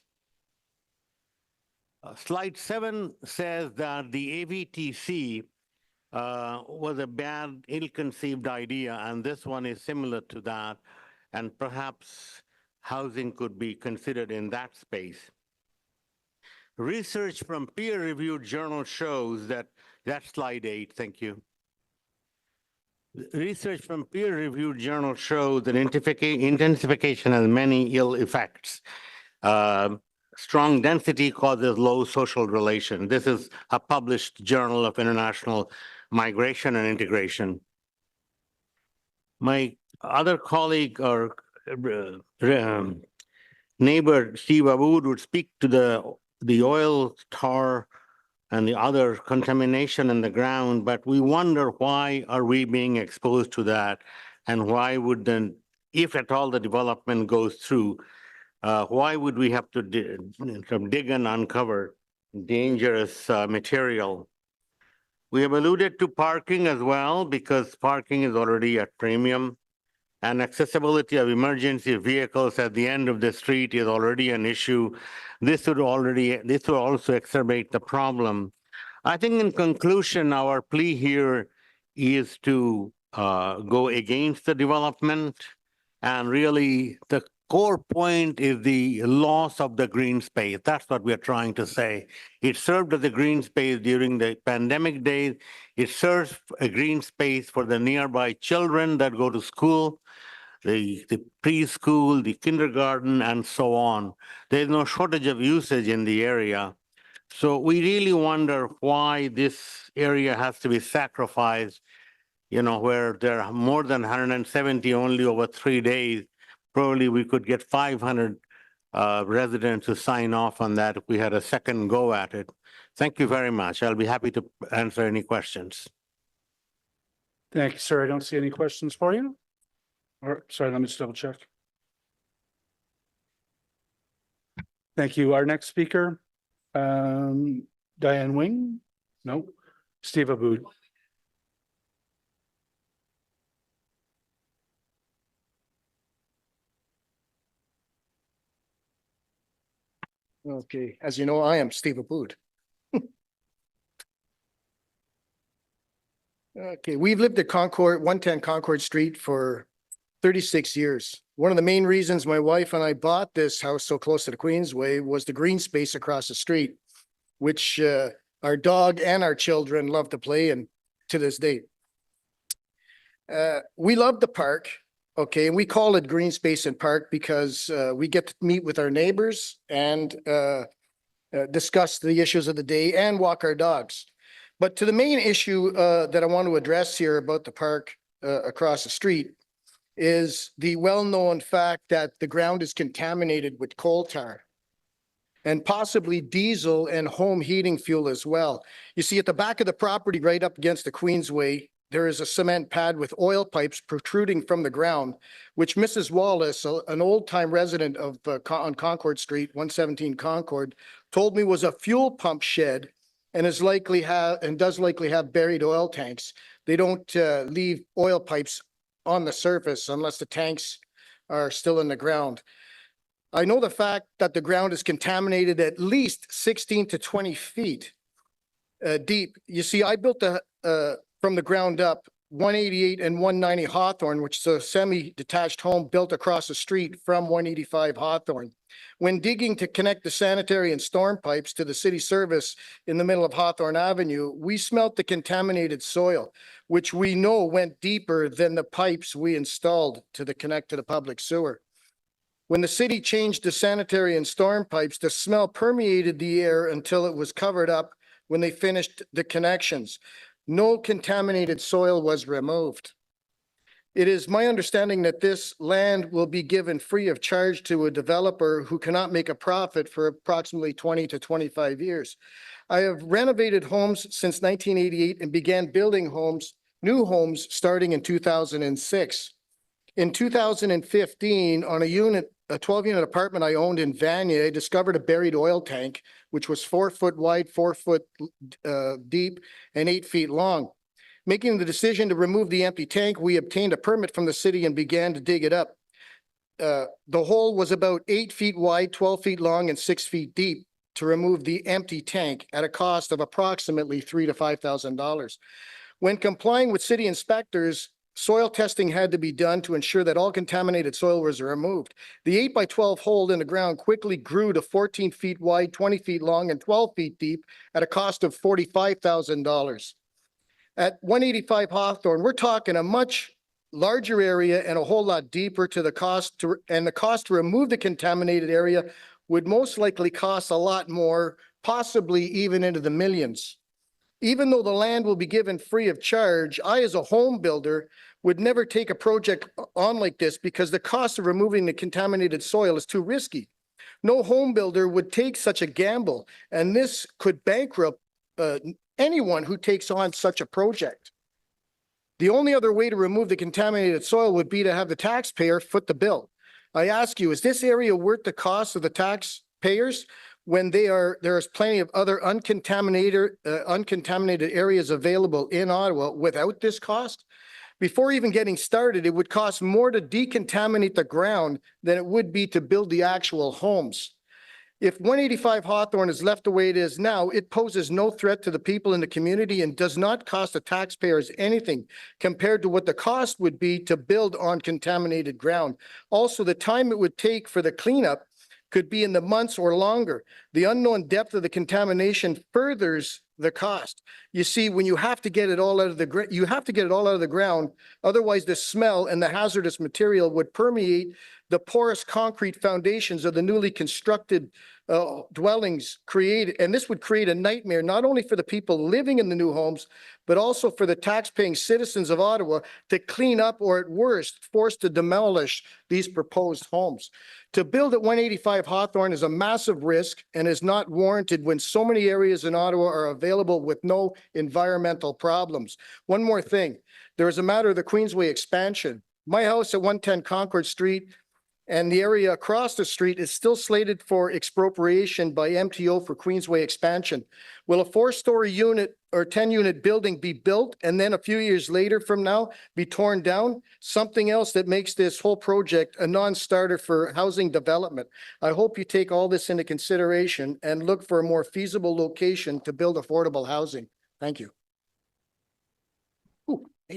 Slide 7 says that the AVTC was a bad, ill-conceived idea, and this one is similar to that, and perhaps housing could be considered in that space. Research from peer-reviewed journals shows that's slide 8, thank you. Research from peer-reviewed journals shows that intensification has many ill effects. Strong density causes low social relation. This is a published Journal of International Migration and Integration. My other colleague or neighbor, Steve Aboud, would speak to the oil tar and the other contamination in the ground, but we wonder why are we being exposed to that? And why would then, if at all the development goes through, why would we have to dig and uncover dangerous material? We have alluded to parking as well, because parking is already at premium. And accessibility of emergency vehicles at the end of the street is already an issue. This would also exacerbate the problem. I think in conclusion, our plea here is to go against the development. And really, the core point is the loss of the green space. That's what we're trying to say. It served as a green space during the pandemic days. It serves a green space for the nearby children that go to school, the preschool, the kindergarten, and so on. There's no shortage of usage in the area. So we really wonder why this area has to be sacrificed, where there are more than 170 only over 3 days. Probably we could get 500 residents to sign off on that if we had a second go at it. Thank you very much. I'll be happy to answer any questions. Thank you, sir. I don't see any questions for you. Or, sorry, let me just double check. Thank you. Our next speaker, Diane Wing? No, Steve Aboud. Okay, as you know, I am Steve Aboud. Okay, we've lived at Concord, 110 Concord Street for 36 years. One of the main reasons my wife and I bought this house so close to the Queensway was the green space across the street, which our dog and our children love to play in to this date. We love the park, okay, and we call it green space and park because we get to meet with our neighbors and discuss the issues of the day and walk our dogs. But to the main issue that I want to address here about the park across the street is the well-known fact that the ground is contaminated with coal tar and possibly diesel and home heating fuel as well. You see, at the back of the property, right up against the Queensway, there is a cement pad with oil pipes protruding from the ground, which Mrs. Wallace, an old-time resident of on Concord Street, 117 Concord, told me was a fuel pump shed and does likely have buried oil tanks. They don't leave oil pipes on the surface unless the tanks are still in the ground. I know the fact that the ground is contaminated at least 16 to 20 feet deep. You see, I built from the ground up 188 and 190 Hawthorne, which is a semi-detached home built across the street from 185 Hawthorne. When digging to connect the sanitary and storm pipes to the city service in the middle of Hawthorne Avenue, we smelt the contaminated soil, which we know went deeper than the pipes we installed to connect to the public sewer. When the city changed the sanitary and storm pipes, the smell permeated the air until it was covered up when they finished the connections. No contaminated soil was removed. It is my understanding that this land will be given free of charge to a developer who cannot make a profit for approximately 20 to 25 years. I have renovated homes since 1988 and began building homes, new homes, starting in 2006. In 2015, on a 12-unit apartment I owned in Vanier, I discovered a buried oil tank, which was 4 foot wide, 4 foot deep, and 8 feet long. Making the decision to remove the empty tank, we obtained a permit from the city and began to dig it up. The hole was about 8 feet wide, 12 feet long, and 6 feet deep to remove the empty tank at a cost of approximately $3,000 to $5,000. When complying with city inspectors, soil testing had to be done to ensure that all contaminated soil was removed. The 8 by 12 hole in the ground quickly grew to 14 feet wide, 20 feet long, and 12 feet deep at a cost of $45,000. At 185 Hawthorne, we're talking a much larger area and a whole lot deeper to the cost to remove the contaminated area would most likely cost a lot more, possibly even into the millions. Even though the land will be given free of charge, I, as a home builder, would never take a project on like this because the cost of removing the contaminated soil is too risky. No home builder would take such a gamble, and this could bankrupt anyone who takes on such a project. The only other way to remove the contaminated soil would be to have the taxpayer foot the bill. I ask you, is this area worth the cost of the taxpayers when there's plenty of other uncontaminated areas available in Ottawa without this cost? Before even getting started, it would cost more to decontaminate the ground than it would be to build the actual homes. If 185 Hawthorne is left the way it is now, it poses no threat to the people in the community and does not cost the taxpayers anything compared to what the cost would be to build on contaminated ground. Also, the time it would take for the cleanup could be in the months or longer. The unknown depth of the contamination furthers the cost. You see, when you have to get it all out of the ground, otherwise the smell and the hazardous material would permeate the porous concrete foundations of the newly constructed dwellings created. And this would create a nightmare, not only for the people living in the new homes, but also for the tax-paying citizens of Ottawa to clean up or at worst, forced to demolish these proposed homes. To build at 185 Hawthorne is a massive risk and is not warranted when so many areas in Ottawa are available with no environmental problems. One more thing, there is a matter of the Queensway expansion. My house at 110 Concord Street and the area across the street is still slated for expropriation by MTO for Queensway expansion. Will a 4-story unit or 10-unit building be built and then a few years later from now be torn down? Something else that makes this whole project a non-starter for housing development. I hope you take all this into consideration and look for a more feasible location to build affordable housing. Thank you.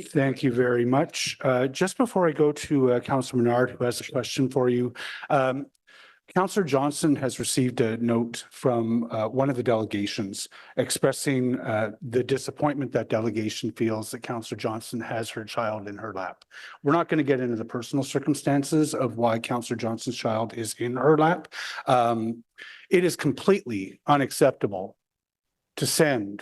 Thank you very much. Just before I go to Councillor Menard, who has a question for you. Councillor Johnson has received a note from one of the delegations expressing the disappointment that delegation feels that Councillor Johnson has her child in her lap. We're not going to get into the personal circumstances of why Councillor Johnson's child is in her lap. It is completely unacceptable to send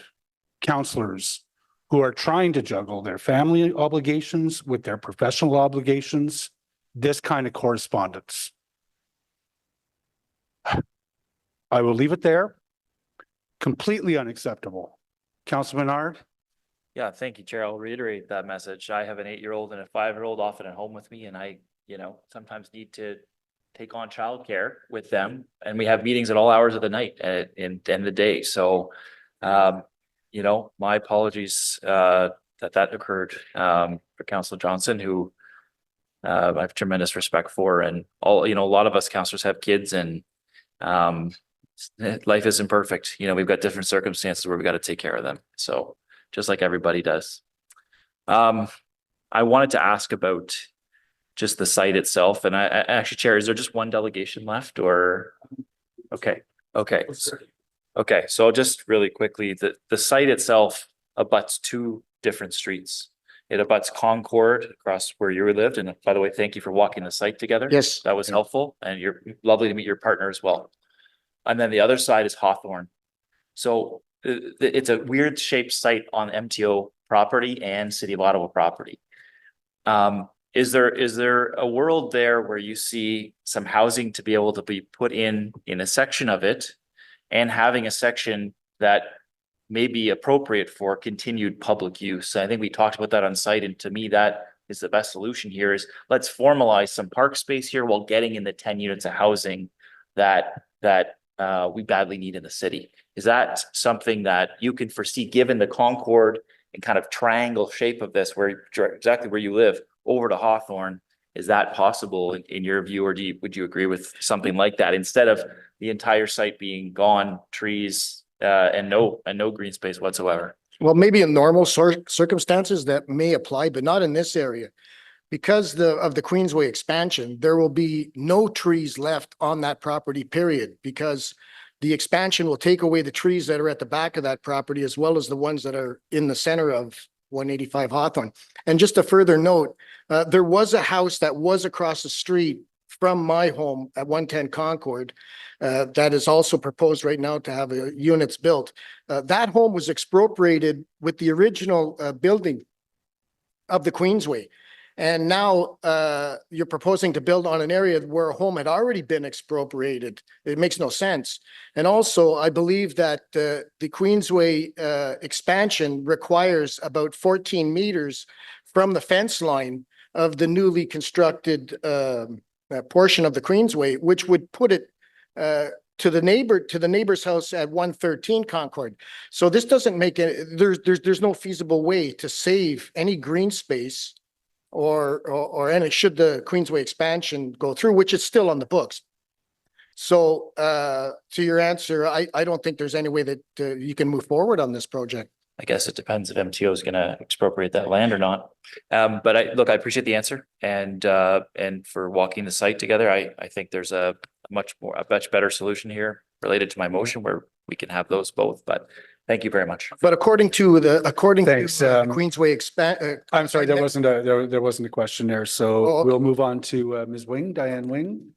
councillors who are trying to juggle their family obligations with their professional obligations, this kind of correspondence. I will leave it there. Completely unacceptable. Councilor Menard? Yeah, thank you, Chair. I'll reiterate that message. I have an 8-year-old and a 5-year-old often at home with me, and I, sometimes need to take on childcare with them. And we have meetings at all hours of the night and the day. So, my apologies that occurred for Councillor Johnson, who I have tremendous respect for, and all, a lot of us councillors have kids, and life isn't perfect. We've got different circumstances where we got to take care of them. So just like everybody does. I wanted to ask about just the site itself, and I actually, Chair, is there just one delegation left, or? Okay. So just really quickly, the site itself abuts 2 different streets. It abuts Concord across where you lived. And by the way, thank you for walking the site together. Yes. That was helpful, and you're lovely to meet your partner as well. And then the other side is Hawthorne. So it's a weird shaped site on MTO property and City of Ottawa property. Is there a world there where you see some housing to be able to be put in a section of it, and having a section that may be appropriate for continued public use? I think we talked about that on site, and to me, that is the best solution here. Is let's formalize some park space here while getting in the 10 units of housing that we badly need in the city. Is that something that you can foresee, given the Concord and kind of triangle shape of this, where exactly where you live over to Hawthorne? Is that possible in your view, or would you agree with something like that, instead of the entire site being gone, trees and no green space whatsoever? Well, maybe in normal circumstances that may apply, but not in this area. Because of the Queensway expansion, there will be no trees left on that property, period, because the expansion will take away the trees that are at the back of that property, as well as the ones that are in the center of 185 Hawthorne. And just a further note, there was a house that was across the street from my home at 110 Concord that is also proposed right now to have units built. That home was expropriated with the original building of the Queensway. And now you're proposing to build on an area where a home had already been expropriated. It makes no sense. And also, I believe that the Queensway expansion requires about 14 meters from the fence line of the newly constructed portion of the Queensway, which would put it to the neighbor's house at 113 Concord. So this doesn't make it, there's no feasible way to save any green space or any, should the Queensway expansion go through, which is still on the books. So to your answer, I don't think there's any way that you can move forward on this project. I guess it depends if MTO is going to expropriate that land or not. But I appreciate the answer and for walking the site together. I think there's a much better solution here related to my motion where we can have those both, but thank you very much. But according to the Thanks, Queensway I'm sorry, there wasn't a question there. So Oh, okay. we'll move on to Ms. Wing, Diane Wing.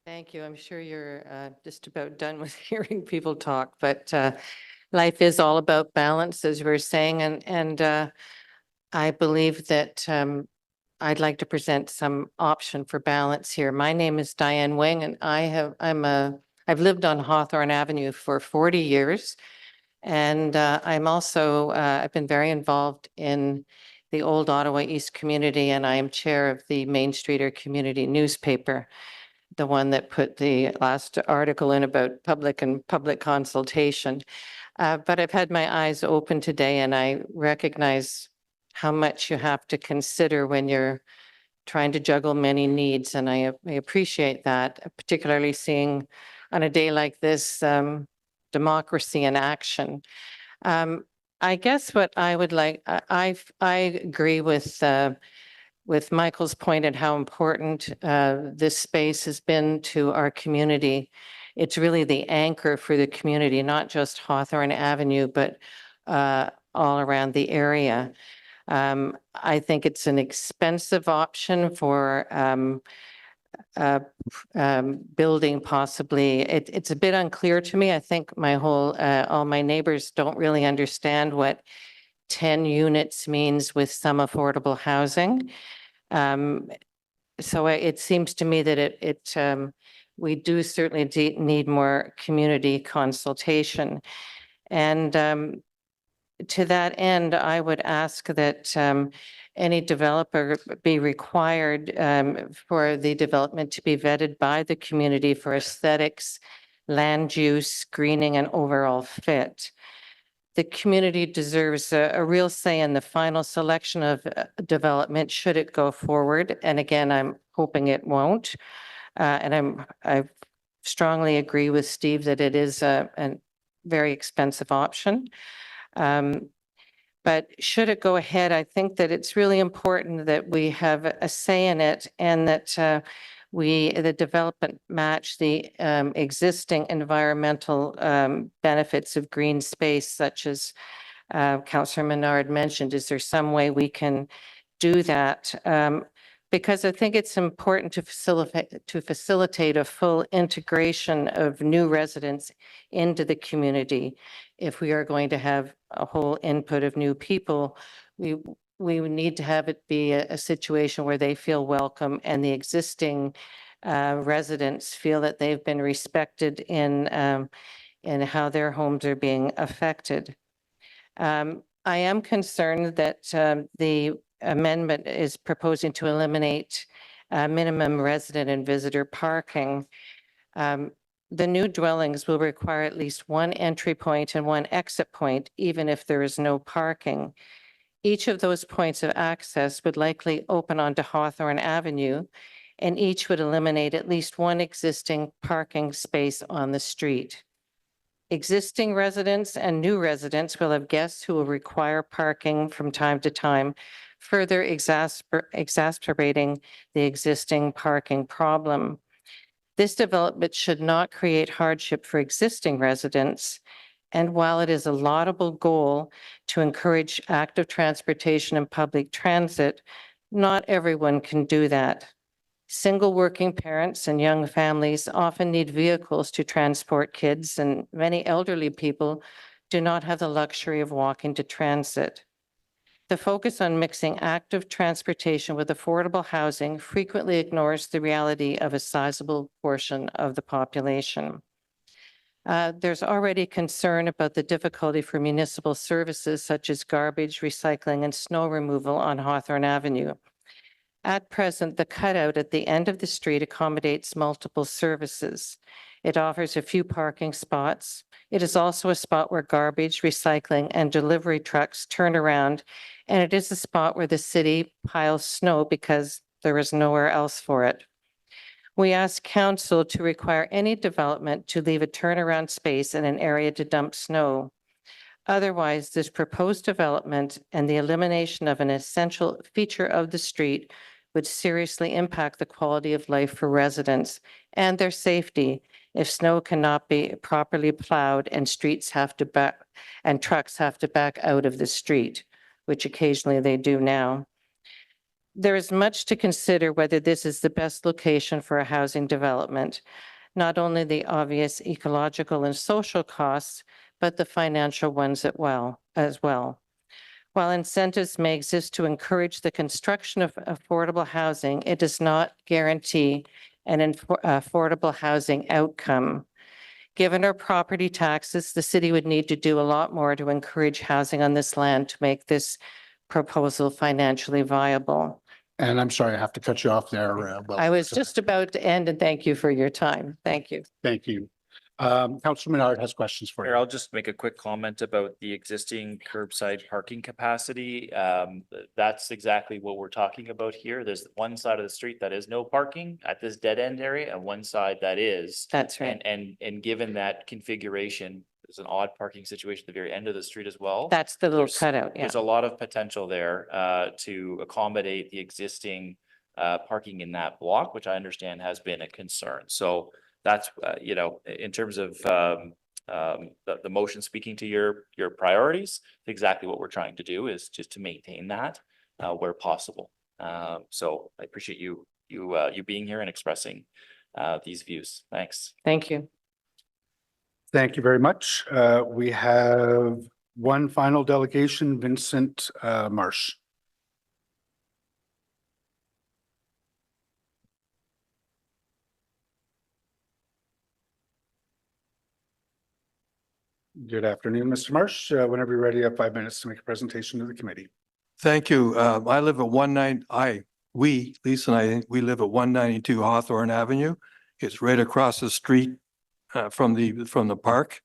Thank you. I'm sure you're just about done with hearing people talk, but life is all about balance, as we were saying, and I believe that I'd like to present some option for balance here. My name is Diane Wing, and I've lived on Hawthorne Avenue for 40 years, and I'm also I've been very involved in the Old Ottawa East community, and I am chair of the Main Streeter Community newspaper, the one that put the last article in about public consultation. But I've had my eyes open today, and I recognize how much you have to consider when you're trying to juggle many needs. And I appreciate that, particularly seeing on a day like this, democracy in action. I guess what I would like, I agree with Michael's point at how important this space has been to our community. It's really the anchor for the community, not just Hawthorne Avenue, but all around the area. I think it's an expensive option for building possibly. It's a bit unclear to me. I think all my neighbors don't really understand what 10 units means with some affordable housing. So it seems to me that we do certainly need more community consultation. And to that end, I would ask that any developer be required for the development to be vetted by the community for aesthetics, land use, greening, and overall fit. The community deserves a real say in the final selection of development should it go forward. And again, I'm hoping it won't. And I strongly agree with Steve that it is a very expensive option. But should it go ahead, I think that it's really important that we have a say in it and that the development match the existing environmental benefits of green space, such as Councillor Menard mentioned. Is there some way we can do that? Because I think it's important to facilitate a full integration of new residents into the community. If we are going to have a whole input of new people, we need to have it be a situation where they feel welcome and the existing residents feel that they've been respected in how their homes are being affected. I am concerned that the amendment is proposing to eliminate minimum resident and visitor parking. The new dwellings will require at least one entry point and one exit point, even if there is no parking. Each of those points of access would likely open onto Hawthorne Avenue, and each would eliminate at least one existing parking space on the street. Existing residents and new residents will have guests who will require parking from time to time, further exacerbating the existing parking problem. This development should not create hardship for existing residents. And while it is a laudable goal to encourage active transportation and public transit, Not everyone can do that. Single working parents and young families often need vehicles to transport kids, and many elderly people do not have the luxury of walking to transit. The focus on mixing active transportation with affordable housing frequently ignores the reality of a sizable portion of the population. There's already concern about the difficulty for municipal services such as garbage, recycling, and snow removal on Hawthorne Avenue. At present, the cutout at the end of the street accommodates multiple services. It offers a few parking spots. It is also a spot where garbage, recycling, and delivery trucks turn around, and it is a spot where the city piles snow because there is nowhere else for it. We ask council to require any development to leave a turnaround space in an area to dump snow. Otherwise, this proposed development and the elimination of an essential feature of the street would seriously impact the quality of life for residents and their safety if snow cannot be properly plowed and trucks have to back out of the street, which occasionally they do now. There is much to consider whether this is the best location for a housing development, not only the obvious ecological and social costs, but the financial ones as well. While incentives may exist to encourage the construction of affordable housing, it does not guarantee an affordable housing outcome. Given our property taxes, the city would need to do a lot more to encourage housing on this land to make this proposal financially viable. And I'm sorry, I have to cut you off there. I was just about to end, and thank you for your time. Thank you. Thank you. Councilor Menard has questions for Here, you. I'll just make a quick comment about the existing curbside parking capacity. That's exactly what we're talking about here. There's one side of the street that is no parking at this dead end area and one side that is. That's right. And given that configuration, there's an odd parking situation at the very end of the street as well. That's the little cutout, yeah. There's a lot of potential there to accommodate the existing parking in that block, which I understand has been a concern. So that's, in terms of the motion speaking to your priorities, exactly what we're trying to do is just to maintain that where possible. So I appreciate you being here and expressing these views. Thanks. Thank you. Thank you very much. We have one final delegation, Vincent Marsh. Good afternoon, Mr. Marsh. Whenever you're ready, you have 5 minutes to make a presentation to the committee. Thank you. I live at Lisa and I, we live at 192 Hawthorne Avenue. It's right across the street from the park.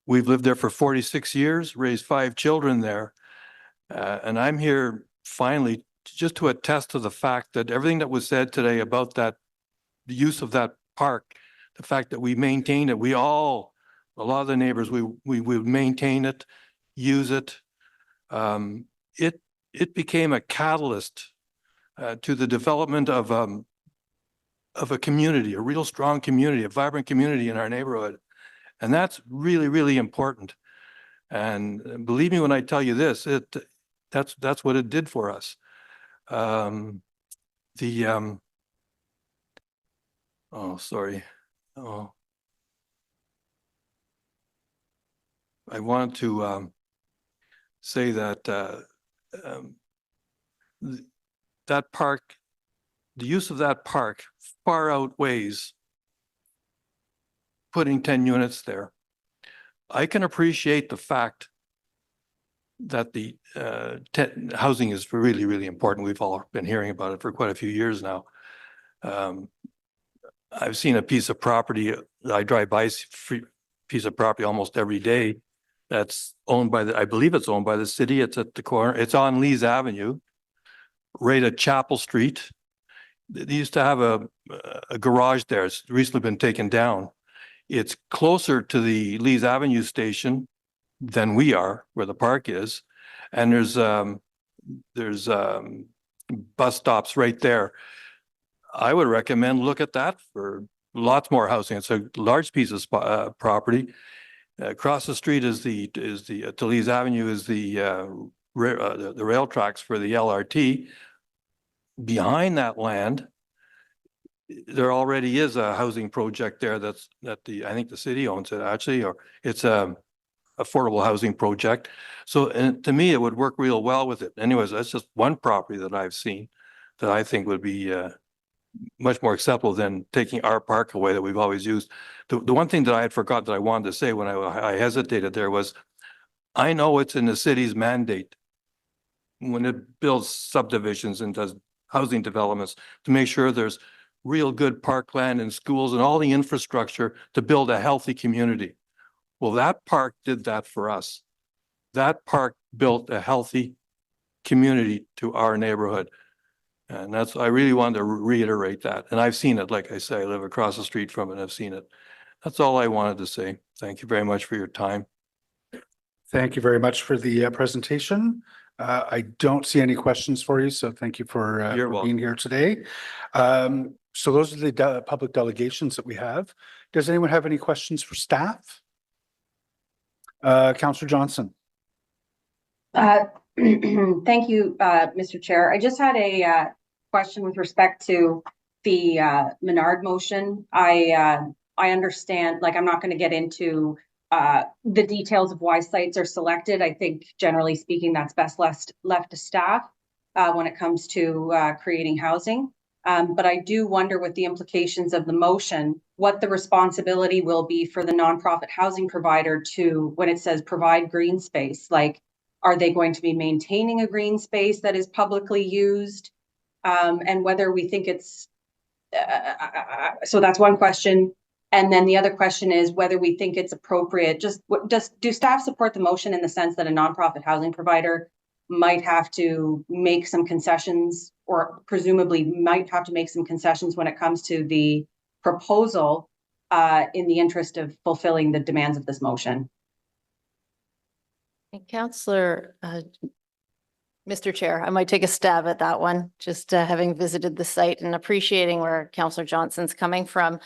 We've lived there for 46 years, raised 5 children there. And I'm here finally just to attest to the fact that everything that was said today about the use of that park, the fact that we maintain it, a lot of the neighbors, we maintain it, use it. It became a catalyst to the development of a community, a real strong community, a vibrant community in our neighborhood. And that's really, really important. And believe me when I tell you this, that's what it did for us. I wanted to say that that park, the use of that park far outweighs putting 10 units there. I can appreciate the fact that the housing is really, really important. We've all been hearing about it for quite a few years now. I've seen a piece of property, I drive by a piece of property almost every day that's owned by I believe it's owned by the city. It's at the corner, it's on Lees Avenue, right at Chapel Street. They used to have a garage there. It's recently been taken down. It's closer to the Lees Avenue station than we are, where the park is. And there's bus stops right there. I would recommend look at that for lots more housing. It's a large piece of property. Across the street is to Lees Avenue is the the rail tracks for the LRT. Behind that land, there already is a housing project there that I think the city owns it actually, or it's a affordable housing project. So, and to me, it would work real well with it. Anyways, that's just one property that I've seen that I think would be much more acceptable than taking our park away that we've always used. The one thing that I had forgot that I wanted to say when I hesitated there was, I know it's in the city's mandate when it builds subdivisions and does housing developments to make sure there's real good parkland and schools and all the infrastructure to build a healthy community. Well, that park did that for us. That park built a healthy community to our neighborhood. And that's, I really wanted to reiterate that. And I've seen it, like I say, I live across the street from it. I've seen it. That's all I wanted to say. Thank you very much for your time. Thank you very much for the presentation. I don't see any questions for you, so thank you for being here today. So those are the public delegations that we have. Does anyone have any questions for staff? Councillor Johnson. Thank you, Mr. Chair. I just had a question with respect to the Menard motion. I understand, like, I'm not going to get into the details of why sites are selected. I think generally speaking, that's best left to staff when it comes to creating housing. But I do wonder, with the implications of the motion, what the responsibility will be for the nonprofit housing provider to, when it says provide green space, like, are they going to be maintaining a green space that is publicly used? And whether we think it's, so that's one question. And then the other question is whether we think it's appropriate, do staff support the motion in the sense that a nonprofit housing provider might have to make some concessions, or presumably might have to make some concessions when it comes to the proposal in the interest of fulfilling the demands of this motion? Councillor, Mr. Chair, I might take a stab at that one, just having visited the site and appreciating where Councillor Johnson's coming from.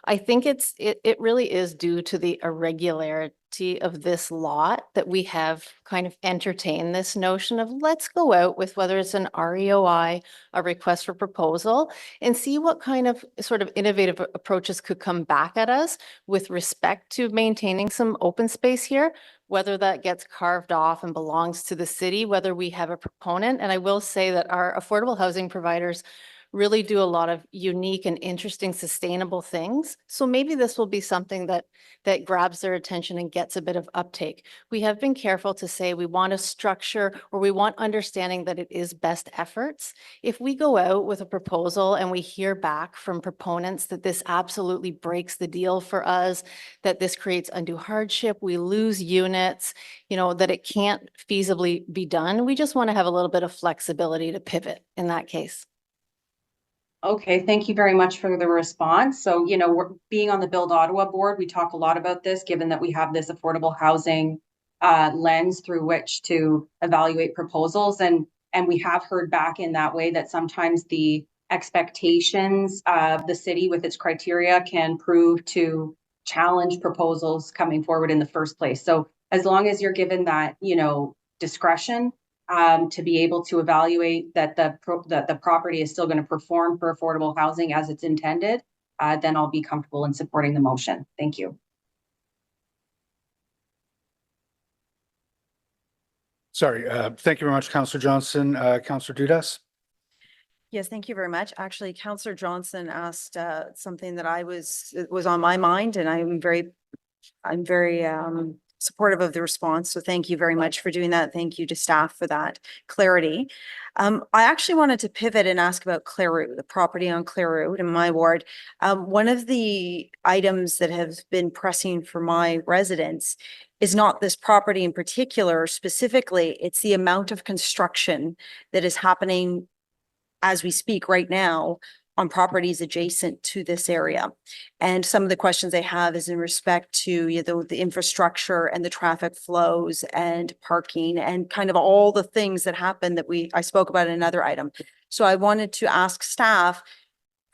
I think it really is due to the irregularity of this lot that we have kind of entertained this notion of, let's go out with, whether it's an REOI, a request for proposal, and see what kind of sort of innovative approaches could come back at us with respect to maintaining some open space here, whether that gets carved off and belongs to the city, whether we have a proponent. And I will say that our affordable housing providers really do a lot of unique and interesting sustainable things. So maybe this will be something that grabs their attention and gets a bit of uptake. We have been careful to say we want a structure, or we want understanding that it is best efforts. If we go out with a proposal and we hear back from proponents that this absolutely breaks the deal for us, that this creates undue hardship, we lose units, that it can't feasibly be done, we just want to have a little bit of flexibility to pivot in that case. Okay, thank you very much for the response. So, we're being on the Build Ottawa board, we talk a lot about this, given that we have this affordable housing lens through which to evaluate proposals. And we have heard back in that way that sometimes the expectations of the city with its criteria can prove to challenge proposals coming forward in the first place. So as long as you're given that, discretion, to be able to evaluate that the property is still going to perform for affordable housing as it's intended, then I'll be comfortable in supporting the motion. Thank you. Sorry, thank you very much, Councillor Johnson. Councillor Dudas. Yes, thank you very much. Actually, Councillor Johnson asked something that was on my mind, and I'm very supportive of the response. So thank you very much for doing that. Thank you to staff for that clarity. I actually wanted to pivot and ask about Clare Route, the property on Clare Route in my ward. One of the items that has been pressing for my residents is not this property in particular specifically, it's the amount of construction that is happening as we speak right now on properties adjacent to this area. And some of the questions I have is in respect to the infrastructure and the traffic flows and parking and kind of all the things that happen that I spoke about in another item. So I wanted to ask staff,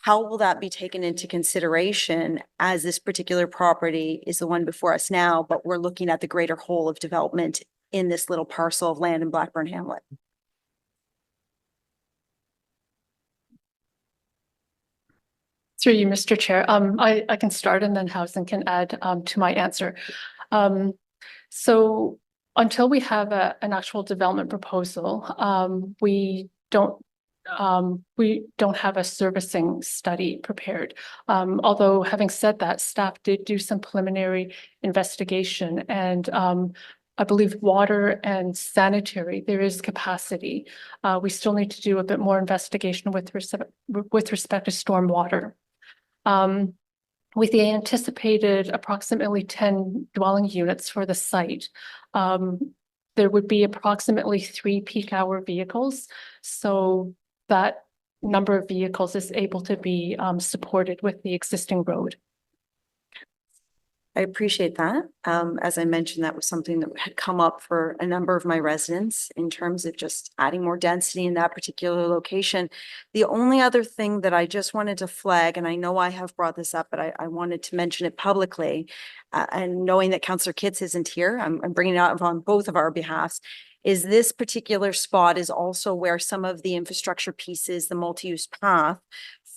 how will that be taken into consideration as this particular property is the one before us now, but we're looking at the greater whole of development in this little parcel of land in Blackburn Hamlet. Through you, Mr. Chair. I can start and then Housing can add to my answer. So until we have an actual development proposal, we don't have a servicing study prepared. Although having said that, staff did do some preliminary investigation and I believe water and sanitary, there is capacity. We still need to do a bit more investigation with respect to stormwater. With the anticipated approximately 10 dwelling units for the site, there would be approximately 3 peak hour vehicles. So that number of vehicles is able to be supported with the existing road. I appreciate that. As I mentioned, that was something that had come up for a number of my residents in terms of just adding more density in that particular location. The only other thing that I just wanted to flag, and I know I have brought this up, but I wanted to mention it publicly, and knowing that Councillor Kitts isn't here, I'm bringing it out on both of our behalves, is this particular spot is also where some of the infrastructure pieces, the multi-use path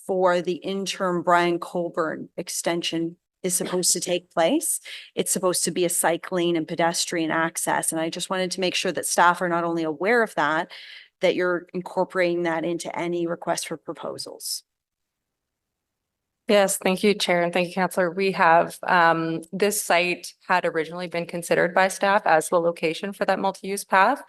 for the interim Brian Colburn extension is supposed to take place. It's supposed to be a cycling and pedestrian access. And I just wanted to make sure that staff are not only aware of that, that you're incorporating that into any request for proposals. Yes, thank you, Chair, and thank you, Councillor. We have, this site had originally been considered by staff as the location for that multi-use path.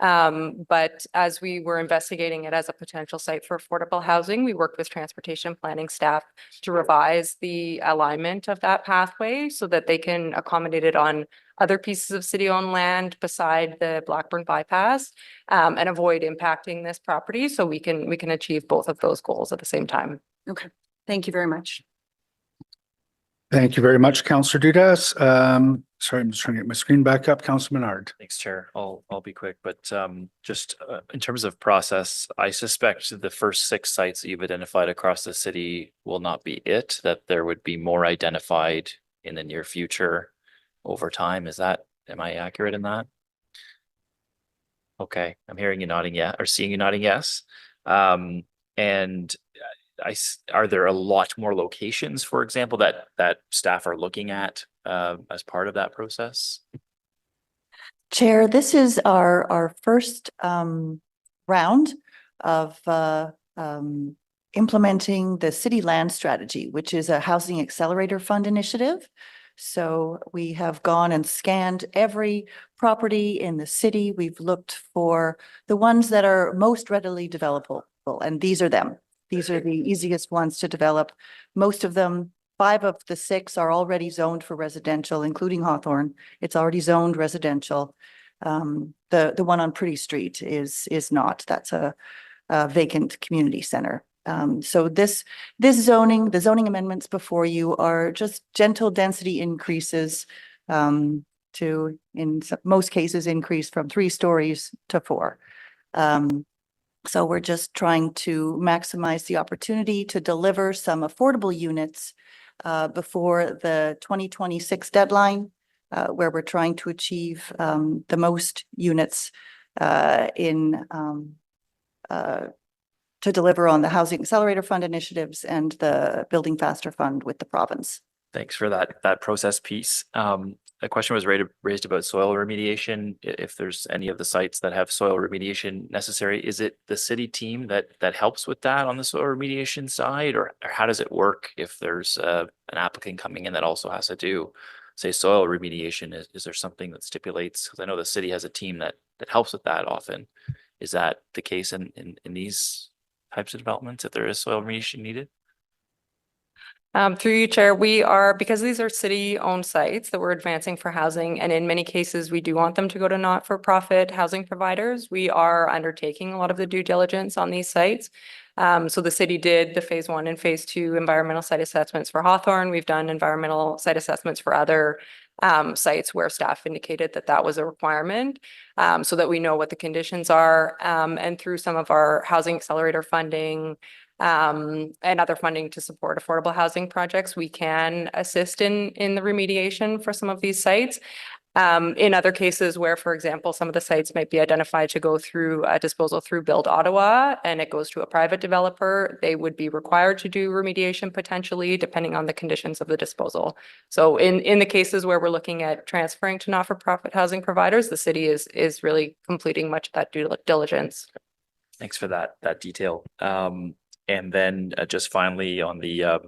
But as we were investigating it as a potential site for affordable housing, we worked with transportation planning staff to revise the alignment of that pathway so that they can accommodate it on other pieces of city-owned land beside the Blackburn bypass, and avoid impacting this property so we can achieve both of those goals at the same time. Okay, thank you very much. Thank you very much, Councillor Dudas. Sorry, I'm just trying to get my screen back up. Councillor Menard. Thanks, Chair. I'll be quick, but just in terms of process, I suspect the first 6 sites that you've identified across the city will not be it, that there would be more identified in the near future over time. Am I accurate in that? Okay, I'm hearing you nodding yes, or seeing you nodding yes. And are there a lot more locations, for example, that staff are looking at as part of that process? Chair, this is our first round of implementing the city land strategy, which is a housing accelerator fund initiative. So we have gone and scanned every property in the city. We've looked for the ones that are most readily developable, and these are them. These are the easiest ones to develop. Most of them, 5 of the 6 are already zoned for residential, including Hawthorne. It's already zoned residential. The one on Pretty Street is not. That's a vacant community center. So the zoning amendments before you are just gentle density increases to, in most cases, increase from 3 stories to 4. So we're just trying to maximize the opportunity to deliver some affordable units before the 2026 deadline, where we're trying to achieve the most units to deliver on the Housing Accelerator Fund initiatives and the Building Faster Fund with the province. Thanks for that process piece. A question was raised about soil remediation. If there's any of the sites that have soil remediation necessary, is it the city team that helps with that on the soil remediation side, or how does it work if there's an applicant coming in that also has to do, say, soil remediation? Is there something that stipulates? Because I know the city has a team that helps with that often. Is that the case in these types of developments if there is soil remediation needed? Through you, Chair, we are, because these are city-owned sites that we're advancing for housing, and in many cases, we do want them to go to not-for-profit housing providers. We are undertaking a lot of the due diligence on these sites. So the city did the phase 1 and phase 2 environmental site assessments for Hawthorne. We've done environmental site assessments for other sites where staff indicated that was a requirement, so that we know what the conditions are. And through some of our housing accelerator funding, and other funding to support affordable housing projects, we can assist in the remediation for some of these sites. In other cases where, for example, some of the sites might be identified to go through disposal through Build Ottawa and it goes to a private developer, they would be required to do remediation potentially, depending on the conditions of the disposal. So in the cases where we're looking at transferring to not-for-profit housing providers, the city is really completing much of that due diligence. Thanks for that detail. And then just finally on the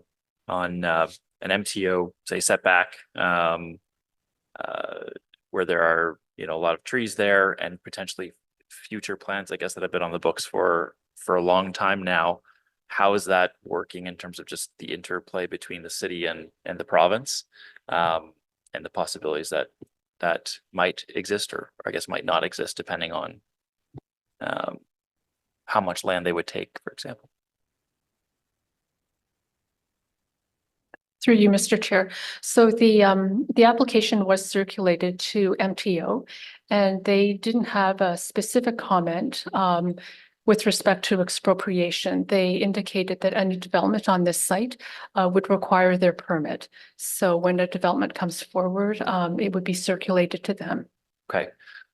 on an MTO, say setback, where there are, you know, a lot of trees there and potentially future plans, I guess, that have been on the books for a long time now. How is that working in terms of just the interplay between the city and the province, and the possibilities that might exist, or I guess might not exist, depending on how much land they would take, for example? Through you, Mr. Chair. So the application was circulated to MTO and they didn't have a specific comment with respect to expropriation. They indicated that any development on this site would require their permit. So when a development comes forward, it would be circulated to them. Okay.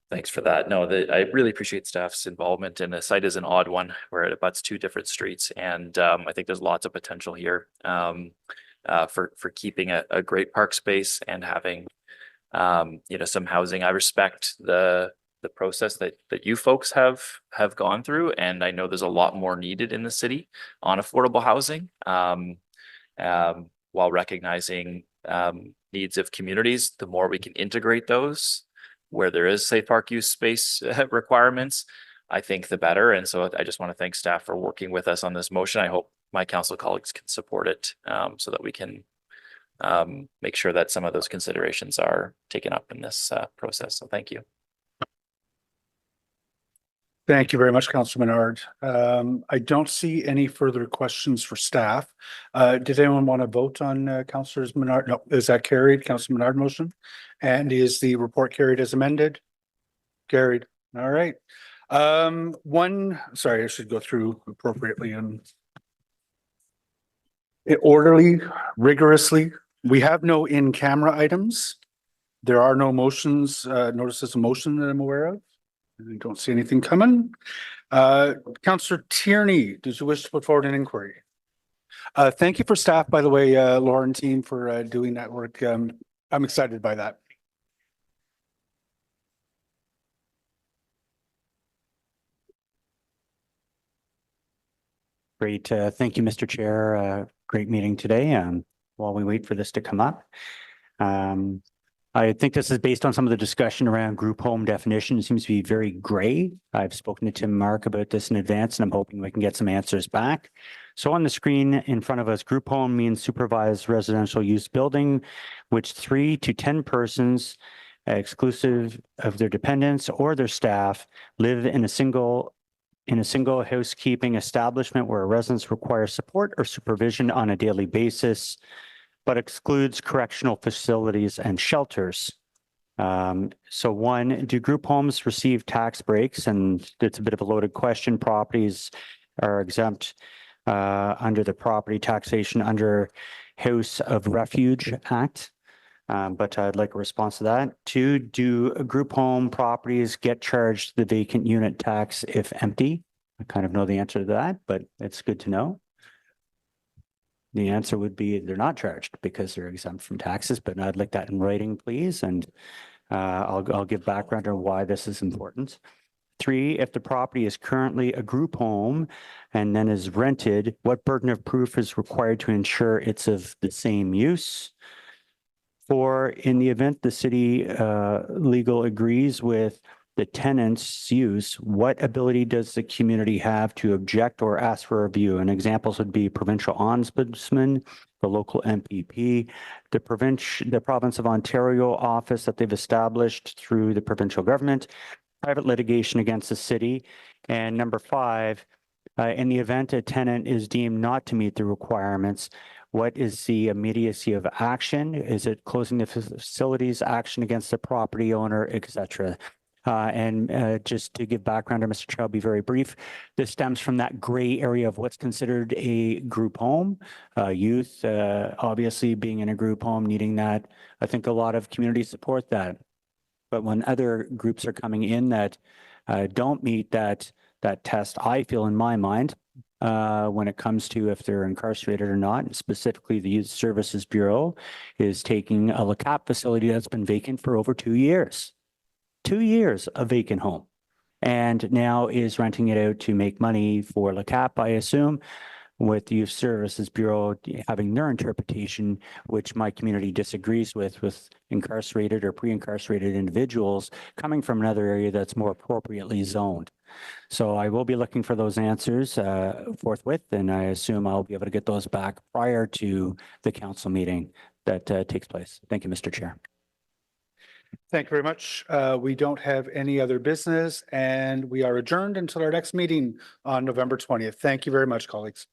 Thanks for that. No, I really appreciate staff's involvement, and the site is an odd one where it abuts two different streets. And I think there's lots of potential here for keeping a great park space and having, you know, some housing. I respect the process that you folks have gone through, and I know there's a lot more needed in the city on affordable housing, while recognizing needs of communities. The more we can integrate those where there is safe park use space requirements, I think the better. And so I just want to thank staff for working with us on this motion. I hope my council colleagues can support it, so that we can make sure that some of those considerations are taken up in this process. So thank you. Thank you very much, Councilor Menard. I don't see any further questions for staff. Did anyone want to vote on Councilor Menard? No, is that carried? Councilor Menard motion? And is the report carried as amended? Carried. All right. Sorry, I should go through appropriately and orderly, rigorously. We have no in-camera items. There are no motions, notices of motion that I'm aware of. I don't see anything coming. Councillor Tierney, did you wish to put forward an inquiry? Thank you for staff, by the way, Laura and team, for doing that work. I'm excited by that. Great. Thank you, Mr. Chair. Great meeting today. While we wait for this to come up. I think this is based on some of the discussion around group home definition. It seems to be very gray. I've spoken to Tim Mark about this in advance, and I'm hoping we can get some answers back. So on the screen in front of us, group home means supervised residential use building, which 3 to 10 persons, exclusive of their dependents or their staff, live in a single housekeeping establishment where residents require support or supervision on a daily basis, but excludes correctional facilities and shelters. So one, do group homes receive tax breaks? And it's a bit of a loaded question. Properties are exempt under the Property Taxation under House of Refuge Act. But I'd like a response to that. 2, do group home properties get charged the vacant unit tax if empty? I kind of know the answer to that, but it's good to know. The answer would be they're not charged because they're exempt from taxes, but I'd like that in writing, please. And I'll give background on why this is important. 3, if the property is currently a group home and then is rented, what burden of proof is required to ensure it's of the same use? 4, in the event the city legal agrees with the tenant's use, what ability does the community have to object or ask for a review? And examples would be provincial ombudsman, the local MPP, the province of Ontario office that they've established through the provincial government, private litigation against the city. And number 5, in the event a tenant is deemed not to meet the requirements, what is the immediacy of action? Is it closing the facilities, action against the property owner, etc.? Just to give background to Mr. Chair, I'll be very brief. This stems from that gray area of what's considered a group home. Youth, obviously being in a group home, needing that. I think a lot of communities support that. But when other groups are coming in that don't meet that test, I feel in my mind, when it comes to if they're incarcerated or not, and specifically the Youth Services Bureau is taking a LeCap facility that's been vacant for over 2 years. 2 years, a vacant home. And now is renting it out to make money for LeCap, I assume, with the Youth Services Bureau having their interpretation, which my community disagrees with incarcerated or pre-incarcerated individuals coming from another area that's more appropriately zoned. So I will be looking for those answers forthwith, and I assume I'll be able to get those back prior to the council meeting that takes place. Thank you, Mr. Chair. Thank you very much. We don't have any other business, and we are adjourned until our next meeting on November 20th. Thank you very much, colleagues.